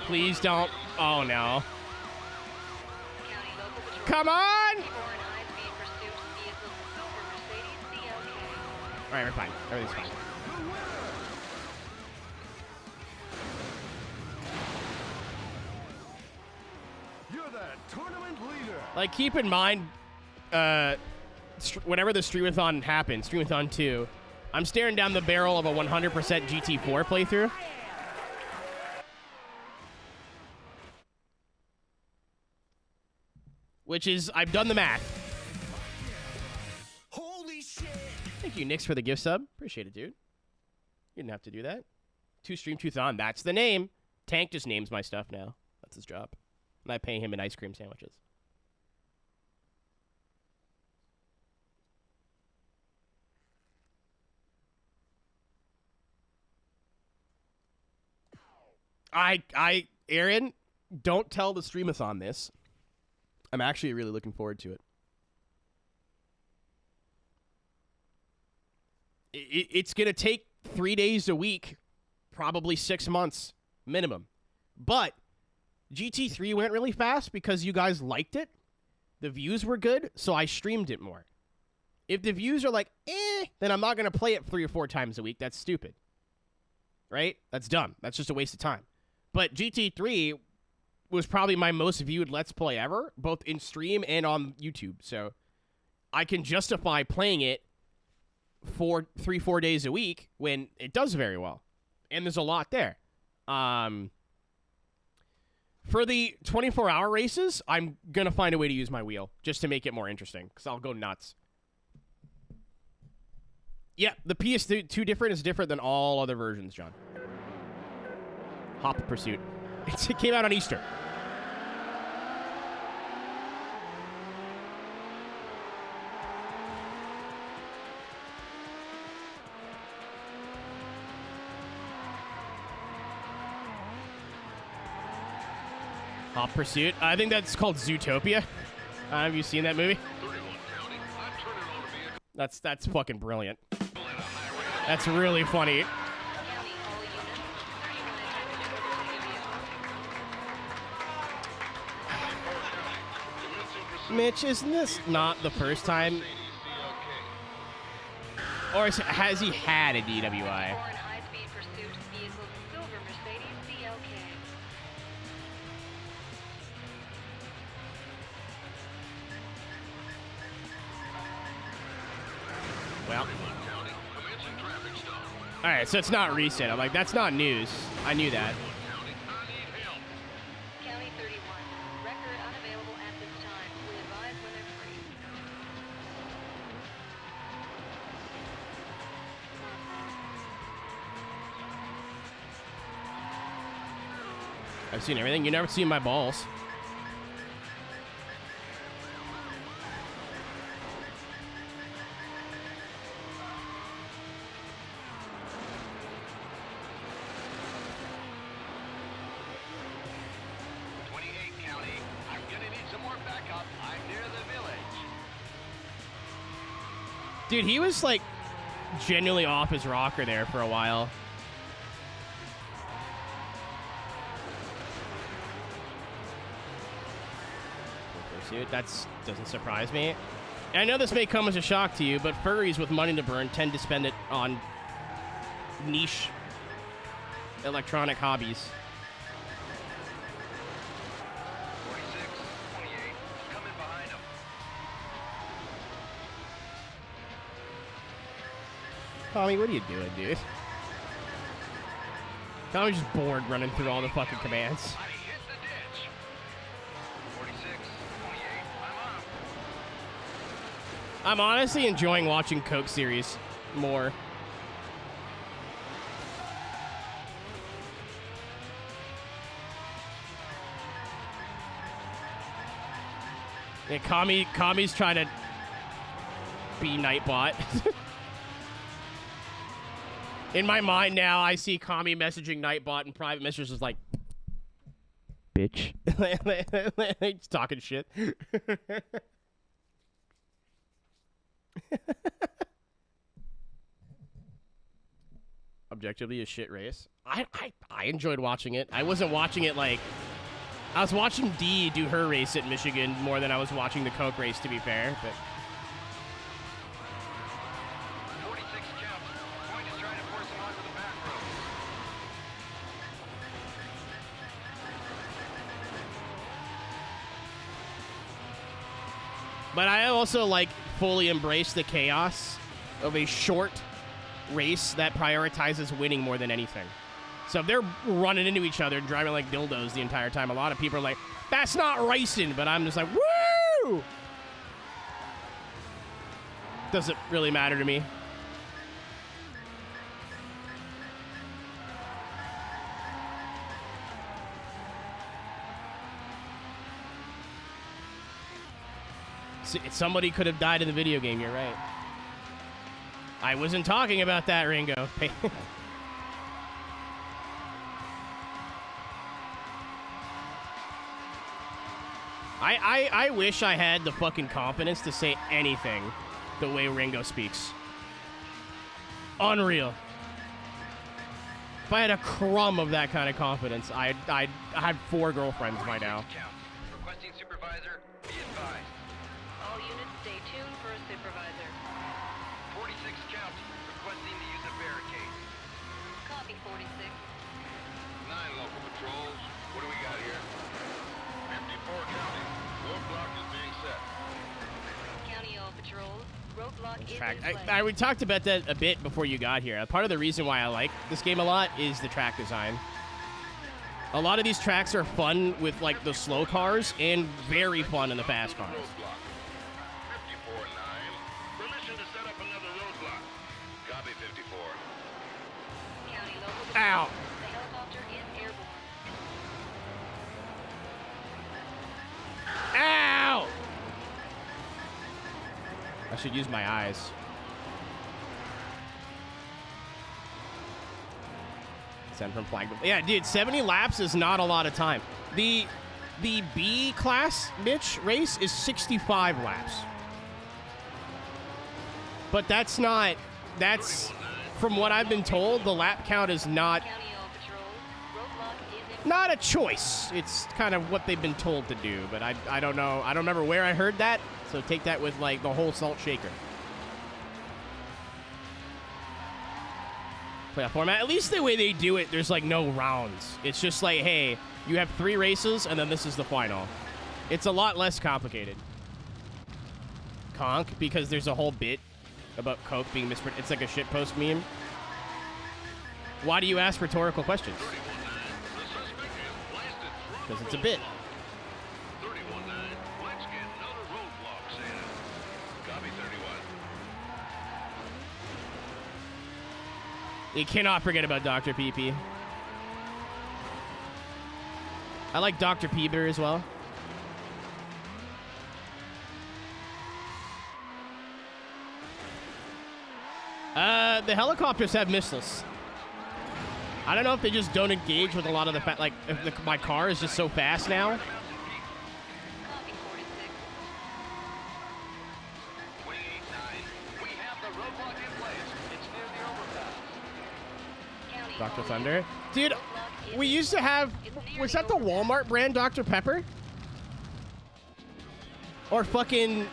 Please don't. Oh, no. Come on! All right, we're fine. Everything's fine. You're the tournament leader. Like, keep in mind, whenever the Streamathon happens, Streamathon 2, I'm staring down the barrel of a 100% GT4 playthrough. Which is, I've done the math. Holy shit! Thank you, Nix, for the gift sub. Appreciate it, dude. You didn't have to do that. 2 Stream 2thon, that's the name. Tank just names my stuff now. That's his job. And I pay him in ice cream sandwiches. Aaron, don't tell the Streamathon this. I'm actually really looking forward to it. It's going to take 3 days a week, probably 6 months minimum. But GT3 went really fast because you guys liked it. The views were good, so I streamed it more. If the views are like, then I'm not going to play it 3 or 4 times a week. That's stupid. Right? That's dumb. That's just a waste of time. But GT3 was probably my most viewed Let's Play ever, both in stream and on YouTube. So I can justify playing it for 3-4 days a week when it does very well. And there's a lot there. For the 24-hour races, I'm going to find a way to use my wheel just to make it more interesting, because I'll go nuts. Yeah, the PS2 different is different than all other versions, John. Hop Pursuit. It came out on Easter. Hop Pursuit. I think that's called Zootopia. Have you seen that movie? That's fucking brilliant. That's really funny. Mitch, isn't this not the first time? Or has he had a DWI? Well. Alright, so it's not recent. I'm like, that's not news. I knew that. County 31. Record unavailable at this time. We advise when they're free. I've seen everything. You never seen my balls. Dude, he was, like, genuinely off his rocker there for a while. That doesn't surprise me. And I know this may come as a shock to you, but furries with money to burn tend to spend it on niche electronic hobbies. 46, 28, coming behind him. Tommy, what are you doing, dude? Tommy's just bored running through all the fucking commands. I hit the ditch. 46, 28, I'm up. I'm honestly enjoying watching Coke series more. Yeah, Kami's trying to be Nightbot. In my mind now, I see Kami messaging Nightbot and private messages is like, bitch. He's talking shit. Objectively, a shit race. I enjoyed watching it. I wasn't watching it like... I was watching Dee do her race at Michigan more than I was watching the Coke race, to be fair, but... 46 counts. Point is trying to force him onto the back row. But I also, like, fully embrace the chaos of a short race that prioritizes winning more than anything. So if they're running into each other, driving like dildos the entire time, a lot of people are like, that's not racing, but I'm just like, woo! Doesn't really matter to me. Somebody could have died in the video game, you're right. I wasn't talking about that, Ringo. I wish I had the fucking confidence to say anything the way Ringo speaks. Unreal. If I had a crumb of that kind of confidence, I'd have 4 girlfriends by now. Requesting supervisor, be advised. supervisor. 46 County, requesting the use of barricades. Copy 46. 9 local patrols. What do we got here? 54 County. Roadblock is being set. County all patrols. Roadblock is Track. in play. We talked about that a bit before you got here. Part of the reason why I like this game a lot is the track design. A lot of these tracks are fun with like the slow cars and very fun in the fast cars. Roadblock. 54-9. Permission to set up another roadblock. Copy 54. County local Ow. patrols. The helicopter is airborne. Ow! I should use my eyes. Send from flag. Yeah, dude, 70 laps is not a lot of time. The B class, Mitch, race is 65 laps. But that's from what I've been told, the lap count is not County all patrols. Roadblock is in not a choice. It's kind of what they've been told to do, but I don't know. I don't remember where I heard that, so take that with like the whole salt shaker. Playoff format. At least the way they do it, there's like no rounds. It's just like, hey, you have 3 races, and then this is the final. It's a lot less complicated. Conk, because there's a whole bit about Coke being mispronounced. It's like a shitpost meme. Why do you ask rhetorical questions? 31-9. The suspect is blasted through Because the it's a bit. 31-9. Let's get another roadblock set up. Copy 31. You cannot forget about Dr. PP. I like Dr. Peeber as well. The helicopters have missiles. I don't know if they just don't engage with a lot of the like if my car is just so fast now. Copy 46. 28-9. We have the roadblock in place. It's near the overpass. County Dr. all Thunder. units. Dude, Roadblock is we used to have, was that the Walmart brand Dr. Pepper? Or fucking,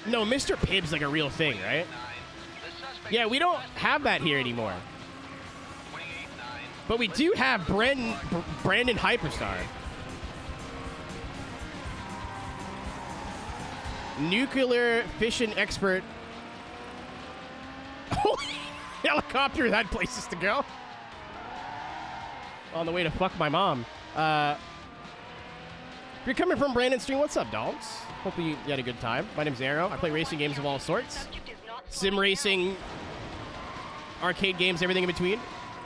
no, Mr. Pibb's like a real thing, right? 9. The suspect Yeah, we don't have that here anymore. 28-9. But we do have Brandon Hyperstar. Nuclear fission expert. Helicopter had places to go. On the way to fuck my mom. If you're coming from Brandon's stream, what's up, dogs? Hopefully you had a good time. My name's Arrow. I play racing games of all sorts. Subject is not Sim slowing racing, arcade games, everything in between.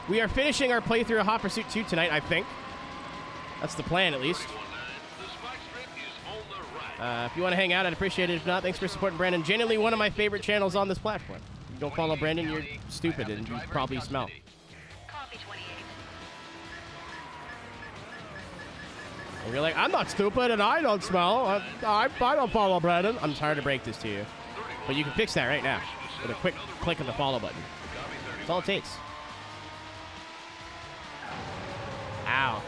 We are finishing our playthrough of Hot Pursuit 2 tonight, I think. That's the plan, at least. 31-9. The spike strip is on the right. If you want to hang out, I'd appreciate it. If not, thanks for supporting Brandon. Genuinely one of my favorite channels on this platform. If you don't follow Brandon, you're stupid and you probably smell. down. Copy 28. And you're like, I'm not stupid and I don't smell. I don't follow Brandon. I'm sorry to break this to you. But you can fix that right now with a quick click of the follow button. That's all it takes. Ow.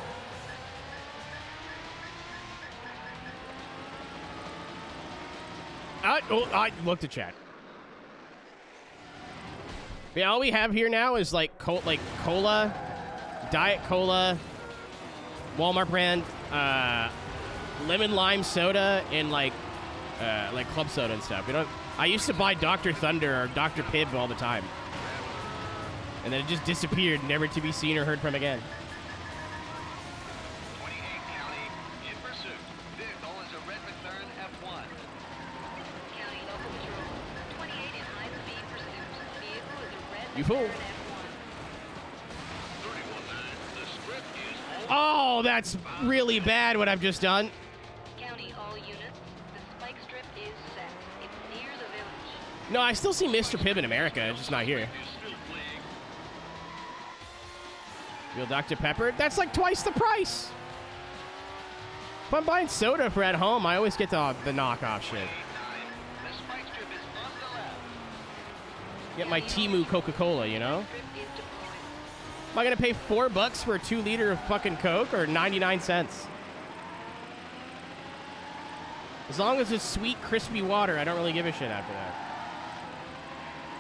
I looked at chat. Yeah, all we have here now is like cola, Diet Cola, Walmart brand, lemon lime soda, and like club soda and stuff. I used to buy Dr. Thunder or Dr. Pibb all the time, and then it just disappeared, never to be seen or heard from again. 28 County in pursuit. Vehicle is a red McLaren F1. County local patrol. 28 in high-speed pursuit. Vehicle is a red You fool. McLaren F1. 31-9. The strip is on. Oh, that's really bad what I've just done. County all units. The spike strip is set. It's near the village. No, I still see Mr. Pibb in America, just not here. Is still fleeing. Real Dr. Pepper? That's like twice the price. If I'm buying soda for at home, I always get the knockoff shit. 9. The spike strip is on the left. Get my Temu Coca-Cola, you know? Strip is deployed. Am I gonna pay $4 for a 2 liter of fucking Coke or 99 cents? As long as it's sweet, crispy water, I don't really give a shit after that.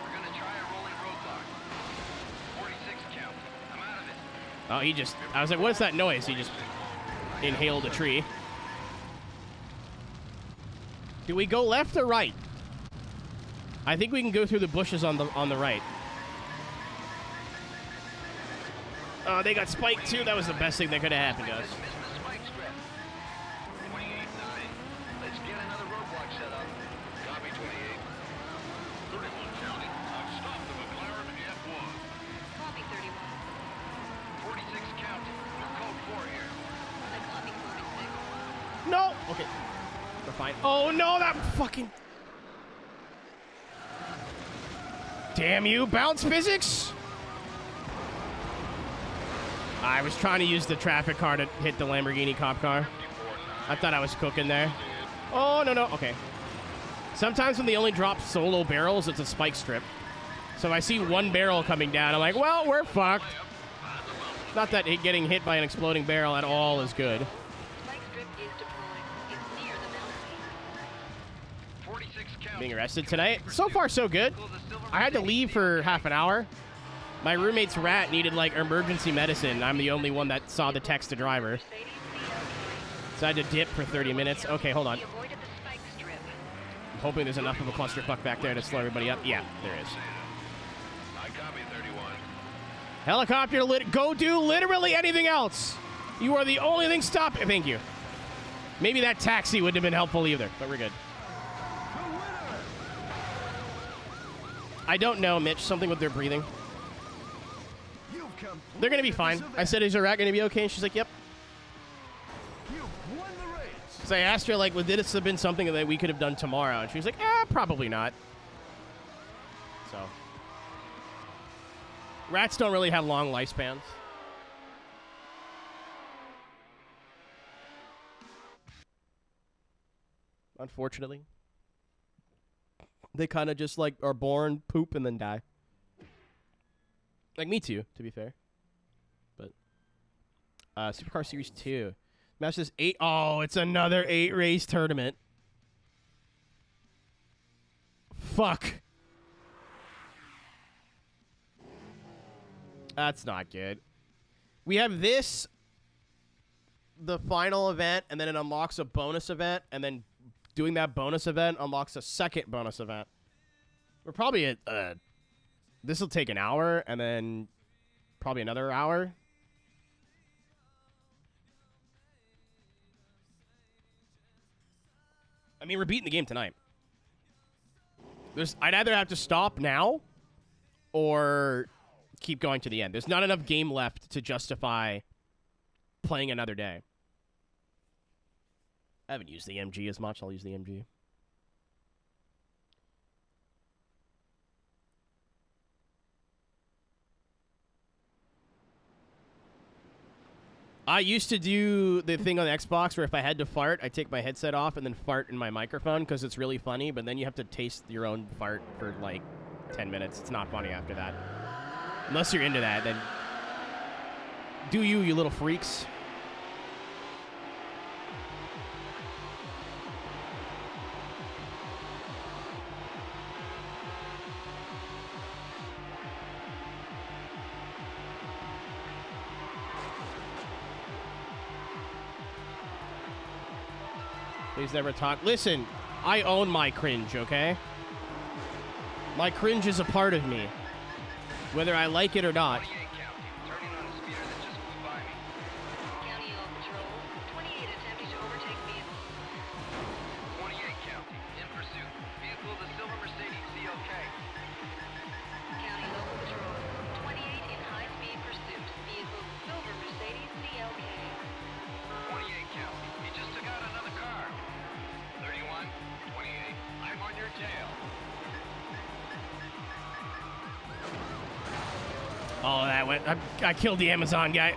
We're gonna try a rolling roadblock. 46 count. I'm out of it. Oh, he just... I was like, what is that noise? He just inhaled a tree. Do we go left or right? I think we can go through the bushes on the right. Oh, they got spiked too. That was the best thing that could have happened to us. Missed the spike strip. 28-9. Let's get another roadblock set up. Copy 28. 31 County. I've stopped the McLaren F1. Copy 31. 46 count. We're code 4 here. I copy 46. No. Okay. We're fine. Oh no, that fucking... Damn you, bounce physics! I was trying to use the traffic car to hit the Lamborghini cop car. I thought I was cooking there. Oh, no, no. Okay. Sometimes when they only drop solo barrels, it's a spike strip. So if I see one barrel coming down, I'm like, well, we're fucked. Not that getting hit by an exploding barrel at all is good. Spike strip is deployed. It's near the mountain. 46 count. Being arrested tonight. So far, so good. I had to leave for half an hour. My roommate's rat needed, like, emergency medicine. I'm the only one that saw the text to driver. Mercedes CLK. So I had to dip for 30 minutes. Okay, hold on. We avoided the spike strip. I'm hoping there's enough of a clusterfuck back there to slow everybody up. Yeah, there is. I copy 31. Helicopter, go do literally anything else. You are the only thing stopping. Thank you. Maybe that taxi wouldn't have been helpful either, but we're good. I don't know, Mitch. Something with their breathing. They're going to be fine. I said, is your rat going to be okay? And she's like, yep. You've won the race. So I asked her, like, would this have been something that we could have done tomorrow? And she was like, probably not. So. Rats don't really have long lifespans. Unfortunately. They kind of just, like, are born, poop, and then die. Like me too, to be fair. But Supercar Series 2. Match this 8. Oh, it's another 8-race tournament. Fuck. That's not good. We have this, the final event, and then it unlocks a bonus event, and then doing that bonus event unlocks a second bonus event. We're probably at this will take an hour, and then probably another hour. I mean, we're beating the game tonight. I'd either have to stop now or keep going to the end. There's not enough game left to justify playing another day. I haven't used the MG as much. I'll use the MG. I used to do the thing on the Xbox where if I had to fart, I take my headset off and then fart in my microphone because it's really funny, but then you have to taste your own fart for like 10 minutes. It's not funny after that. Unless you're into that, then do you little freaks. Please never talk. Listen, I own my cringe, okay? My cringe is a part of me, whether I like it or not. 28 count. Turning on a speeder that just flew by me. County All Patrol. 28 attempting to overtake vehicle. 28 count. In pursuit. Vehicle the silver Mercedes CLK. County Local Patrol. 28 in high-speed pursuit. Vehicle silver Mercedes CLK. 28 count. He just took out another car. 31, 28. I'm on your tail. Oh, that went. I killed the Amazon guy.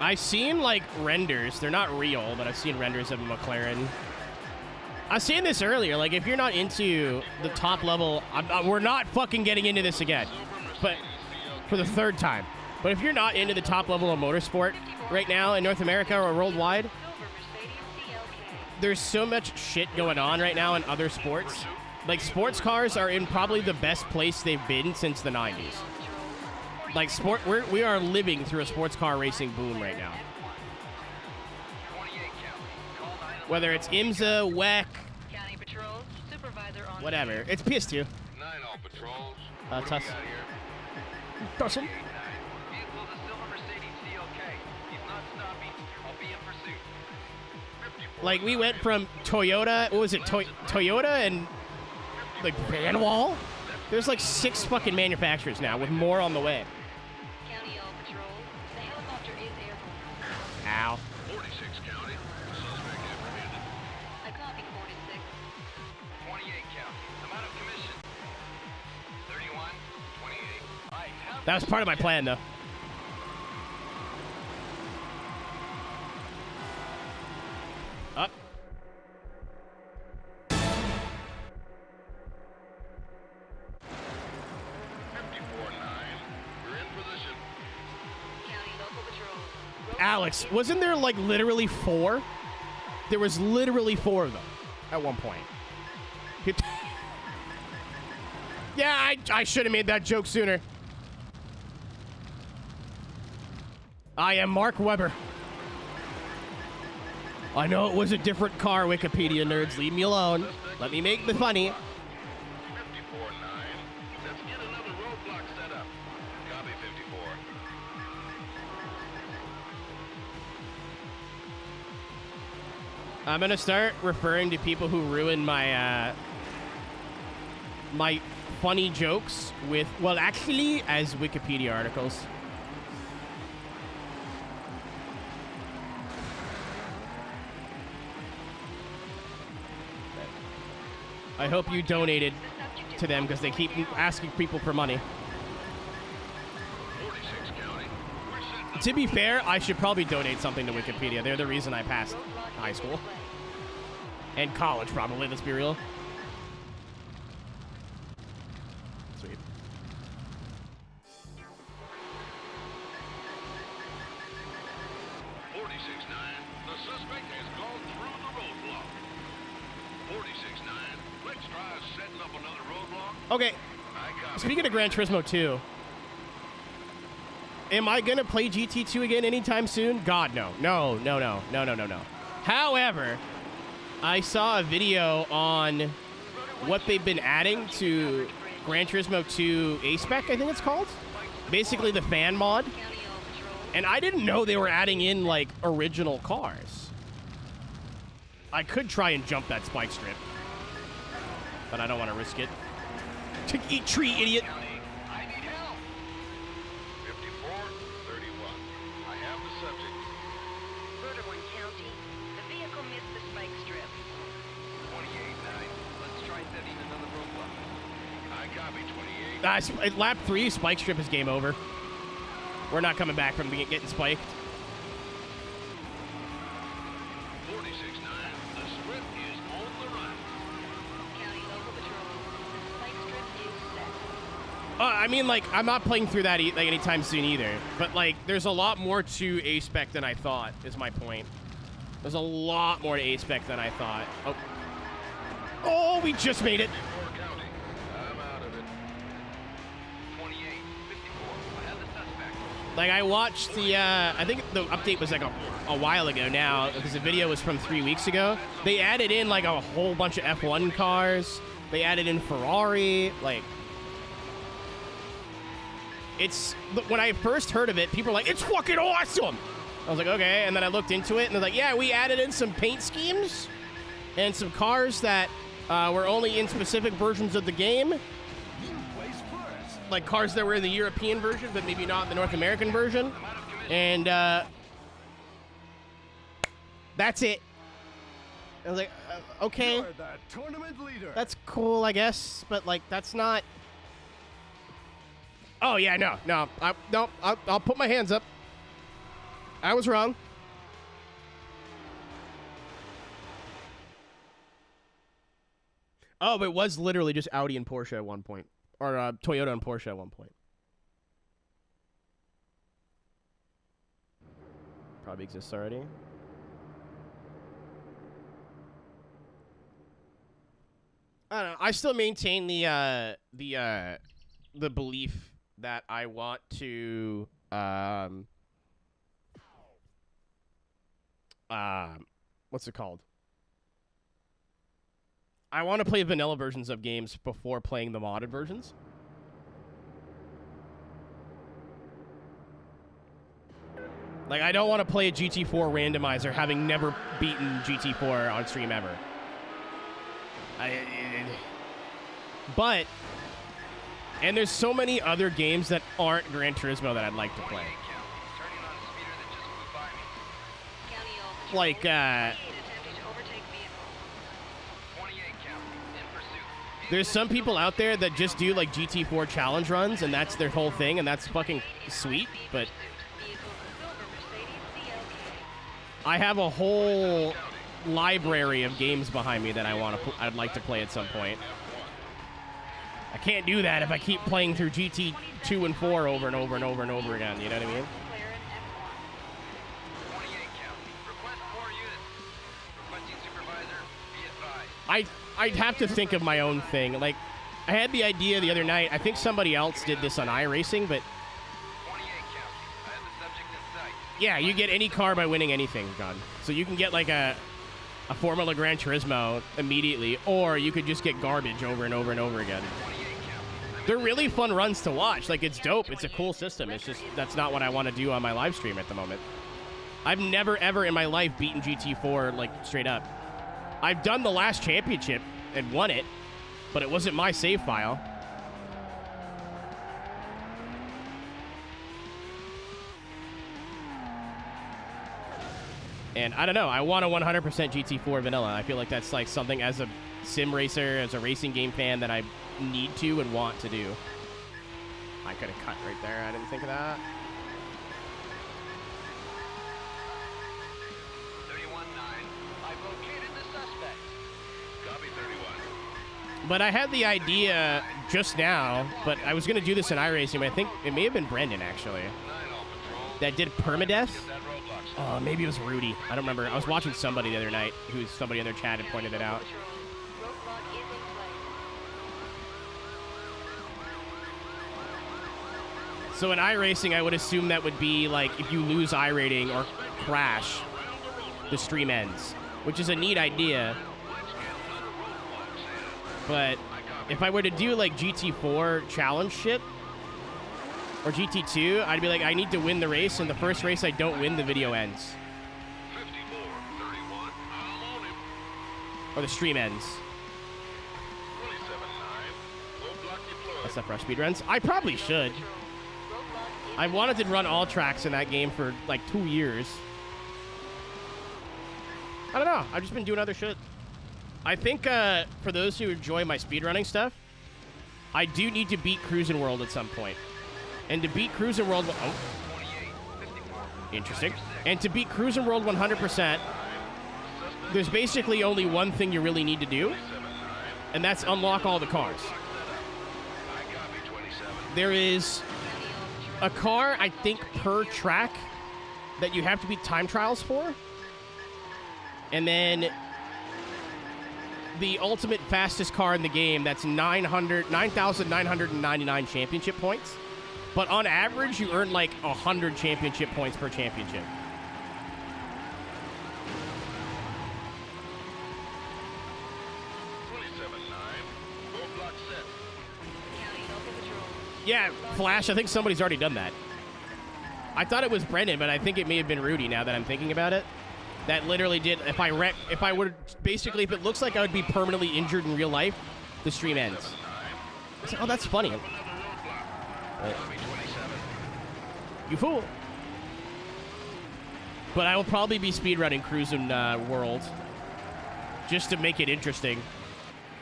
I've seen, like, renders. They're not real, but I've seen renders of a McLaren. I was saying this earlier. Like, if you're not into the top level, we're not fucking getting into this again. But for the third time. But if you're not into the top level of motorsport right now in North America or worldwide, Silver Mercedes CLK. there's so much shit going on right now in other sports. Like, sports cars are in probably the best place they've been since the 90s. Like, we are living through a sports car racing boom right now. 28 county. Call 911. Whether it's IMSA, WEC, County Patrols, supervisor on whatever. scene. It's PS2. 9 all patrols. Tuss. What do we got here? Tussle. Vehicle is a silver Mercedes CLK. He's not stopping. I'll be in pursuit. 54. Like, we went from Toyota, what was it, Toyota and, like, Van Wall? There's, like, 6 fucking manufacturers now with more on the way. County all patrols. The helicopter is airborne. Ow. 46 county. Suspect apprehended. I copy 46. 28 county. I'm out of commission. 31, 28. I have That was part of my plan, though. Up. 54-9. We're in position. County local patrols. Road Alex, wasn't there, like, literally 4? There was literally 4 of them at one point. Yeah, I should have made that joke sooner. I am Mark Webber. I know it was a different car, Wikipedia nerds. Leave me alone. Let me make the funny. 54-9. Let's get another roadblock set up. Copy 54. I'm gonna start referring to people who ruin my my funny jokes with, well, actually, as Wikipedia articles. I hope you donated to them because they keep asking people for money. 46 county. We're setting up. To be fair, I should probably donate something to Wikipedia. They're the reason I passed roadblock high is school. in play. And college, probably, let's be real. Sweet. The suspect has gone through the roadblock. 46-9. Let's try setting up another roadblock. Okay, I copy. speaking of Gran Turismo 2, am I going to play GT2 again anytime soon? God, no. No. However, I saw a video on what they've been adding to Gran Turismo 2 A-Spec, I think it's called. Basically the fan mod. County all patrols. And I didn't know they were adding in, like, original cars. I could try and jump that spike strip, but I don't want to risk it. To eat tree, idiot. I need help. 54-31. I have the subject. Verderone County. The vehicle missed the spike strip. 28-9. Let's try setting another roadblock. I copy 28. Lap 3, spike strip is game over. We're not coming back from getting spiked. 46-9. The strip is on the run. County local patrols. The spike strip is set. I mean, like, I'm not playing through that like anytime soon either. But, like, there's a lot more to A-Spec than I thought, is my point. There's a lot more to A-Spec than I thought. Oh, we just made it. 54 county. I'm out of it. 28, 54. I have the suspect. Like, I watched the, I think the update was like a while ago now, because the video was from 3 weeks ago. They added in, like, a whole bunch of F1 cars. They added in Ferrari. Like, it's, when I first heard of it, people were like, it's fucking awesome. I was like, okay. And then I looked into it, and they're like, yeah, we added in some paint schemes and some cars that were only in specific versions of the game. Place first. Like cars that were in the European version, but maybe not the North American version. And that's it. I was like, okay, You're the tournament leader. that's cool, I guess, but like, that's not. Oh yeah, no, I'll put my hands up. I was wrong. Oh, but it was literally just Audi and Porsche at one point. Or Toyota and Porsche at one point. Probably exists already. I don't know. I still maintain the belief that I want to what's it called? I want to play vanilla versions of games before playing the modded versions. Like, I don't want to play a GT4 randomizer having never beaten GT4 on stream ever. And there's so many other games that aren't Gran Turismo that I'd like to play. Like, there's some people out there that just do, like, GT4 challenge runs, and that's their whole thing, and that's fucking sweet, but I have a whole library of games behind me that I'd like to play at some point. I can't do that if I keep playing through GT2 and 4 over and over and over and over again, you know what I mean? I'd have to think of my own thing. Like, I had the idea the other night. I think somebody else did this on iRacing, but yeah, you get any car by winning anything, John. So you can get like a Formula Gran Turismo immediately, or you could just get garbage over and over and over again. They're really fun runs to watch. Like, it's dope. It's a cool system. It's just that's not what I want to do on my live stream at the moment. I've never, ever in my life beaten GT4, like, straight up. I've done the last championship and won it, but it wasn't my save file. And I don't know. I want a 100% GT4 vanilla. I feel like that's like something as a sim racer, as a racing game fan that I need to and want to do. I could have cut right there. I didn't think of that. 31-9. I've located the suspect. Copy 31. But I had the idea just now, but I was going to do this in iRacing, but I think it may have been Brendan, actually, 9 all patrol. that did permadeath. Get that roadblock set. Maybe it was Rudy. I don't remember. I was watching somebody the other night who's somebody in their chat had pointed it out. Roadblock is in place. So in iRacing, I would assume that would be like if you lose iRating or crash, the stream ends, which is a neat idea. But if I were to do like GT4 challenge shit or GT2, I'd be like, I need to win the race, and the first race I don't win, the video ends. 54-31. I'm on him. Or the stream ends. 27-9. Roadblock deployed. That's not for our speedruns. I probably should. I wanted to run all tracks in that game for like 2 years. I don't know. I've just been doing other shit. I think for those who enjoy my speedrunning stuff, I do need to beat Cruisin' World at some point. And to beat Cruisin' World... Oh. Interesting. And to beat Cruisin' World 100%, there's basically only one thing you really need to do, and that's unlock all the cars. There is a car, I think, per track that you have to beat time trials for. And then the ultimate fastest car in the game, that's 9,999 championship points. But on average, you earn like 100 championship points per championship. Yeah, Flash, I think somebody's already done that. I thought it was Brendan, but I think it may have been Rudy now that I'm thinking about it. That literally did, if it looks like I would be permanently injured in real life, the stream ends. I said, oh, that's funny. You fool. But I will probably be speedrunning Cruisin' World just to make it interesting.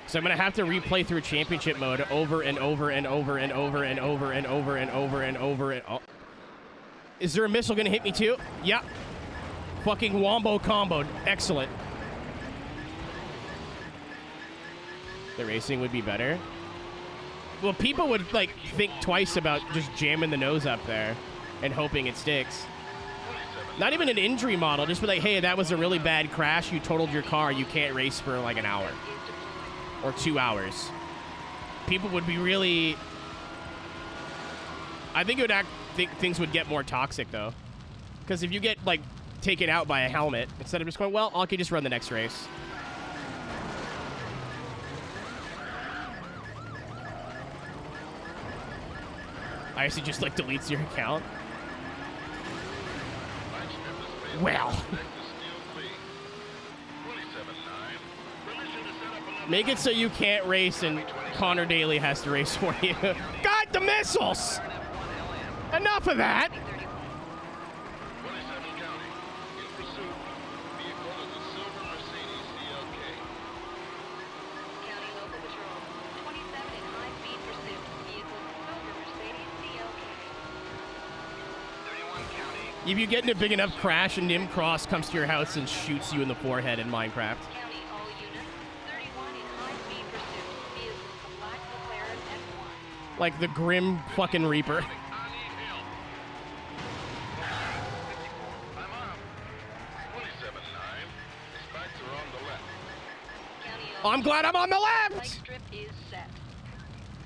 So I'm going to have to replay through championship mode over and over and over and over and over and over and over and over and over. Is there a missile going to hit me too? Yeah. Fucking wombo comboed. Excellent. The racing would be better. Well, people would like think twice about just jamming the nose up there and hoping it sticks. Not even an injury model. Just be like, hey, that was a really bad crash. You totaled your car. You can't race for like an hour or 2 hours. People would be really... I think it would things would get more toxic, though. Because if you get, like, taken out by a helmet, instead of just going, well, I can just run the next race. I actually just, like, deletes your account. Well. Make it so you can't race and Connor Daly has to race for you. God, the missiles! Enough of that! If you get in a big enough crash, and Nim Cross comes to your house and shoots you in the forehead in Minecraft. Like the Grim fucking Reaper. I'm glad I'm on the left! Strip is set.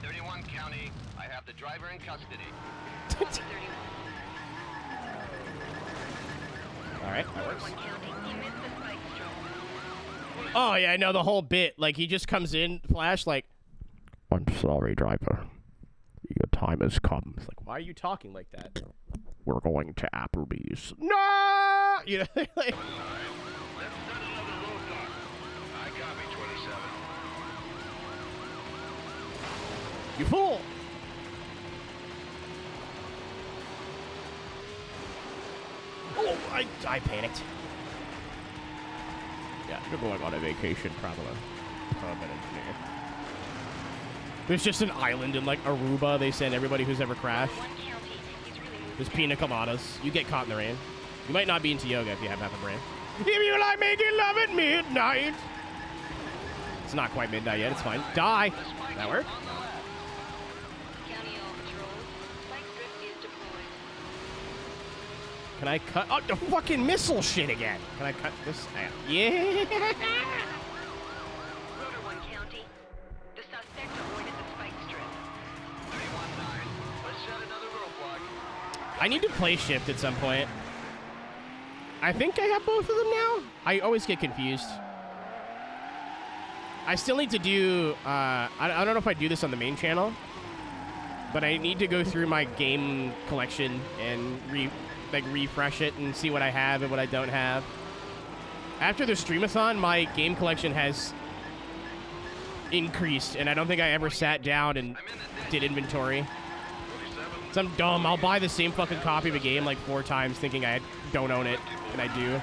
31 County, I have the driver in custody. Alright, that works. Oh, yeah, I know the whole bit. Like, he just comes in, Flash, like, I'm sorry, driver. Your time has come. It's like, why are you talking like that? We're going to Applebee's. No! You know, like... You fool! Oh, I panicked. Yeah, you're going on a vacation, probably. There's just an island in, like, Aruba. They send everybody who's ever crashed. There's pina coladas. You get caught in the rain. You might not be into yoga if you have half a brain. If you like making love at midnight. It's not quite midnight yet. It's fine. Die. That work? Can I cut? Oh, the fucking missile shit again. Can I cut this out? Yeah. I need to play shift at some point. I think I have both of them now. I always get confused. I still need to do, I don't know if I do this on the main channel, but I need to go through my game collection and refresh it and see what I have and what I don't have. After the streamathon, my game collection has increased, and I don't think I ever sat down and did inventory. So I'm dumb. I'll buy the same fucking copy of a game like 4 times thinking I don't own it, and I do.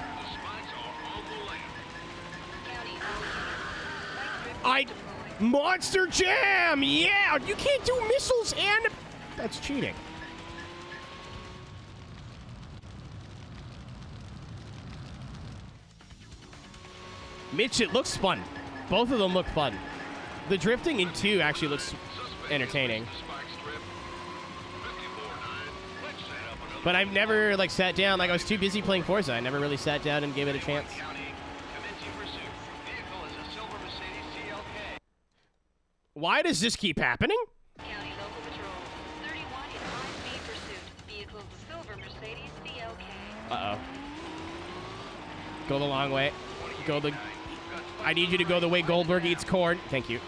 Monster Jam! Yeah! You can't do missiles and... That's cheating. Mitch, it looks fun. Both of them look fun. The drifting in 2 actually looks entertaining. But I've never, like, sat down. Like, I was too busy playing Forza. I never really sat down and gave it a chance. Why does this keep happening? County Local Patrol 31 in high-speed pursuit. Vehicles the silver Mercedes CLK. Uh-oh. Go the long way. Go the... I need you to go the way Goldberg eats corn. Thank you.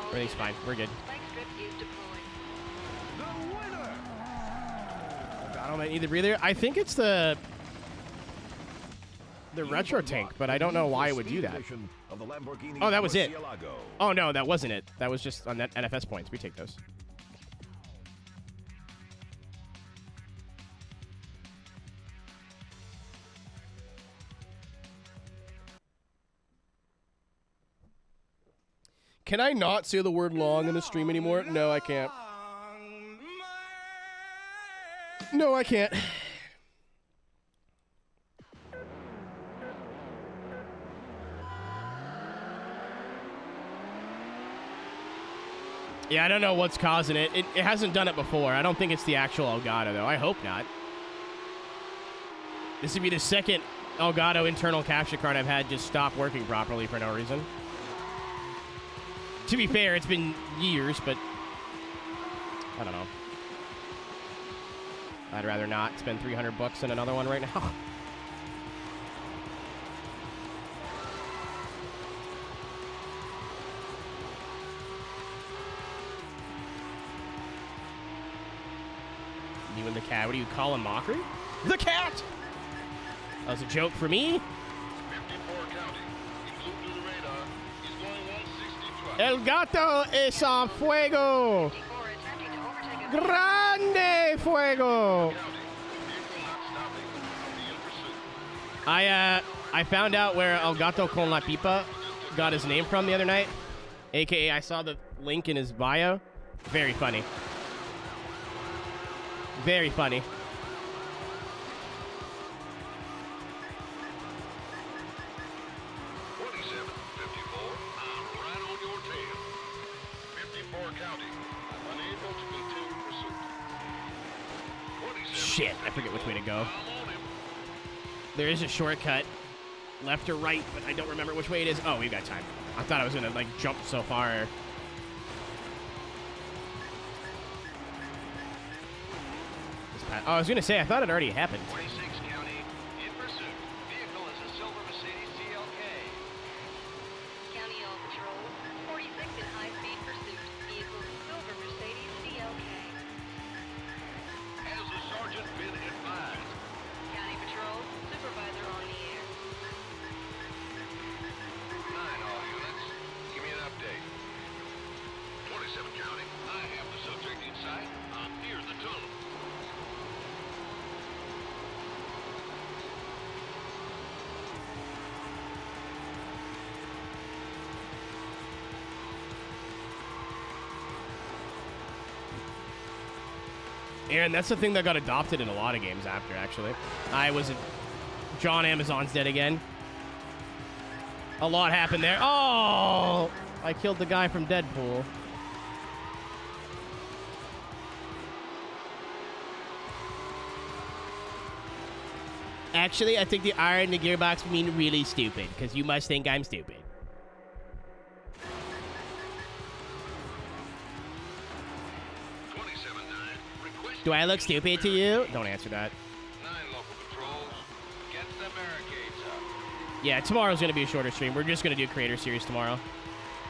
Everything's fine. We're good. I don't need the breather. I think it's the retro tank, but I don't know why it would do that. Oh, that was it. Oh, no, that wasn't it. That was just on that NFS points. We take those. Can I not say the word long in the stream anymore? No, I can't. No, I can't. Yeah, I don't know what's causing it. It hasn't done it before. I don't think it's the actual Elgato, though. I hope not. This would be the second Elgato internal capture card I've had just stop working properly for no reason. To be fair, it's been years, but I don't know. I'd rather not spend 300 bucks on another one right now. You and the cat, what do you call a mockery? The cat! That was a joke for me. 54 county. He flew through the radar. He's going 160 plus. El gato es a fuego. 54 attempting to overtake a Grande fuego. County. Vehicle not stopping. Be in pursuit. I found out where El Gato con la Pipa got his name from the other night. AKA, I saw the link in his bio. Very funny. Very funny. 4754. I'm right on your tail. 54 county. I'm unable to continue pursuit. 27. Shit, I forget which way to go. I'm on him. There is a shortcut, left or right, but I don't remember which way it is. Oh, we've got time. I thought I was gonna like jump so far. Oh, I was gonna say I thought it already happened. 26 County, in pursuit. Vehicle is a silver Mercedes CLK. County all patrols. 46 in high-speed pursuit. Vehicle is silver Mercedes CLK. Has the sergeant been advised? County patrols. Supervisor on the air. 9 all units. Give me an update. 27 county. I have the subject in sight. I'm near the tunnel. Aaron, that's the thing that got adopted in a lot of games after, actually. I was at John Amazon's dead again. A lot happened there. Oh! I killed the guy from Deadpool. Actually, I think the R and the gearbox mean really stupid, because you must think I'm stupid. 27-9. Request Do I look stupid to you? Don't answer that. 9 local patrols. Get the barricades up. Yeah, tomorrow's going to be a shorter stream. We're just going to do Creator Series tomorrow.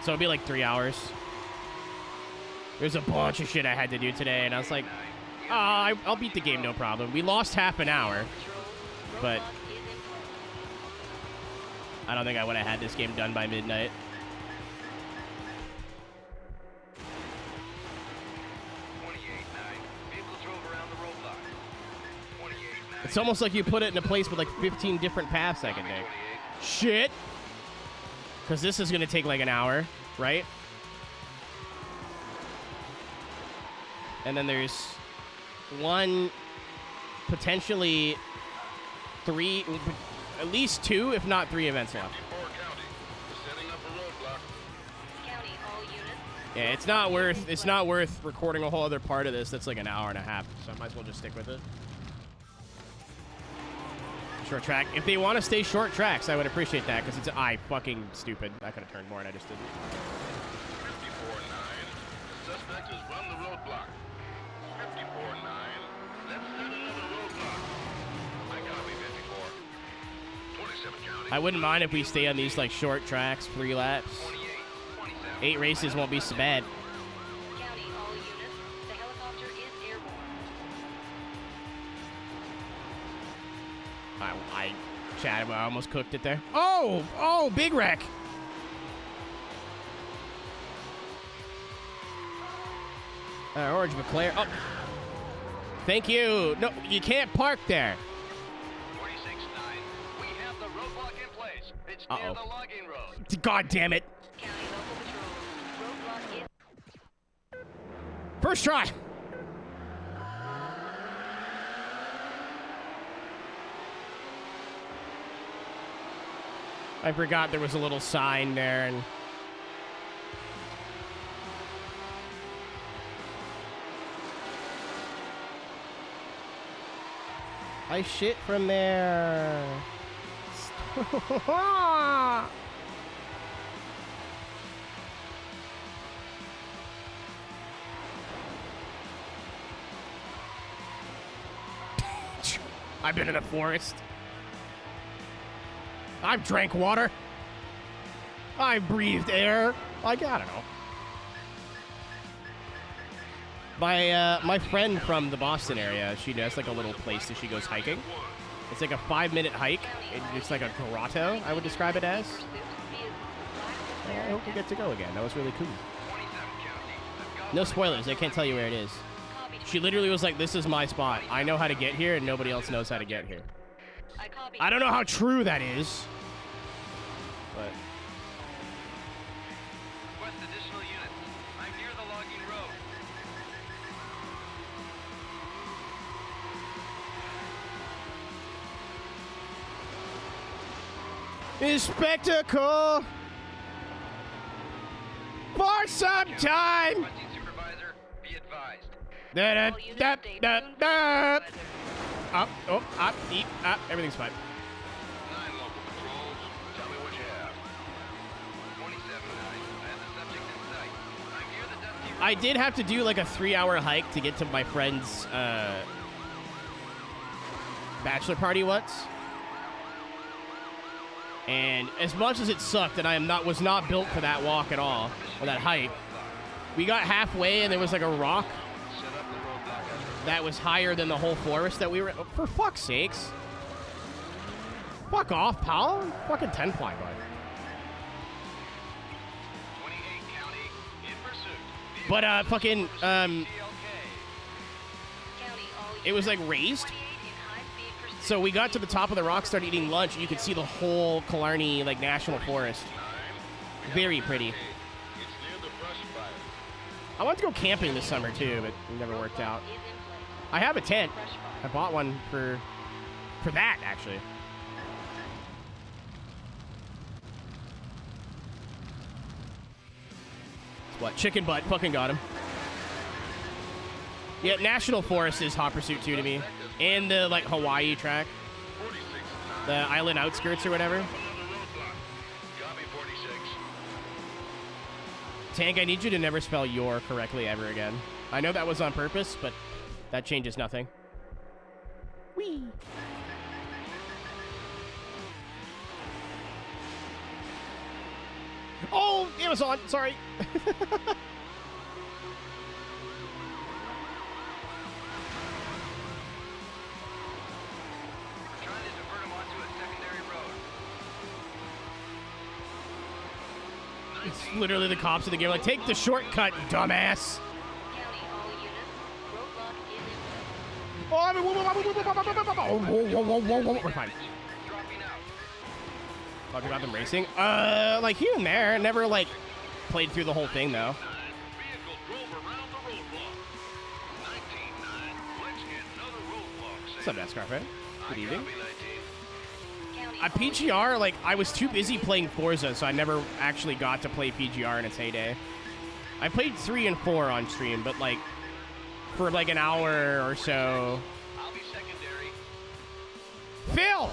So it'll be like 3 hours. There's a bunch of shit I had to do today, and I was like, I'll beat the game, no problem. We lost half an hour, but I don't think I would have had this game done by midnight. 28-9. Vehicle drove around the roadblock. 28-9. It's almost like you put it in a place with like 15 different paths I can take. Shit! Because this is going to take like an hour, right? And then there's one, potentially 3, at least 2, if not 3 events left. 54 county. Setting up a roadblock. County all units. Yeah, it's not worth recording a whole other part of this that's like an hour and a half, so I might as well just stick with it. Short track. If they want to stay short tracks, I would appreciate that, because it's fucking stupid. I could have turned more and I just didn't. 54-9. The suspect has run the roadblock. 54-9. Let's set another roadblock. I copy 54. 27 county. I wouldn't mind if we stay on these like short tracks, 3 laps. 8 races won't be so bad. County all units. The helicopter is airborne. Chad, I almost cooked it there. Oh, big wreck. Orange McLaren. Oh, thank you. No, you can't park there. 46-9. We have the roadblock in place. It's near Uh-oh. the logging road. God damn it. County local patrols. Roadblock is First try. I forgot there was a little sign there, and I shit from there. I've been in a forest. I've drank water. I've breathed air. Like, I don't know. My friend from the Boston area, she does like a little place that she goes hiking. It's like a 5-minute hike. It's like a grotto, I would describe it as. And I hope we get to go again. That was really cool. No spoilers. I can't tell you where it is. She literally was like, this is my spot. I know how to get here, and nobody else knows how to get here. I don't know how true that is. But... Request additional units. I'm near the logging road. is spectacle for some time. Requesting supervisor, be advised. Up, deep, up. Everything's fine. 9 local patrols. Tell me what you have. 27-9. I have the subject in sight. I'm near the dusty road. I did have to do like a 3-hour hike to get to my friend's bachelor party once. And as much as it sucked that was not built for that walk at all, or that hike, we got halfway and there was like a rock that was higher than the whole forest that we were. Oh, for fuck's sakes. Fuck off, pal. Fucking 10-ply, bud. 28 County in pursuit. But, fucking, CLK. it was like raised. So we got to the top of the rock, started eating lunch, and you could see the whole Killarney, like, national forest. Very pretty. It's near the brush fire. I wanted to go camping this summer, too, but it never worked out. I have a tent. I bought one for that, actually. What? Chicken butt. Fucking got him. Yeah, National Forest is hot pursuit, too, to me. And the, like, Hawaii track. 46 The island outskirts or whatever. Another roadblock. Copy 46. Tank, I need you to never spell your correctly ever again. I know that was on purpose, but that changes nothing. Whee! Oh, Amazon! Sorry. We're trying to divert him onto a secondary road. It's literally the cops of the game like, take the shortcut, dumbass. County, all units. Roadblock is in place. Oh, I mean, we're fine. Dropping out. Talking about them racing? Like here and there. Never, like, played through the whole thing, though. Vehicle drove around the roadblock. 19-9. Let's get another roadblock. What's up, NASCAR fan? Good evening. Copy 19. County, At PGR, like, I was too busy playing Forza, so I never actually got to play PGR in its heyday. I played 3 and 4 on stream, but, like, for, like, an hour or so. I'll be secondary. Phil!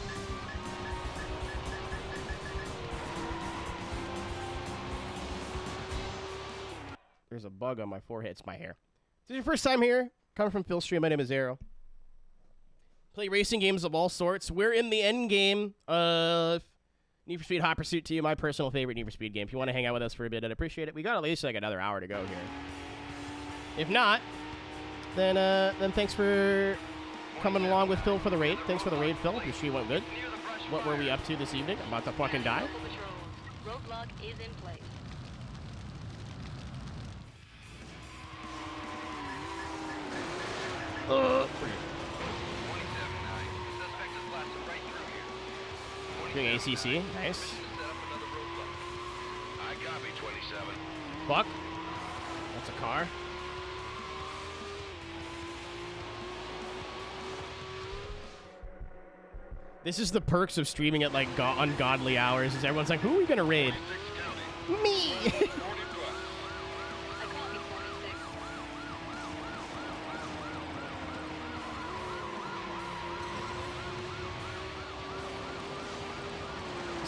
There's a bug on my forehead. It's my hair. Is this your first time here? Coming from Phil Stream, my name is Aero. Play racing games of all sorts. We're in the end game of Need for Speed Hot Pursuit 2, my personal favorite Need for Speed game. If you want to hang out with us for a bit, I'd appreciate it. We got at least like another hour to go here. If not, then thanks for coming along with Phil for the raid. Thanks for the raid, Phil. Your stream went good. Near the brush What were we up to this evening? I'm about to fucking die. local patrols. Roadblock is in place. Uh, 27-9. Suspect is blasted right through here. Doing ACC. Nice. Set up another roadblock. I copy 27. Fuck. That's a car. This is the perks of streaming at like ungodly hours. Is everyone's like, who are we gonna raid? 6 County. Me. 40 plus. I copy 46.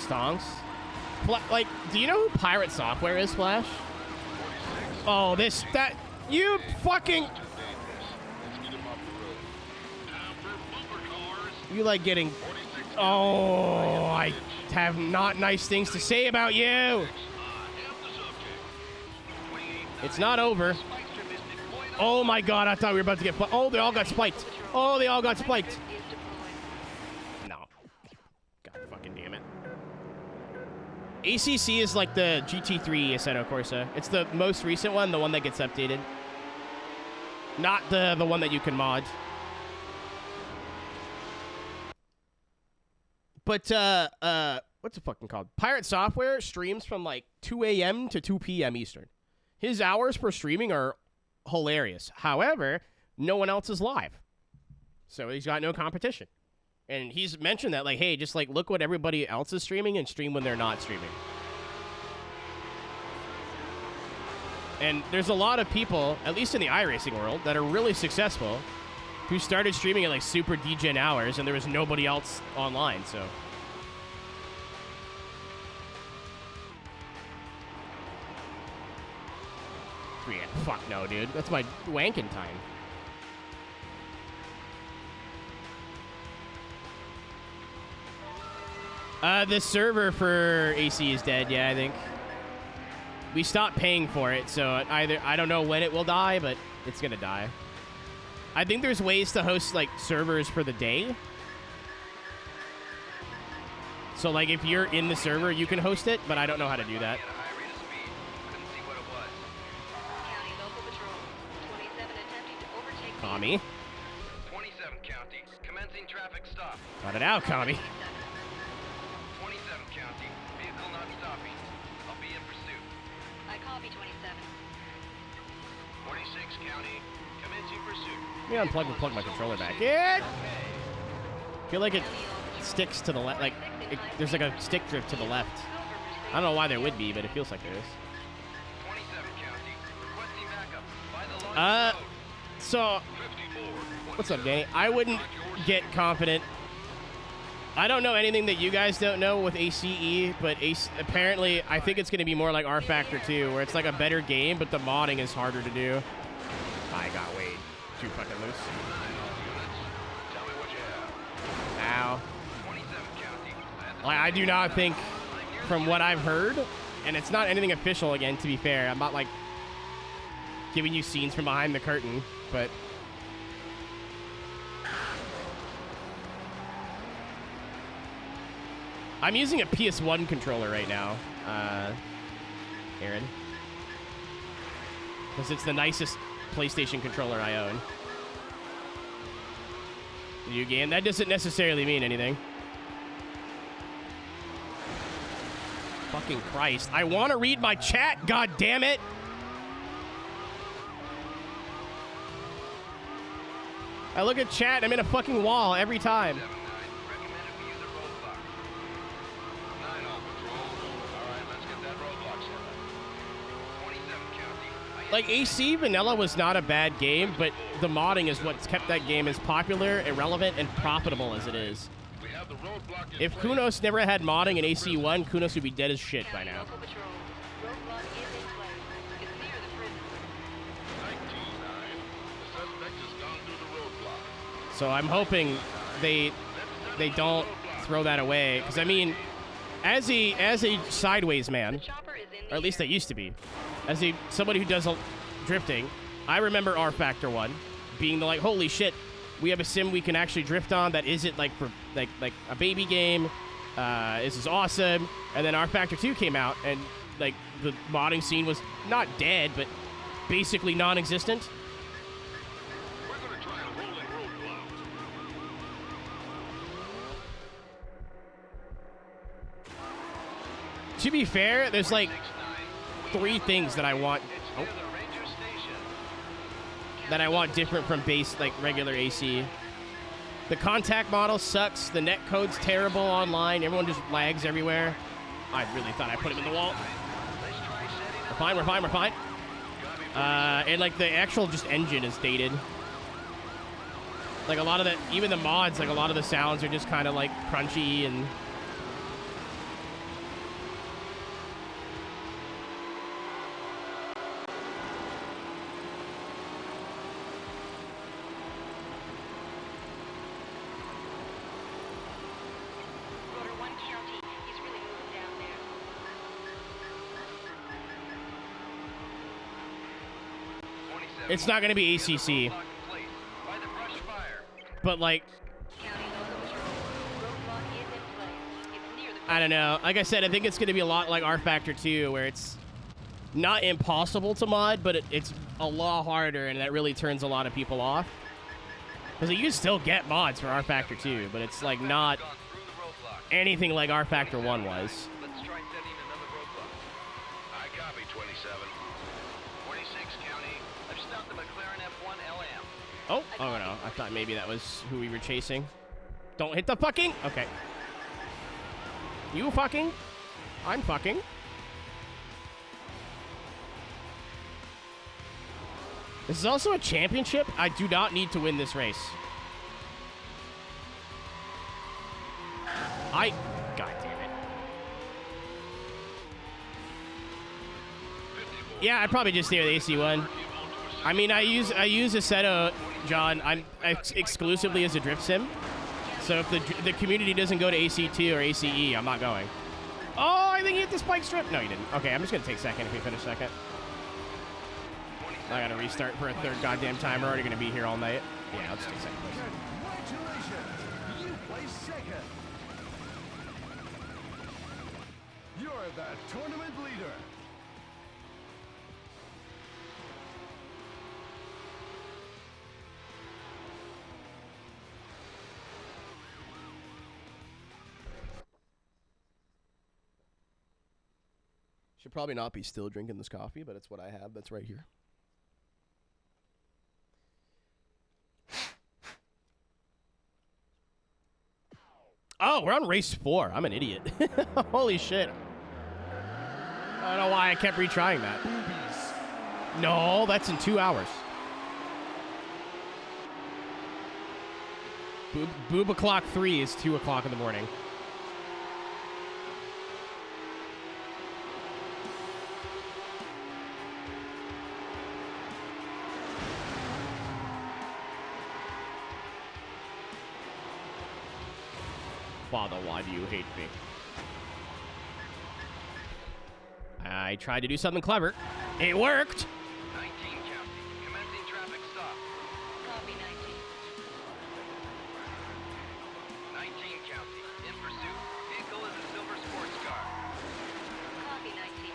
stonks. Like, do you know who Pirate Software is, Flash? Oh, you fucking... You like getting... Oh, I have not nice things to say about you. It's not over. Oh my god, I thought we were about to get... Oh, they all got spiked. Oh, they all got spiked. No. God fucking damn it. ACC is like the GT3 Assetto Corsa. It's the most recent one, the one that gets updated. Not the one that you can mod. But, what's it fucking called? Pirate Software streams from like 2 a.m. to 2 p.m. Eastern. His hours per streaming are hilarious. However, no one else is live. So he's got no competition. And he's mentioned that, like, hey, just, like, look what everybody else is streaming and stream when they're not streaming. And there's a lot of people, at least in the iRacing world, that are really successful who started streaming at, like, super degen hours and there was nobody else online, so... Yeah, fuck no, dude. That's my wanking time. The server for AC is dead, yeah, I think. We stopped paying for it, so I don't know when it will die, but it's gonna die. I think there's ways to host, like, servers for the day. So, like, if you're in the server, you can host it, but I don't know how to do that. Tommy. 27 County, commencing traffic stop. Cut it out, Tommy. 27 County, vehicle not stopping. I'll be in pursuit. I copy 27. 46 County, commencing pursuit. Let me unplug and plug my controller back in. I feel like it sticks to the left. Like, there's like a stick drift to the left. I don't know why there would be, but it feels like there is. 27 County, requesting backup by the launch road. So, what's up, Danny? I wouldn't get confident. I don't know anything that you guys don't know with ACE, but apparently I think it's going to be more like R Factor 2, where it's like a better game, but the modding is harder to do. I got way too fucking loose. Ow. I do not think, from what I've heard, and it's not anything official again, to be fair. I'm not like giving you scenes from behind the curtain, but I'm using a PS1 controller right now, Aaron, because it's the nicest PlayStation controller I own. New game, that doesn't necessarily mean anything. Fucking Christ. I want to read my chat, god damn it! I look at chat, I'm in a fucking wall every time. Like, AC Vanilla was not a bad game, but the modding is what's kept that game as popular, irrelevant, and profitable as it is. If Kunos never had modding in AC1, Kunos would be dead as shit by now. So I'm hoping they don't throw that away, because I mean, as a sideways man, or at least I used to be, as somebody who does drifting, I remember R Factor 1 being the, like, holy shit, we have a sim we can actually drift on that isn't like for like a baby game. This is awesome. And then R Factor 2 came out, and like the modding scene was not dead, but basically non-existent. To be fair, there's like 3 things that I want. Oh. That I want different from base, like regular AC. The contact model sucks. The net code's terrible online. Everyone just lags everywhere. I really thought I put him in the wall. We're fine, we're fine, we're fine. And like the actual just engine is dated. Like a lot of the, even the mods, like a lot of the sounds are just kind of like crunchy and It's not going to be ACC. Roadblock in place by the brush fire. But, like, County local patrol. Roadblock is in place. It's near the I don't know. Like I said, I think it's going to be a lot like R Factor 2, where it's not impossible to mod, but it's a lot harder, and that really turns a lot of people off. Because you can still get mods for R Factor 2, but it's, like, not Gone through the roadblock. anything like R Factor 1 was. Let's try setting another roadblock. I copy 27. 46 County. I've stopped the McLaren F1 LM. Oh, no. I thought maybe that was who we were chasing. Don't hit the fucking... Okay. You fucking. I'm fucking. This is also a championship. I do not need to win this race. God damn it. Yeah, I'd probably just stay with AC1. I mean, I use Assetto, John. I'm exclusively as a drift sim. So if the community doesn't go to AC2 or ACE, I'm not going. Oh, I think he hit the spike strip. No, he didn't. Okay, I'm just gonna take second if we finish second. I gotta restart for a third goddamn time. We're already gonna be here all night. Yeah, let's take second place. Congratulations! You placed second. You're the tournament leader. Should probably not be still drinking this coffee, but it's what I have. That's right here. Oh, we're on race 4. I'm an idiot. Holy shit. I don't know why I kept retrying that. No, that's in 2 hours. Boob o'clock 3 is 2 o'clock in the morning. Father, why do you hate me? I tried to do something clever. It worked! 19 County. Commencing traffic stop. Copy 19. 19 County. In pursuit. Vehicle is a silver sports car. Copy 19.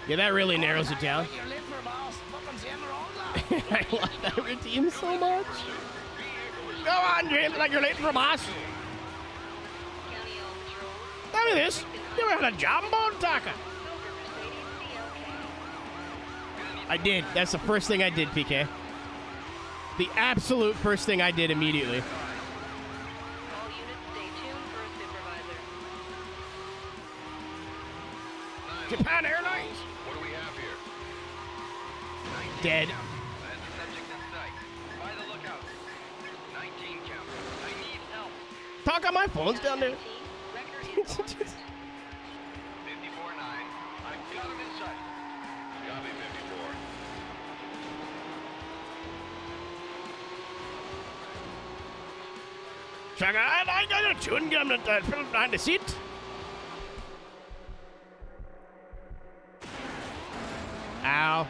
Yeah, that really narrows it down. You're late for boss. Fucking saying the wrong line. I love that routine so much. Go on, James, like you're late for us. County all patrol. Tell me this. You had a jumbo taco. Silver Mercedes CLK. I did. That's the first thing I did, PK. The absolute first thing I did immediately. All units stay tuned for a supervisor. Japan Airlines. What do we have here? Dead. And the subject in sight. By the lookout. 19 County. I need help. Talk on my phone's down there. 19. Record is 54-9. I've got him in sight. Copy 54. Chugga, I got a chewing gum that fell behind the seat. Ow.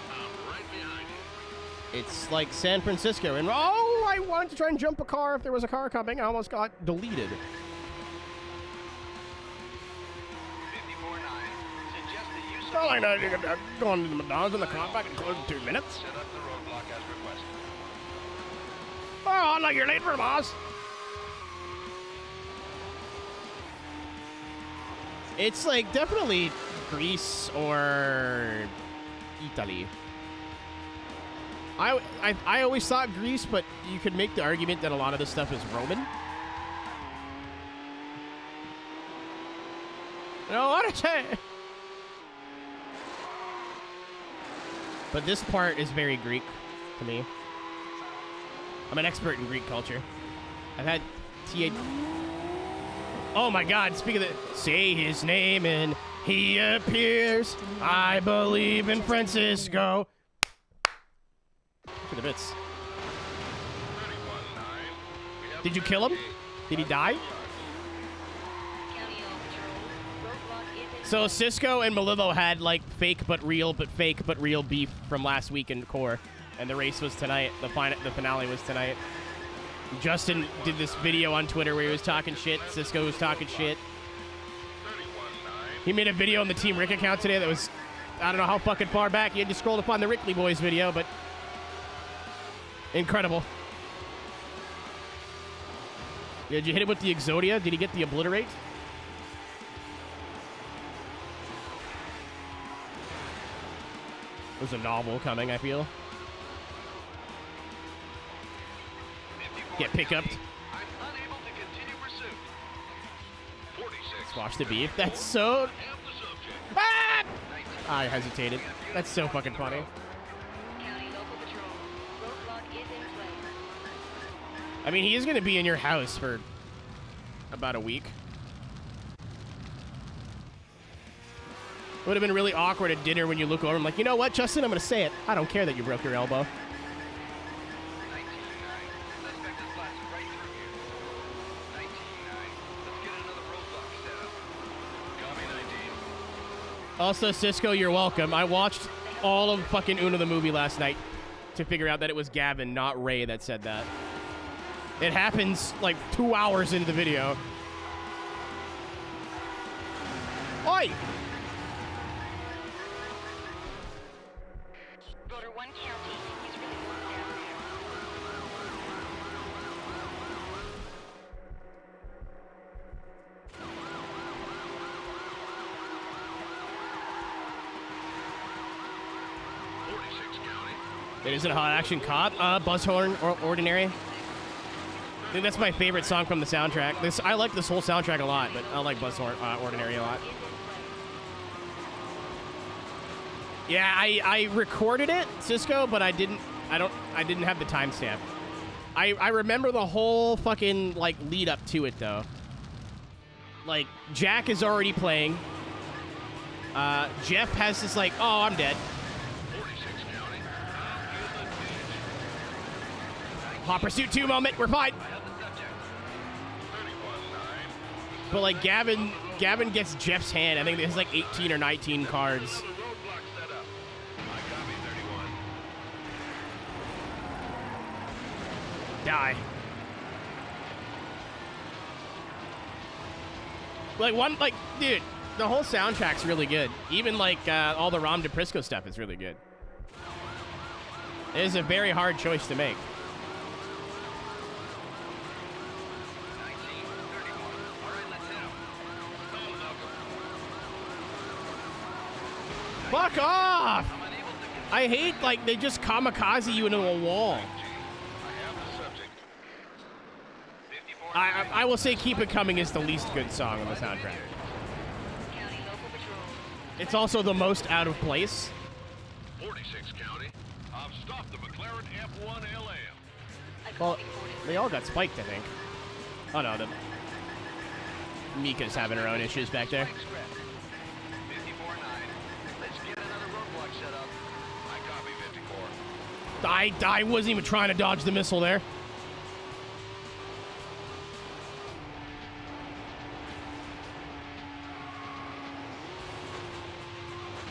I'm right behind you. It's like San Francisco. And oh, I wanted to try and jump a car if there was a car coming. I almost got deleted. 54-9. Suggest the use of Well, I know you can go on to the McDonald's in the car back and close in 2 minutes. set up the roadblock as requested. Oh, like you're late for the boss. It's like definitely Greece or Italy. I always thought Greece, but you could make the argument that a lot of this stuff is Roman. No, what to say? But this part is very Greek to me. I'm an expert in Greek culture. I've had Oh my God, speak of the... Say his name and he appears. I believe in Francisco. For the bits. Did you kill him? Did he die? County All Patrol, roadblock is in So Cisco and Melillo had like fake but real beef from last week in core, and the race was tonight. The finale was tonight. Justin did this video on Twitter where he was talking shit. Cisco was talking shit. He made a video on the Team Rick account today that was, I don't know how fucking far back. You had to scroll to find the Rickley Boys video, but incredible. Did you hit it with the Exodia? Did he get the Obliterate? There's a novel coming, I feel. Get pick up. I'm unable to continue pursuit. 46. Squash the beef. That's so... Have the subject. Ah! I hesitated. That's so fucking funny. County Local Patrol, roadblock is in play. I mean, he is going to be in your house for about a week. It would have been really awkward at dinner when you look over and like, you know what, Justin, I'm going to say it. I don't care that you broke your elbow. 19-9. Suspect is blasted right through you. 19-9. Let's get another roadblock set up. Copy 19. Also, Cisco, you're welcome. I watched all of fucking Una the movie last night to figure out that it was Gavin, not Ray, that said that. It happens like 2 hours into the video. Oi! Rotor 1 County, he's really moving down there. It isn't a hot action cop. Buzzhorn or Ordinary. I think that's my favorite song from the soundtrack. I like this whole soundtrack a lot, but I like Buzzhorn Ordinary a lot. Yeah, I recorded it, Cisco, but I didn't have the timestamp. I remember the whole fucking like lead up to it though. Like Jack is already playing. Jeff has this like, oh, I'm dead. Hot Pursuit 2 moment, we're fine. But like Gavin gets Jeff's hand. I think there's like 18 or 19 cards. Die. Like dude, the whole soundtrack's really good. Even like all the Rom DePrisco stuff is really good. It is a very hard choice to make. Fuck off! I hate, like, they just kamikaze you into a wall. I will say Keep It Coming is the least good song on the soundtrack. County Local Patrol. It's also the most out of place. 46 County. I've stopped the McLaren F1 LM. Well, they all got spiked, I think. Oh, no, Mika's having her own issues back there. 54-9. Let's get another roadblock set up. I copy 54. I wasn't even trying to dodge the missile there.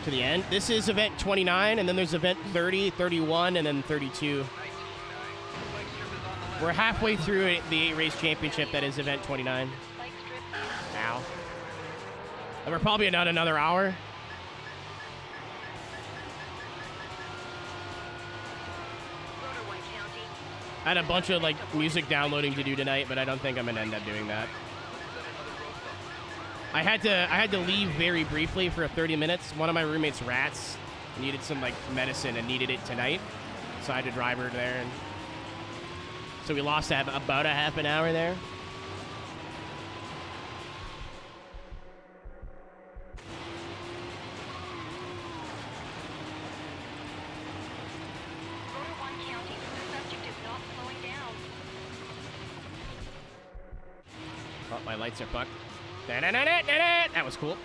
To the end. This is event 29, and then there's event 30, 31, and then 32. We're halfway through the 8-race championship that is event 29. Spike strip. Ow. And we're probably about another hour. Rotor 1 County. I had a bunch of like music downloading to do tonight, but I don't think I'm gonna end up doing that. I had to leave very briefly for 30 minutes. One of my roommates' rats needed some like medicine and needed it tonight, so I had to drive her there, and so we lost about a half an hour there. Rotor 1 County. The subject is not slowing down. Oh, my lights are fucked. That was cool.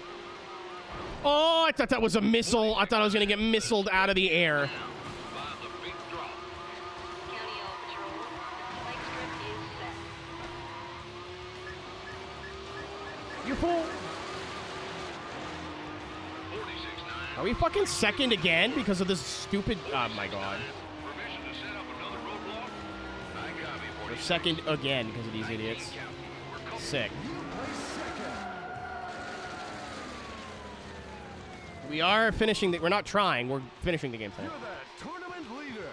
Oh, I thought that was a missile. I thought I was going to get missiled out of the air. By the big drop. County All Patrol. Spike strip is set. beautiful. 46-9. Are we fucking second again because of this stupid... Oh, my God. Permission to set up another roadblock? I copy, We're 46. second again because of these idiots. We're close. Sick. You place second. We are finishing the... We're not trying. We're finishing the game You're tonight. the tournament leader.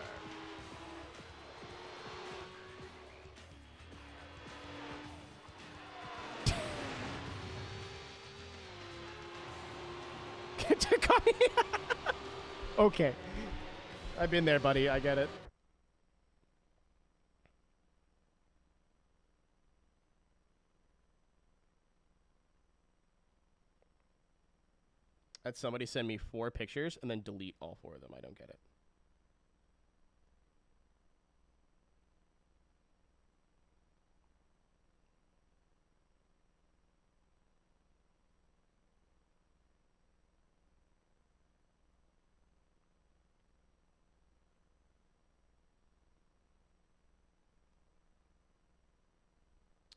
Okay. I've been there, buddy. I get it. Had somebody send me 4 pictures and then delete all 4 of them. I don't get it.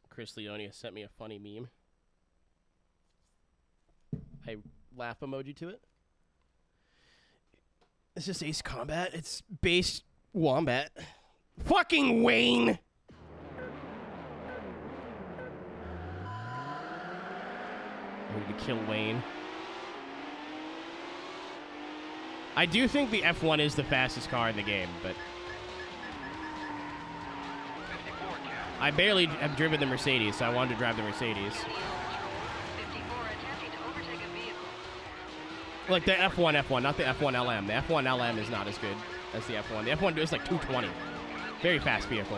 Chris Leone sent me a funny meme. I laugh emoji to it. It's just Ace Combat. It's base Wombat. Fucking Wayne! I need to kill Wayne. I do think the F1 is the fastest car in the game, but... I barely have driven the Mercedes, so I wanted to drive the Mercedes. 54 attempting to overtake a vehicle. Like the F1, not the F1 LM. The F1 LM is not as good as the F1. The F1 is like 220. Very fast vehicle.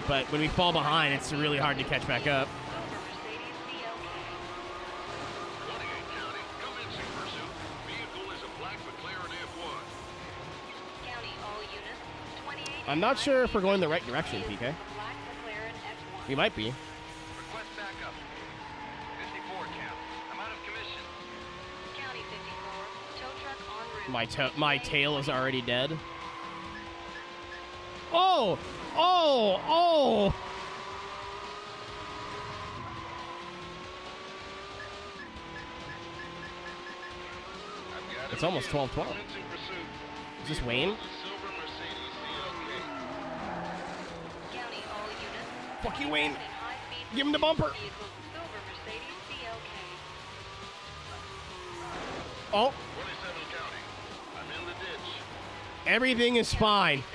But when we fall behind, it's really hard to catch back up. Mercedes CLK. 28 County, commencing pursuit. Vehicle is a black McLaren F1. County, all units. 28. I'm not sure if we're going the right direction, PK. Black McLaren F1. We might be. Request backup. 54 count. I'm out of commission. County 54. Tow truck en route. My tail is already dead. Oh! Oh! Oh! It's almost 12:12. Commencing pursuit. Is this Wayne? Silver Mercedes CLK. County, all units. Fuck you, Wayne. In high speed Give him the bumper. vehicle, silver Mercedes CLK. Oh, 27 County. I'm in the ditch. everything is fine. 7.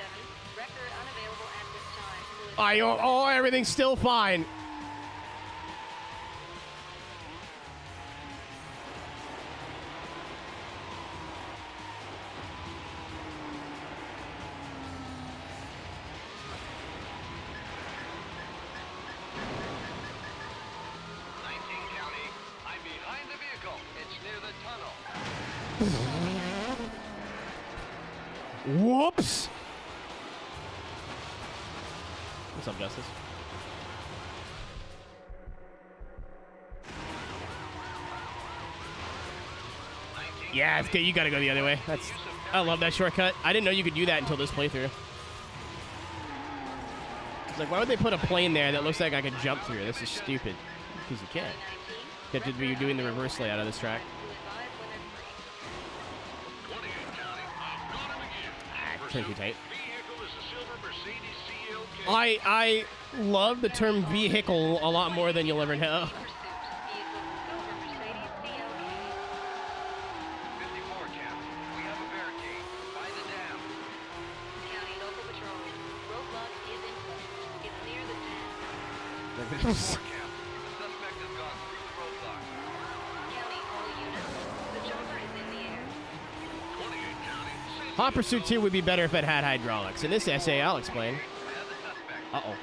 Record unavailable at this time. Oh, everything's still fine. County, I'm behind the vehicle. It's near the tunnel. Whoops. What's up, Justice? Yeah, it's good. You gotta go the other way. I love that shortcut. I didn't know you could do that until this playthrough. It's like, why would they put a plane there that looks like I could jump through? This is stupid. Because you can't. You have to be doing the reverse layout of this track. 28 County. I've got him again. Ah, turn too tight. Vehicle is a silver Mercedes CLK. I love the term vehicle a lot more than you'll ever know. Pursuit. Vehicle, silver Mercedes CLK. 54 count. We have a barricade by the dam. County local patrol. Roadblock is in place. It's near the dam. 54 count. The suspect has gone through the roadblock. County, all units. The chopper is in the air. 28 County. Hot Pursuit 2 would be better if it had hydraulics. In this essay, I'll explain. I have the suspect. Uh-oh.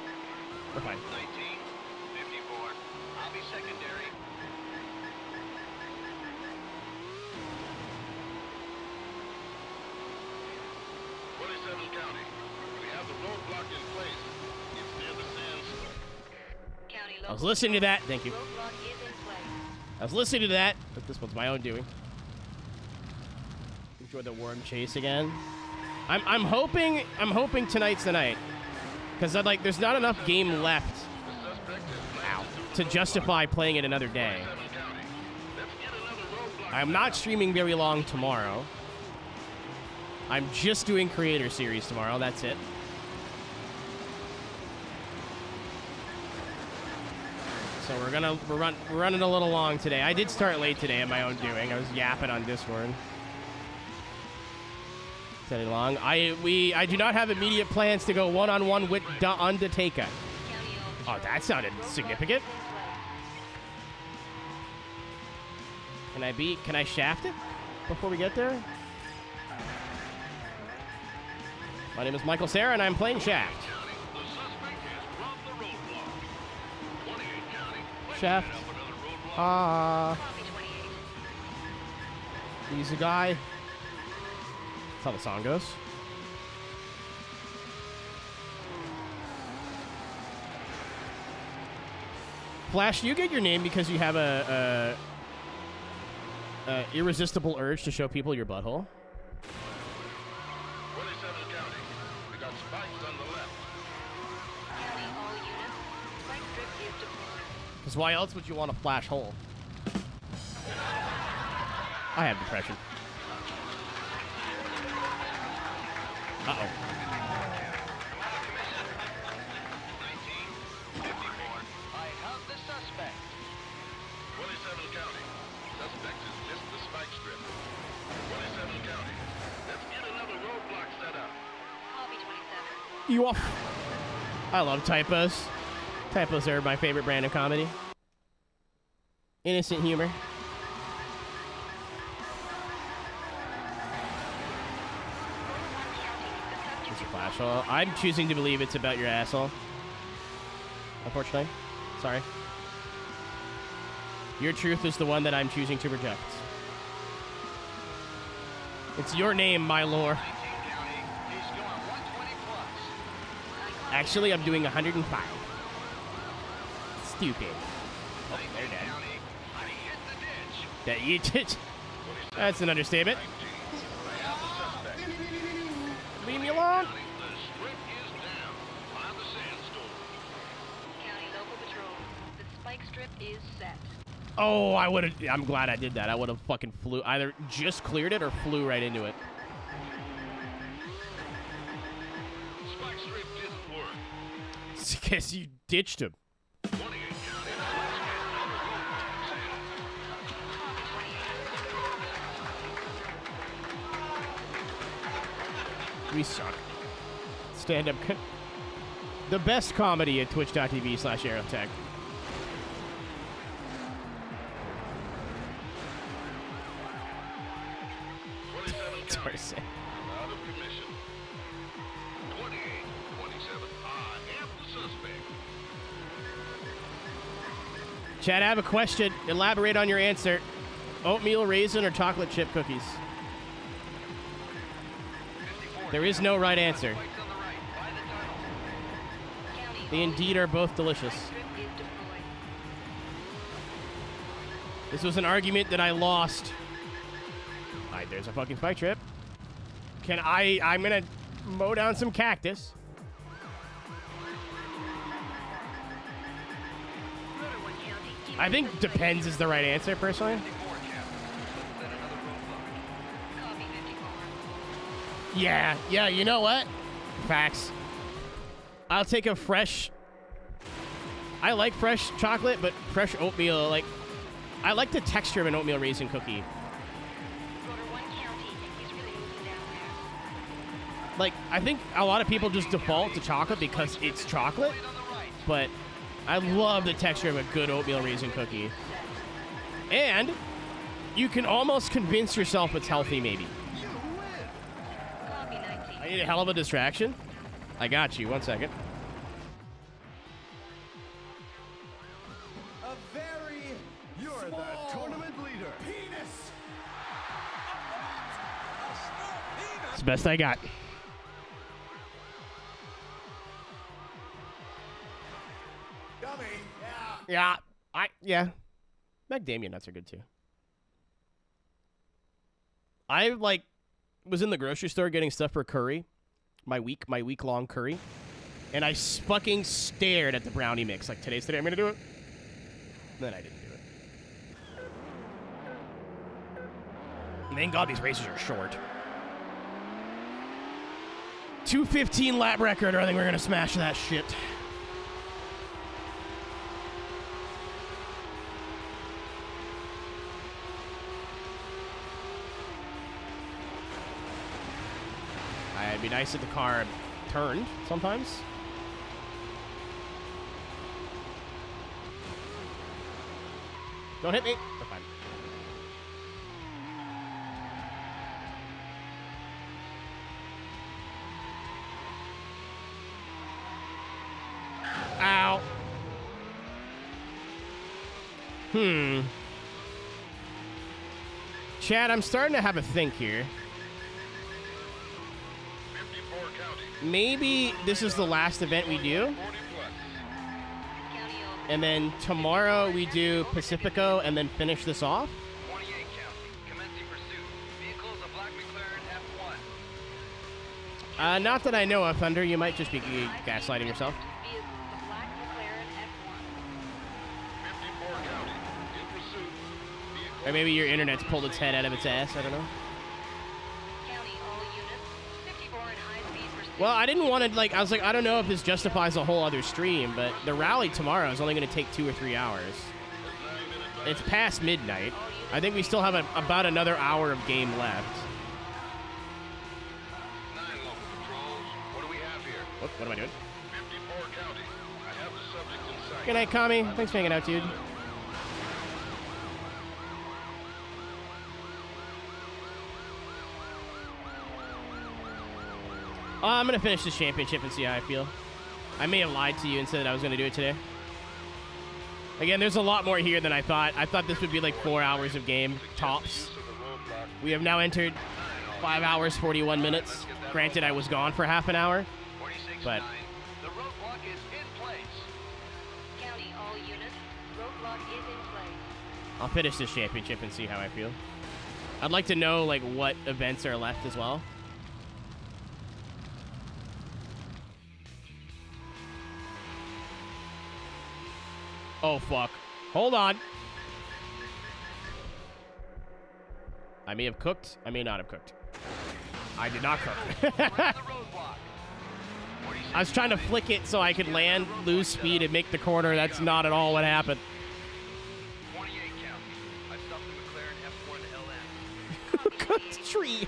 We're fine. 19, 54. I'll be secondary. County. We have the roadblock in place. It's near the sands. County I was local listening to that. Thank you. roadblock is in place. I was listening to that, but this one's my own doing. Enjoy the worm chase again. I'm hoping tonight's the night, because like there's not enough game left to justify playing it another day. I'm not streaming very long tomorrow. I'm just doing Creator Series tomorrow. That's it. So we're running a little long today. I did start late today at my own doing. I was yapping on Discord. Any long. I do not have immediate plans to go one-on-one with the Undertaker. Oh, that sounded significant. Can I shaft it before we get there? My name is Michael Sarah, and I'm playing Shaft. Shaft. He's a guy. That's how the song goes. Flash, you get your name because you have a irresistible urge to show people your butthole. 27 County. We got spikes on the left. County, all units. Spike strip is deployed. Because why else would you want a flash hole? I have depression. Uh-oh. 1954. I have the suspect. 27 County. Suspect has missed the spike strip. 27 County. Let's get another roadblock set up. Copy 27. You off. I love typos. Typos are my favorite brand of comedy. Innocent humor. It's a flash hole. I'm choosing to believe it's about your asshole. Unfortunately. Sorry. Your truth is the one that I'm choosing to reject. It's your name, my lord. 19 County. He's going 120 plus. Actually, I'm doing 105. Stupid. Oh, they're dead. County. I hit the ditch. That you did. That's an understatement. I have the suspect. Leave me alone. The strip is down by the sandstorm. County local patrol. The spike strip is set. Oh, I'm glad I did that. I would have fucking either just cleared it or flew right into it. Spike strip didn't work. Guess you ditched him. 28 County. Let's get another roadblock set up. We suck. Stand-up. The best comedy at twitch.tv/Aeroteq. Sorry to say. Out of commission. 28, 27. I am the suspect. Chad, I have a question. Elaborate on your answer. Oatmeal raisin or chocolate chip cookies? There is no right answer. Spikes on the right. By the tunnel. County, They indeed are both delicious. spike strip is deployed. This was an argument that I lost. Alright, there's a fucking spike trip. I'm gonna mow down some cactus. I think depends is the right answer, personally. 54 Captain. Then another roadblock. Copy 54. Yeah, you know what? Facts. I'll take a fresh... I like fresh chocolate, but fresh oatmeal, like... I like the texture of an oatmeal raisin cookie. Rotor 1 County. He's really moving down there. Like, I think a lot of people just default to chocolate because it's chocolate, but I love the texture of a good oatmeal raisin cookie. And you can almost convince yourself it's healthy, maybe. Copy 19. I need a hell of a distraction. I got you. 1 second. You're the tournament leader. It's the best I got. Yeah. Yeah. Macadamia nuts are good too. I was in the grocery store getting stuff for curry, my week long curry, and I fucking stared at the brownie mix. Like, today's the day I'm gonna do it. Then I didn't do it. Thank God these races are short. 2:15 lap record, or I think we're gonna smash that shit. It'd be nice if the car turned sometimes. Don't hit me. We're fine. Ow. Chad, I'm starting to have a think here. 54 county. Maybe this is the last event we do. 40 plus. And then tomorrow we do Pacifico and then finish this off. 28 county. Commencing pursuit. Vehicles a black McLaren F1. Not that I know of, Thunder. You might just be gaslighting yourself. Vehicles a black McLaren F1. 54 county. In pursuit. Vehicle Or maybe your internet's pulled its head out of its ass. I don't know. County, all units. 54 in high-speed pursuit. Well, I didn't want to, like, I was like, I don't know if this justifies a whole other stream, but the rally tomorrow is only going to take 2 or 3 hours. It's past midnight. I think we still have about another hour of game left. 9 local patrols. What do we have here? What am I doing? 54 county. I have the subject in sight. Good night, Kami. Thanks for hanging out, dude. I'm going to finish this championship and see how I feel. I may have lied to you and said that I was going to do it today. Again, there's a lot more here than I thought. I thought this would be like 4 hours of game, tops. We have now entered 5 hours, 41 minutes. Granted, I was gone for half an hour, 46 but... The roadblock is in place. County, all units. Roadblock is in place. I'll finish this championship and see how I feel. I'd like to know, like, what events are left as well. Oh, fuck. Hold on. I may have cooked. I may not have cooked. I did not cook. I was trying to flick it so I could land, lose speed, and make the corner. That's not at all what happened. 28 county. I stopped the McLaren F1 LM. Cooked tree.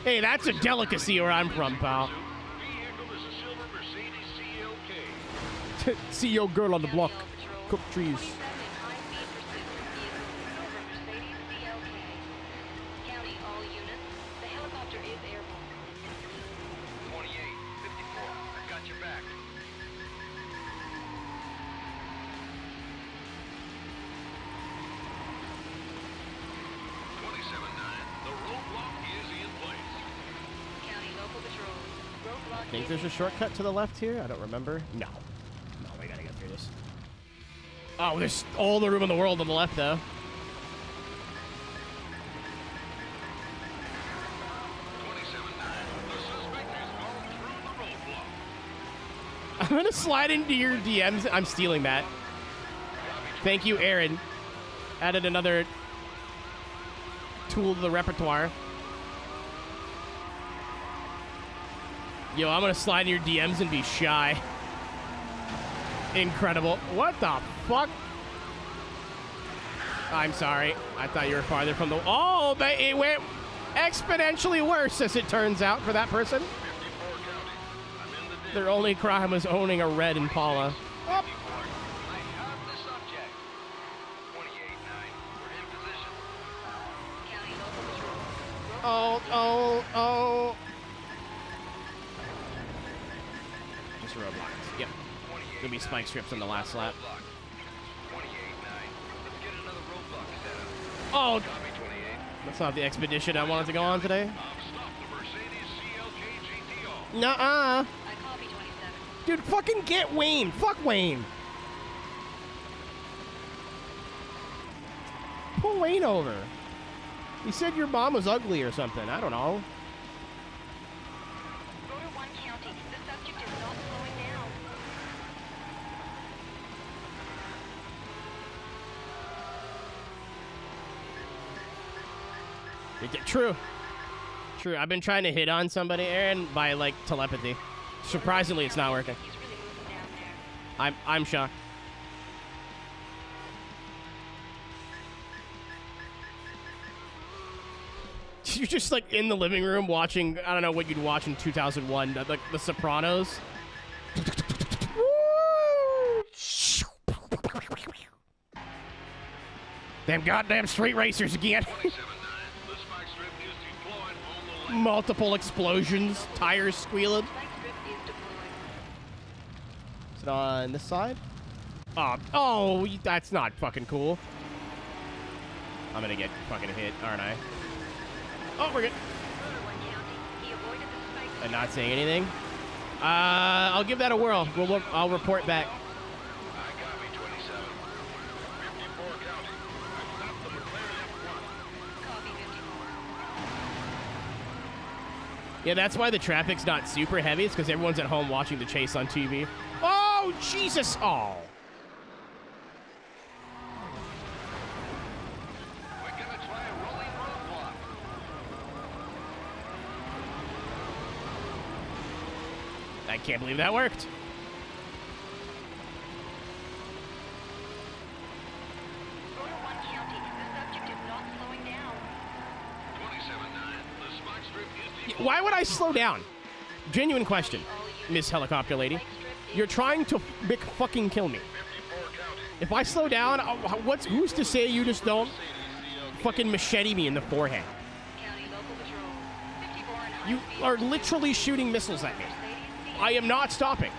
Hey, that's a delicacy where I'm from, pal. Vehicle is a silver Mercedes CLK. See your girl on the block. Cook trees. 27 in high-speed pursuit. Vehicle silver Mercedes CLK. County, all units. The helicopter is airborne. 28, 54. I've got your back. 27-9. The roadblock is in place. County, local patrols. Roadblock Think is there's a shortcut to the left here? I don't remember. No. No, we gotta get through this. Oh, there's all the room in the world on the left, though. 27-9. The suspect is going through the roadblock. I'm gonna slide into your DMs. I'm stealing that. Thank you, Aaron. Added another tool to the repertoire. Yo, I'm gonna slide in your DMs and be shy. Incredible. What the fuck? I'm sorry. I thought you were farther from the... Oh, it went exponentially worse, as it turns out, for that person. 54 county. I'm in the ditch. Their only crime was owning a red Impala. Oh. I have the subject. 28-9. We're in position. County, local patrols. Oh. Just roadblocks. Yep. 28. Gonna be spike strips on the last lap. 28-9. Let's get another roadblock set up. Oh, Copy 28. that's not the expedition I wanted to go on today. I've stopped the Mercedes CLK GTR. Nuh-uh. I copy 27. Dude, fucking get Wayne. Fuck Wayne. Pull Wayne over. He said your mom was ugly or something. I don't know. Rotor 1 County. The subject is not slowing down. True. True. I've been trying to hit on somebody, Aaron, by, like, telepathy. Surprisingly, it's not working. He's really moving down there. I'm shocked. You're just, like, in the living room watching, I don't know what you'd watch in 2001, like, The Sopranos. Them goddamn street racers again. 27-9. The spike strip is deployed on the left. Multiple explosions, tires squealing. Spike strip is deployed. Is it on this side? Oh, that's not fucking cool. I'm gonna get fucking hit, aren't I? Oh, we're good. Rotor 1 County. He avoided the spike strip. And not saying anything. I'll give that a whirl. I'll report back. I copy 27. 54 county. I stopped them at F1. Copy 54. Yeah, that's why the traffic's not super heavy. It's because everyone's at home watching the chase on TV. Oh, Jesus. Oh. We're gonna try a rolling roadblock. I can't believe that worked. Rotor 1 County. The subject is not slowing down. 27-9. The spike strip is deployed. Why would I slow down? Genuine question, Miss Helicopter Lady. You're trying to fucking kill me. 54 county. If I slow down, who's to say you just don't fucking machete me in the forehead? County local patrol. 54 and high You speed. are literally shooting missiles at me. Mercedes I am not stopping.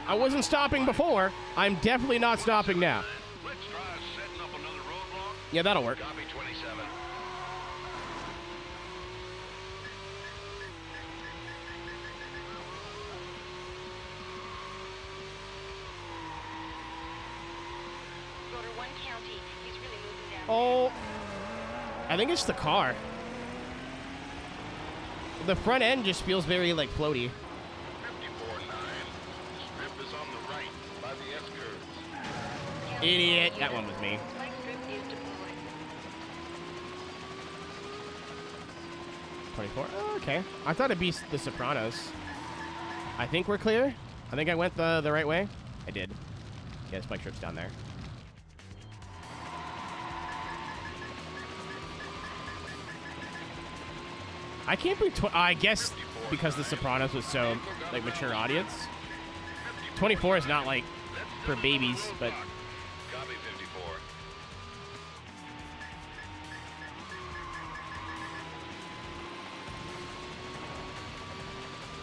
I wasn't stopping before. I'm definitely not stopping now. Let's try setting up another roadblock. Yeah, that'll work. Copy 27. Rotor 1 County. He's really moving down. Oh, I think it's the car. The front end just feels very, like, floaty. 54-9. Strip is on the right by the S-curves. County Idiot. all That units. one was me. Spike strip is deployed. 24. Oh, okay. I thought it'd be The Sopranos. I think we're clear. I think I went the right way. I did. Yeah, spike strip's down there. I can't believe... I guess because The Sopranos was so, like, mature audience. 24 is not, like, for babies, but... Copy 54.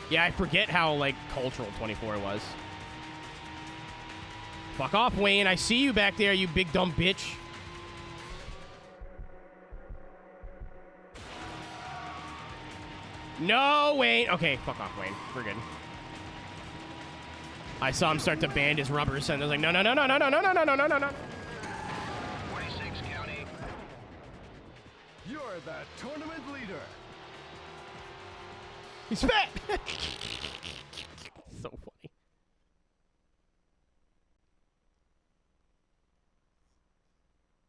Yeah, I forget how, like, cultural 24 was. Fuck off, Wayne. I see you back there, you big dumb bitch. No, Wayne. Okay, fuck off, Wayne. We're good. I saw him start to band his rubbers, and I was like, no, no, no, no, no, no, no, no, no, no, no, no, no. 46 county. You're the tournament leader. He's fat. So funny.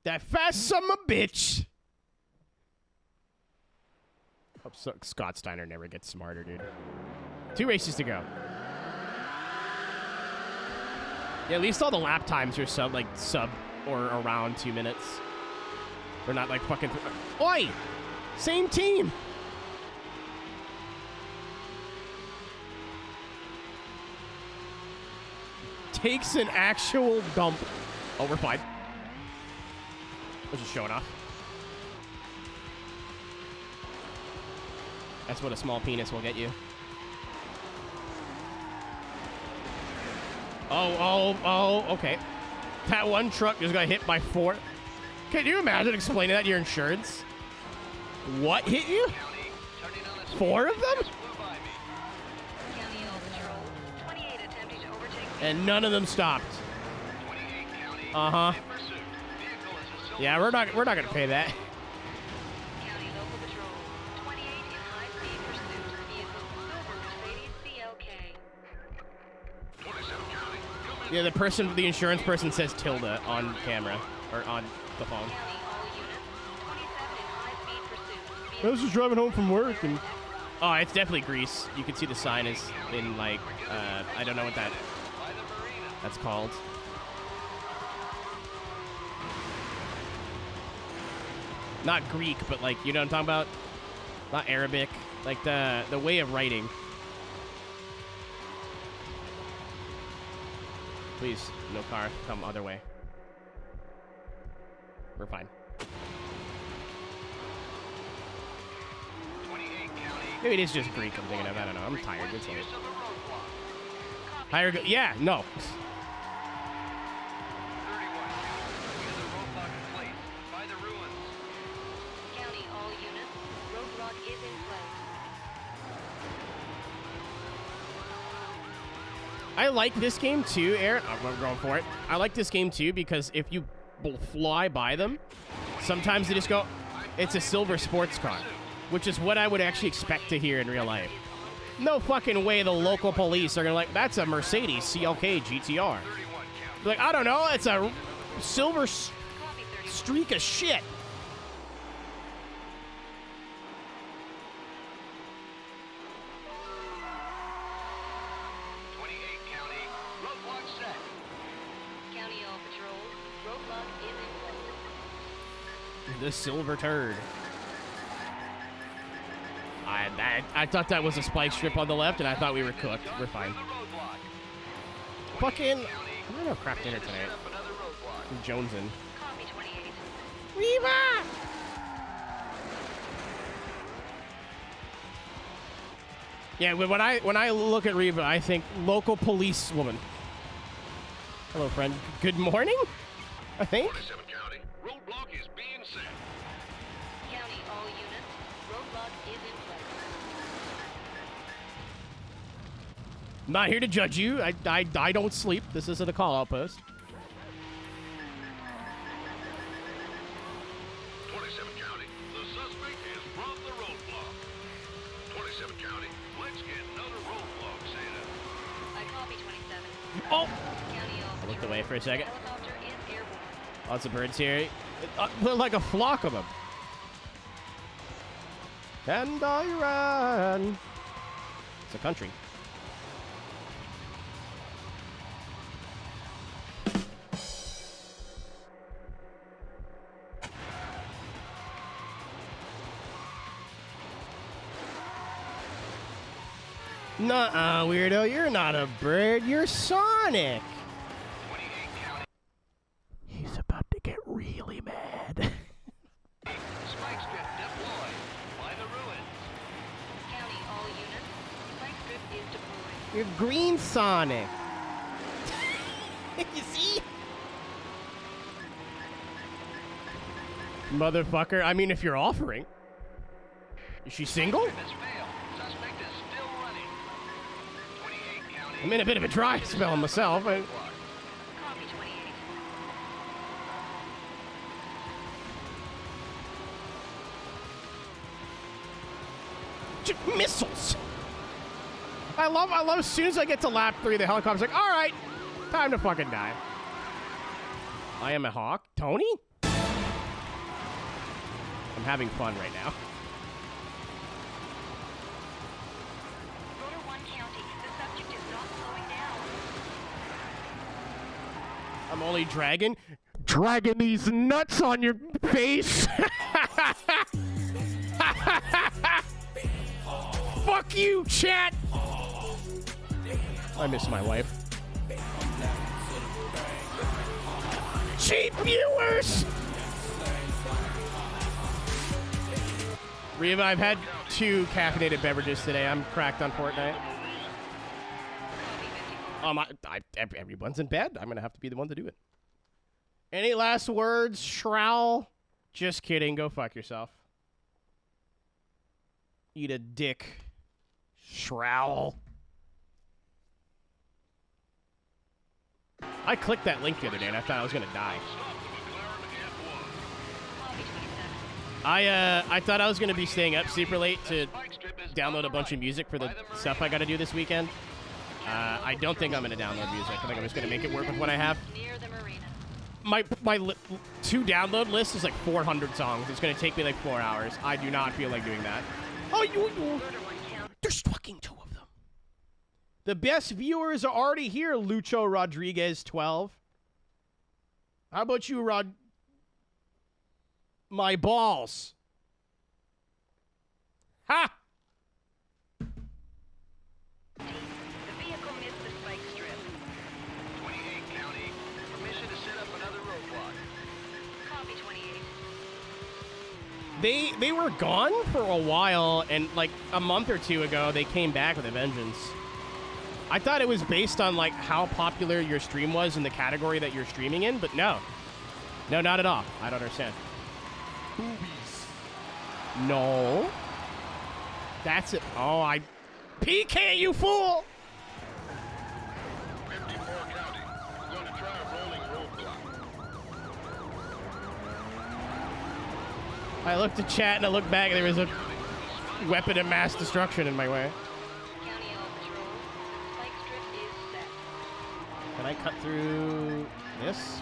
That fast son of a bitch. Hope Scott Steiner never gets smarter, dude. 2 races to go. Yeah, at least all the lap times are sub or around 2 minutes. We're not like fucking. Oi! Same team! Takes an actual dump. Oh, we're fine. We're just showing off. That's what a small penis will get you. Oh, okay. That one truck just got hit by 4. Can you imagine explaining that to your insurance? What hit you? 4 of them? County all patrol. 28 attempting to overtake. And none of them stopped. 28 county. Uh-huh. In pursuit. Vehicle is a silver. Yeah, we're not gonna pay that. County local patrol. 28 in high-speed pursuit. Vehicle silver Mercedes CLK. 27 county. Come in. Yeah, the insurance person says tilde on camera or on the phone. County all units. 27 in high-speed pursuit. I was just driving home from work and... Oh, it's definitely Greece. You can see the sign is in, like, I don't know what that's called. Not Greek, but, like, you know what I'm talking about? Not Arabic. Like, the way of writing. Please, no car. Come other way. We're fine. Maybe it is just Greek I'm thinking of. I don't know. I'm tired. It's late. Higher go. Yeah, no. 31. There's a roadblock in place by the ruins. County, all units. Roadblock is in place. I like this game too, Aaron. I'm going for it. I like this game too because if you fly by them, sometimes they just go, it's a silver sports car, which is what I would actually expect to hear in real life. No fucking way the local police are gonna like, that's a Mercedes CLK GTR. Like, I don't know, it's a silver streak of shit. County, all patrols. Roadblock is in place. The silver turd. I thought that was a spike strip on the left, and I thought we were cooked. We're fine. Fucking... I'm gonna have crap dinner tonight. I'm jonesing. Copy 28. Reva! Yeah, when I look at Reva, I think local policewoman. Hello, friend. Good morning, I think. 47 County. Roadblock is being set. County, all units. Roadblock is in place. I'm not here to judge you. I don't sleep. This isn't a call-out post. 27 County. The suspect is from the roadblock. 27 County. Let's get another roadblock set up. I copy 27. Oh! County, all I looked patrols. away for a second. Helicopter is airborne. Lots of birds here. They're like a flock of them. And I ran. It's a country. Nuh-uh, weirdo. You're not a bird. You're Sonic. 28 County. He's about to get really mad. Spike strip deployed by the ruins. County, all units. Spike strip is deployed. You're green Sonic. You see? Motherfucker. I mean, if you're offering. Is she single? Has failed. Suspect is still running. 28 County. I'm in a bit of a dry spell myself. Copy 28. Missiles. I love as soon as I get to lap 3, the helicopter's like, all right, time to fucking die. I am a hawk. Tony? I'm having fun right now. Rotor 1 County. The subject is not slowing down. I'm only dragging these nuts on your face. Fuck you, chat. I miss my wife. Cheap viewers. Reva, I've had 2 caffeinated beverages today. I'm cracked on Fortnite. Everyone's in bed. I'm gonna have to be the one to do it. Any last words, Shrowl? Just kidding. Go fuck yourself. Eat a dick, Shrowl. I clicked that link the other day and I thought I was gonna die. I thought I was gonna be staying up super late to download a bunch of music for the stuff I gotta do this weekend. I don't think I'm gonna download music. I think I'm just gonna make it work with what I have. Near the marina. my to download list is like 400 songs. It's gonna take me like 4 hours. I do not feel like doing that. Oh, there's fucking 2 of them. The best viewers are already here. Lucho Rodriguez 12. How about you, Rod? My balls. Ha! The vehicle missed the spike strip. 28 County. Permission to set up another roadblock. Copy 28. They were gone for a while, and like a month or 2 ago, they came back with a vengeance. I thought it was based on like how popular your stream was in the category that you're streaming in, but no. No, not at all. I don't understand. Boobies. No. That's it. Oh, I... PK, you fool! 54 County. We're going to try a rolling roadblock. I looked at chat and I looked back and there was a weapon of mass destruction in my way. County all patrol. The spike strip is set. Can I cut through this?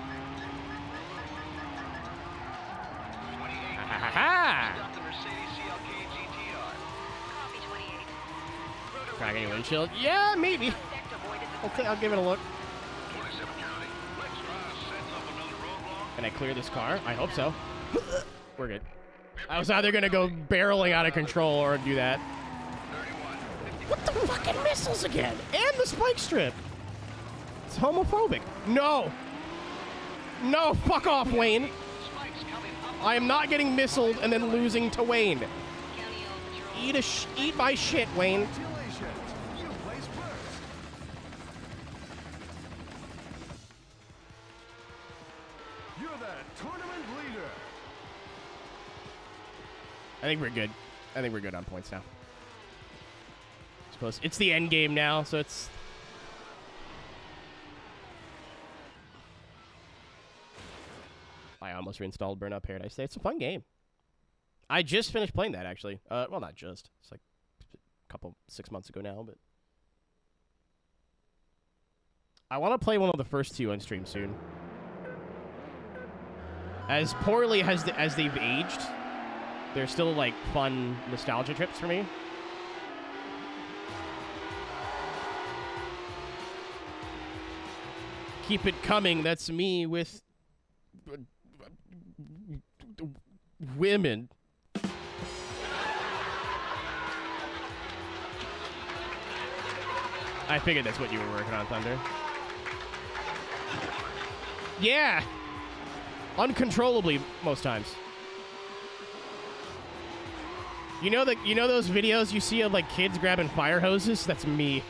28 Ha ha ha! Stop the Mercedes CLK GTR. Copy 28. Crack any windshield? Yeah, maybe. Suspect avoided the I'll give it a look. 27 County. Let's try setting up another roadblock. Can I clear this car? I hope so. We're good. I was either gonna go barreling out of control or do that. 31. What the fucking missiles again? And the spike strip. It's homophobic. No. No, fuck off, Wayne. Spikes coming up. I am not getting missiled and then losing to Wayne. County all patrol. Eat my shit, Wayne. Congratulations. You placed first. You're the tournament leader. I think we're good. I think we're good on points now. Suppose it's the end game now, so it's... I almost reinstalled Burnout Paradise Day. It's a fun game. I just finished playing that, actually. Well, not just. It's like a couple, 6 months ago now, but... I want to play one of the first 2 on stream soon. As poorly as they've aged, they're still, like, fun nostalgia trips for me. Keep it coming. That's me with... women. I figured that's what you were working on, Thunder. Yeah! Uncontrollably, most times. You know those videos you see of like kids grabbing fire hoses? That's me.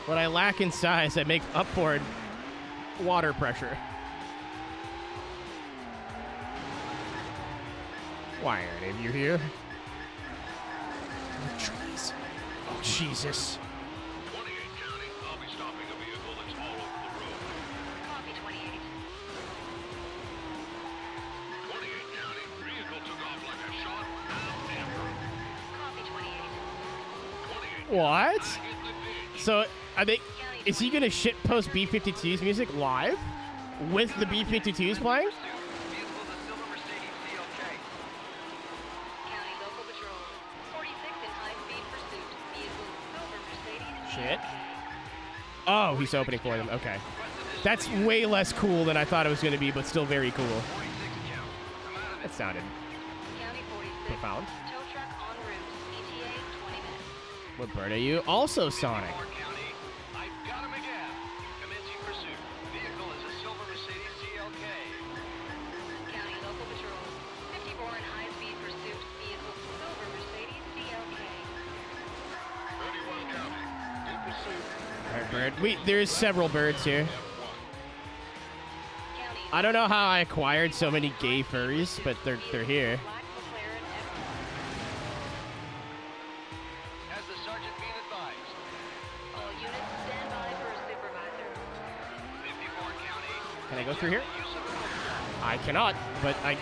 What I lack in size, I make up for in water pressure. Why aren't any of you here? Oh, trees. Oh, Jesus. 28 County. I'll be stopping a vehicle that's all over the road. Copy 28. 28 County. Vehicle took off like a shot out amber. Copy 28. 28 What? hit the ditch. So, are they... Is he gonna shit post B-52's music live? With the B-52s playing? Vehicle is a silver Mercedes CLK. County local patrol. 46 in high-speed pursuit. Vehicle silver Mercedes. Shit. CLK. Oh, he's opening for them. Okay. That's way less cool than I thought it was gonna be, but still very cool. 46 count. I'm out of That sounded County 46. profound. Tow truck en route. ETA 20 minutes. What bird are you? Also Sonic. 54 County. I've got him again. Commencing pursuit. Vehicle is a silver Mercedes CLK. County local patrol. 54 in high-speed pursuit. Vehicle silver Mercedes CLK. 31 County. In pursuit. Alright, bird. There's several birds here. County. I don't know how I acquired so many gay furries, but they're here. Black McLaren F1. Has the sergeant been advised? All units stand by for a supervisor. 54 County. Can I go through here? Use of a I cannot, but I... 9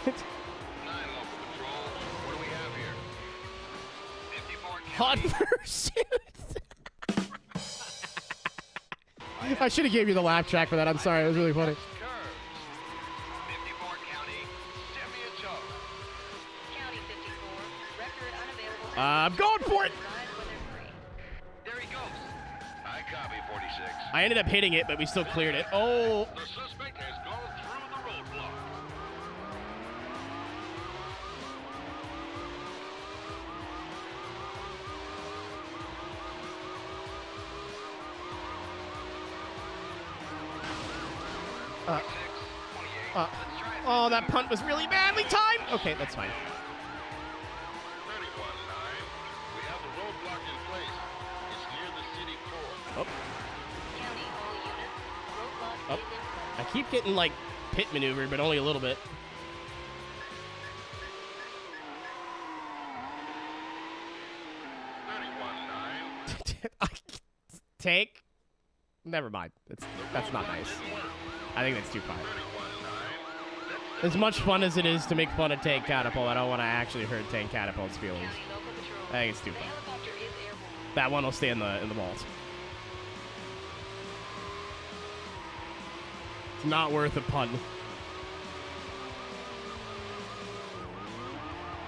local patrol. Hot pursuit. I should have gave you the laugh track for that. I'm sorry. It was really funny. Curves. 54 County, send me a tow. County 54, record unavailable. I'm going for it. Ride when they're free. There he goes. I copy 46. I ended up hitting it, but we still cleared it. Oh. The suspect has gone through the roadblock. Oh, that punt was really badly timed. Okay, that's fine. 31-9. We have the roadblock in place. It's near the city core. Oh, County, all units. Roadblock Oh. is in place. I keep getting like pit maneuvered, but only a little bit. 31-9. Take. Never mind. That's not nice. I think that's too far. 31-9. As much fun as it is to make fun of Tank Catapult, I don't want to actually hurt Tank Catapult's feelings. County local patrol. I think it's too The far. helicopter is airborne. That one will stay in the vault. It's not worth a pun.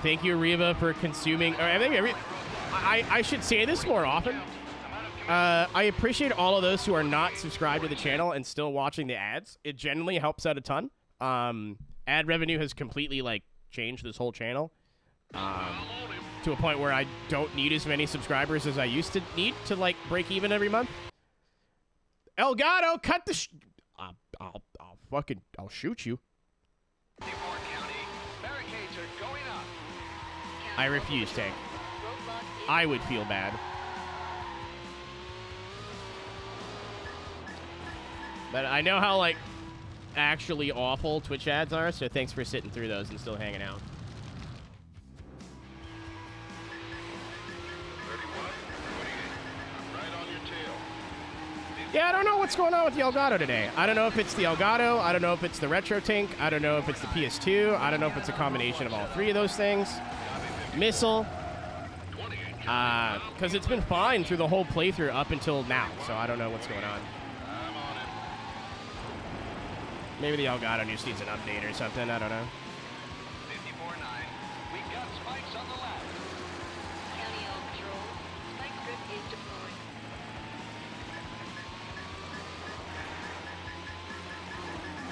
Thank you, Riva, for consuming. Or I think I should say this more often. I appreciate all of those who are not subscribed to the channel and still watching the ads. It genuinely helps out a ton. Ad revenue has completely like changed this whole channel to a point where I don't need as many subscribers as I used to need to like break even every month. Elgato, cut the. I'll shoot you. 54 County, barricades are going up. I refuse, Tank. Roadblock is I would feel bad. But I know how like actually awful Twitch ads are, so thanks for sitting through those and still hanging out. 31, 28. Right on your tail. Yeah, I don't know what's going on with the Elgato today. I don't know if it's the Elgato. I don't know if it's the Retro Tank. I don't know if it's the PS2. I don't know if it's a combination of all three of those things. Missile. Because it's been fine through the whole playthrough up until now, so I don't know what's going on. I'm on it. Maybe the Elgato just needs an update or something. I don't know. 54-9, we got spikes on the left. County all patrol. Spike strip is deployed.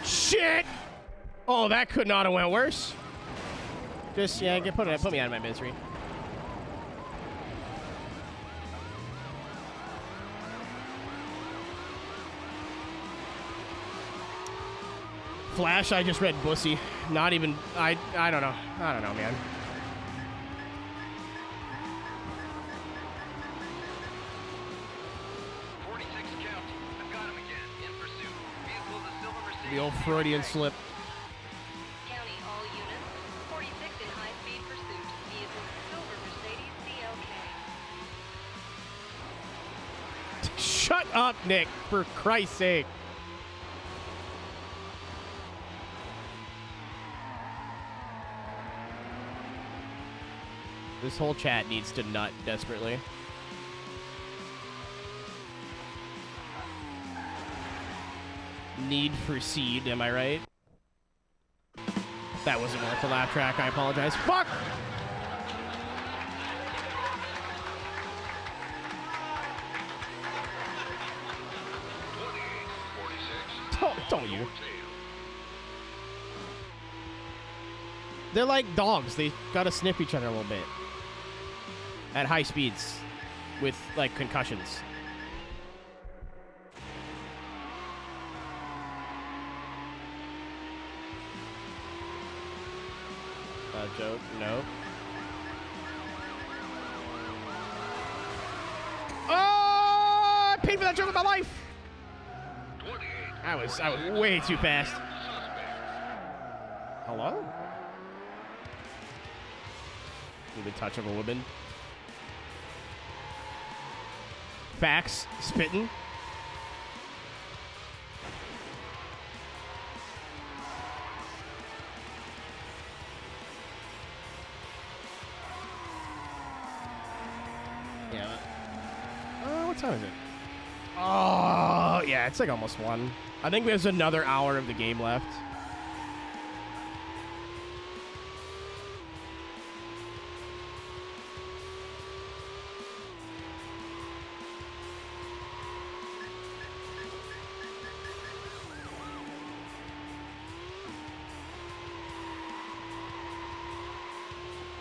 Shit! Oh, that could not have went worse. Just, yeah, put me out of my misery. Flash, I just read Bussy. Not even, I don't know. I don't know, man. The old Freudian slip. County all units. 46 in high-speed pursuit. Vehicle silver Mercedes CLK. Shut up, Nick, for Christ's sake. This whole chat needs to nut desperately. Need for seed, am I right? That wasn't worth the laugh track, I apologize. Fuck! Don't you? They're like dogs. They gotta sniff each other a little bit. At high speeds. With, like, concussions. Joke? No. Oh! I paid for that joke with my life! I was way too fast. Hello? Need the touch of a woman. Facts. Spitting. Oh, yeah, it's like almost 1. I think there's another hour of the game left.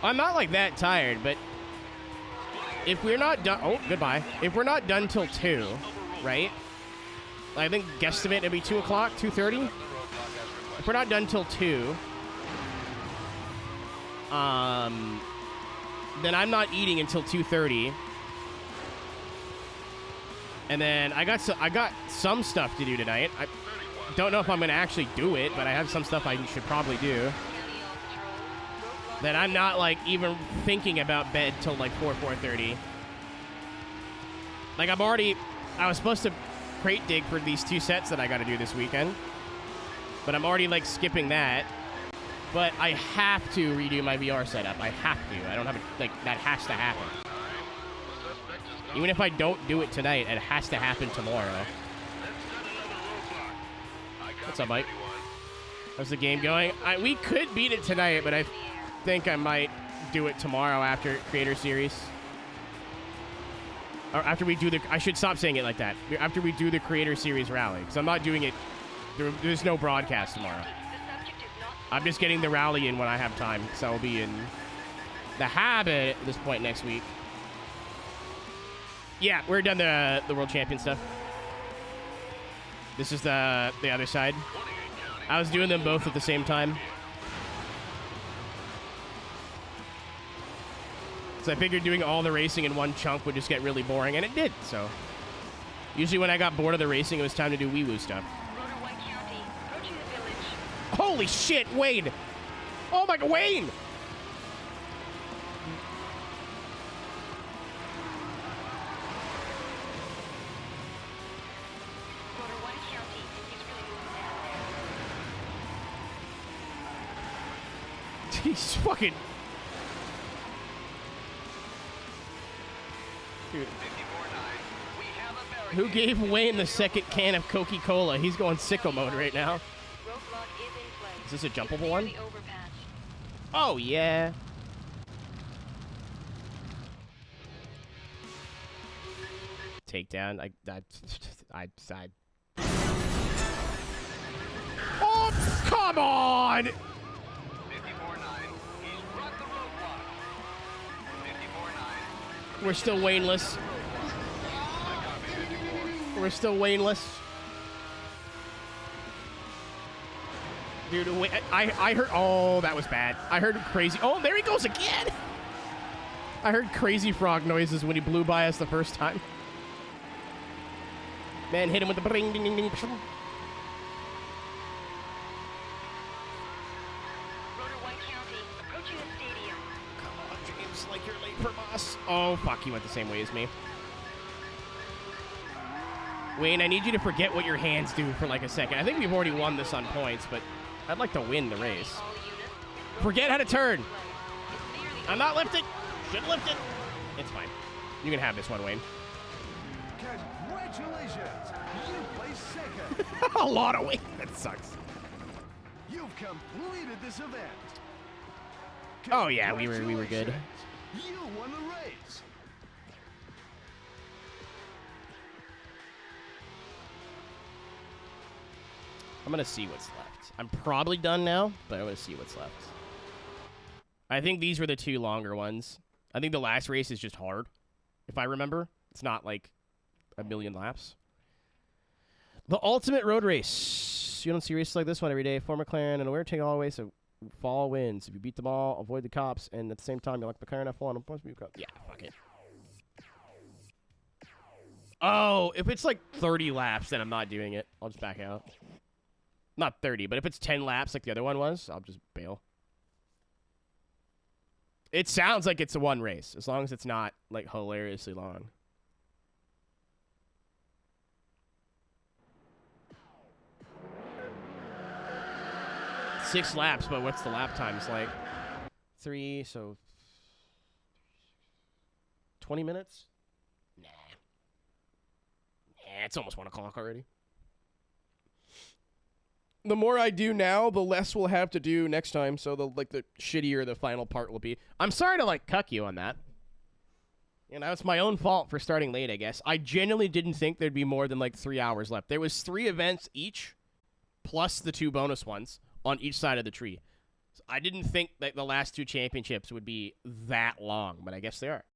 I'm not like that tired, but if we're not done, oh, goodbye. If we're not done till 2, right? I think guesstimate it'll be 2 o'clock, 2:30. If we're not done till 2, then I'm not eating until 2:30. And then I got some stuff to do tonight. I don't know if I'm gonna actually do it, but I have some stuff I should probably do. Then I'm not like even thinking about bed till like 4:30. Like I was supposed to crate dig for these 2 sets that I got to do this weekend, but I'm already like skipping that. But I have to redo my VR setup. I have to. I don't have like that has to happen. Even if I don't do it tonight, it has to happen tomorrow. What's up, Mike? How's the game going? We could beat it tonight, but I think I might do it tomorrow after Creator Series. Or after we do I should stop saying it like that. After we do the Creator Series rally. Because I'm not doing it. There's no broadcast tomorrow. I'm just getting the rally in when I have time. So I'll be in the habit at this point next week. Yeah, we're done the World Champion stuff. This is the other side. I was doing them both at the same time. So I figured doing all the racing in one chunk would just get really boring, and it did, so. Usually when I got bored of the racing, it was time to do wee-woo stuff. Holy shit, Wayne! Oh my god, Wayne! He's fucking... Dude. Who gave Wayne the second can of Coca-Cola? He's going sicko mode right now. Is this a jumpable one? Oh, yeah. Takedown. Oh, come on! We're still Wayneless. We're still Wayneless. Dude, I heard... Oh, that was bad. I heard crazy... Oh, there he goes again! I heard crazy frog noises when he blew by us the first time. Man, hit him with the bring, ding, ding, ding. Like you're late for boss. Oh, fuck, he went the same way as me. Wayne, I need you to forget what your hands do for like a second. I think we've already won this on points, but I'd like to win the race. Forget how to turn. I'm not lifted. Should lift it. It's fine. You can have this one, Wayne. Congratulations! You placed second. A lot of weight. That sucks. You've completed this event. Oh yeah, we were good. You won the race. I'm gonna see what's left. I'm probably done now, but I'm gonna see what's left. I think these were the 2 longer ones. I think the last race is just hard, if I remember. It's not like a million laps. The ultimate road race. You don't see races like this one every day. For McLaren and a winner take all the way, so fall wins. If you beat them all, avoid the cops, and at the same time, you like McLaren F1. Yeah, fuck it. Oh, if it's like 30 laps, then I'm not doing it. I'll just back out. Not 30, but if it's 10 laps like the other one was, I'll just bail. It sounds like it's a one race, as long as it's not like hilariously long. Six laps, but what's the lap times like? 3, so 20 minutes? Nah. It's almost 1 o'clock already. The more I do now, the less we'll have to do next time. So the shittier the final part will be. I'm sorry to cuck you on that. It's my own fault for starting late, I guess. I genuinely didn't think there'd be more than 3 hours left. There was 3 events each, plus the 2 bonus ones on each side of the tree. So I didn't think that the last 2 championships would be that long, but I guess they are.